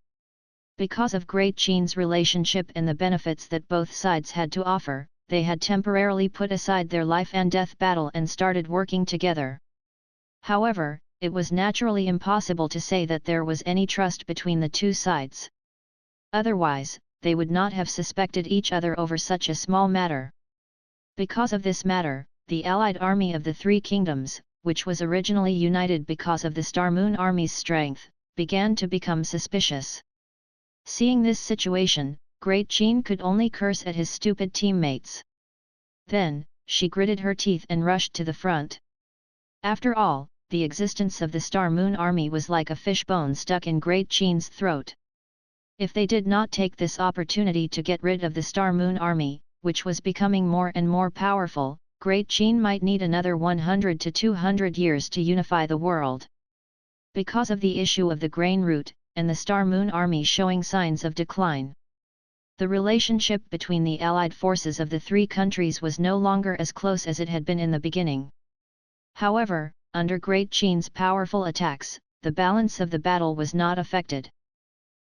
Because of Great Qin's relationship and the benefits that both sides had to offer, they had temporarily put aside their life and death battle and started working together. However, it was naturally impossible to say that there was any trust between the 2 sides. Otherwise, they would not have suspected each other over such a small matter. Because of this matter, the allied army of the Three Kingdoms, which was originally united because of the Star Moon Army's strength, began to become suspicious. Seeing this situation, Great Jean could only curse at his stupid teammates. Then, she gritted her teeth and rushed to the front. After all, the existence of the Star Moon Army was like a fishbone stuck in Great Jean's throat. If they did not take this opportunity to get rid of the Star Moon Army, which was becoming more and more powerful, Great Jean might need another 100 to 200 years to unify the world. Because of the issue of the grain route, and the Star Moon Army showing signs of decline, the relationship between the allied forces of the three countries was no longer as close as it had been in the beginning. However, under Great Jean's powerful attacks, the balance of the battle was not affected.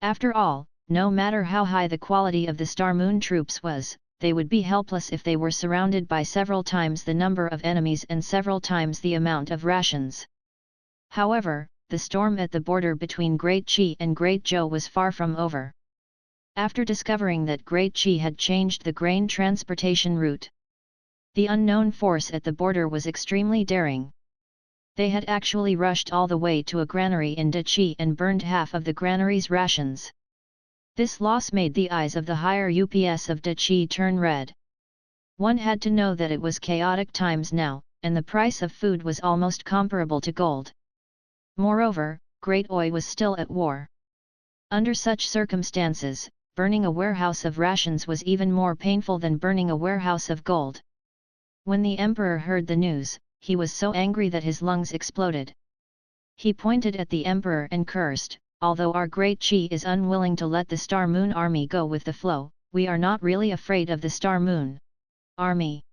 After all, no matter how high the quality of the Star Moon troops was, they would be helpless if they were surrounded by several times the number of enemies and several times the amount of rations. However, the storm at the border between Great Qi and Great Zhou was far from over. After discovering that Great Qi had changed the grain transportation route, the unknown force at the border was extremely daring. They had actually rushed all the way to a granary in Deqi and burned half of the granary's rations. This loss made the eyes of the higher UPS of Deqi turn red. One had to know that it was chaotic times now, and the price of food was almost comparable to gold. Moreover, Great Oi was still at war. Under such circumstances, burning a warehouse of rations was even more painful than burning a warehouse of gold. When the emperor heard the news, he was so angry that his lungs exploded. He pointed at the emperor and cursed, "Although our Great Qi is unwilling to let the Star Moon Army go with the flow, we are not really afraid of the Star Moon Army.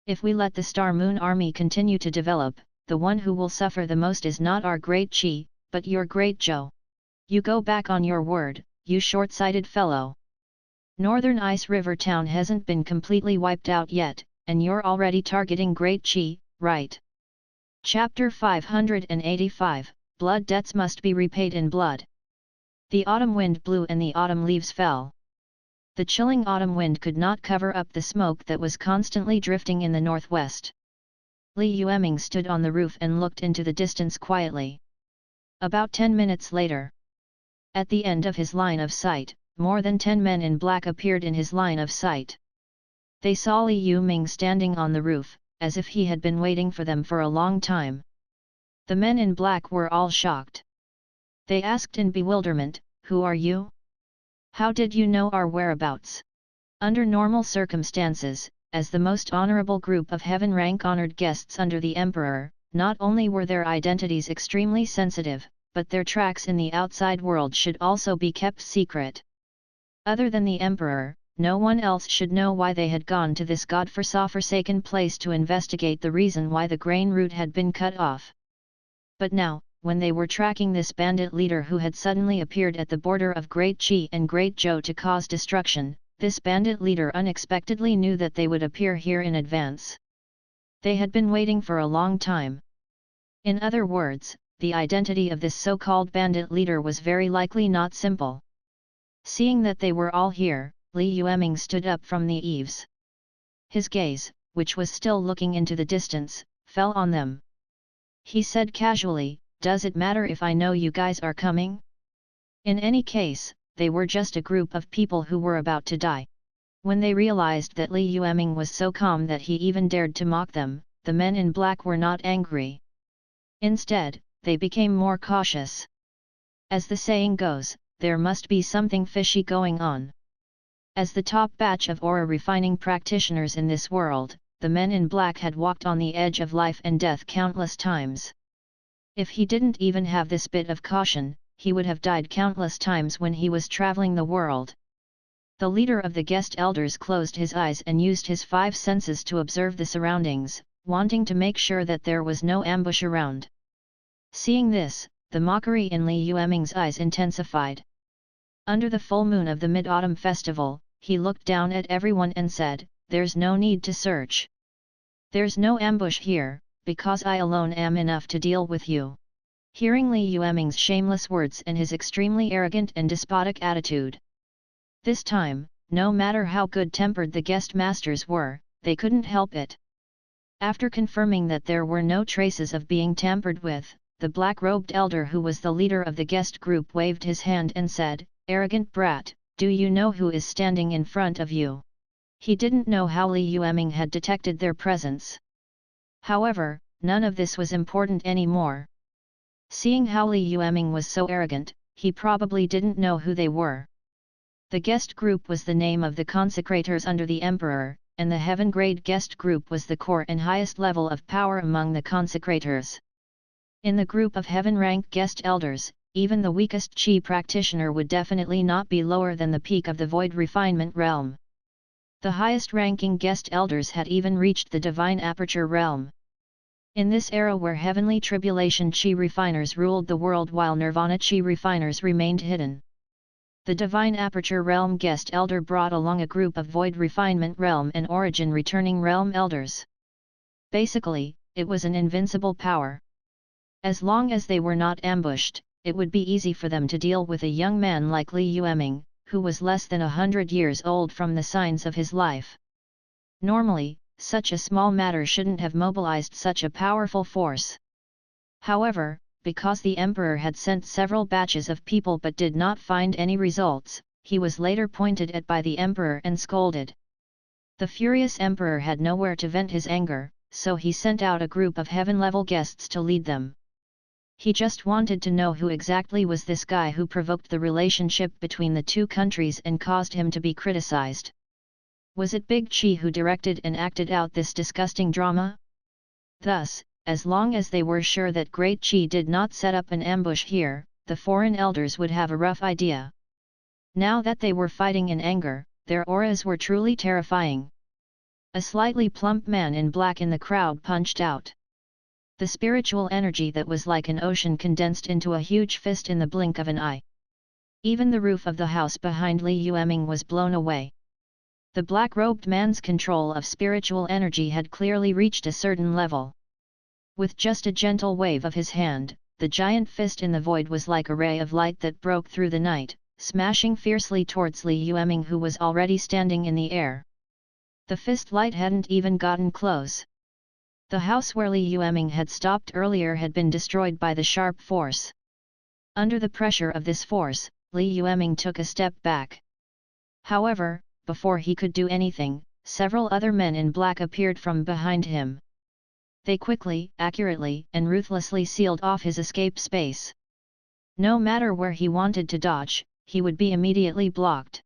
If we let the Star Moon Army continue to develop, the one who will suffer the most is not our Great Qi, but your Great Zhou. You go back on your word, you short-sighted fellow. Northern Ice River Town hasn't been completely wiped out yet, and you're already targeting Great Qi, right?" Chapter 585, Blood Debts Must Be Repaid in Blood. The autumn wind blew and the autumn leaves fell. The chilling autumn wind could not cover up the smoke that was constantly drifting in the northwest. Li Yueming stood on the roof and looked into the distance quietly. About 10 minutes later, at the end of his line of sight, more than 10 men in black appeared in his line of sight. They saw Li Yueming standing on the roof, as if he had been waiting for them for a long time. The men in black were all shocked. They asked in bewilderment, "Who are you? How did you know our whereabouts?" Under normal circumstances, as the most honorable group of heaven-rank-honored guests under the emperor, not only were their identities extremely sensitive, but their tracks in the outside world should also be kept secret. Other than the emperor, no one else should know why they had gone to this god-forsaken place to investigate the reason why the grain route had been cut off. But now, when they were tracking this bandit leader who had suddenly appeared at the border of Great Qi and Great Zhou to cause destruction, this bandit leader unexpectedly knew that they would appear here in advance. They had been waiting for a long time. In other words, the identity of this so-called bandit leader was very likely not simple. Seeing that they were all here, Li Yueming stood up from the eaves. His gaze, which was still looking into the distance, fell on them. He said casually, "Does it matter if I know you guys are coming?" In any case, they were just a group of people who were about to die. When they realized that Li Yueming was so calm that he even dared to mock them, the men in black were not angry. Instead, they became more cautious. As the saying goes, there must be something fishy going on. As the top batch of aura refining practitioners in this world, the men in black had walked on the edge of life and death countless times. If he didn't even have this bit of caution, he would have died countless times when he was traveling the world. The leader of the guest elders closed his eyes and used his 5 senses to observe the surroundings, wanting to make sure that there was no ambush around. Seeing this, the mockery in Li Yueming's eyes intensified. Under the full moon of the Mid-Autumn Festival, he looked down at everyone and said, "There's no need to search. There's no ambush here, because I alone am enough to deal with you." Hearing Li Yueming's shameless words and his extremely arrogant and despotic attitude, This time, no matter how good-tempered the guest masters were, they couldn't help it. After confirming that there were no traces of being tampered with, the black-robed elder who was the leader of the guest group waved his hand and said, "Arrogant brat, do you know who is standing in front of you?" He didn't know how Li Yueming had detected their presence. However, none of this was important anymore. Seeing how Li Yueming was so arrogant, he probably didn't know who they were. The guest group was the name of the consecrators under the emperor, and the heaven-grade guest group was the core and highest level of power among the consecrators. In the group of heaven-rank guest elders, even the weakest chi practitioner would definitely not be lower than the peak of the void refinement realm. The highest-ranking guest elders had even reached the divine aperture realm. In this era where heavenly tribulation chi refiners ruled the world while nirvana chi refiners remained hidden, the divine aperture realm guest elder brought along a group of void refinement realm and origin returning realm elders. Basically, it was an invincible power. As long as they were not ambushed, it would be easy for them to deal with a young man like Li Yueming, who was less than 100 years old from the signs of his life. Normally, such a small matter shouldn't have mobilized such a powerful force. However, because the emperor had sent several batches of people but did not find any results, he was later pointed at by the emperor and scolded. The furious emperor had nowhere to vent his anger, so he sent out a group of heaven-level guests to lead them. He just wanted to know who exactly was this guy who provoked the relationship between the two countries and caused him to be criticized. Was it Big Chi who directed and acted out this disgusting drama? Thus, as long as they were sure that Great Chi did not set up an ambush here, the foreign elders would have a rough idea. Now that they were fighting in anger, their auras were truly terrifying. A slightly plump man in black in the crowd punched out. The spiritual energy that was like an ocean condensed into a huge fist in the blink of an eye. Even the roof of the house behind Li Yueming was blown away. The black-robed man's control of spiritual energy had clearly reached a certain level. With just a gentle wave of his hand, the giant fist in the void was like a ray of light that broke through the night, smashing fiercely towards Li Yueming who was already standing in the air. The fist light hadn't even gotten close. The house where Li Yueming had stopped earlier had been destroyed by the sharp force. Under the pressure of this force, Li Yueming took a step back. However, before he could do anything, several other men in black appeared from behind him. They quickly, accurately, and ruthlessly sealed off his escape space. No matter where he wanted to dodge, he would be immediately blocked.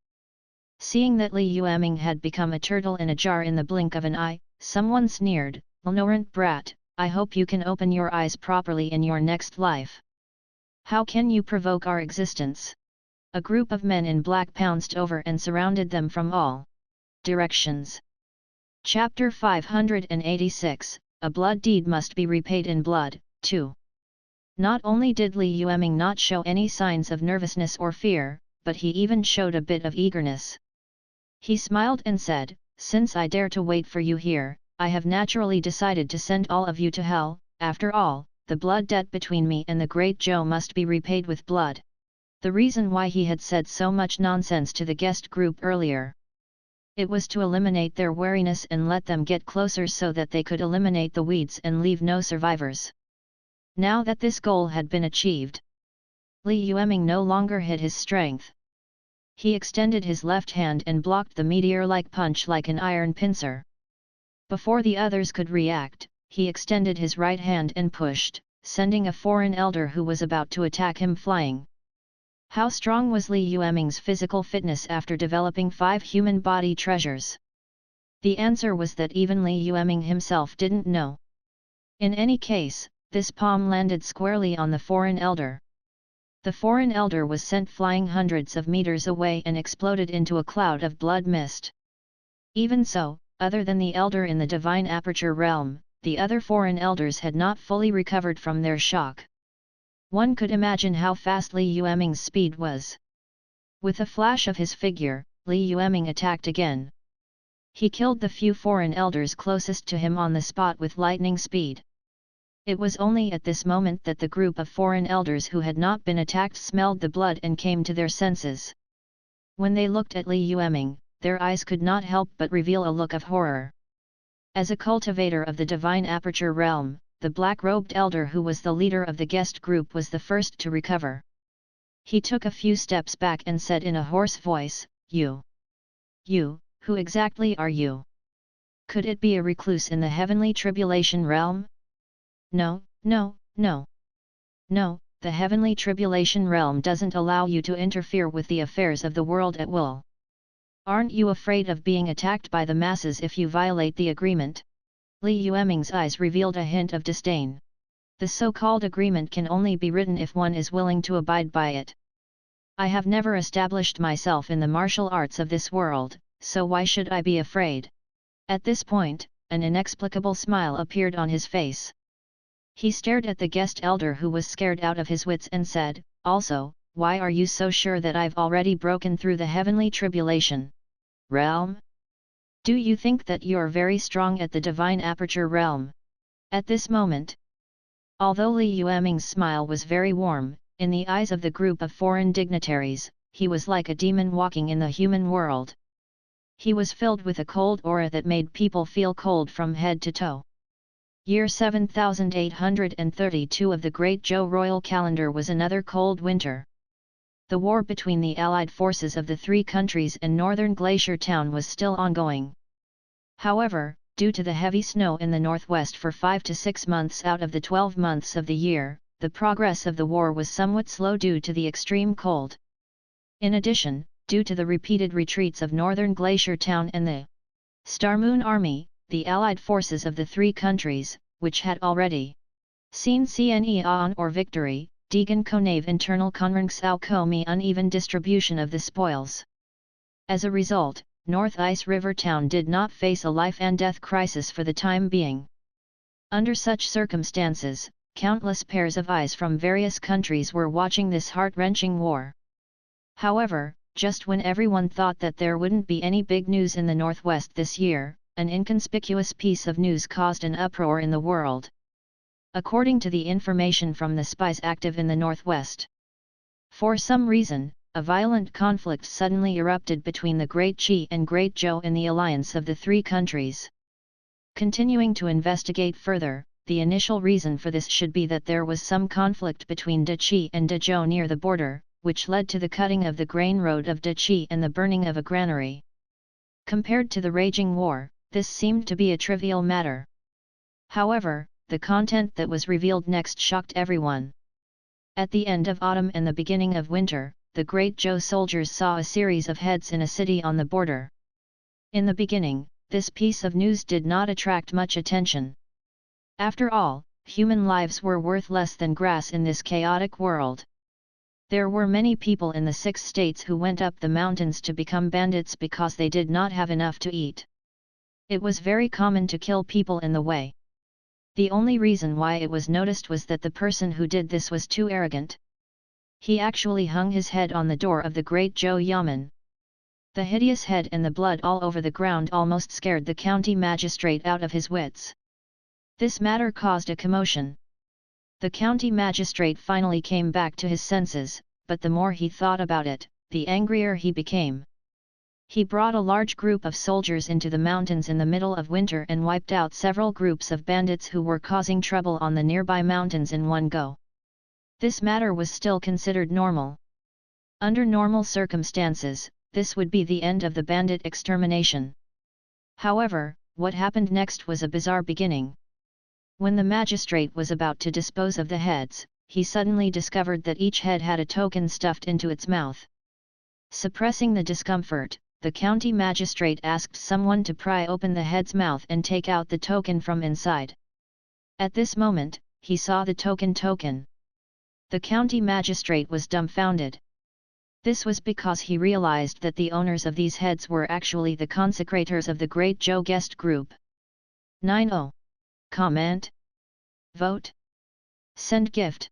Seeing that Li Yueming had become a turtle in a jar in the blink of an eye, someone sneered, "Ignorant brat, I hope you can open your eyes properly in your next life. How can you provoke our existence?" A group of men in black pounced over and surrounded them from all directions. Chapter 586, A Blood Deed Must Be Repaid in Blood, 2. Not only did Li Yueming not show any signs of nervousness or fear, but he even showed a bit of eagerness. He smiled and said, "Since I dare to wait for you here, I have naturally decided to send all of you to hell. After all, the blood debt between me and the Great Joe must be repaid with blood." The reason why he had said so much nonsense to the guest group earlier. It was to eliminate their wariness and let them get closer so that they could eliminate the weeds and leave no survivors. Now that this goal had been achieved, Li Yueming no longer hid his strength. He extended his left hand and blocked the meteor-like punch like an iron pincer. Before the others could react, he extended his right hand and pushed, sending a foreign elder who was about to attack him flying. How strong was Li Yueming's physical fitness after developing 5 human body treasures? The answer was that even Li Yueming himself didn't know. In any case, this palm landed squarely on the foreign elder. The foreign elder was sent flying hundreds of meters away and exploded into a cloud of blood mist. Even so, other than the elder in the divine aperture realm, the other foreign elders had not fully recovered from their shock. One could imagine how fast Li Yueming's speed was. With a flash of his figure, Li Yueming attacked again. He killed the few foreign elders closest to him on the spot with lightning speed. It was only at this moment that the group of foreign elders who had not been attacked smelled the blood and came to their senses. When they looked at Li Yueming, their eyes could not help but reveal a look of horror. As a cultivator of the divine aperture realm, the black-robed elder who was the leader of the guest group was the first to recover. He took a few steps back and said in a hoarse voice, You, who exactly are you? Could it be a recluse in the heavenly tribulation realm? No, the heavenly tribulation realm doesn't allow you to interfere with the affairs of the world at will. Aren't you afraid of being attacked by the masses if you violate the agreement? Li Yueming's eyes revealed a hint of disdain. The so-called agreement can only be written if one is willing to abide by it. I have never established myself in the martial arts of this world, so why should I be afraid? At this point, an inexplicable smile appeared on his face. He stared at the guest elder who was scared out of his wits and said, Also, why are you so sure that I've already broken through the heavenly tribulation realm? Do you think that you're very strong at the divine aperture realm? At this moment, although Li Yueming's smile was very warm, in the eyes of the group of foreign dignitaries, he was like a demon walking in the human world. He was filled with a cold aura that made people feel cold from head to toe. Year 7832 of the Great Zhou royal calendar was another cold winter. The war between the allied forces of the three countries and northern glacier town was still ongoing. However, due to the heavy snow in the northwest for 5 to 6 months out of the 12 months of the year, the progress of the war was somewhat slow due to the extreme cold. In addition, due to the repeated retreats of northern glacier town and the Star Moon Army, the allied forces of the three countries, which had already seen CNEAN or victory, Degan Konave internal Konrang Sao Komi uneven distribution of the spoils. As a result, North Ice River Town did not face a life and death crisis for the time being. Under such circumstances, countless pairs of eyes from various countries were watching this heart-wrenching war. However, just when everyone thought that there wouldn't be any big news in the Northwest this year, an inconspicuous piece of news caused an uproar in the world. According to the information from the spies active in the Northwest, for some reason, a violent conflict suddenly erupted between the Great Qi and Great Zhou in the alliance of the three countries. Continuing to investigate further, the initial reason for this should be that there was some conflict between De Qi and De Zhou near the border, which led to the cutting of the grain road of De Qi and the burning of a granary. Compared to the raging war, this seemed to be a trivial matter. However, the content that was revealed next shocked everyone. At the end of autumn and the beginning of winter, the Great Zhou soldiers saw a series of heads in a city on the border. In the beginning, this piece of news did not attract much attention. After all, human lives were worth less than grass in this chaotic world. There were many people in the 6 states who went up the mountains to become bandits because they did not have enough to eat. It was very common to kill people in the way. The only reason why it was noticed was that the person who did this was too arrogant. He actually hung his head on the door of the Great Zhou Yamen. The hideous head and the blood all over the ground almost scared the county magistrate out of his wits. This matter caused a commotion. The county magistrate finally came back to his senses, but the more he thought about it, the angrier he became. He brought a large group of soldiers into the mountains in the middle of winter and wiped out several groups of bandits who were causing trouble on the nearby mountains in one go. This matter was still considered normal. Under normal circumstances, this would be the end of the bandit extermination. However, what happened next was a bizarre beginning. When the magistrate was about to dispose of the heads, he suddenly discovered that each head had a token stuffed into its mouth. Suppressing the discomfort, the county magistrate asked someone to pry open the head's mouth and take out the token from inside. At this moment, he saw the token. The county magistrate was dumbfounded. This was because he realized that the owners of these heads were actually the consecrators of the Great Zhou guest group. 9. Comment. Vote. Send gift.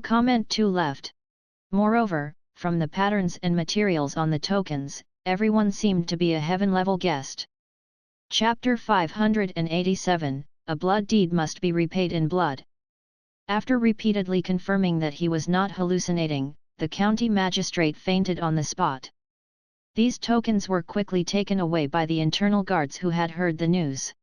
Comment to left. Moreover, from the patterns and materials on the tokens, everyone seemed to be a heaven-level guest. Chapter 587, A blood deed must be repaid in blood. After repeatedly confirming that he was not hallucinating, the county magistrate fainted on the spot. These tokens were quickly taken away by the internal guards who had heard the news.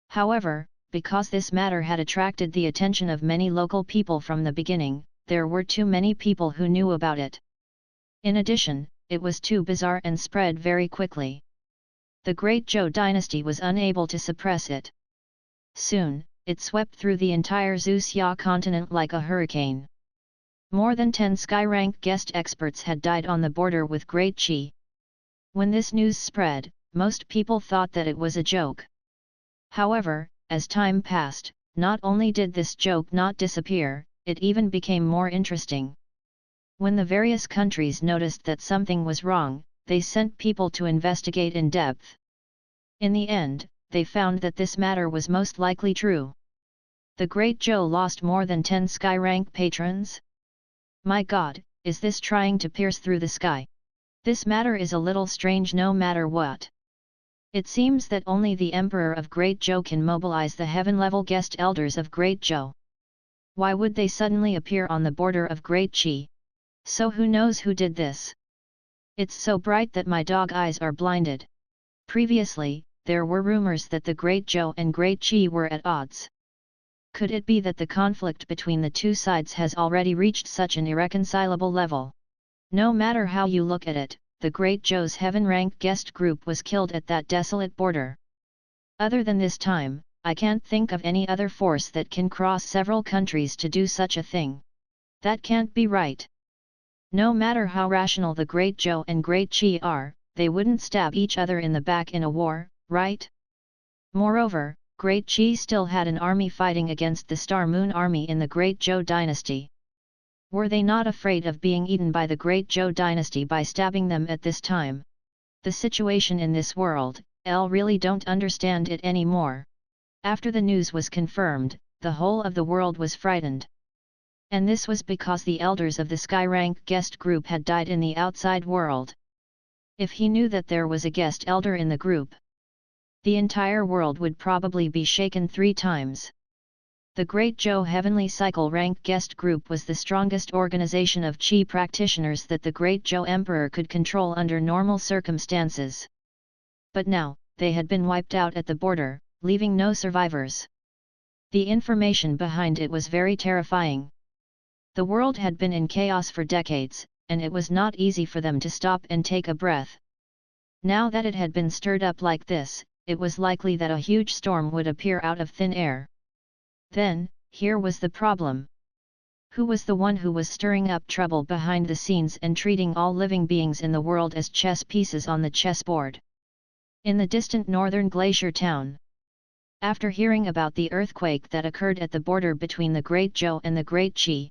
However, because this matter had attracted the attention of many local people from the beginning, there were too many people who knew about it. In addition, it was too bizarre and spread very quickly. The Great Zhou dynasty was unable to suppress it. Soon, it swept through the entire Xia continent like a hurricane. More than 10 sky-rank guest experts had died on the border with Great Qi. When this news spread, most people thought that it was a joke. However, as time passed, not only did this joke not disappear, it even became more interesting. When the various countries noticed that something was wrong, they sent people to investigate in depth. In the end, they found that this matter was most likely true. The Great Zhou lost more than 10 sky-rank patrons? My God, is this trying to pierce through the sky? This matter is a little strange no matter what. It seems that only the Emperor of Great Zhou can mobilize the heaven-level guest elders of Great Zhou. Why would they suddenly appear on the border of Great Qi? So who knows who did this? It's so bright that my dog eyes are blinded. Previously, there were rumors that the Great Zhou and Great Qi were at odds. Could it be that the conflict between the two sides has already reached such an irreconcilable level? No matter how you look at it, the Great Zhou's heaven-ranked guest group was killed at that desolate border. Other than this time, I can't think of any other force that can cross several countries to do such a thing. That can't be right. No matter how rational the Great Zhou and Great Qi are, they wouldn't stab each other in the back in a war, right? Moreover, Great Qi still had an army fighting against the Star Moon army in the Great Zhou dynasty. Were they not afraid of being eaten by the Great Zhou dynasty by stabbing them at this time? The situation in this world, really don't understand it anymore. After the news was confirmed, the whole of the world was frightened. And this was because the elders of the sky-rank guest group had died in the outside world. If he knew that there was a guest elder in the group, the entire world would probably be shaken 3 times. The Great Zhou Heavenly Cycle Rank Guest Group was the strongest organization of Qi practitioners that the Great Zhou Emperor could control under normal circumstances. But now, they had been wiped out at the border, leaving no survivors. The information behind it was very terrifying. The world had been in chaos for decades, and it was not easy for them to stop and take a breath. Now that it had been stirred up like this, it was likely that a huge storm would appear out of thin air. Then, here was the problem. Who was the one who was stirring up trouble behind the scenes and treating all living beings in the world as chess pieces on the chessboard? In the distant northern glacier town. After hearing about the earthquake that occurred at the border between the Great Zhou and the Great Qi,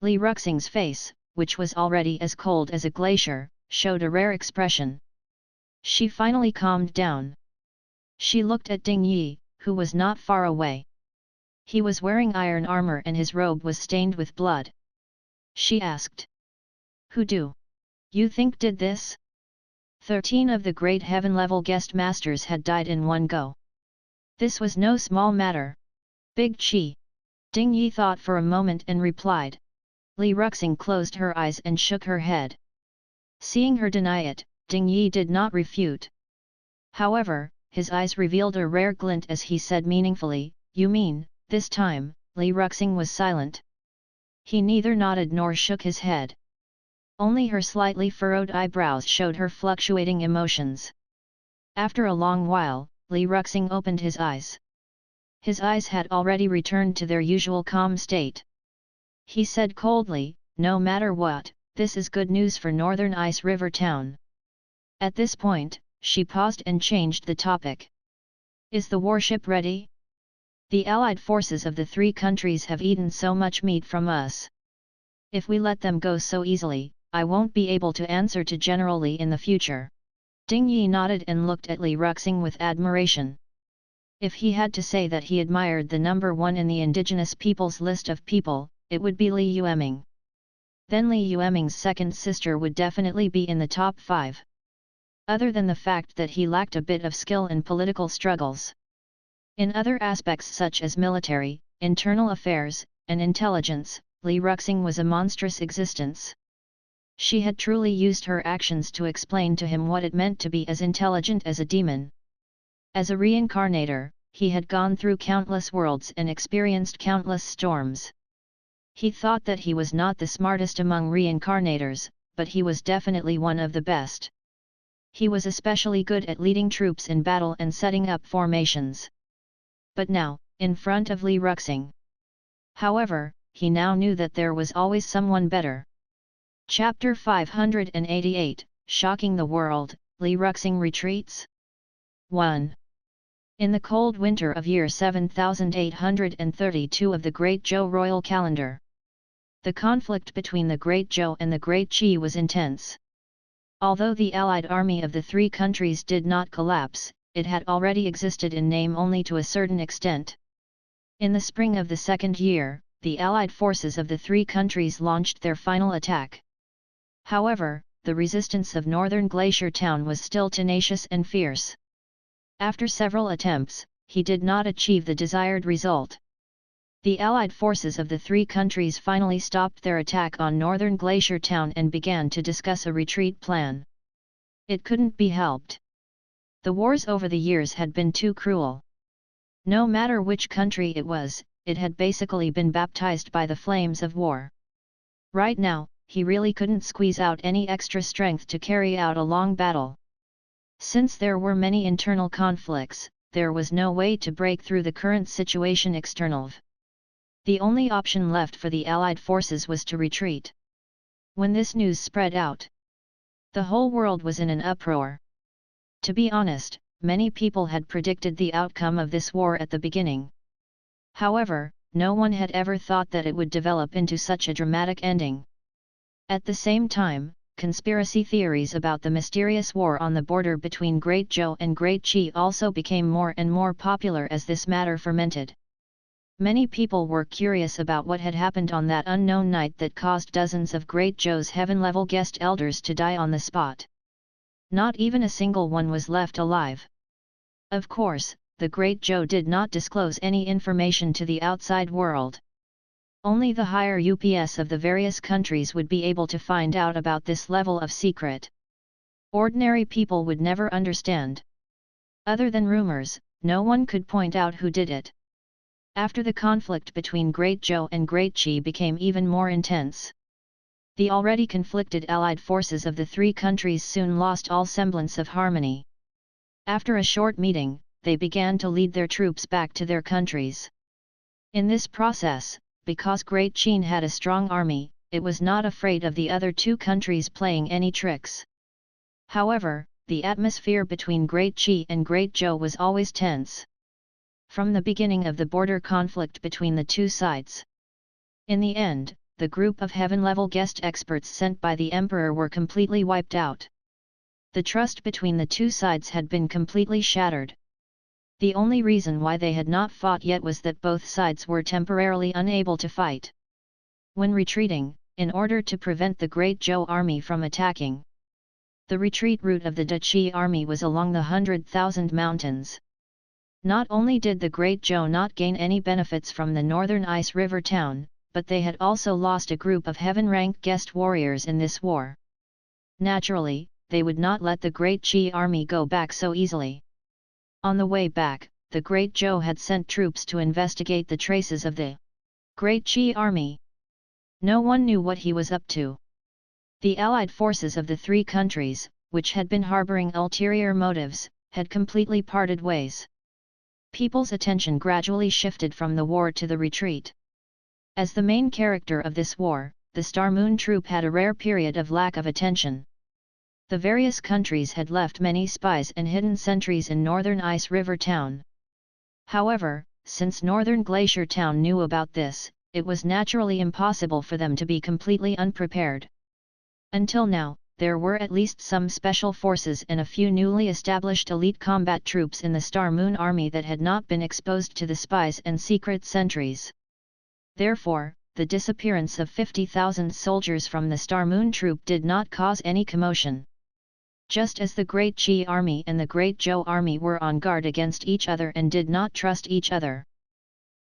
Li Yueming's face, which was already as cold as a glacier, showed a rare expression. She finally calmed down. She looked at Ding Yi, who was not far away. He was wearing iron armor and his robe was stained with blood. She asked. Who do you think did this? 13 of the great heaven-level guest masters had died in one go. This was no small matter. Big Qi. Ding Yi thought for a moment and replied. Li Yueming closed her eyes and shook her head. Seeing her deny it, Ding Yi did not refute. However, his eyes revealed a rare glint as he said meaningfully, "You mean, this time?" Li Yueming was silent. He neither nodded nor shook his head. Only her slightly furrowed eyebrows showed her fluctuating emotions. After a long while, Li Yueming opened his eyes. His eyes had already returned to their usual calm state. He said coldly, "No matter what, this is good news for Northern Ice River Town." At this point, she paused and changed the topic. "Is the warship ready? The allied forces of the 3 countries have eaten so much meat from us. If we let them go so easily, I won't be able to answer to General Li in the future." Ding Yi nodded and looked at Li Yueming with admiration. If he had to say that he admired the number 1 in the indigenous people's list of people, it would be Li Yueming. Then Li Yueming's second sister would definitely be in the top 5. Other than the fact that he lacked a bit of skill in political struggles. In other aspects such as military, internal affairs, and intelligence, Li Yueming was a monstrous existence. She had truly used her actions to explain to him what it meant to be as intelligent as a demon. As a reincarnator, he had gone through countless worlds and experienced countless storms. He thought that he was not the smartest among reincarnators, but he was definitely one of the best. He was especially good at leading troops in battle and setting up formations. But now, in front of Li Yueming. However, he now knew that there was always someone better. Chapter 588, Shocking the World, Li Yueming Retreats? 1. In the cold winter of year 7832 of the Great Zhou royal calendar, the conflict between the Great Zhou and the Great Qi was intense. Although the allied army of the three countries did not collapse, it had already existed in name only to a certain extent. In the spring of the second year, the allied forces of the three countries launched their final attack. However, the resistance of northern Glacier Town was still tenacious and fierce. After several attempts, he did not achieve the desired result. The allied forces of the three countries finally stopped their attack on northern Glacier Town and began to discuss a retreat plan. It couldn't be helped. The wars over the years had been too cruel. No matter which country it was, it had basically been baptized by the flames of war. Right now, he really couldn't squeeze out any extra strength to carry out a long battle. Since there were many internal conflicts, there was no way to break through the current situation external. The only option left for the allied forces was to retreat. When this news spread out, the whole world was in an uproar. To be honest, many people had predicted the outcome of this war at the beginning. However, no one had ever thought that it would develop into such a dramatic ending. At the same time, conspiracy theories about the mysterious war on the border between Great Zhou and Great Qi also became more and more popular as this matter fermented. Many people were curious about what had happened on that unknown night that caused dozens of Great Zhou's heaven-level guest elders to die on the spot. Not even a single one was left alive. Of course, the Great Zhou did not disclose any information to the outside world. Only the higher UPS of the various countries would be able to find out about this level of secret. Ordinary people would never understand. Other than rumors, no one could point out who did it. After the conflict between Great Zhou and Great Qi became even more intense, the already conflicted allied forces of the three countries soon lost all semblance of harmony. After a short meeting, they began to lead their troops back to their countries. In this process, because Great Qi had a strong army, it was not afraid of the other two countries playing any tricks. However, the atmosphere between Great Qi and Great Zhou was always tense. From the beginning of the border conflict between the two sides. In the end, the group of heaven-level guest experts sent by the emperor were completely wiped out. The trust between the two sides had been completely shattered. The only reason why they had not fought yet was that both sides were temporarily unable to fight. When retreating, in order to prevent the Great Zhou army from attacking, the retreat route of the Qi army was along the 100,000 mountains. Not only did the Great Zhou not gain any benefits from the northern ice river town, but they had also lost a group of heaven-ranked guest warriors in this war. Naturally, they would not let the Great Qi army go back so easily. On the way back, the Great Zhou had sent troops to investigate the traces of the Great Qi army. No one knew what he was up to. The allied forces of the three countries, which had been harboring ulterior motives, had completely parted ways. People's attention gradually shifted from the war to the retreat. As the main character of this war, the Star Moon Troop had a rare period of lack of attention. The various countries had left many spies and hidden sentries in northern Ice River Town. However, since northern Glacier Town knew about this, it was naturally impossible for them to be completely unprepared. Until now, there were at least some special forces and a few newly established elite combat troops in the Star Moon Army that had not been exposed to the spies and secret sentries. Therefore, the disappearance of 50,000 soldiers from the Star Moon Troop did not cause any commotion. Just as the Great Qi Army and the Great Zhou Army were on guard against each other and did not trust each other.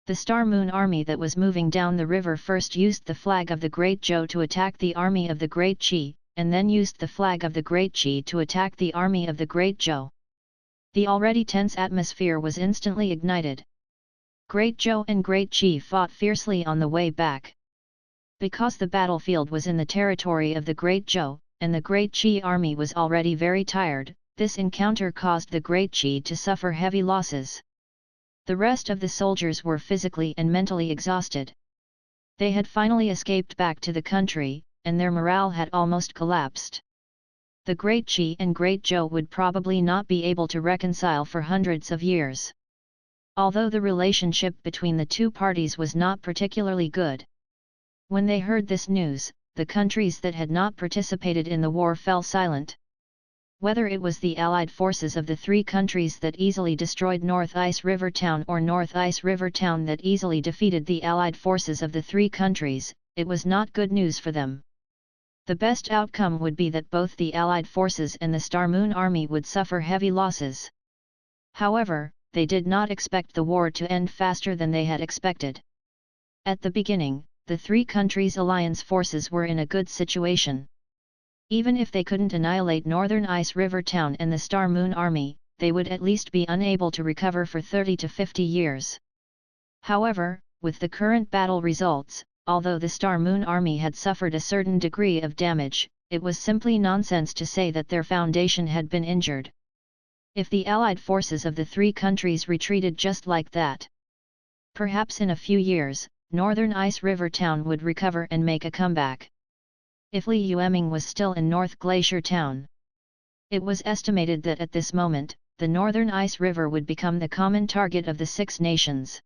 The Star Moon Army that was moving down the river first used the flag of the Great Zhou to attack the army of the Great Qi, and then used the flag of the Great Qi to attack the army of the Great Zhou. The already tense atmosphere was instantly ignited. Great Zhou and Great Qi fought fiercely on the way back. Because the battlefield was in the territory of the Great Zhou, and the Great Qi army was already very tired, this encounter caused the Great Qi to suffer heavy losses. The rest of the soldiers were physically and mentally exhausted. They had finally escaped back to the country, and their morale had almost collapsed. The Great Qi and Great Zhou would probably not be able to reconcile for hundreds of years. Although the relationship between the two parties was not particularly good. When they heard this news, the countries that had not participated in the war fell silent. Whether it was the allied forces of the three countries that easily destroyed North Ice River Town or North Ice River Town that easily defeated the allied forces of the three countries, it was not good news for them. The best outcome would be that both the allied forces and the Star Moon Army would suffer heavy losses. However, they did not expect the war to end faster than they had expected. At the beginning, the three countries' alliance forces were in a good situation. Even if they couldn't annihilate Northern Ice River Town and the Star Moon Army, they would at least be unable to recover for 30 to 50 years. However, with the current battle results, although the Star Moon Army had suffered a certain degree of damage, it was simply nonsense to say that their foundation had been injured. If the allied forces of the three countries retreated just like that, perhaps in a few years, Northern Ice River Town would recover and make a comeback. If Li Yueming was still in North Glacier Town, it was estimated that at this moment, the Northern Ice River would become the common target of the Six Nations.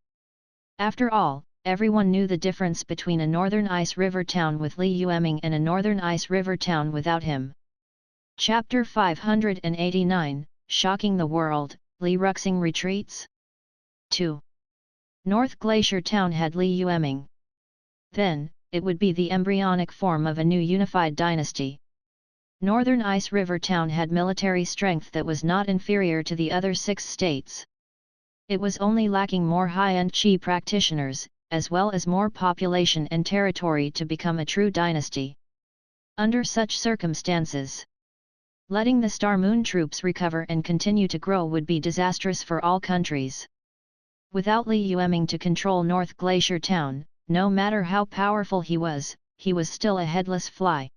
After all, everyone knew the difference between a Northern Ice River Town with Li Yueming and a Northern Ice River Town without him. Chapter 589, Shocking the World, Li Yueming retreats? 2. North Glacier Town had Li Yueming. Then, it would be the embryonic form of a new unified dynasty. Northern Ice River Town had military strength that was not inferior to the other 6 states. It was only lacking more high-end Qi practitioners, as well as more population and territory to become a true dynasty. Under such circumstances, letting the Star Moon troops recover and continue to grow would be disastrous for all countries. Without Li Yueming to control North Glacier Town, no matter how powerful he was still a headless fly.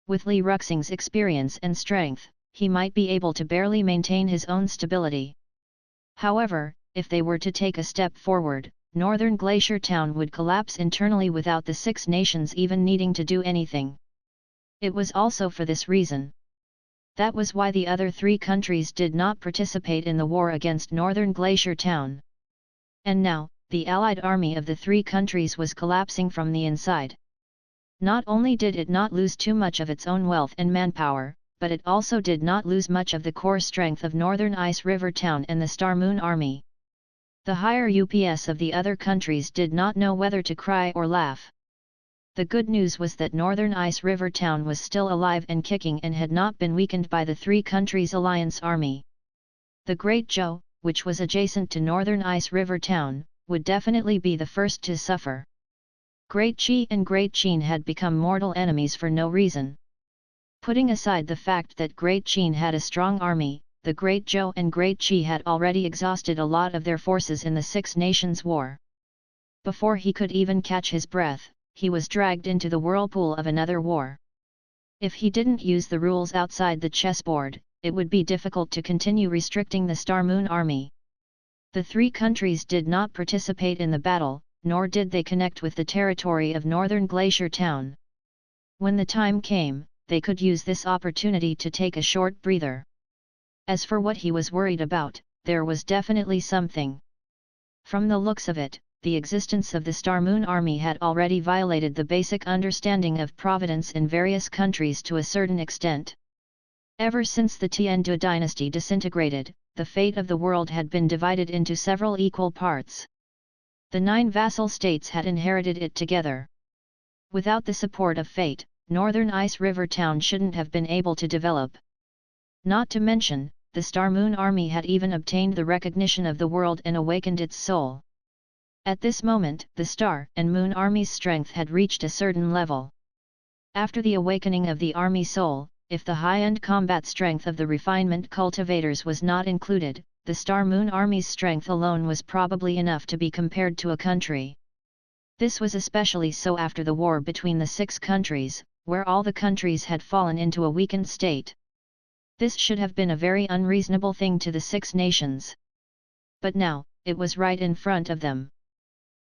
With Li Yueming's experience and strength, he might be able to barely maintain his own stability. However, if they were to take a step forward, Northern Glacier Town would collapse internally without the Six Nations even needing to do anything. It was also for this reason. That was why the other 3 countries did not participate in the war against Northern Glacier Town. And now, the allied army of the 3 countries was collapsing from the inside. Not only did it not lose too much of its own wealth and manpower, but it also did not lose much of the core strength of Northern Ice River Town and the Star Moon Army. The higher UPS of the other countries did not know whether to cry or laugh. The good news was that Northern Ice River Town was still alive and kicking and had not been weakened by the 3 countries' alliance army. The Great Zhou, which was adjacent to Northern Ice River Town, would definitely be the first to suffer. Great Qi and Great Qin had become mortal enemies for no reason. Putting aside the fact that Great Qin had a strong army, the Great Zhou and Great Qi had already exhausted a lot of their forces in the Six Nations War. Before he could even catch his breath, he was dragged into the whirlpool of another war. If he didn't use the rules outside the chessboard, it would be difficult to continue restricting the Star Moon Army. The 3 countries did not participate in the battle, nor did they connect with the territory of Northern Glacier Town. When the time came, they could use this opportunity to take a short breather. As for what he was worried about, there was definitely something. From the looks of it, the existence of the Star Moon Army had already violated the basic understanding of providence in various countries to a certain extent. Ever since the Tiandu dynasty disintegrated, the fate of the world had been divided into several equal parts. The 9 vassal states had inherited it together. Without the support of fate, Northern Ice River Town shouldn't have been able to develop. Not to mention, the Star Moon Army had even obtained the recognition of the world and awakened its soul. At this moment, the Star and Moon Army's strength had reached a certain level. After the awakening of the army soul, if the high-end combat strength of the refinement cultivators was not included, the Star Moon Army's strength alone was probably enough to be compared to a country. This was especially so after the war between the 6 countries, where all the countries had fallen into a weakened state. This should have been a very unreasonable thing to the 6 nations. But now, it was right in front of them.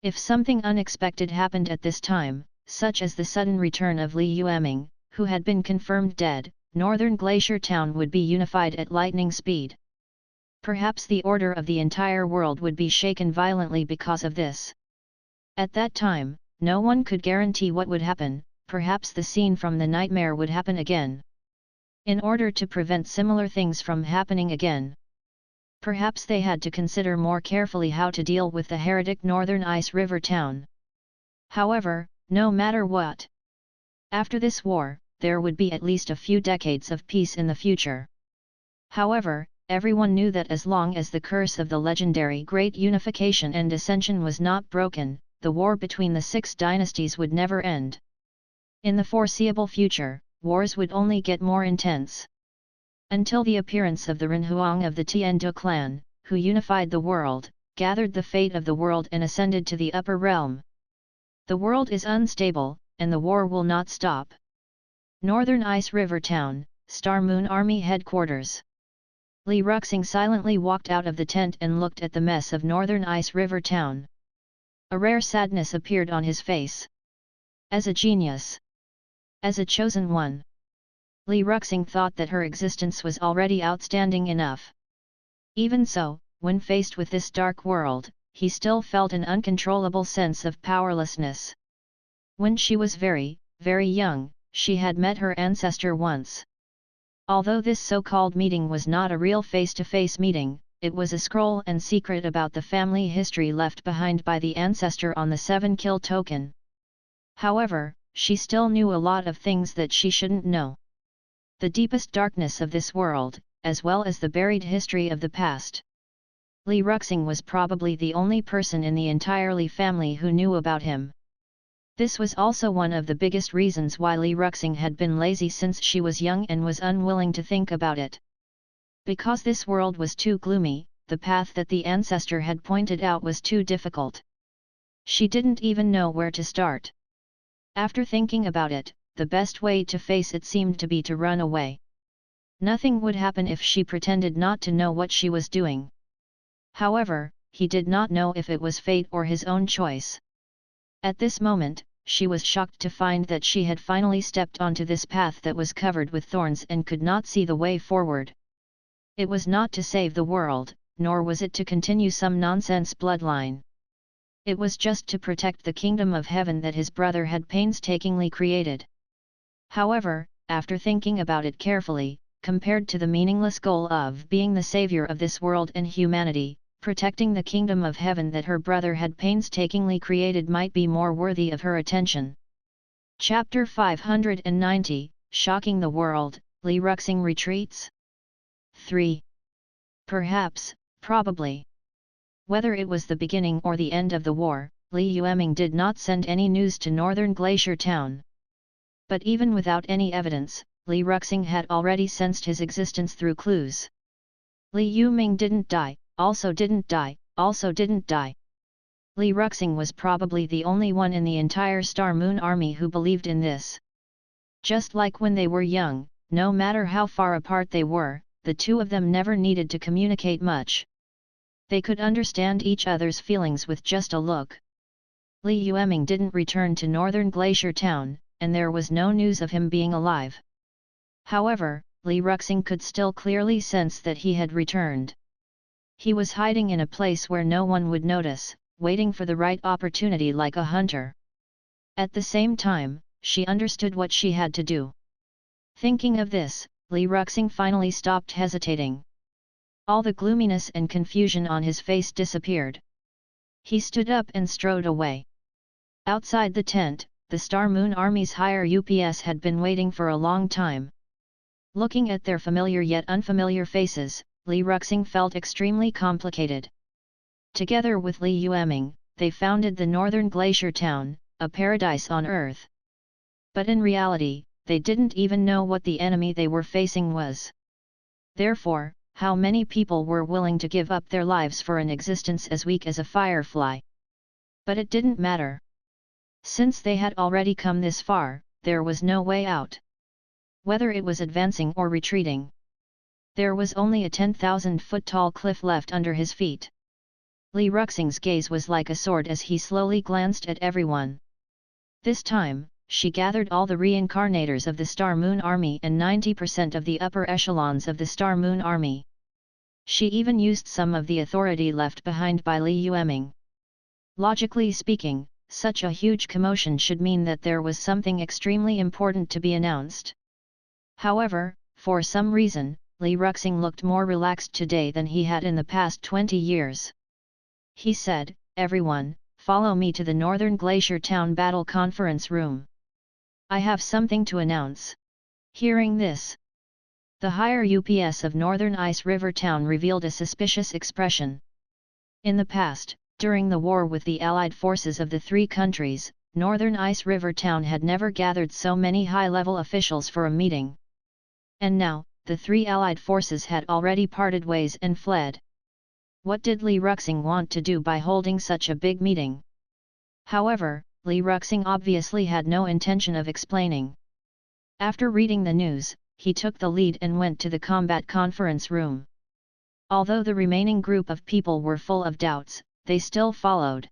If something unexpected happened at this time, such as the sudden return of Li Yueming, who had been confirmed dead, Northern Glacier Town would be unified at lightning speed. Perhaps the order of the entire world would be shaken violently because of this. At that time, no one could guarantee what would happen. Perhaps the scene from the nightmare would happen again. In order to prevent similar things from happening again, perhaps they had to consider more carefully how to deal with the heretic Northern Ice River Town. However, no matter what, after this war, there would be at least a few decades of peace in the future. However, everyone knew that as long as the curse of the legendary Great Unification and Ascension was not broken, the war between the 6 dynasties would never end. In the foreseeable future, wars would only get more intense. Until the appearance of the Renhuang of the Tiandu clan, who unified the world, gathered the fate of the world and ascended to the upper realm. The world is unstable, and the war will not stop. Northern Ice River Town, Star Moon Army Headquarters. Li Yueming silently walked out of the tent and looked at the mess of Northern Ice River Town. A rare sadness appeared on his face. As a genius, as a chosen one, Li Yueming thought that her existence was already outstanding enough. Even so, when faced with this dark world, he still felt an uncontrollable sense of powerlessness. When she was very, very young, she had met her ancestor once. Although this so-called meeting was not a real face-to-face meeting, it was a scroll and secret about the family history left behind by the ancestor on the 7-kill token. However, she still knew a lot of things that she shouldn't know. The deepest darkness of this world, as well as the buried history of the past. Li Yueming was probably the only person in the entire Li family who knew about him. This was also one of the biggest reasons why Li Yueming had been lazy since she was young and was unwilling to think about it. Because this world was too gloomy, the path that the ancestor had pointed out was too difficult. She didn't even know where to start. After thinking about it, the best way to face it seemed to be to run away. Nothing would happen if she pretended not to know what she was doing. However, he did not know if it was fate or his own choice. At this moment, she was shocked to find that she had finally stepped onto this path that was covered with thorns and could not see the way forward. It was not to save the world, nor was it to continue some nonsense bloodline. It was just to protect the kingdom of heaven that his brother had painstakingly created. However, after thinking about it carefully, compared to the meaningless goal of being the savior of this world and humanity, protecting the kingdom of heaven that her brother had painstakingly created might be more worthy of her attention. Chapter 590, Shocking the World, Li Yueming retreats? 3. Perhaps, probably. Whether it was the beginning or the end of the war, Li Yueming did not send any news to Northern Glacier Town. But even without any evidence, Li Yueming had already sensed his existence through clues. Li Yueming didn't die, also didn't die, also didn't die. Li Yueming was probably the only one in the entire Star Moon Army who believed in this. Just like when they were young, no matter how far apart they were, the two of them never needed to communicate much. They could understand each other's feelings with just a look. Li Yueming didn't return to Northern Glacier Town, and there was no news of him being alive. However, Li Yueming could still clearly sense that he had returned. He was hiding in a place where no one would notice, waiting for the right opportunity like a hunter. At the same time, she understood what she had to do. Thinking of this, Li Yueming finally stopped hesitating. All the gloominess and confusion on his face disappeared. He stood up and strode away. Outside the tent, the Star Moon Army's higher UPS had been waiting for a long time. Looking at their familiar yet unfamiliar faces, Li Yueming felt extremely complicated. Together with Li Yueming, they founded the Northern Glacier Town, a paradise on Earth. But in reality, they didn't even know what the enemy they were facing was. Therefore, how many people were willing to give up their lives for an existence as weak as a firefly? But it didn't matter. Since they had already come this far, there was no way out. Whether it was advancing or retreating. There was only a 10,000-foot-tall cliff left under his feet. Li Yueming's gaze was like a sword as he slowly glanced at everyone. This time, she gathered all the reincarnators of the Star Moon Army and 90% of the upper echelons of the Star Moon Army. She even used some of the authority left behind by Li Yueming. Logically speaking, such a huge commotion should mean that there was something extremely important to be announced. However, for some reason, Li Yueming looked more relaxed today than he had in the past 20 years. He said, "Everyone, follow me to the Northern Glacier Town Battle Conference Room. I have something to announce." Hearing this, the higher UPS of Northern Ice River Town revealed a suspicious expression. In the past, during the war with the Allied forces of the three countries, Northern Ice River Town had never gathered so many high-level officials for a meeting. And now, the three Allied forces had already parted ways and fled. What did Li Yueming want to do by holding such a big meeting? However, Li Yueming obviously had no intention of explaining. After reading the news, he took the lead and went to the combat conference room. Although the remaining group of people were full of doubts, they still followed.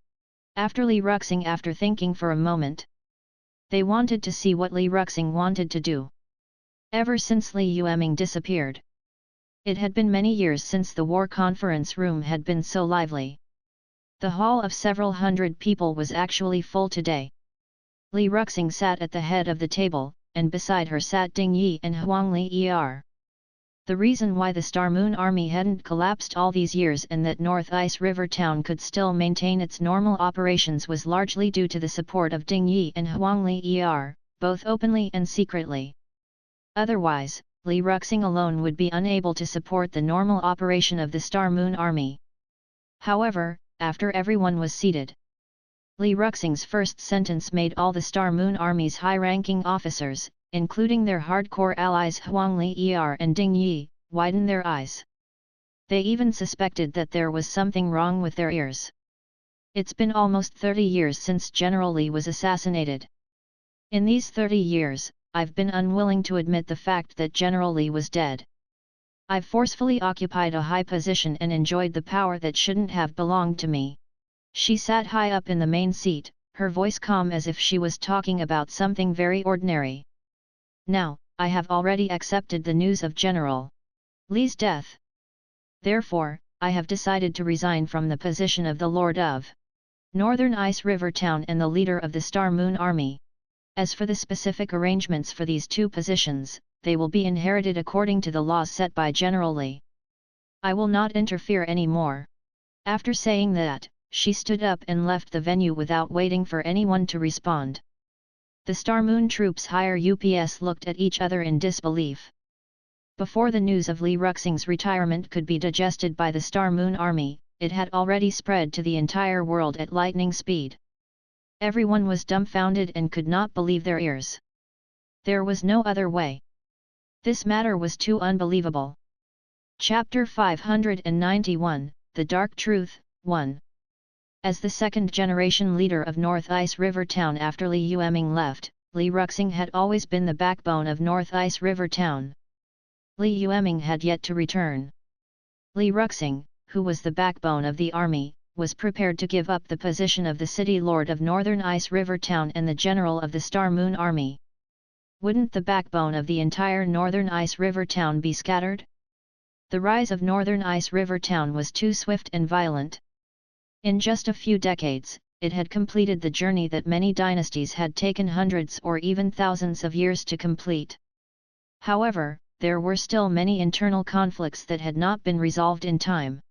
After Li Yueming, after thinking for a moment, they wanted to see what Li Yueming wanted to do. Ever since Li Yueming disappeared, it had been many years since the war conference room had been so lively. The hall of several hundred people was actually full today. Li Yueming sat at the head of the table, and beside her sat Ding Yi and Huang Li Er. The reason why the Star Moon Army hadn't collapsed all these years and that North Ice River Town could still maintain its normal operations was largely due to the support of Ding Yi and Huang Li Er, both openly and secretly. Otherwise, Li Yueming alone would be unable to support the normal operation of the Star Moon Army. However, after everyone was seated, Li Yueming's first sentence made all the Star Moon Army's high-ranking officers, including their hardcore allies Huang Li Er and Ding Yi, widen their eyes. They even suspected that there was something wrong with their ears. It's been almost 30 years since General Li was assassinated. In these 30 years, I've been unwilling to admit the fact that General Li was dead. I've forcefully occupied a high position and enjoyed the power that shouldn't have belonged to me. She sat high up in the main seat, her voice calm as if she was talking about something very ordinary. Now, I have already accepted the news of General Li's death. Therefore, I have decided to resign from the position of the Lord of Northern Ice River Town and the leader of the Star Moon Army. As for the specific arrangements for these two positions, they will be inherited according to the laws set by General Li. I will not interfere anymore. After saying that, she stood up and left the venue without waiting for anyone to respond. The Star Moon troops higher UPS looked at each other in disbelief. Before the news of Li Yueming's retirement could be digested by the Star Moon Army, it had already spread to the entire world at lightning speed. Everyone was dumbfounded and could not believe their ears. There was no other way. This matter was too unbelievable. Chapter 591, The Dark Truth, 1. As the second-generation leader of North Ice River Town after Li Yueming left, Li Yueming had always been the backbone of North Ice River Town. Li Yueming had yet to return. Li Yueming, who was the backbone of the army, was prepared to give up the position of the city lord of Northern Ice River Town and the general of the Star Moon Army. Wouldn't the backbone of the entire Northern Ice River Town be scattered? The rise of Northern Ice River Town was too swift and violent. In just a few decades, it had completed the journey that many dynasties had taken hundreds or even thousands of years to complete. However, there were still many internal conflicts that had not been resolved in time.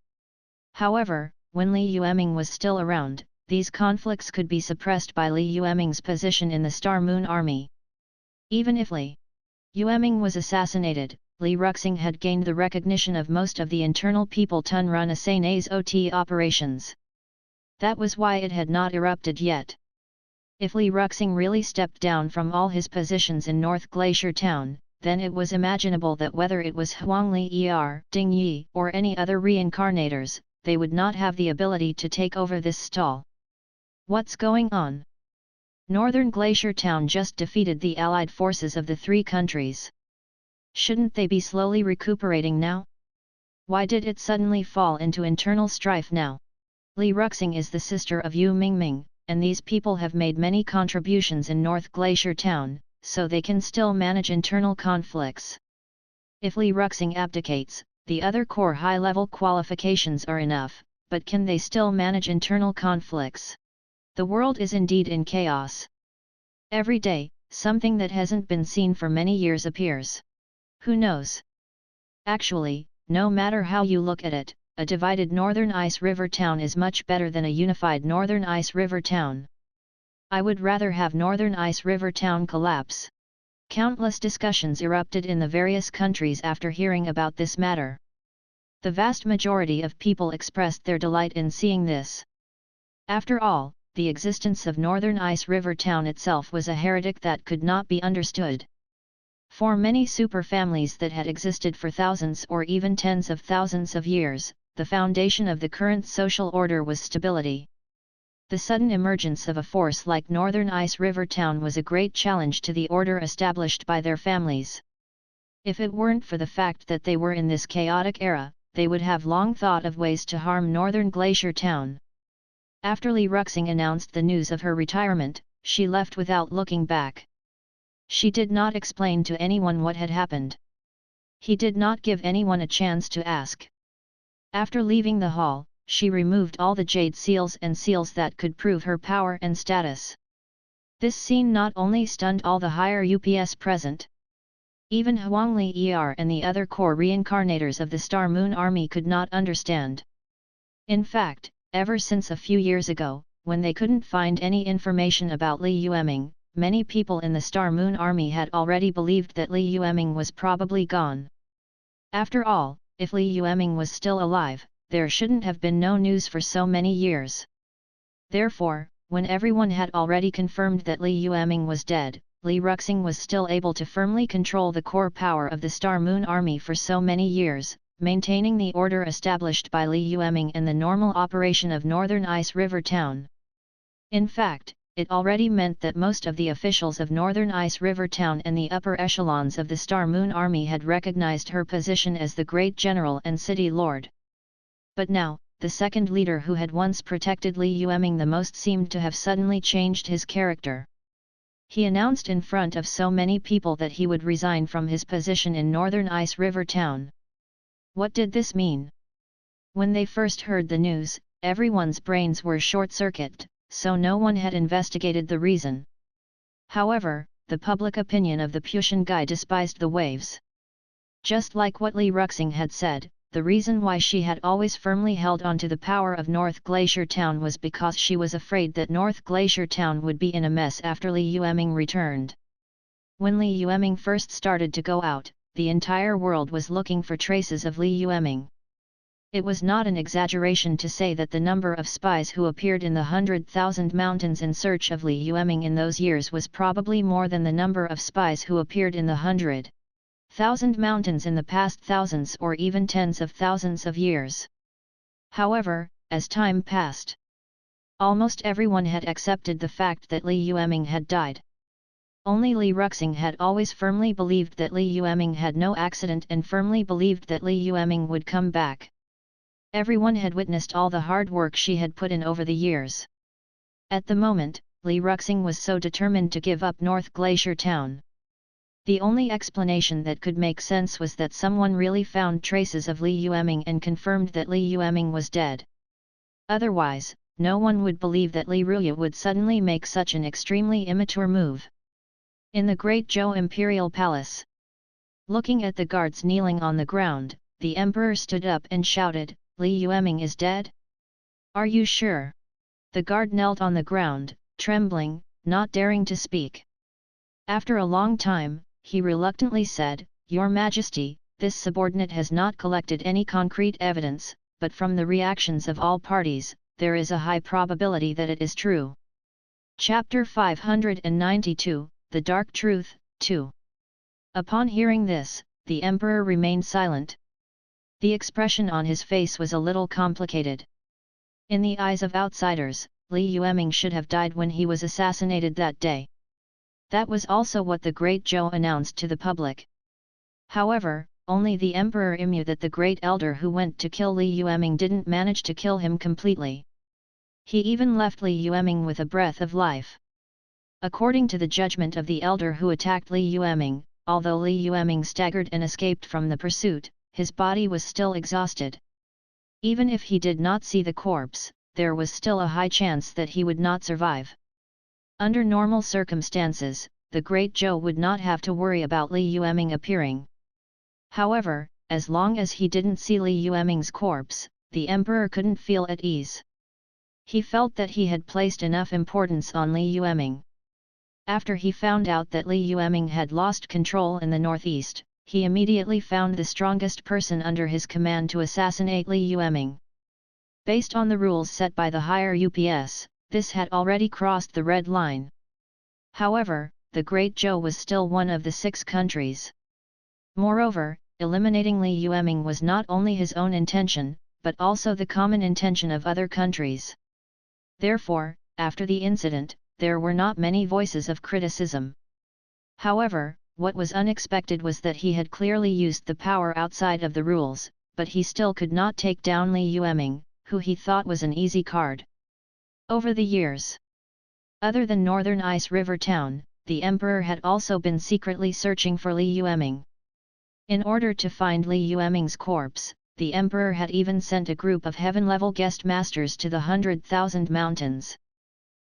However, when Li Yueming was still around, these conflicts could be suppressed by Li Yueming's position in the Star Moon Army. Even if Li Yueming was assassinated, Li Yueming had gained the recognition of most of the internal people to run Asane's OT operations. That was why it had not erupted yet. If Li Yueming really stepped down from all his positions in North Glacier Town, then it was imaginable that whether it was Huang Li Ding Yi or any other reincarnators, they would not have the ability to take over this stall. What's going on? Northern Glacier Town just defeated the allied forces of the three countries. Shouldn't they be slowly recuperating now? Why did it suddenly fall into internal strife now? Li Yueming is the sister of Yu Mingming, and these people have made many contributions in North Glacier Town, so they can still manage internal conflicts. If Li Yueming abdicates, the other core high-level qualifications are enough, but can they still manage internal conflicts? The world is indeed in chaos. Every day, something that hasn't been seen for many years appears. Who knows? Actually, no matter how you look at it, a divided Northern Ice River Town is much better than a unified Northern Ice River Town. I would rather have Northern Ice River Town collapse. Countless discussions erupted in the various countries after hearing about this matter. The vast majority of people expressed their delight in seeing this. After all, the existence of Northern Ice River Town itself was a heretic that could not be understood. For many super families that had existed for thousands or even tens of thousands of years, the foundation of the current social order was stability. The sudden emergence of a force like Northern Ice River Town was a great challenge to the order established by their families. If it weren't for the fact that they were in this chaotic era, they would have long thought of ways to harm Northern Glacier Town. After Li Yueming announced the news of her retirement, she left without looking back. She did not explain to anyone what had happened. He did not give anyone a chance to ask. After leaving the hall, she removed all the jade seals and seals that could prove her power and status. This scene not only stunned all the higher UPS present. Even Huang Li and the other core reincarnators of the Star Moon Army could not understand. In fact, ever since a few years ago, when they couldn't find any information about Li Yueming, many people in the Star Moon Army had already believed that Li Yueming was probably gone. After all, if Li Yueming was still alive, there shouldn't have been no news for so many years. Therefore, when everyone had already confirmed that Li Yueming was dead, Li Yueming was still able to firmly control the core power of the Star Moon Army for so many years, maintaining the order established by Li Yueming and the normal operation of Northern Ice River Town. In fact, it already meant that most of the officials of Northern Ice River Town and the upper echelons of the Star Moon Army had recognized her position as the great general and city lord. But now, the second leader who had once protected Li Yueming the most seemed to have suddenly changed his character. He announced in front of so many people that he would resign from his position in Northern Ice River Town. What did this mean? When they first heard the news, everyone's brains were short-circuited, so no one had investigated the reason. However, the public opinion of the Pushan Guy despised the waves. Just like what Li Yueming had said, the reason why she had always firmly held on to the power of North Glacier Town was because she was afraid that North Glacier Town would be in a mess after Li Yueming returned. When Li Yueming first started to go out, the entire world was looking for traces of Li Yueming. It was not an exaggeration to say that the number of spies who appeared in the 100,000 mountains in search of Li Yueming in those years was probably more than the number of spies who appeared in the 100,000 mountains in the past thousands or even tens of thousands of years. However, as time passed, almost everyone had accepted the fact that Li Yueming had died. Only Li Yueming had always firmly believed that Li Yueming had no accident and firmly believed that Li Yueming would come back. Everyone had witnessed all the hard work she had put in over the years. At the moment, Li Yueming was so determined to give up North Glacier Town. The only explanation that could make sense was that someone really found traces of Li Yueming and confirmed that Li Yueming was dead. Otherwise, no one would believe that Li Ruya would suddenly make such an extremely immature move. In the Great Zhou Imperial Palace, looking at the guards kneeling on the ground, the emperor stood up and shouted, "Li Yueming is dead? Are you sure?" The guard knelt on the ground, trembling, not daring to speak. After a long time, he reluctantly said, "Your Majesty, this subordinate has not collected any concrete evidence, but from the reactions of all parties, there is a high probability that it is true." Chapter 592, The Dark Truth, 2. Upon hearing this, the emperor remained silent. The expression on his face was a little complicated. In the eyes of outsiders, Li Yueming should have died when he was assassinated that day. That was also what the great Zhou announced to the public. However, only the emperor knew that the great elder who went to kill Li Yueming didn't manage to kill him completely. He even left Li Yueming with a breath of life. According to the judgment of the elder who attacked Li Yueming, although Li Yueming staggered and escaped from the pursuit, his body was still exhausted. Even if he did not see the corpse, there was still a high chance that he would not survive. Under normal circumstances, the great Zhou would not have to worry about Li Yueming appearing. However, as long as he didn't see Li Yueming's corpse, the emperor couldn't feel at ease. He felt that he had placed enough importance on Li Yueming. After he found out that Li Yueming had lost control in the northeast, he immediately found the strongest person under his command to assassinate Li Yueming. Based on the rules set by the higher UPS, this had already crossed the red line. However, the Great Zhou was still one of the 6 countries. Moreover, eliminating Li Yueming was not only his own intention, but also the common intention of other countries. Therefore, after the incident, there were not many voices of criticism. However, what was unexpected was that he had clearly used the power outside of the rules, but he still could not take down Li Yueming, who he thought was an easy card. Over the years, other than Northern Ice River Town, the emperor had also been secretly searching for Li Yueming. In order to find Li Yueming's corpse, the emperor had even sent a group of heaven-level guest masters to the 100,000 mountains.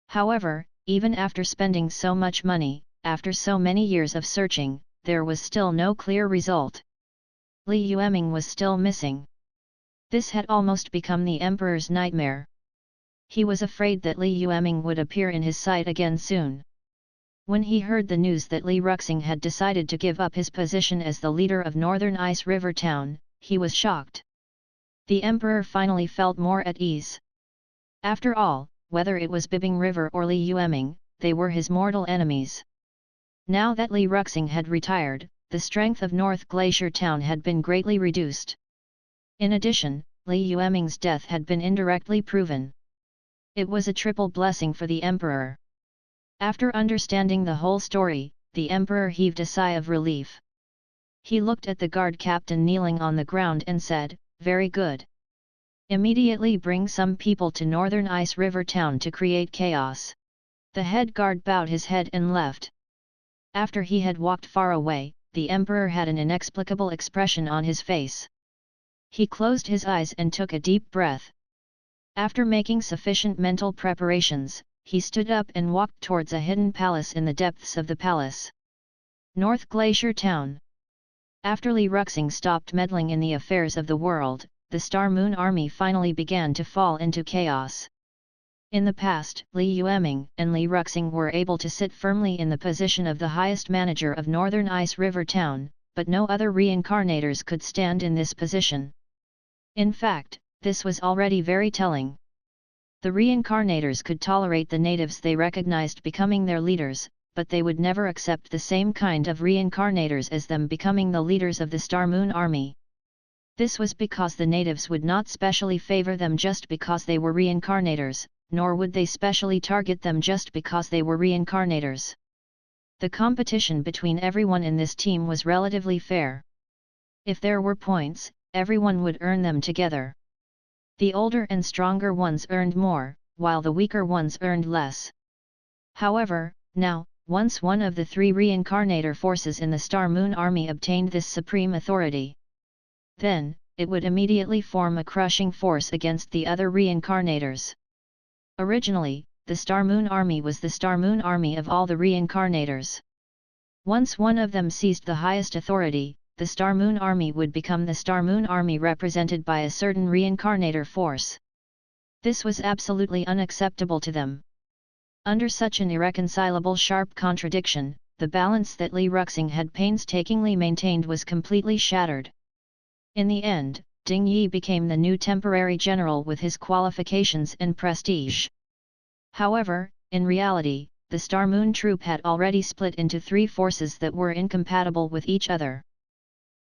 However, even after spending so much money, after so many years of searching, there was still no clear result. Li Yueming was still missing. This had almost become the emperor's nightmare. He was afraid that Li Yueming would appear in his sight again soon. When he heard the news that Li Yueming had decided to give up his position as the leader of Northern Ice River Town, he was shocked. The emperor finally felt more at ease. After all, whether it was Bibing River or Li Yueming, they were his mortal enemies. Now that Li Yueming had retired, the strength of North Glacier Town had been greatly reduced. In addition, Li Yueming's death had been indirectly proven. It was a triple blessing for the emperor. After understanding the whole story, the emperor heaved a sigh of relief. He looked at the guard captain kneeling on the ground and said, "Very good. Immediately bring some people to Northern Ice River Town to create chaos." The head guard bowed his head and left. After he had walked far away, the emperor had an inexplicable expression on his face. He closed his eyes and took a deep breath. After making sufficient mental preparations, he stood up and walked towards a hidden palace in the depths of the palace. North Glacier Town. After Li Yueming stopped meddling in the affairs of the world, the Star Moon Army finally began to fall into chaos. In the past, Li Yueming and Li Yueming were able to sit firmly in the position of the highest manager of Northern Ice River Town, but no other reincarnators could stand in this position. In fact, this was already very telling. The reincarnators could tolerate the natives they recognized becoming their leaders, but they would never accept the same kind of reincarnators as them becoming the leaders of the Star Moon Army. This was because the natives would not specially favor them just because they were reincarnators, nor would they specially target them just because they were reincarnators. The competition between everyone in this team was relatively fair. If there were points, everyone would earn them together. The older and stronger ones earned more, while the weaker ones earned less. However, now, once one of the 3 reincarnator forces in the Star Moon Army obtained this supreme authority, then, it would immediately form a crushing force against the other reincarnators. Originally, the Star Moon Army was the Star Moon Army of all the reincarnators. Once one of them seized the highest authority, the Star Moon Army would become the Star Moon Army represented by a certain reincarnator force. This was absolutely unacceptable to them. Under such an irreconcilable sharp contradiction, the balance that Li Yueming had painstakingly maintained was completely shattered. In the end, Ding Yi became the new temporary general with his qualifications and prestige. However, in reality, the Star Moon troop had already split into three forces that were incompatible with each other.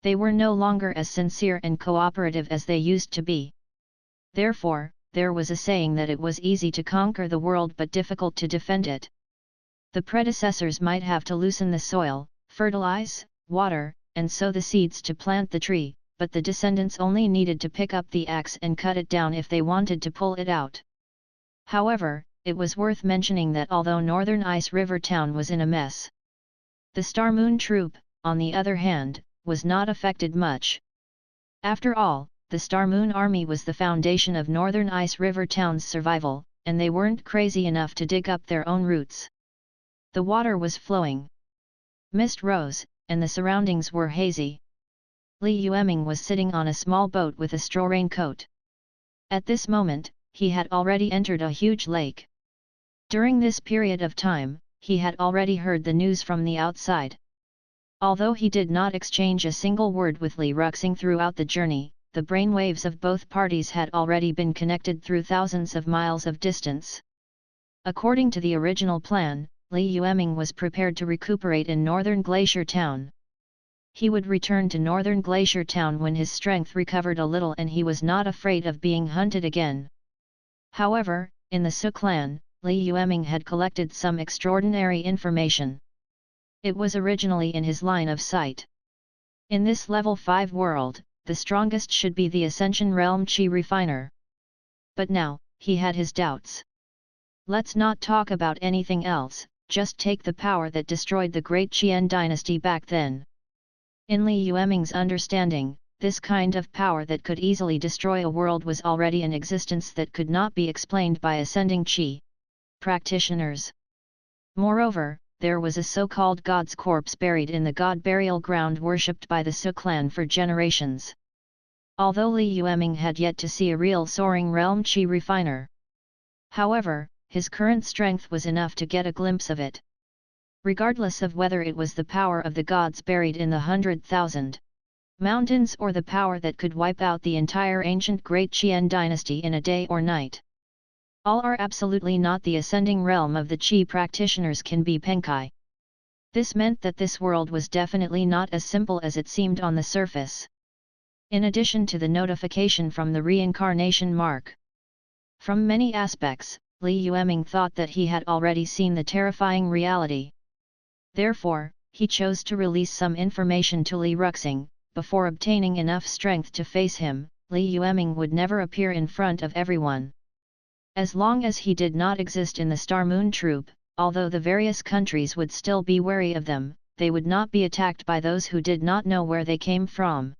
They were no longer as sincere and cooperative as they used to be. Therefore, there was a saying that it was easy to conquer the world but difficult to defend it. The predecessors might have to loosen the soil, fertilize, water, and sow the seeds to plant the tree, but the descendants only needed to pick up the axe and cut it down if they wanted to pull it out. However, it was worth mentioning that although Northern Ice River Town was in a mess, the Star Moon troop, on the other hand, was not affected much. After all, the Star Moon Army was the foundation of Northern Ice River Town's survival, and they weren't crazy enough to dig up their own roots. The water was flowing. Mist rose, and the surroundings were hazy. Li Yueming was sitting on a small boat with a straw raincoat. At this moment, he had already entered a huge lake. During this period of time, he had already heard the news from the outside. Although he did not exchange a single word with Li Yueming throughout the journey, the brainwaves of both parties had already been connected through thousands of miles of distance. According to the original plan, Li Yueming was prepared to recuperate in Northern Glacier Town. He would return to Northern Glacier Town when his strength recovered a little and he was not afraid of being hunted again. However, in the Su clan, Li Yueming had collected some extraordinary information. It was originally in his line of sight. In this level 5 world, the strongest should be the Ascension Realm Chi Refiner. But now, he had his doubts. Let's not talk about anything else, just take the power that destroyed the Great Qian dynasty back then. In Li Yueming's understanding, this kind of power that could easily destroy a world was already in existence that could not be explained by ascending Qi practitioners. Moreover, there was a so-called god's corpse buried in the god burial ground worshipped by the Su clan for generations. Although Li Yueming had yet to see a real soaring realm Qi refiner. However, his current strength was enough to get a glimpse of it. Regardless of whether it was the power of the gods buried in the 100,000 mountains or the power that could wipe out the entire ancient Great Qian dynasty in a day or night. All are absolutely not the ascending realm of the Qi practitioners can be Penkai. This meant that this world was definitely not as simple as it seemed on the surface. In addition to the notification from the reincarnation mark. From many aspects, Li Yueming thought that he had already seen the terrifying reality. Therefore, he chose to release some information to Li Yueming. Before obtaining enough strength to face him, Li Yueming would never appear in front of everyone. As long as he did not exist in the Star Moon troop, although the various countries would still be wary of them, they would not be attacked by those who did not know where they came from.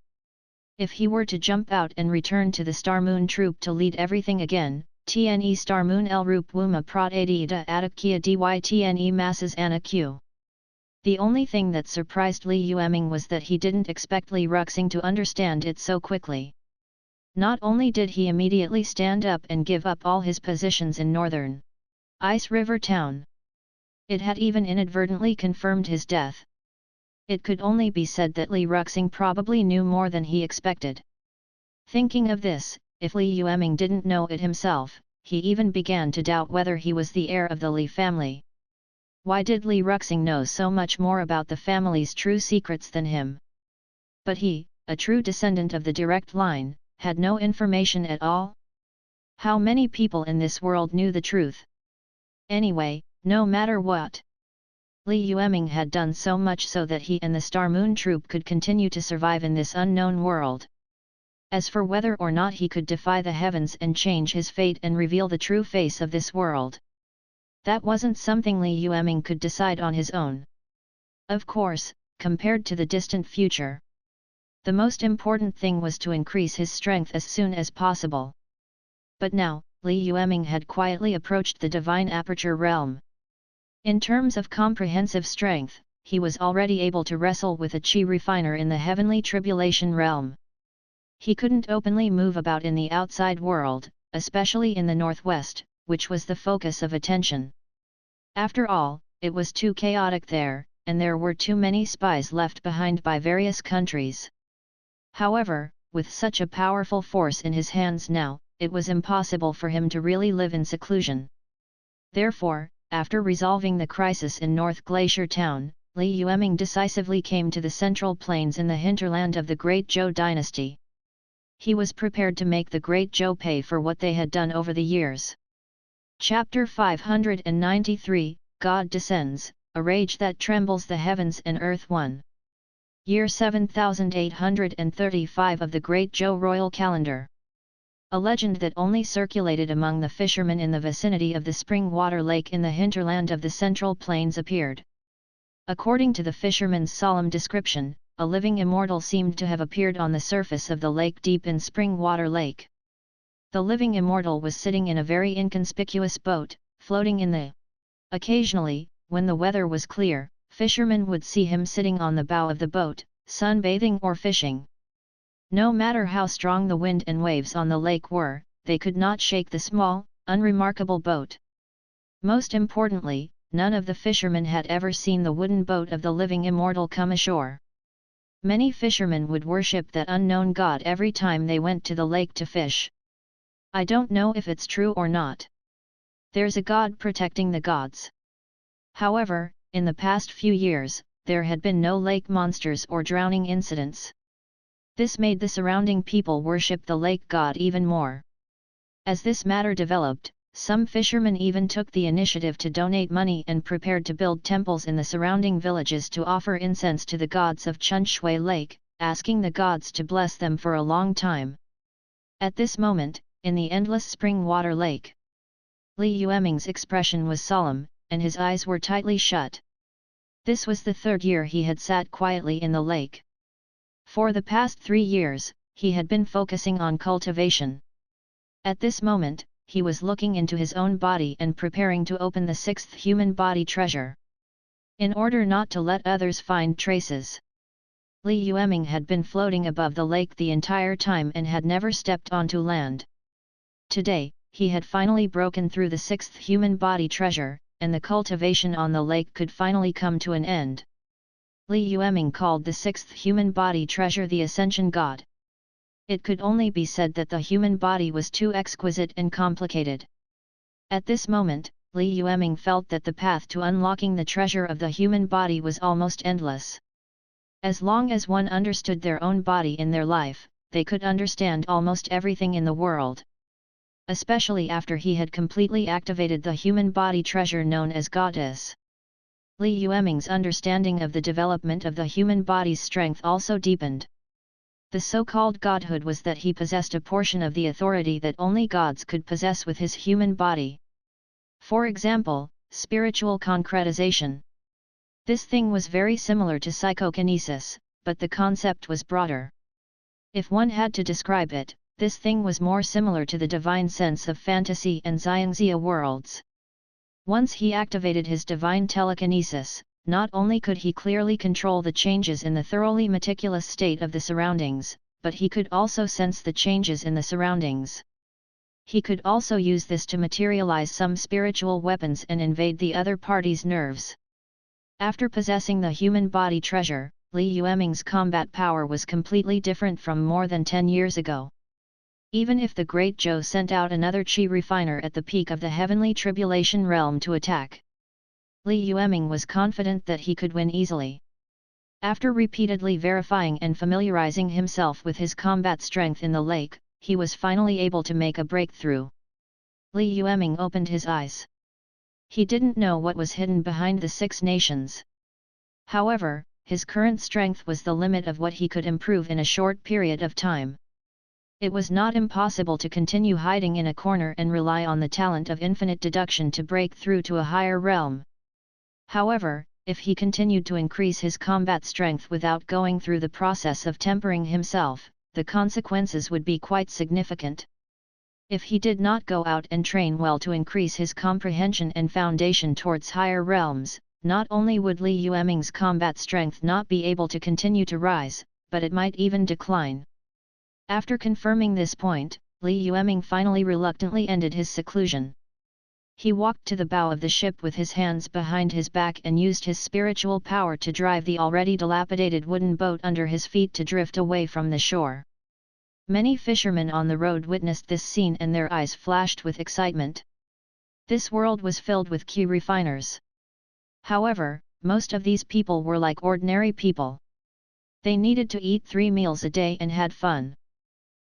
If he were to jump out and return to the Star Moon troop to lead everything again, TNE Star Moon El Rup Wuma Prot Adida Adakia DYTNE Masses Anna Q. The only thing that surprised Li Yueming was that he didn't expect Li Yueming to understand it so quickly. Not only did he immediately stand up and give up all his positions in Northern Ice River Town, it had even inadvertently confirmed his death. It could only be said that Li Yueming probably knew more than he expected. Thinking of this, if Li Yueming didn't know it himself, he even began to doubt whether he was the heir of the Li family. Why did Li Yueming know so much more about the family's true secrets than him? But he, a true descendant of the direct line, had no information at all? How many people in this world knew the truth? Anyway, no matter what, Li Yueming had done so much so that he and the Star Moon troop could continue to survive in this unknown world. As for whether or not he could defy the heavens and change his fate and reveal the true face of this world, that wasn't something Li Yueming could decide on his own. Of course, compared to the distant future, the most important thing was to increase his strength as soon as possible. But now, Li Yueming had quietly approached the Divine Aperture Realm. In terms of comprehensive strength, he was already able to wrestle with a Qi refiner in the Heavenly Tribulation Realm. He couldn't openly move about in the outside world, especially in the northwest, which was the focus of attention. After all, it was too chaotic there, and there were too many spies left behind by various countries. However, with such a powerful force in his hands now, it was impossible for him to really live in seclusion. Therefore, after resolving the crisis in North Glacier Town, Li Yueming decisively came to the central plains in the hinterland of the Great Zhou dynasty. He was prepared to make the Great Zhou pay for what they had done over the years. Chapter 593, God Descends, a Rage That Trembles the Heavens and Earth 1. Year 7835 of the Great Zhou royal calendar. A legend that only circulated among the fishermen in the vicinity of the spring water lake in the hinterland of the central plains appeared. According to the fishermen's solemn description, a living immortal seemed to have appeared on the surface of the lake deep in spring water lake. The living immortal was sitting in a very inconspicuous boat, floating in the. Occasionally, when the weather was clear, fishermen would see him sitting on the bow of the boat, sunbathing or fishing. No matter how strong the wind and waves on the lake were, they could not shake the small, unremarkable boat. Most importantly, none of the fishermen had ever seen the wooden boat of the living immortal come ashore. Many fishermen would worship that unknown god every time they went to the lake to fish. I don't know if it's true or not. There's a god protecting the gods. However, in the past few years, there had been no lake monsters or drowning incidents. This made the surrounding people worship the lake god even more. As this matter developed, some fishermen even took the initiative to donate money and prepared to build temples in the surrounding villages to offer incense to the gods of Chunshui Lake, asking the gods to bless them for a long time. At this moment, in the endless spring water lake, Li Yueming's expression was solemn, and his eyes were tightly shut. This was the third year he had sat quietly in the lake. For the past 3 years, he had been focusing on cultivation. At this moment, he was looking into his own body and preparing to open the 6th human body treasure. In order not to let others find traces, Li Yueming had been floating above the lake the entire time and had never stepped onto land. Today, he had finally broken through the 6th human body treasure, and the cultivation on the lake could finally come to an end. Li Yueming called the 6th human body treasure the Ascension God. It could only be said that the human body was too exquisite and complicated. At this moment, Li Yueming felt that the path to unlocking the treasure of the human body was almost endless. As long as one understood their own body in their life, they could understand almost everything in the world. Especially after he had completely activated the human body treasure known as Goddess. Li Yueming's understanding of the development of the human body's strength also deepened. The so-called godhood was that he possessed a portion of the authority that only gods could possess with his human body. For example, spiritual concretization. This thing was very similar to psychokinesis, but the concept was broader. If one had to describe it, this thing was more similar to the divine sense of fantasy and Xiangxia worlds. Once he activated his divine telekinesis, not only could he clearly control the changes in the thoroughly meticulous state of the surroundings, but he could also sense the changes in the surroundings. He could also use this to materialize some spiritual weapons and invade the other party's nerves. After possessing the human body treasure, Li Yueming's combat power was completely different from more than 10 years ago. Even if the Great Zhou sent out another chi refiner at the peak of the heavenly tribulation realm to attack, Li Yueming was confident that he could win easily. After repeatedly verifying and familiarizing himself with his combat strength in the lake, he was finally able to make a breakthrough. Li Yueming opened his eyes. He didn't know what was hidden behind the 6 nations. However, his current strength was the limit of what he could improve in a short period of time. It was not impossible to continue hiding in a corner and rely on the talent of infinite deduction to break through to a higher realm. However, if he continued to increase his combat strength without going through the process of tempering himself, the consequences would be quite significant. If he did not go out and train well to increase his comprehension and foundation towards higher realms, not only would Li Yueming's combat strength not be able to continue to rise, but it might even decline. After confirming this point, Li Yueming finally reluctantly ended his seclusion. He walked to the bow of the ship with his hands behind his back and used his spiritual power to drive the already dilapidated wooden boat under his feet to drift away from the shore. Many fishermen on the road witnessed this scene and their eyes flashed with excitement. This world was filled with key refiners. However, most of these people were like ordinary people. They needed to eat 3 meals a day and had fun.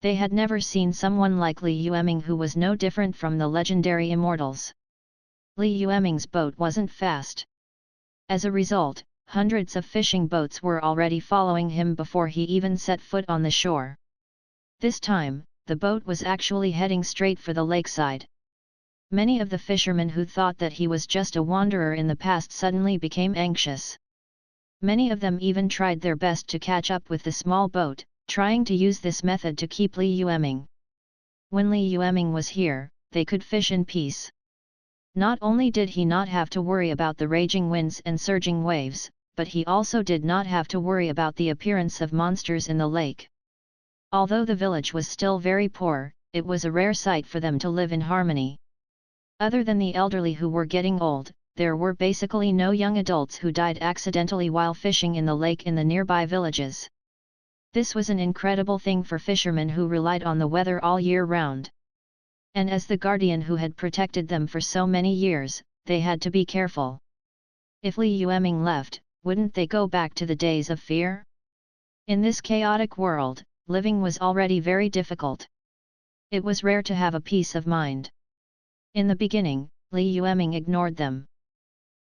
They had never seen someone like Li Yueming, who was no different from the legendary immortals. Li Yueming's boat wasn't fast. As a result, hundreds of fishing boats were already following him before he even set foot on the shore. This time, the boat was actually heading straight for the lakeside. Many of the fishermen who thought that he was just a wanderer in the past suddenly became anxious. Many of them even tried their best to catch up with the small boat, trying to use this method to keep Li Yueming. When Li Yueming was here, they could fish in peace. Not only did he not have to worry about the raging winds and surging waves, but he also did not have to worry about the appearance of monsters in the lake. Although the village was still very poor, it was a rare sight for them to live in harmony. Other than the elderly who were getting old, there were basically no young adults who died accidentally while fishing in the lake in the nearby villages. This was an incredible thing for fishermen who relied on the weather all year round. And as the guardian who had protected them for so many years, they had to be careful. If Li Yueming left, wouldn't they go back to the days of fear? In this chaotic world, living was already very difficult. It was rare to have a peace of mind. In the beginning, Li Yueming ignored them.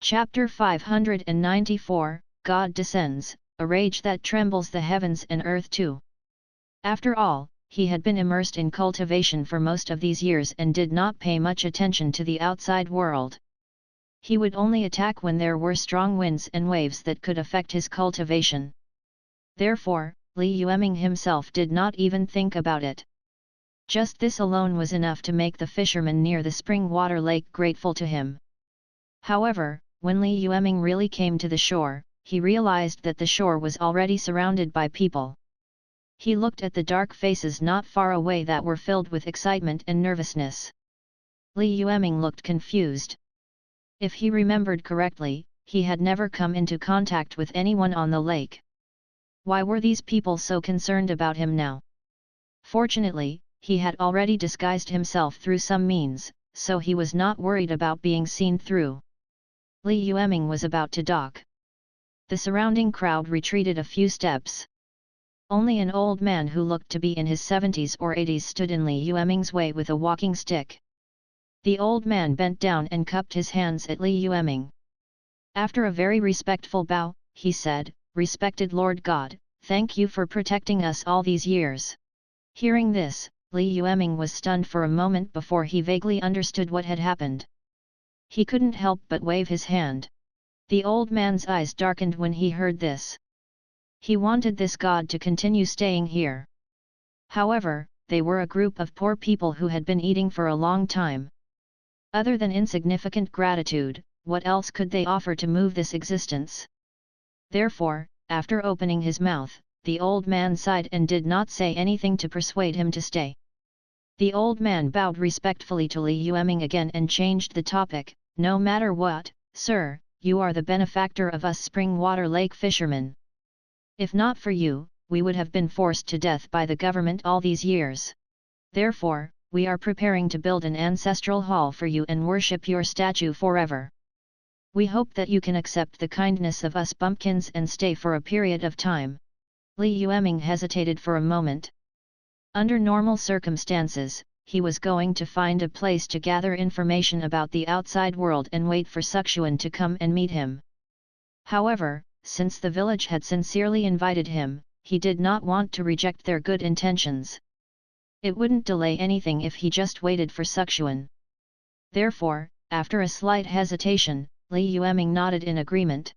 Chapter 594, God Descends, a rage that trembles the heavens and earth too. After all, he had been immersed in cultivation for most of these years and did not pay much attention to the outside world. He would only attack when there were strong winds and waves that could affect his cultivation. Therefore, Li Yueming himself did not even think about it. Just this alone was enough to make the fishermen near the spring water lake grateful to him. However, when Li Yueming really came to the shore, he realized that the shore was already surrounded by people. He looked at the dark faces not far away that were filled with excitement and nervousness. Li Yueming looked confused. If he remembered correctly, he had never come into contact with anyone on the lake. Why were these people so concerned about him now? Fortunately, he had already disguised himself through some means, so he was not worried about being seen through. Li Yueming was about to dock. The surrounding crowd retreated a few steps. Only an old man who looked to be in his 70s or 80s stood in Li Yueming's way with a walking stick. The old man bent down and cupped his hands at Li Yueming. After a very respectful bow, he said, "Respected Lord God, thank you for protecting us all these years." Hearing this, Li Yueming was stunned for a moment before he vaguely understood what had happened. He couldn't help but wave his hand. The old man's eyes darkened when he heard this. He wanted this god to continue staying here. However, they were a group of poor people who had been eating for a long time. Other than insignificant gratitude, what else could they offer to move this existence? Therefore, after opening his mouth, the old man sighed and did not say anything to persuade him to stay. The old man bowed respectfully to Li Yueming again and changed the topic. "No matter what, sir, you are the benefactor of us spring water lake fishermen. If not for you, we would have been forced to death by the government all these years. Therefore, we are preparing to build an ancestral hall for you and worship your statue forever. We hope that you can accept the kindness of us bumpkins and stay for a period of time." Li Yueming hesitated for a moment. Under normal circumstances, he was going to find a place to gather information about the outside world and wait for Suxuan to come and meet him. However, since the village had sincerely invited him, he did not want to reject their good intentions. It wouldn't delay anything if he just waited for Suxuan. Therefore, after a slight hesitation, Li Yueming nodded in agreement.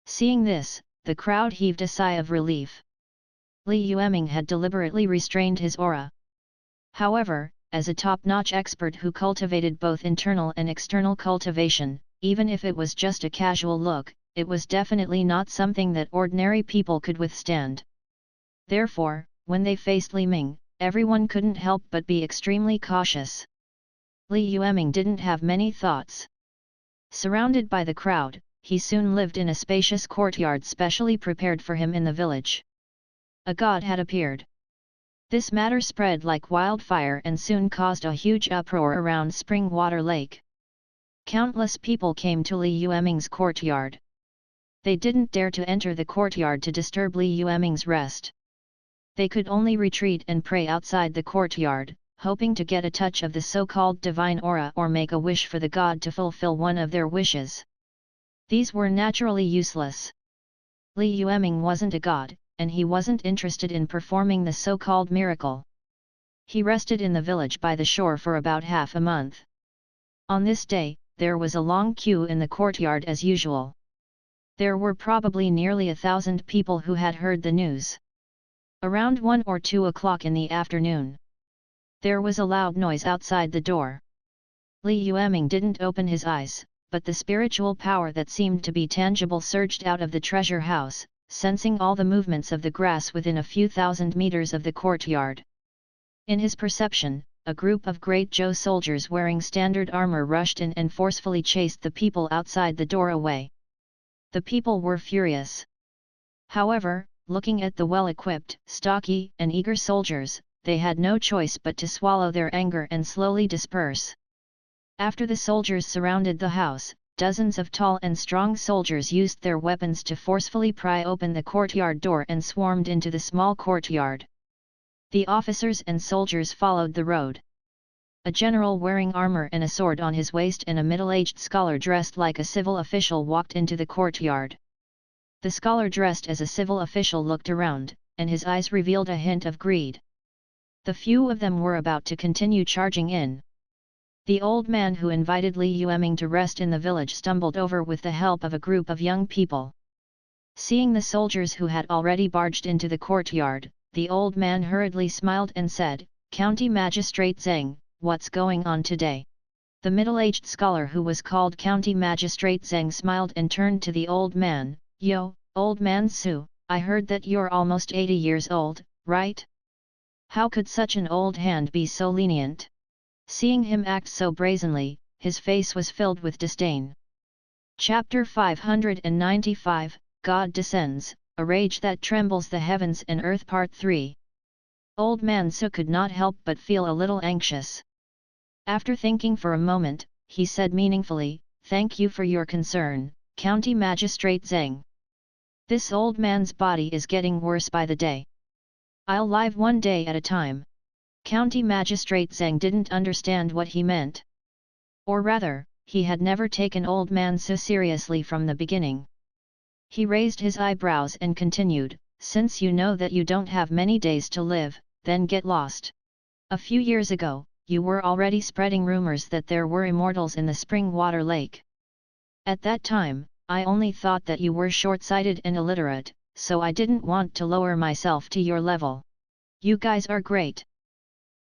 Seeing this, the crowd heaved a sigh of relief. Li Yueming had deliberately restrained his aura. However, as a top-notch expert who cultivated both internal and external cultivation, even if it was just a casual look, it was definitely not something that ordinary people could withstand. Therefore, when they faced Li Ming, everyone couldn't help but be extremely cautious. Li Yueming didn't have many thoughts. Surrounded by the crowd, he soon lived in a spacious courtyard specially prepared for him in the village. A god had appeared. This matter spread like wildfire and soon caused a huge uproar around Spring Water Lake. Countless people came to Li Yueming's courtyard. They didn't dare to enter the courtyard to disturb Li Yueming's rest. They could only retreat and pray outside the courtyard, hoping to get a touch of the so-called divine aura or make a wish for the god to fulfill one of their wishes. These were naturally useless. Li Yueming wasn't a god, and he wasn't interested in performing the so-called miracle. He rested in the village by the shore for about half a month. On this day, there was a long queue in the courtyard as usual. There were probably nearly 1,000 people who had heard the news. Around 1 or 2 o'clock in the afternoon, there was a loud noise outside the door. Li Yueming didn't open his eyes, but the spiritual power that seemed to be tangible surged out of the treasure house, sensing all the movements of the grass within a few thousand meters of the courtyard. In his perception, a group of great Zhou soldiers wearing standard armor rushed in and forcefully chased the people outside the door away. The people were furious. However, looking at the well-equipped, stocky, and eager soldiers, they had no choice but to swallow their anger and slowly disperse. After the soldiers surrounded the house, dozens of tall and strong soldiers used their weapons to forcefully pry open the courtyard door and swarmed into the small courtyard. The officers and soldiers followed the road. A general wearing armor and a sword on his waist and a middle-aged scholar dressed like a civil official walked into the courtyard. The scholar dressed as a civil official looked around, and his eyes revealed a hint of greed. The few of them were about to continue charging in. The old man who invited Li Yueming to rest in the village stumbled over with the help of a group of young people. Seeing the soldiers who had already barged into the courtyard, the old man hurriedly smiled and said, "County Magistrate Zheng, what's going on today?" The middle-aged scholar who was called County Magistrate Zheng smiled and turned to the old man, "Yo, old man Su, I heard that you're almost 80 years old, right? How could such an old hand be so lenient?" Seeing him act so brazenly, his face was filled with disdain. Chapter 595, God Descends, A Rage That Trembles the Heavens and Earth Part 3. Old man Su could not help but feel a little anxious. After thinking for a moment, he said meaningfully, "Thank you for your concern, County Magistrate Zheng. This old man's body is getting worse by the day. I'll live one day at a time." County Magistrate Zheng didn't understand what he meant. Or rather, he had never taken old man so seriously from the beginning. He raised his eyebrows and continued, "Since you know that you don't have many days to live, then get lost. A few years ago, you were already spreading rumors that there were immortals in the spring water lake. At that time, I only thought that you were short-sighted and illiterate, so I didn't want to lower myself to your level. You guys are great.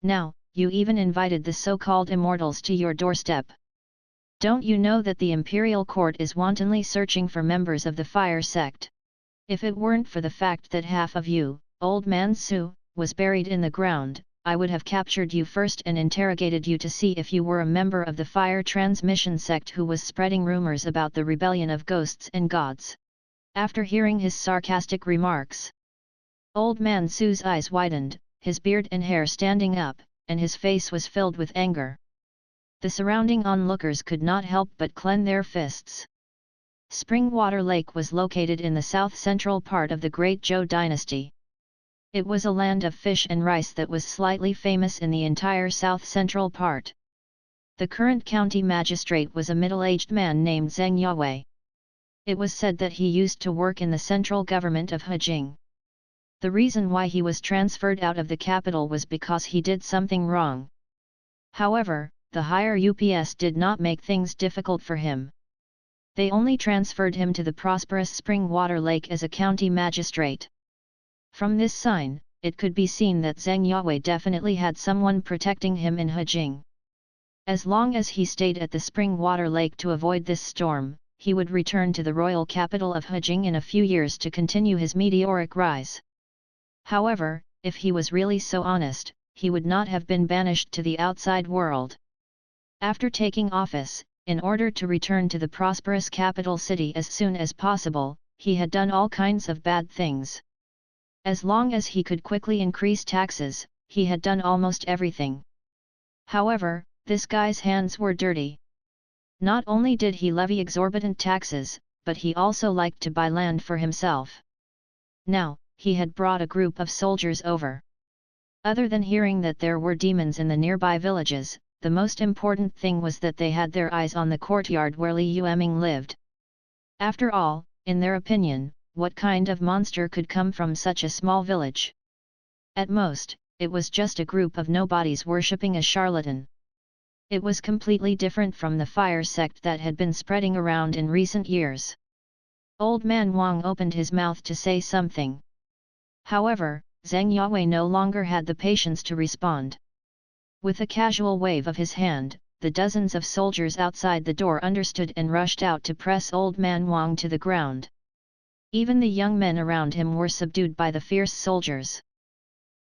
Now, you even invited the so-called immortals to your doorstep. Don't you know that the imperial court is wantonly searching for members of the fire sect? If it weren't for the fact that half of you, old man Su, was buried in the ground, I would have captured you first and interrogated you to see if you were a member of the fire transmission sect who was spreading rumors about the rebellion of ghosts and gods." After hearing his sarcastic remarks, old man Su's eyes widened, his beard and hair standing up, and his face was filled with anger. The surrounding onlookers could not help but clench their fists. Springwater Lake was located in the south-central part of the Great Zhou dynasty. It was a land of fish and rice that was slightly famous in the entire south-central part. The current county magistrate was a middle-aged man named Zheng Yawei. It was said that he used to work in the central government of Hejing. The reason why he was transferred out of the capital was because he did something wrong. However, the higher UPS did not make things difficult for him. They only transferred him to the prosperous Springwater Lake as a county magistrate. From this sign, it could be seen that Zheng Yawei definitely had someone protecting him in Hejing. As long as he stayed at the Springwater Lake to avoid this storm, he would return to the royal capital of Hejing in a few years to continue his meteoric rise. However, if he was really so honest, he would not have been banished to the outside world. After taking office, in order to return to the prosperous capital city as soon as possible, he had done all kinds of bad things. As long as he could quickly increase taxes, he had done almost everything. However, this guy's hands were dirty. Not only did he levy exorbitant taxes, but he also liked to buy land for himself. Now, he had brought a group of soldiers over. Other than hearing that there were demons in the nearby villages, the most important thing was that they had their eyes on the courtyard where Li Yueming lived. After all, in their opinion, what kind of monster could come from such a small village? At most, it was just a group of nobodies worshipping a charlatan. It was completely different from the fire sect that had been spreading around in recent years. Old Man Wang opened his mouth to say something. However, Zhang Yawei no longer had the patience to respond. With a casual wave of his hand, the dozens of soldiers outside the door understood and rushed out to press Old Man Wang to the ground. Even the young men around him were subdued by the fierce soldiers.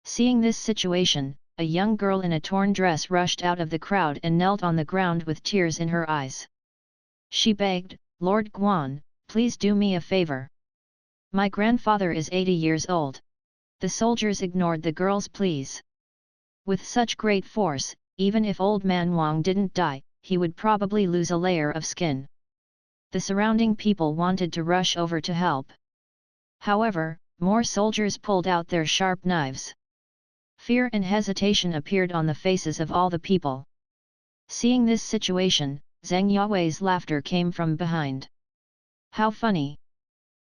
Seeing this situation, a young girl in a torn dress rushed out of the crowd and knelt on the ground with tears in her eyes. She begged, "Lord Guan, please do me a favor. My grandfather is 80 years old." The soldiers ignored the girl's pleas. With such great force, even if Old Man Wang didn't die, he would probably lose a layer of skin. The surrounding people wanted to rush over to help. However, more soldiers pulled out their sharp knives. Fear and hesitation appeared on the faces of all the people. Seeing this situation, Zhang Yawei's laughter came from behind. "How funny!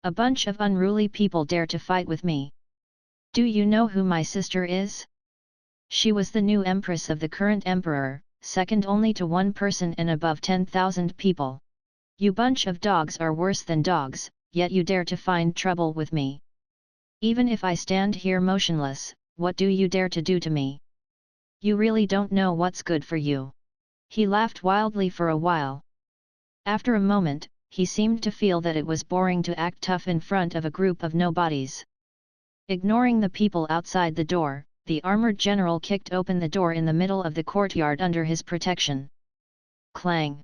A bunch of unruly people dare to fight with me. Do you know who my sister is? She was the new empress of the current emperor, second only to one person and above 10,000 people. You bunch of dogs are worse than dogs, yet you dare to find trouble with me. Even if I stand here motionless, what do you dare to do to me? You really don't know what's good for you." He laughed wildly for a while. After a moment, he seemed to feel that it was boring to act tough in front of a group of nobodies. Ignoring the people outside the door, the armored general kicked open the door in the middle of the courtyard under his protection. Clang!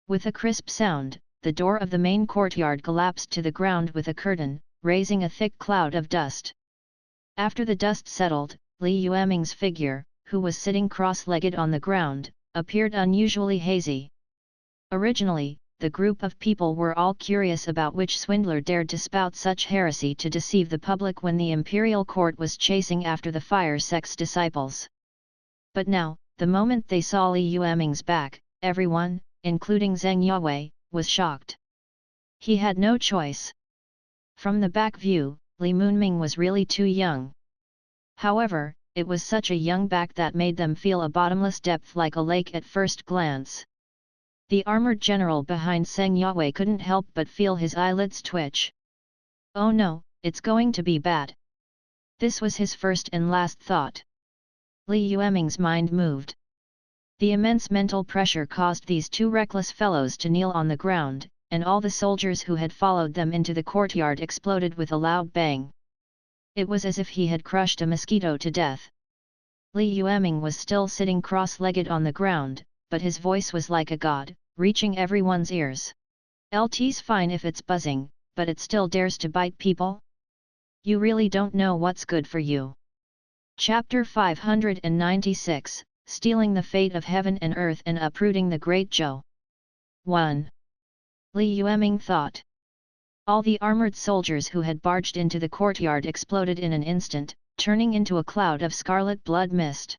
With a crisp sound, the door of the main courtyard collapsed to the ground with a curtain, raising a thick cloud of dust. After the dust settled, Li Yueming's figure, who was sitting cross-legged on the ground, appeared unusually hazy. Originally, the group of people were all curious about which swindler dared to spout such heresy to deceive the public when the imperial court was chasing after the fire sect's disciples. But now, the moment they saw Li Yueming's back, everyone, including Zhang Yawei, was shocked. He had no choice. From the back view, Li Yueming was really too young. However, it was such a young back that made them feel a bottomless depth like a lake at first glance. The armored general behind Zhang Yawei couldn't help but feel his eyelids twitch. Oh no, it's going to be bad. This was his first and last thought. Li Yueming's mind moved. The immense mental pressure caused these two reckless fellows to kneel on the ground, and all the soldiers who had followed them into the courtyard exploded with a loud bang. It was as if he had crushed a mosquito to death. Li Yueming was still sitting cross-legged on the ground, but his voice was like a god, reaching everyone's ears. "LT's fine if it's buzzing, but it still dares to bite people? You really don't know what's good for you." Chapter 596, Stealing the Fate of Heaven and Earth and Uprooting the Great Zhou. 1. Li Yueming thought. All the armored soldiers who had barged into the courtyard exploded in an instant, turning into a cloud of scarlet blood mist.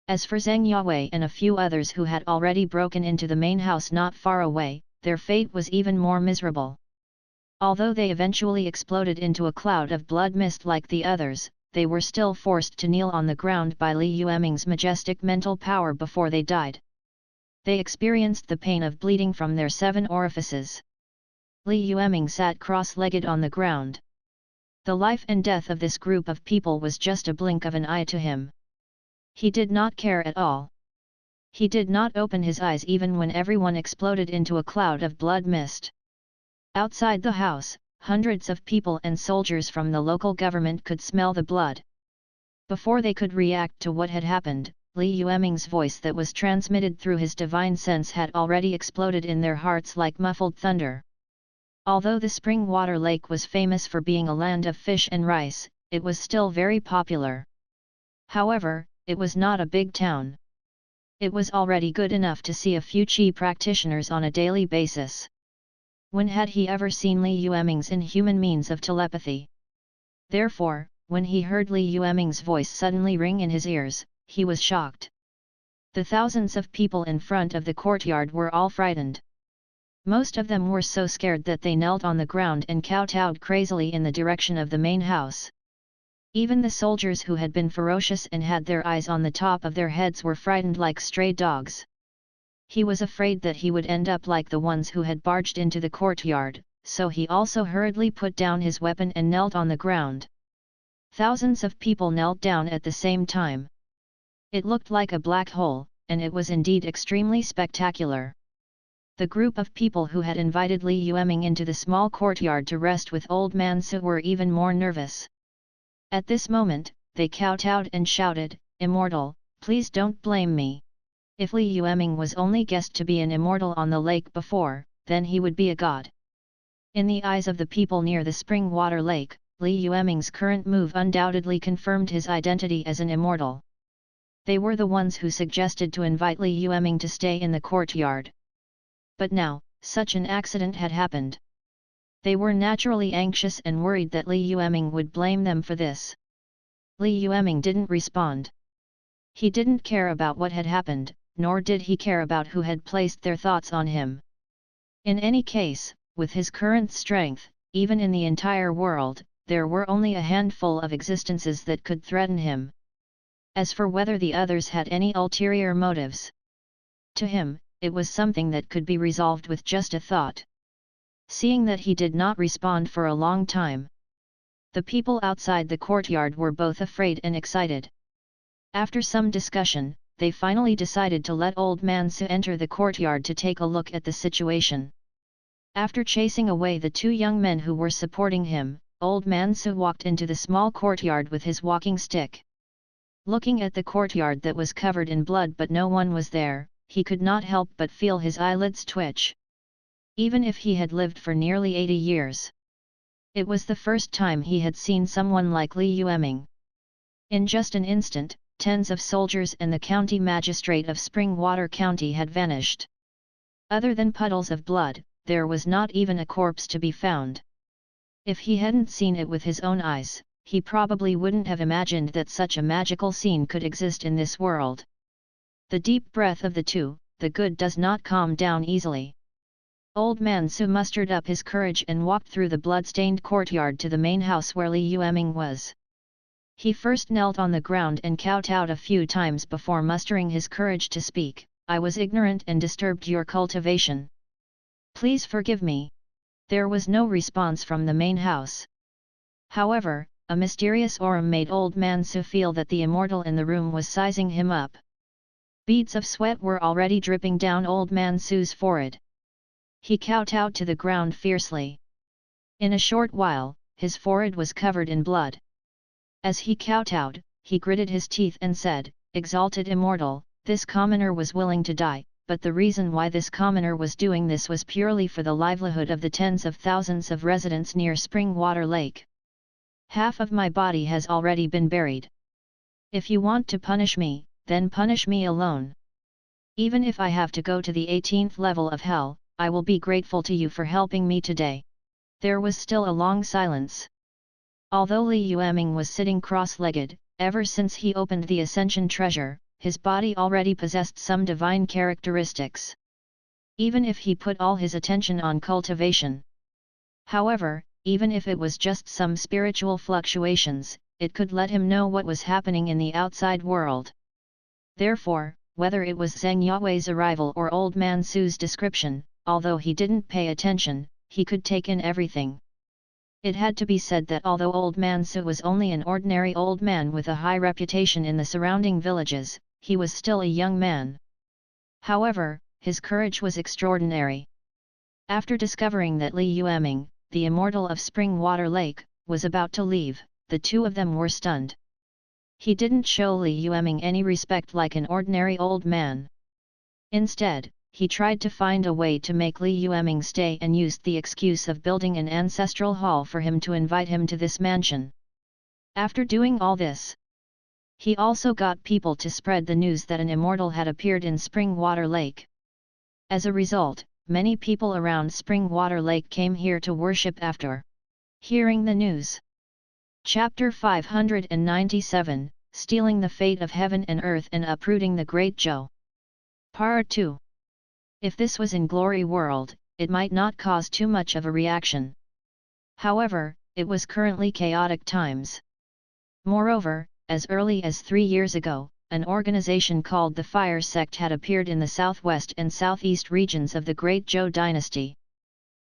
As for Zhang Yawei and a few others who had already broken into the main house not far away, their fate was even more miserable. Although they eventually exploded into a cloud of blood mist like the others, they were still forced to kneel on the ground by Li Yueming's majestic mental power before they died. They experienced the pain of bleeding from their 7 orifices. Li Yueming sat cross-legged on the ground. The life and death of this group of people was just a blink of an eye to him. He did not care at all. He did not open his eyes even when everyone exploded into a cloud of blood mist. Outside the house, hundreds of people and soldiers from the local government could smell the blood. Before they could react to what had happened, Li Yueming's voice that was transmitted through his divine sense had already exploded in their hearts like muffled thunder. Although the spring water lake was famous for being a land of fish and rice, it was still very popular. However, it was not a big town. It was already good enough to see a few Qi practitioners on a daily basis. When had he ever seen Li Yueming's inhuman means of telepathy? Therefore, when he heard Li Yueming's voice suddenly ring in his ears, he was shocked. The thousands of people in front of the courtyard were all frightened. Most of them were so scared that they knelt on the ground and kowtowed crazily in the direction of the main house. Even the soldiers who had been ferocious and had their eyes on the top of their heads were frightened like stray dogs. He was afraid that he would end up like the ones who had barged into the courtyard, so he also hurriedly put down his weapon and knelt on the ground. Thousands of people knelt down at the same time. It looked like a black hole, and it was indeed extremely spectacular. The group of people who had invited Li Yueming into the small courtyard to rest with Old Man Su were even more nervous. At this moment, they kowtowed and shouted, "Immortal, please don't blame me. If Li Yueming was only guessed to be an immortal on the lake before, then he would be a god." In the eyes of the people near the spring water lake, Li Yueming's current move undoubtedly confirmed his identity as an immortal. They were the ones who suggested to invite Li Yueming to stay in the courtyard. But now, such an accident had happened. They were naturally anxious and worried that Li Yueming would blame them for this. Li Yueming didn't respond. He didn't care about what had happened, nor did he care about who had placed their thoughts on him. In any case, with his current strength, even in the entire world, there were only a handful of existences that could threaten him. As for whether the others had any ulterior motives, to him, it was something that could be resolved with just a thought. Seeing that he did not respond for a long time, the people outside the courtyard were both afraid and excited. After some discussion, they finally decided to let Old Man Su enter the courtyard to take a look at the situation. After chasing away the two young men who were supporting him, Old Man Su walked into the small courtyard with his walking stick. Looking at the courtyard that was covered in blood but no one was there, he could not help but feel his eyelids twitch. Even if he had lived for nearly 80 years. It was the first time he had seen someone like Li Yueming. In just an instant, tens of soldiers and the county magistrate of Springwater County had vanished. Other than puddles of blood, there was not even a corpse to be found. If he hadn't seen it with his own eyes, he probably wouldn't have imagined that such a magical scene could exist in this world. The deep breath of the two, the good does not calm down easily. Old Man Su mustered up his courage and walked through the blood-stained courtyard to the main house where Li Yueming was. He first knelt on the ground and kowtowed a few times before mustering his courage to speak. "I was ignorant and disturbed your cultivation. Please forgive me." There was no response from the main house. However, a mysterious aura made Old Man Su feel that the immortal in the room was sizing him up. Beads of sweat were already dripping down Old Man Su's forehead. He kowtowed to the ground fiercely. In a short while, his forehead was covered in blood. As he kowtowed, he gritted his teeth and said, "Exalted Immortal, this commoner was willing to die, but the reason why this commoner was doing this was purely for the livelihood of the tens of thousands of residents near Springwater Lake. Half of my body has already been buried. If you want to punish me, then punish me alone. Even if I have to go to the 18th level of hell, I will be grateful to you for helping me today." There was still a long silence. Although Li Yueming was sitting cross-legged, ever since he opened the Ascension treasure, his body already possessed some divine characteristics. Even if he put all his attention on cultivation. However, even if it was just some spiritual fluctuations, it could let him know what was happening in the outside world. Therefore, whether it was Zhang Yawei's arrival or Old Man Su's description, although he didn't pay attention, he could take in everything. It had to be said that although Old Man Su was only an ordinary old man with a high reputation in the surrounding villages, he was still a young man. However, his courage was extraordinary. After discovering that Li Yueming, the immortal of Springwater Lake, was about to leave, the two of them were stunned. He didn't show Li Yueming any respect like an ordinary old man. Instead, he tried to find a way to make Li Yueming stay and used the excuse of building an ancestral hall for him to invite him to this mansion. After doing all this, He also got people to spread the news that an immortal had appeared in Spring Water Lake. As a result, many people around Spring Water Lake came here to worship after hearing the news. Chapter 597, Stealing the Fate of Heaven and Earth and Uprooting the Great Zhou. Part 2. If this was in Glory World, it might not cause too much of a reaction. However, it was currently chaotic times. Moreover, as early as 3 years ago, an organization called the Fire Sect had appeared in the southwest and southeast regions of the Great Zhou dynasty.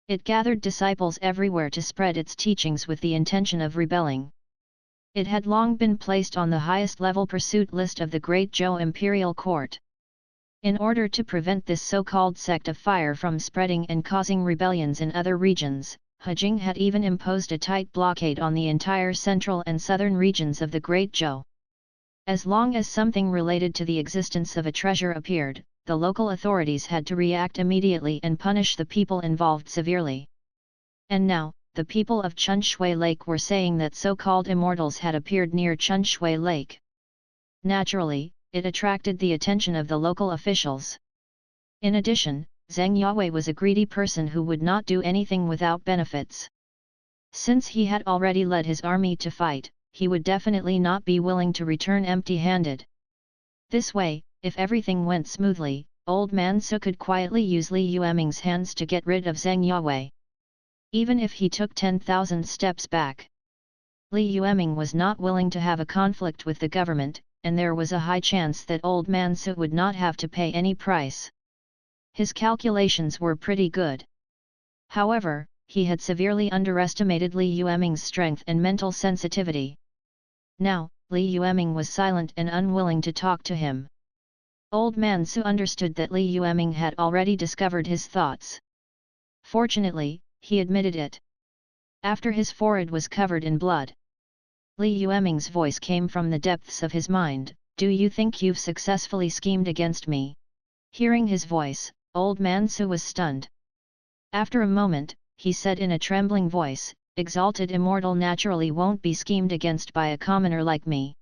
It gathered disciples everywhere to spread its teachings with the intention of rebelling. It had long been placed on the highest level pursuit list of the Great Zhou imperial court. In order to prevent this so-called sect of fire from spreading and causing rebellions in other regions, He Jing had even imposed a tight blockade on the entire central and southern regions of the Great Zhou. As long as something related to the existence of a treasure appeared, the local authorities had to react immediately and punish the people involved severely. And now, the people of Chunshui Lake were saying that so-called immortals had appeared near Chunshui Lake. Naturally, it attracted the attention of the local officials. In addition, Zheng Yawei was a greedy person who would not do anything without benefits. Since he had already led his army to fight, he would definitely not be willing to return empty-handed. This way, if everything went smoothly, Old Man Su could quietly use Li Yueming's hands to get rid of Zheng Yawei. Even if he took 10,000 steps back. Li Yueming was not willing to have a conflict with the government, and there was a high chance that Old Man Su would not have to pay any price. His calculations were pretty good. However, he had severely underestimated Li Yueming's strength and mental sensitivity. Now, Li Yueming was silent and unwilling to talk to him. Old Man Su understood that Li Yueming had already discovered his thoughts. Fortunately, he admitted it. After his forehead was covered in blood, Li Yueming's voice came from the depths of his mind, "Do you think you've successfully schemed against me?" Hearing his voice, Old Man Su was stunned. After a moment, he said in a trembling voice, "Exalted Immortal naturally won't be schemed against by a commoner like me.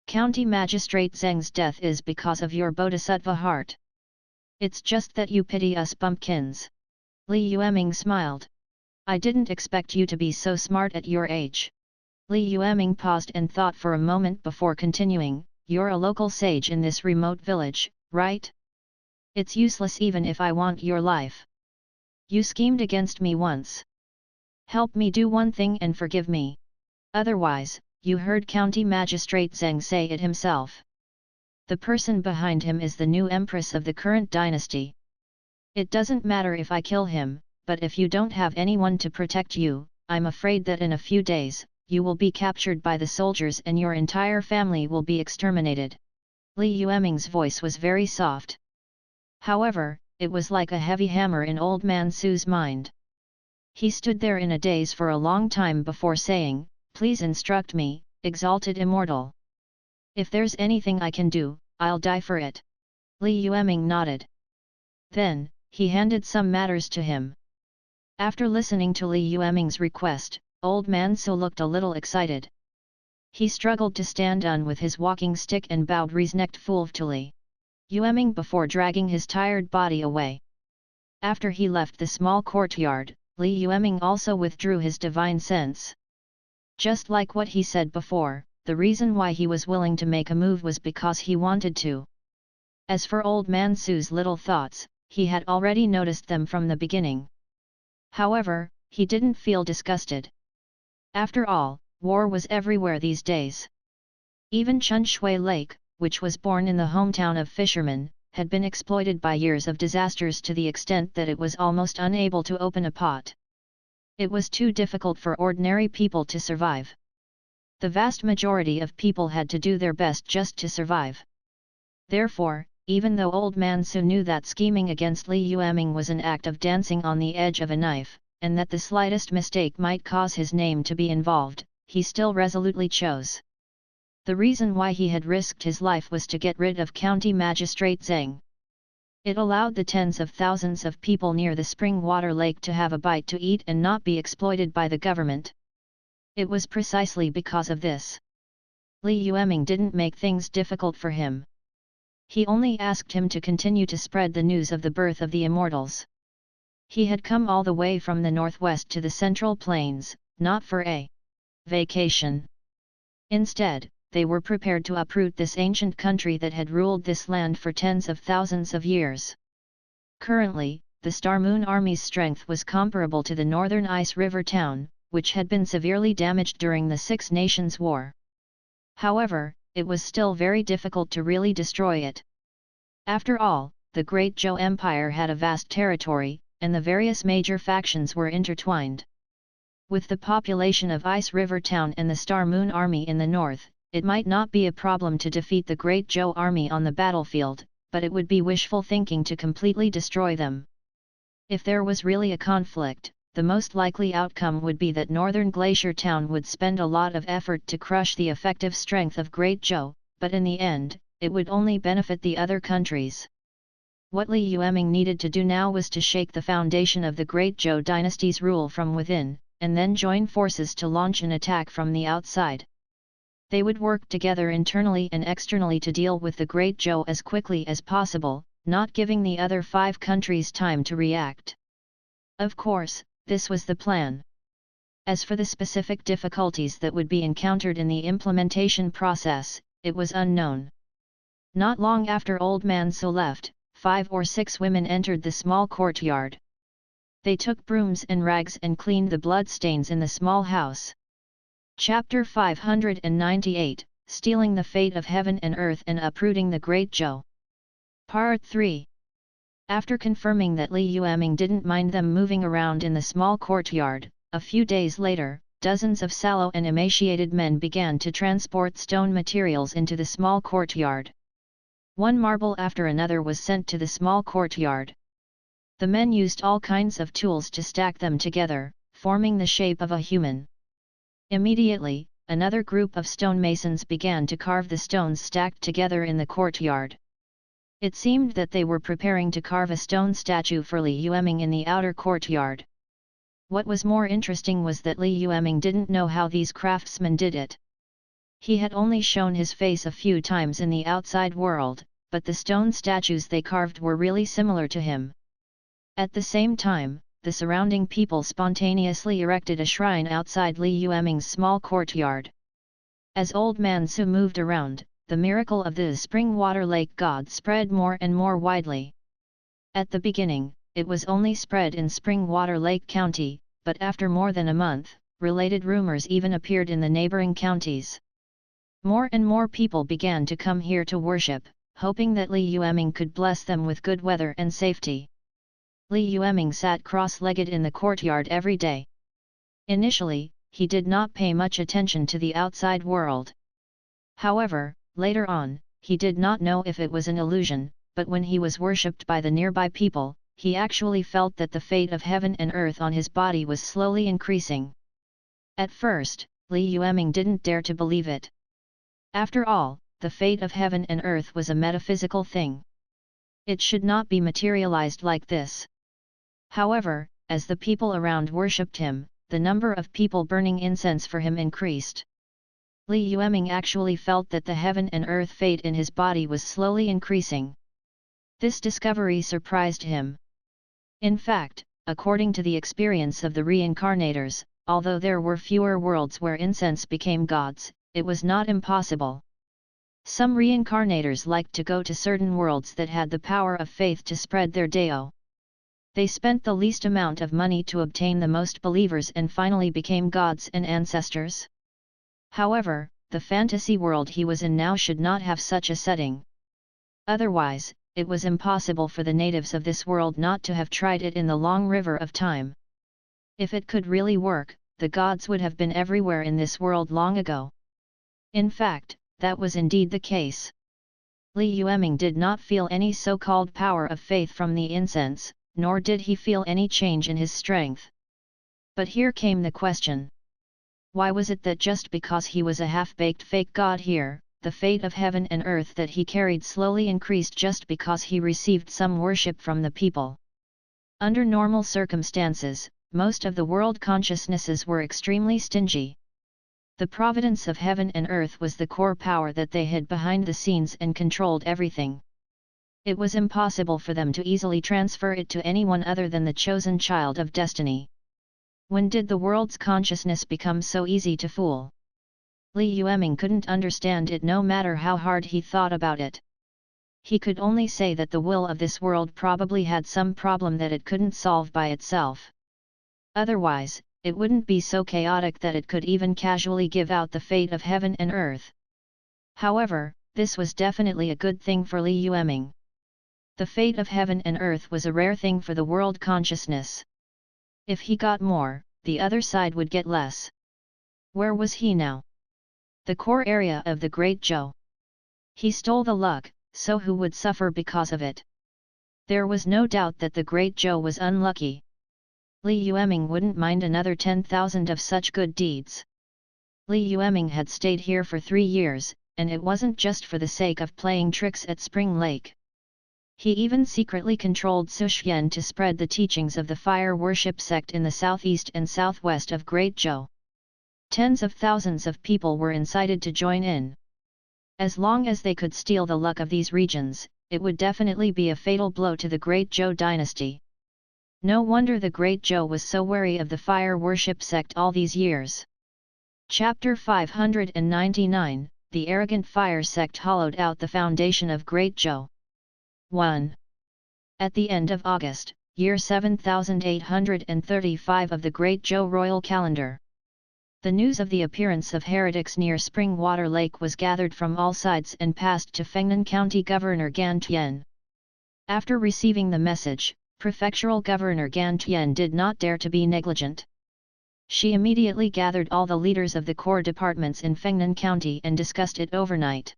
County Magistrate Zheng's death is because of your bodhisattva heart. It's just that you pity us bumpkins." Li Yueming smiled. "I didn't expect you to be so smart at your age." Li Yueming paused and thought for a moment before continuing, "You're a local sage in this remote village, right? It's useless even if I want your life. You schemed against me once. Help me do one thing and forgive me. Otherwise, you heard County Magistrate Zheng say it himself. The person behind him is the new empress of the current dynasty. It doesn't matter if I kill him, but if you don't have anyone to protect you, I'm afraid that in a few days, you will be captured by the soldiers and your entire family will be exterminated." Li Yueming's voice was very soft. However, it was like a heavy hammer in Old Man Su's mind. He stood there in a daze for a long time before saying, "Please instruct me, Exalted Immortal. If there's anything I can do, I'll die for it." Li Yueming nodded. Then, he handed some matters to him. After listening to Li Yueming's request, Old Man Su looked a little excited. He struggled to stand on with his walking stick and bowed respectfully to Li Yueming before dragging his tired body away. After he left the small courtyard, Li Yueming also withdrew his divine sense. Just like what he said before, the reason why he was willing to make a move was because he wanted to. As for Old Man Su's little thoughts, he had already noticed them from the beginning. However, he didn't feel disgusted. After all, war was everywhere these days. Even Chunshui Lake, which was born in the hometown of fishermen, had been exploited by years of disasters to the extent that it was almost unable to open a pot. It was too difficult for ordinary people to survive. The vast majority of people had to do their best just to survive. Therefore, even though Old Man Su knew that scheming against Li Yueming was an act of dancing on the edge of a knife, and that the slightest mistake might cause his name to be involved, he still resolutely chose. The reason why he had risked his life was to get rid of County Magistrate Zheng. It allowed the tens of thousands of people near the spring water lake to have a bite to eat and not be exploited by the government. It was precisely because of this Li Yueming didn't make things difficult for him. He only asked him to continue to spread the news of the birth of the immortals. He had come all the way from the northwest to the central plains, not for a vacation. Instead, they were prepared to uproot this ancient country that had ruled this land for tens of thousands of years. Currently, the Star Moon Army's strength was comparable to the northern Ice River town, which had been severely damaged during the Six Nations War. However, it was still very difficult to really destroy it. After all, the Great Zhou Empire had a vast territory, and the various major factions were intertwined. With the population of Ice River Town and the Star Moon Army in the north, it might not be a problem to defeat the Great Zhou Army on the battlefield, but it would be wishful thinking to completely destroy them. If there was really a conflict, the most likely outcome would be that Northern Glacier Town would spend a lot of effort to crush the effective strength of Great Zhou, but in the end, it would only benefit the other countries. What Li Yueming needed to do now was to shake the foundation of the Great Zhou dynasty's rule from within, and then join forces to launch an attack from the outside. They would work together internally and externally to deal with the Great Zhou as quickly as possible, not giving the other 5 countries time to react. Of course, this was the plan. As for the specific difficulties that would be encountered in the implementation process, it was unknown. Not long after Old Man Su left, 5 or 6 women entered the small courtyard. They took brooms and rags and cleaned the blood stains in the small house. Chapter 598, Stealing the Fate of Heaven and Earth and Uprooting the Great Zhou. Part 3. After confirming that Li Yueming didn't mind them moving around in the small courtyard, a few days later, dozens of sallow and emaciated men began to transport stone materials into the small courtyard. One marble after another was sent to the small courtyard. The men used all kinds of tools to stack them together, forming the shape of a human. Immediately, another group of stonemasons began to carve the stones stacked together in the courtyard. It seemed that they were preparing to carve a stone statue for Li Yueming in the outer courtyard. What was more interesting was that Li Yueming didn't know how these craftsmen did it. He had only shown his face a few times in the outside world, but the stone statues they carved were really similar to him. At the same time, the surrounding people spontaneously erected a shrine outside Li Yueming's small courtyard. As Old Man Su moved around, the miracle of the spring water lake god spread more and more widely. At the beginning, it was only spread in Spring Water Lake County, but after more than a month, related rumors even appeared in the neighboring counties. More and more people began to come here to worship, hoping that Li Yueming could bless them with good weather and safety. Li Yueming sat cross-legged in the courtyard every day. Initially, he did not pay much attention to the outside world. However, later on, he did not know if it was an illusion, but when he was worshipped by the nearby people, he actually felt that the fate of heaven and earth on his body was slowly increasing. At first, Li Yueming didn't dare to believe it. After all, the fate of heaven and earth was a metaphysical thing. It should not be materialized like this. However, as the people around worshipped him, the number of people burning incense for him increased. Li Yueming actually felt that the heaven and earth fate in his body was slowly increasing. This discovery surprised him. In fact, according to the experience of the reincarnators, although there were fewer worlds where incense became gods, it was not impossible. Some reincarnators liked to go to certain worlds that had the power of faith to spread their Dao. They spent the least amount of money to obtain the most believers and finally became gods and ancestors. However, the fantasy world he was in now should not have such a setting. Otherwise, it was impossible for the natives of this world not to have tried it in the long river of time. If it could really work, the gods would have been everywhere in this world long ago. In fact, that was indeed the case. Li Yueming did not feel any so-called power of faith from the incense, nor did he feel any change in his strength. But here came the question. Why was it that just because he was a half-baked fake god here, the fate of heaven and earth that he carried slowly increased just because he received some worship from the people? Under normal circumstances, most of the world consciousnesses were extremely stingy. The providence of heaven and earth was the core power that they hid behind the scenes and controlled everything. It was impossible for them to easily transfer it to anyone other than the chosen child of destiny. When did the world's consciousness become so easy to fool? Li Yueming couldn't understand it no matter how hard he thought about it. He could only say that the will of this world probably had some problem that it couldn't solve by itself. Otherwise, it wouldn't be so chaotic that it could even casually give out the fate of heaven and earth. However, this was definitely a good thing for Li Yueming. The fate of heaven and earth was a rare thing for the world consciousness. If he got more, the other side would get less. Where was he now? The core area of the Great Zhou. He stole the luck, so who would suffer because of it? There was no doubt that the Great Zhou was unlucky. Li Yueming wouldn't mind another 10,000 of such good deeds. Li Yueming had stayed here for 3 years, and it wasn't just for the sake of playing tricks at Spring Lake. He even secretly controlled Suxian to spread the teachings of the fire worship sect in the southeast and southwest of Great Zhou. Tens of thousands of people were incited to join in. As long as they could steal the luck of these regions, it would definitely be a fatal blow to the Great Zhou dynasty. No wonder the Great Zhou was so wary of the fire worship sect all these years. Chapter 599, The Arrogant Fire Sect Hollowed Out the Foundation of Great Zhou. 1. At the end of August, year 7835 of the Great Zhou royal calendar. The news of the appearance of heretics near Springwater Lake was gathered from all sides and passed to Fengnan County Governor Gan Tian. After receiving the message, Prefectural Governor Gan Tian did not dare to be negligent. She immediately gathered all the leaders of the core departments in Fengnan County and discussed it overnight.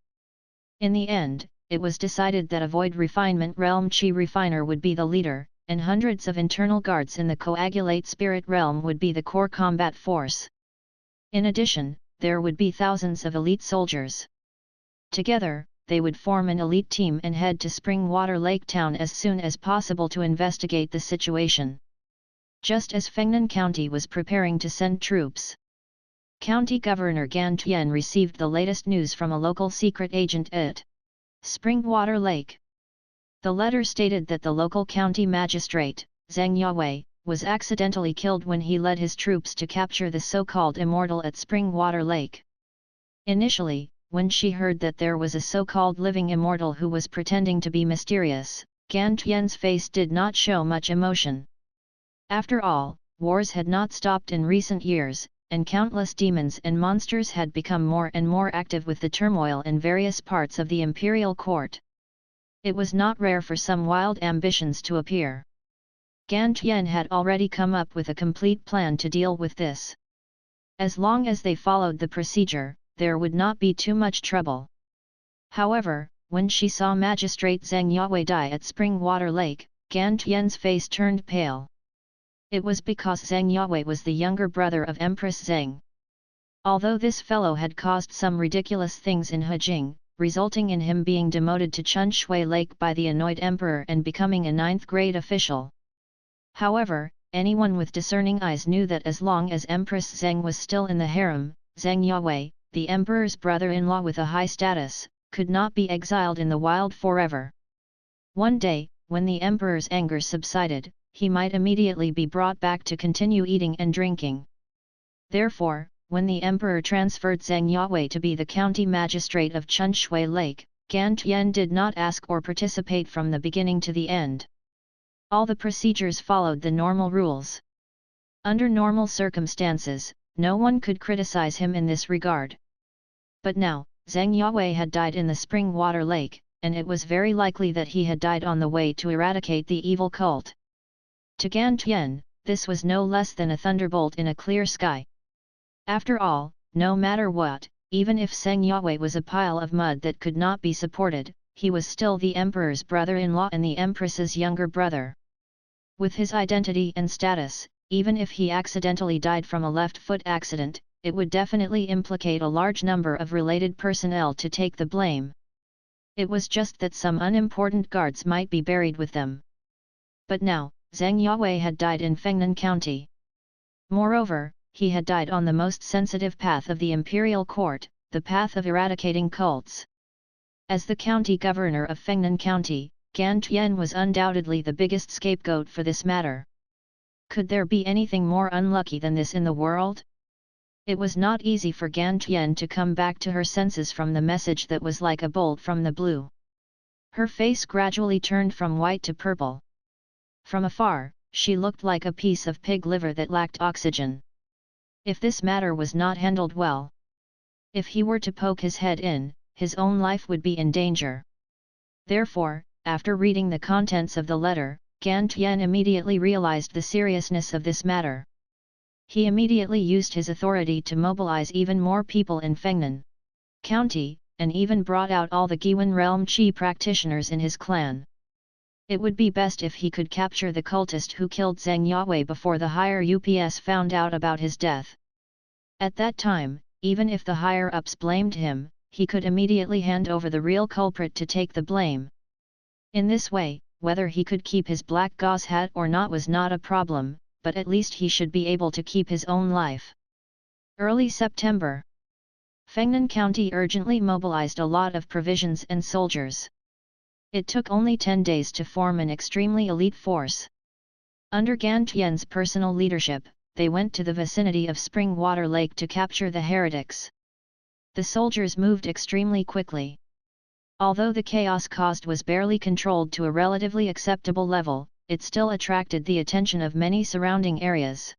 In the end, it was decided that a Void Refinement Realm Chi Refiner would be the leader, and hundreds of internal guards in the Coagulate Spirit Realm would be the core combat force. In addition, there would be thousands of elite soldiers. Together, they would form an elite team and head to Springwater Lake Town as soon as possible to investigate the situation. Just as Fengnan County was preparing to send troops, County Governor Gan Tian received the latest news from a local secret agent at Springwater Lake. The letter stated that the local county magistrate, Zhang Yawei, was accidentally killed when he led his troops to capture the so-called immortal at Springwater Lake. Initially, when she heard that there was a so-called living immortal who was pretending to be mysterious, Gan Tian's face did not show much emotion. After all, wars had not stopped in recent years, and countless demons and monsters had become more and more active with the turmoil in various parts of the imperial court. It was not rare for some wild ambitions to appear. Gan Tian had already come up with a complete plan to deal with this. As long as they followed the procedure, there would not be too much trouble. However, when she saw Magistrate Zhang Yawei die at Springwater Lake, Gan Tian's face turned pale. It was because Zhang Yawei was the younger brother of Empress Zhang. Although this fellow had caused some ridiculous things in Hejing, resulting in him being demoted to Chunshui Lake by the annoyed emperor and becoming a 9th-grade official. However, anyone with discerning eyes knew that as long as Empress Zhang was still in the harem, Zhang Yawei, the emperor's brother-in-law with a high status, could not be exiled in the wild forever. One day, when the emperor's anger subsided, he might immediately be brought back to continue eating and drinking. Therefore, when the emperor transferred Zhang Yawei to be the county magistrate of Chunshui Lake, Gan Tian did not ask or participate from the beginning to the end. All the procedures followed the normal rules. Under normal circumstances, no one could criticize him in this regard. But now, Zhang Yawei had died in the Springwater Lake, and it was very likely that he had died on the way to eradicate the evil cult. To Gan Tian, this was no less than a thunderbolt in a clear sky. After all, no matter what, even if Zhang Yawei was a pile of mud that could not be supported, he was still the emperor's brother-in-law and the empress's younger brother. With his identity and status, even if he accidentally died from a left-foot accident, it would definitely implicate a large number of related personnel to take the blame. It was just that some unimportant guards might be buried with them. But now, Zhang Yawei had died in Fengnan County. Moreover, he had died on the most sensitive path of the imperial court, the path of eradicating cults. As the county governor of Fengnan County, Gan Tian was undoubtedly the biggest scapegoat for this matter. Could there be anything more unlucky than this in the world? It was not easy for Gan Tian to come back to her senses from the message that was like a bolt from the blue. Her face gradually turned from white to purple. From afar, she looked like a piece of pig liver that lacked oxygen. If this matter was not handled well, if he were to poke his head in, his own life would be in danger. Therefore, after reading the contents of the letter, Gan Tian immediately realized the seriousness of this matter. He immediately used his authority to mobilize even more people in Fengnan County, and even brought out all the Giwan realm Qi practitioners in his clan. It would be best if he could capture the cultist who killed Zhang Yawei before the higher UPS found out about his death. At that time, even if the higher-ups blamed him, he could immediately hand over the real culprit to take the blame. In this way, whether he could keep his black gauze hat or not was not a problem, but at least he should be able to keep his own life. Early September. Fengnan County urgently mobilized a lot of provisions and soldiers. It took only 10 days to form an extremely elite force. Under Gan Tian's personal leadership, they went to the vicinity of Spring Water Lake to capture the heretics. The soldiers moved extremely quickly. Although the chaos caused was barely controlled to a relatively acceptable level, it still attracted the attention of many surrounding areas.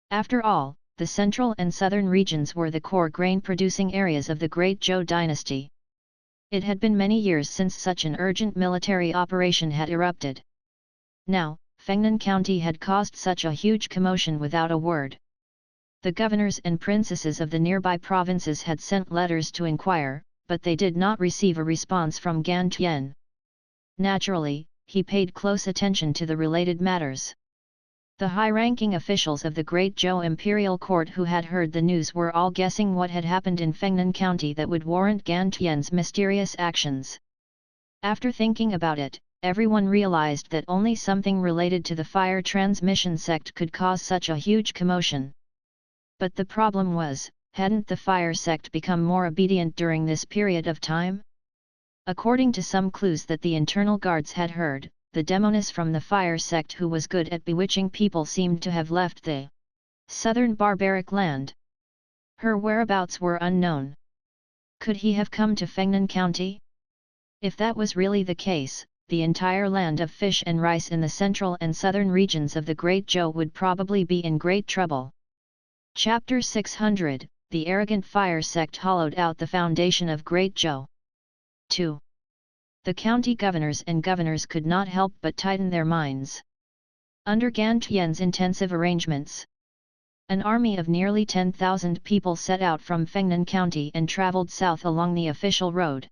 After all, the central and southern regions were the core grain-producing areas of the Great Zhou dynasty. It had been many years since such an urgent military operation had erupted. Now, Fengnan County had caused such a huge commotion without a word. The governors and princesses of the nearby provinces had sent letters to inquire, but they did not receive a response from Gan Tian. Naturally, he paid close attention to the related matters. The high-ranking officials of the Great Zhou Imperial Court who had heard the news were all guessing what had happened in Fengnan County that would warrant Gan Tian's mysterious actions. After thinking about it, everyone realized that only something related to the fire transmission sect could cause such a huge commotion. But the problem was, hadn't the fire sect become more obedient during this period of time? According to some clues that the internal guards had heard, the demoness from the fire sect who was good at bewitching people seemed to have left the southern barbaric land. Her whereabouts were unknown. Could he have come to Fengnan County? If that was really the case, the entire land of fish and rice in the central and southern regions of the Great Zhou would probably be in great trouble. Chapter 600, The Arrogant Fire Sect Hollowed Out the Foundation of Great Zhou. 2. The county governors and governors could not help but tighten their minds. Under Gan Tian's intensive arrangements, an army of nearly 10,000 people set out from Fengnan County and traveled south along the official road.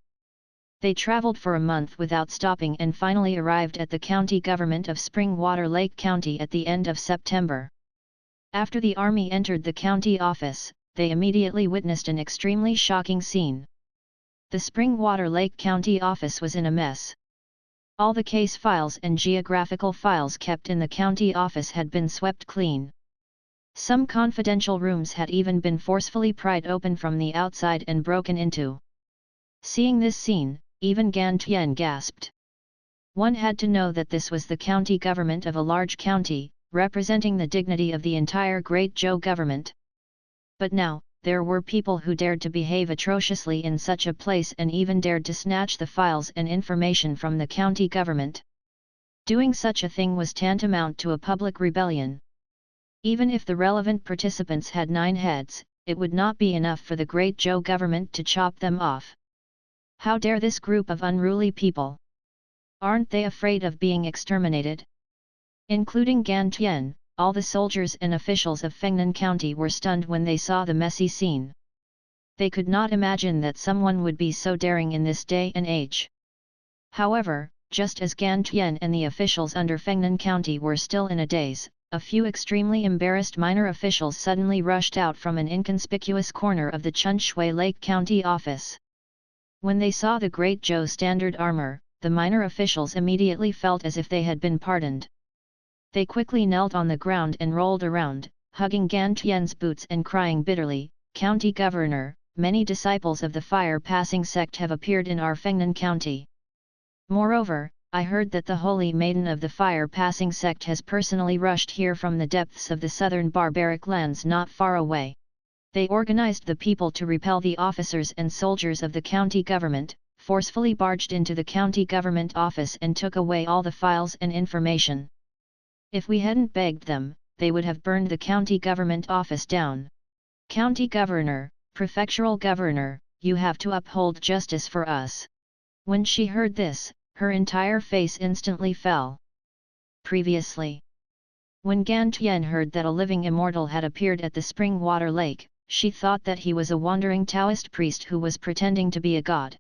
They traveled for a month without stopping and finally arrived at the county government of Spring Water Lake County at the end of September. After the army entered the county office, they immediately witnessed an extremely shocking scene. The Spring Water Lake County office was in a mess. All the case files and geographical files kept in the county office had been swept clean. Some confidential rooms had even been forcefully pried open from the outside and broken into. Seeing this scene, even Gan Tian gasped. One had to know that this was the county government of a large county, representing the dignity of the entire Great Zhou government. But now, there were people who dared to behave atrociously in such a place and even dared to snatch the files and information from the county government. Doing such a thing was tantamount to a public rebellion. Even if the relevant participants had 9 heads, it would not be enough for the Great Zhou government to chop them off. How dare this group of unruly people? Aren't they afraid of being exterminated? Including Gan Tian, all the soldiers and officials of Fengnan County were stunned when they saw the messy scene. They could not imagine that someone would be so daring in this day and age. However, just as Gan Tian and the officials under Fengnan County were still in a daze, a few extremely embarrassed minor officials suddenly rushed out from an inconspicuous corner of the Chunshui Lake County office. When they saw the Great Zhou standard armor, the minor officials immediately felt as if they had been pardoned. They quickly knelt on the ground and rolled around, hugging Gan Tian's boots and crying bitterly, "County Governor, many disciples of the fire-passing sect have appeared in our Fengnan County. Moreover, I heard that the holy maiden of the fire-passing sect has personally rushed here from the depths of the southern barbaric lands not far away. They organized the people to repel the officers and soldiers of the county government, forcefully barged into the county government office and took away all the files and information. If we hadn't begged them, they would have burned the county government office down. County governor, prefectural governor, you have to uphold justice for us." When she heard this, her entire face instantly fell. Previously, when Gan Tian heard that a living immortal had appeared at the spring water lake, she thought that he was a wandering Taoist priest who was pretending to be a god.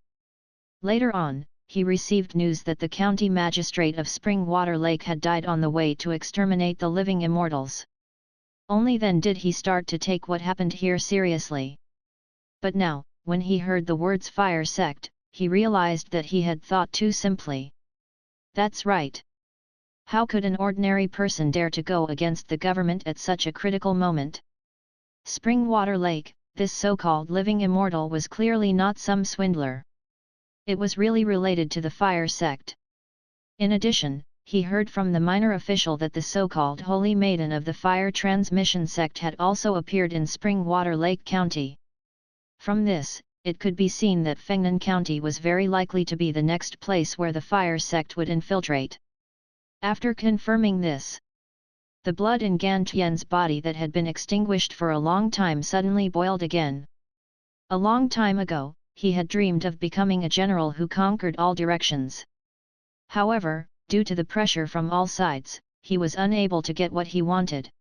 Later on, he received news that the county magistrate of Spring Water Lake had died on the way to exterminate the living immortals. Only then did he start to take what happened here seriously. But now, when he heard the words fire sect, he realized that he had thought too simply. That's right. How could an ordinary person dare to go against the government at such a critical moment? Spring Water Lake, this so-called living immortal was clearly not some swindler. It was really related to the fire sect. In addition, he heard from the minor official that the so-called Holy Maiden of the Fire Transmission sect had also appeared in Spring Water Lake County. From this, it could be seen that Fengnan County was very likely to be the next place where the fire sect would infiltrate. After confirming this, the blood in Gan Tian's body that had been extinguished for a long time suddenly boiled again. A long time ago, he had dreamed of becoming a general who conquered all directions. However, due to the pressure from all sides, he was unable to get what he wanted.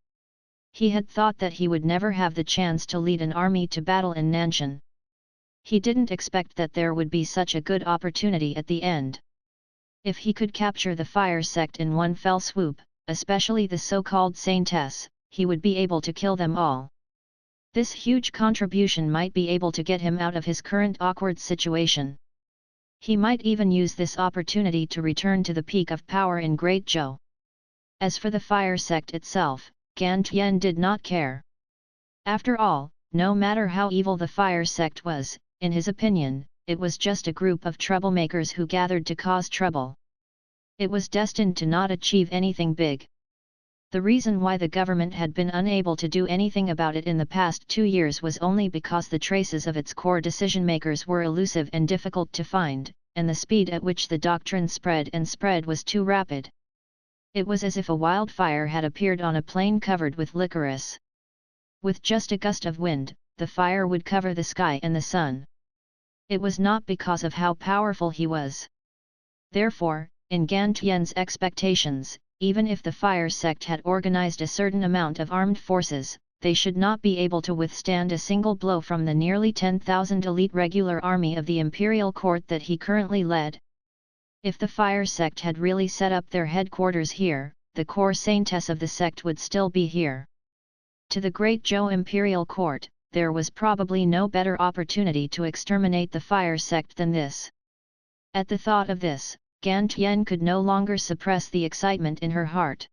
He had thought that he would never have the chance to lead an army to battle in Nanshan. He didn't expect that there would be such a good opportunity at the end. If he could capture the fire sect in one fell swoop, especially the so-called saintess, he would be able to kill them all. This huge contribution might be able to get him out of his current awkward situation. He might even use this opportunity to return to the peak of power in Great Zhou. As for the fire sect itself, Gan Tian did not care. After all, no matter how evil the fire sect was, in his opinion, it was just a group of troublemakers who gathered to cause trouble. It was destined to not achieve anything big. The reason why the government had been unable to do anything about it in the past 2 years was only because the traces of its core decision-makers were elusive and difficult to find, and the speed at which the doctrine spread was too rapid. It was as if a wildfire had appeared on a plain covered with licorice. With just a gust of wind, the fire would cover the sky and the sun. It was not because of how powerful he was. Therefore, in Gan Tian's expectations, even if the fire sect had organized a certain amount of armed forces, they should not be able to withstand a single blow from the nearly 10,000 elite regular army of the imperial court that he currently led. If the fire sect had really set up their headquarters here, the core saintess of the sect would still be here. To the Great Zhou imperial court, there was probably no better opportunity to exterminate the fire sect than this. At the thought of this, Gan Tian could no longer suppress the excitement in her heart.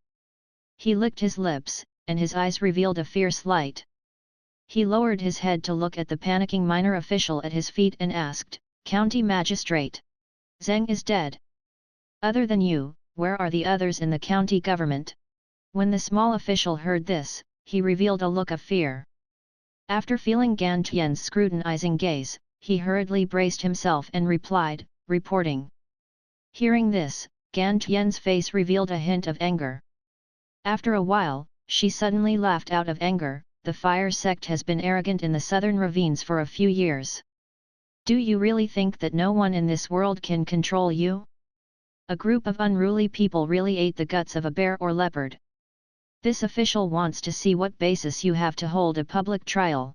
He licked his lips, and his eyes revealed a fierce light. He lowered his head to look at the panicking minor official at his feet and asked, "County Magistrate, Zheng is dead. Other than you, where are the others in the county government?" When the small official heard this, he revealed a look of fear. After feeling Gan Tian's scrutinizing gaze, he hurriedly braced himself and replied, "Reporting." Hearing this, Gan Tian's face revealed a hint of anger. After a while, she suddenly laughed out of anger. "The fire sect has been arrogant in the southern ravines for a few years. Do you really think that no one in this world can control you? A group of unruly people really ate the guts of a bear or leopard. This official wants to see what basis you have to hold a public trial.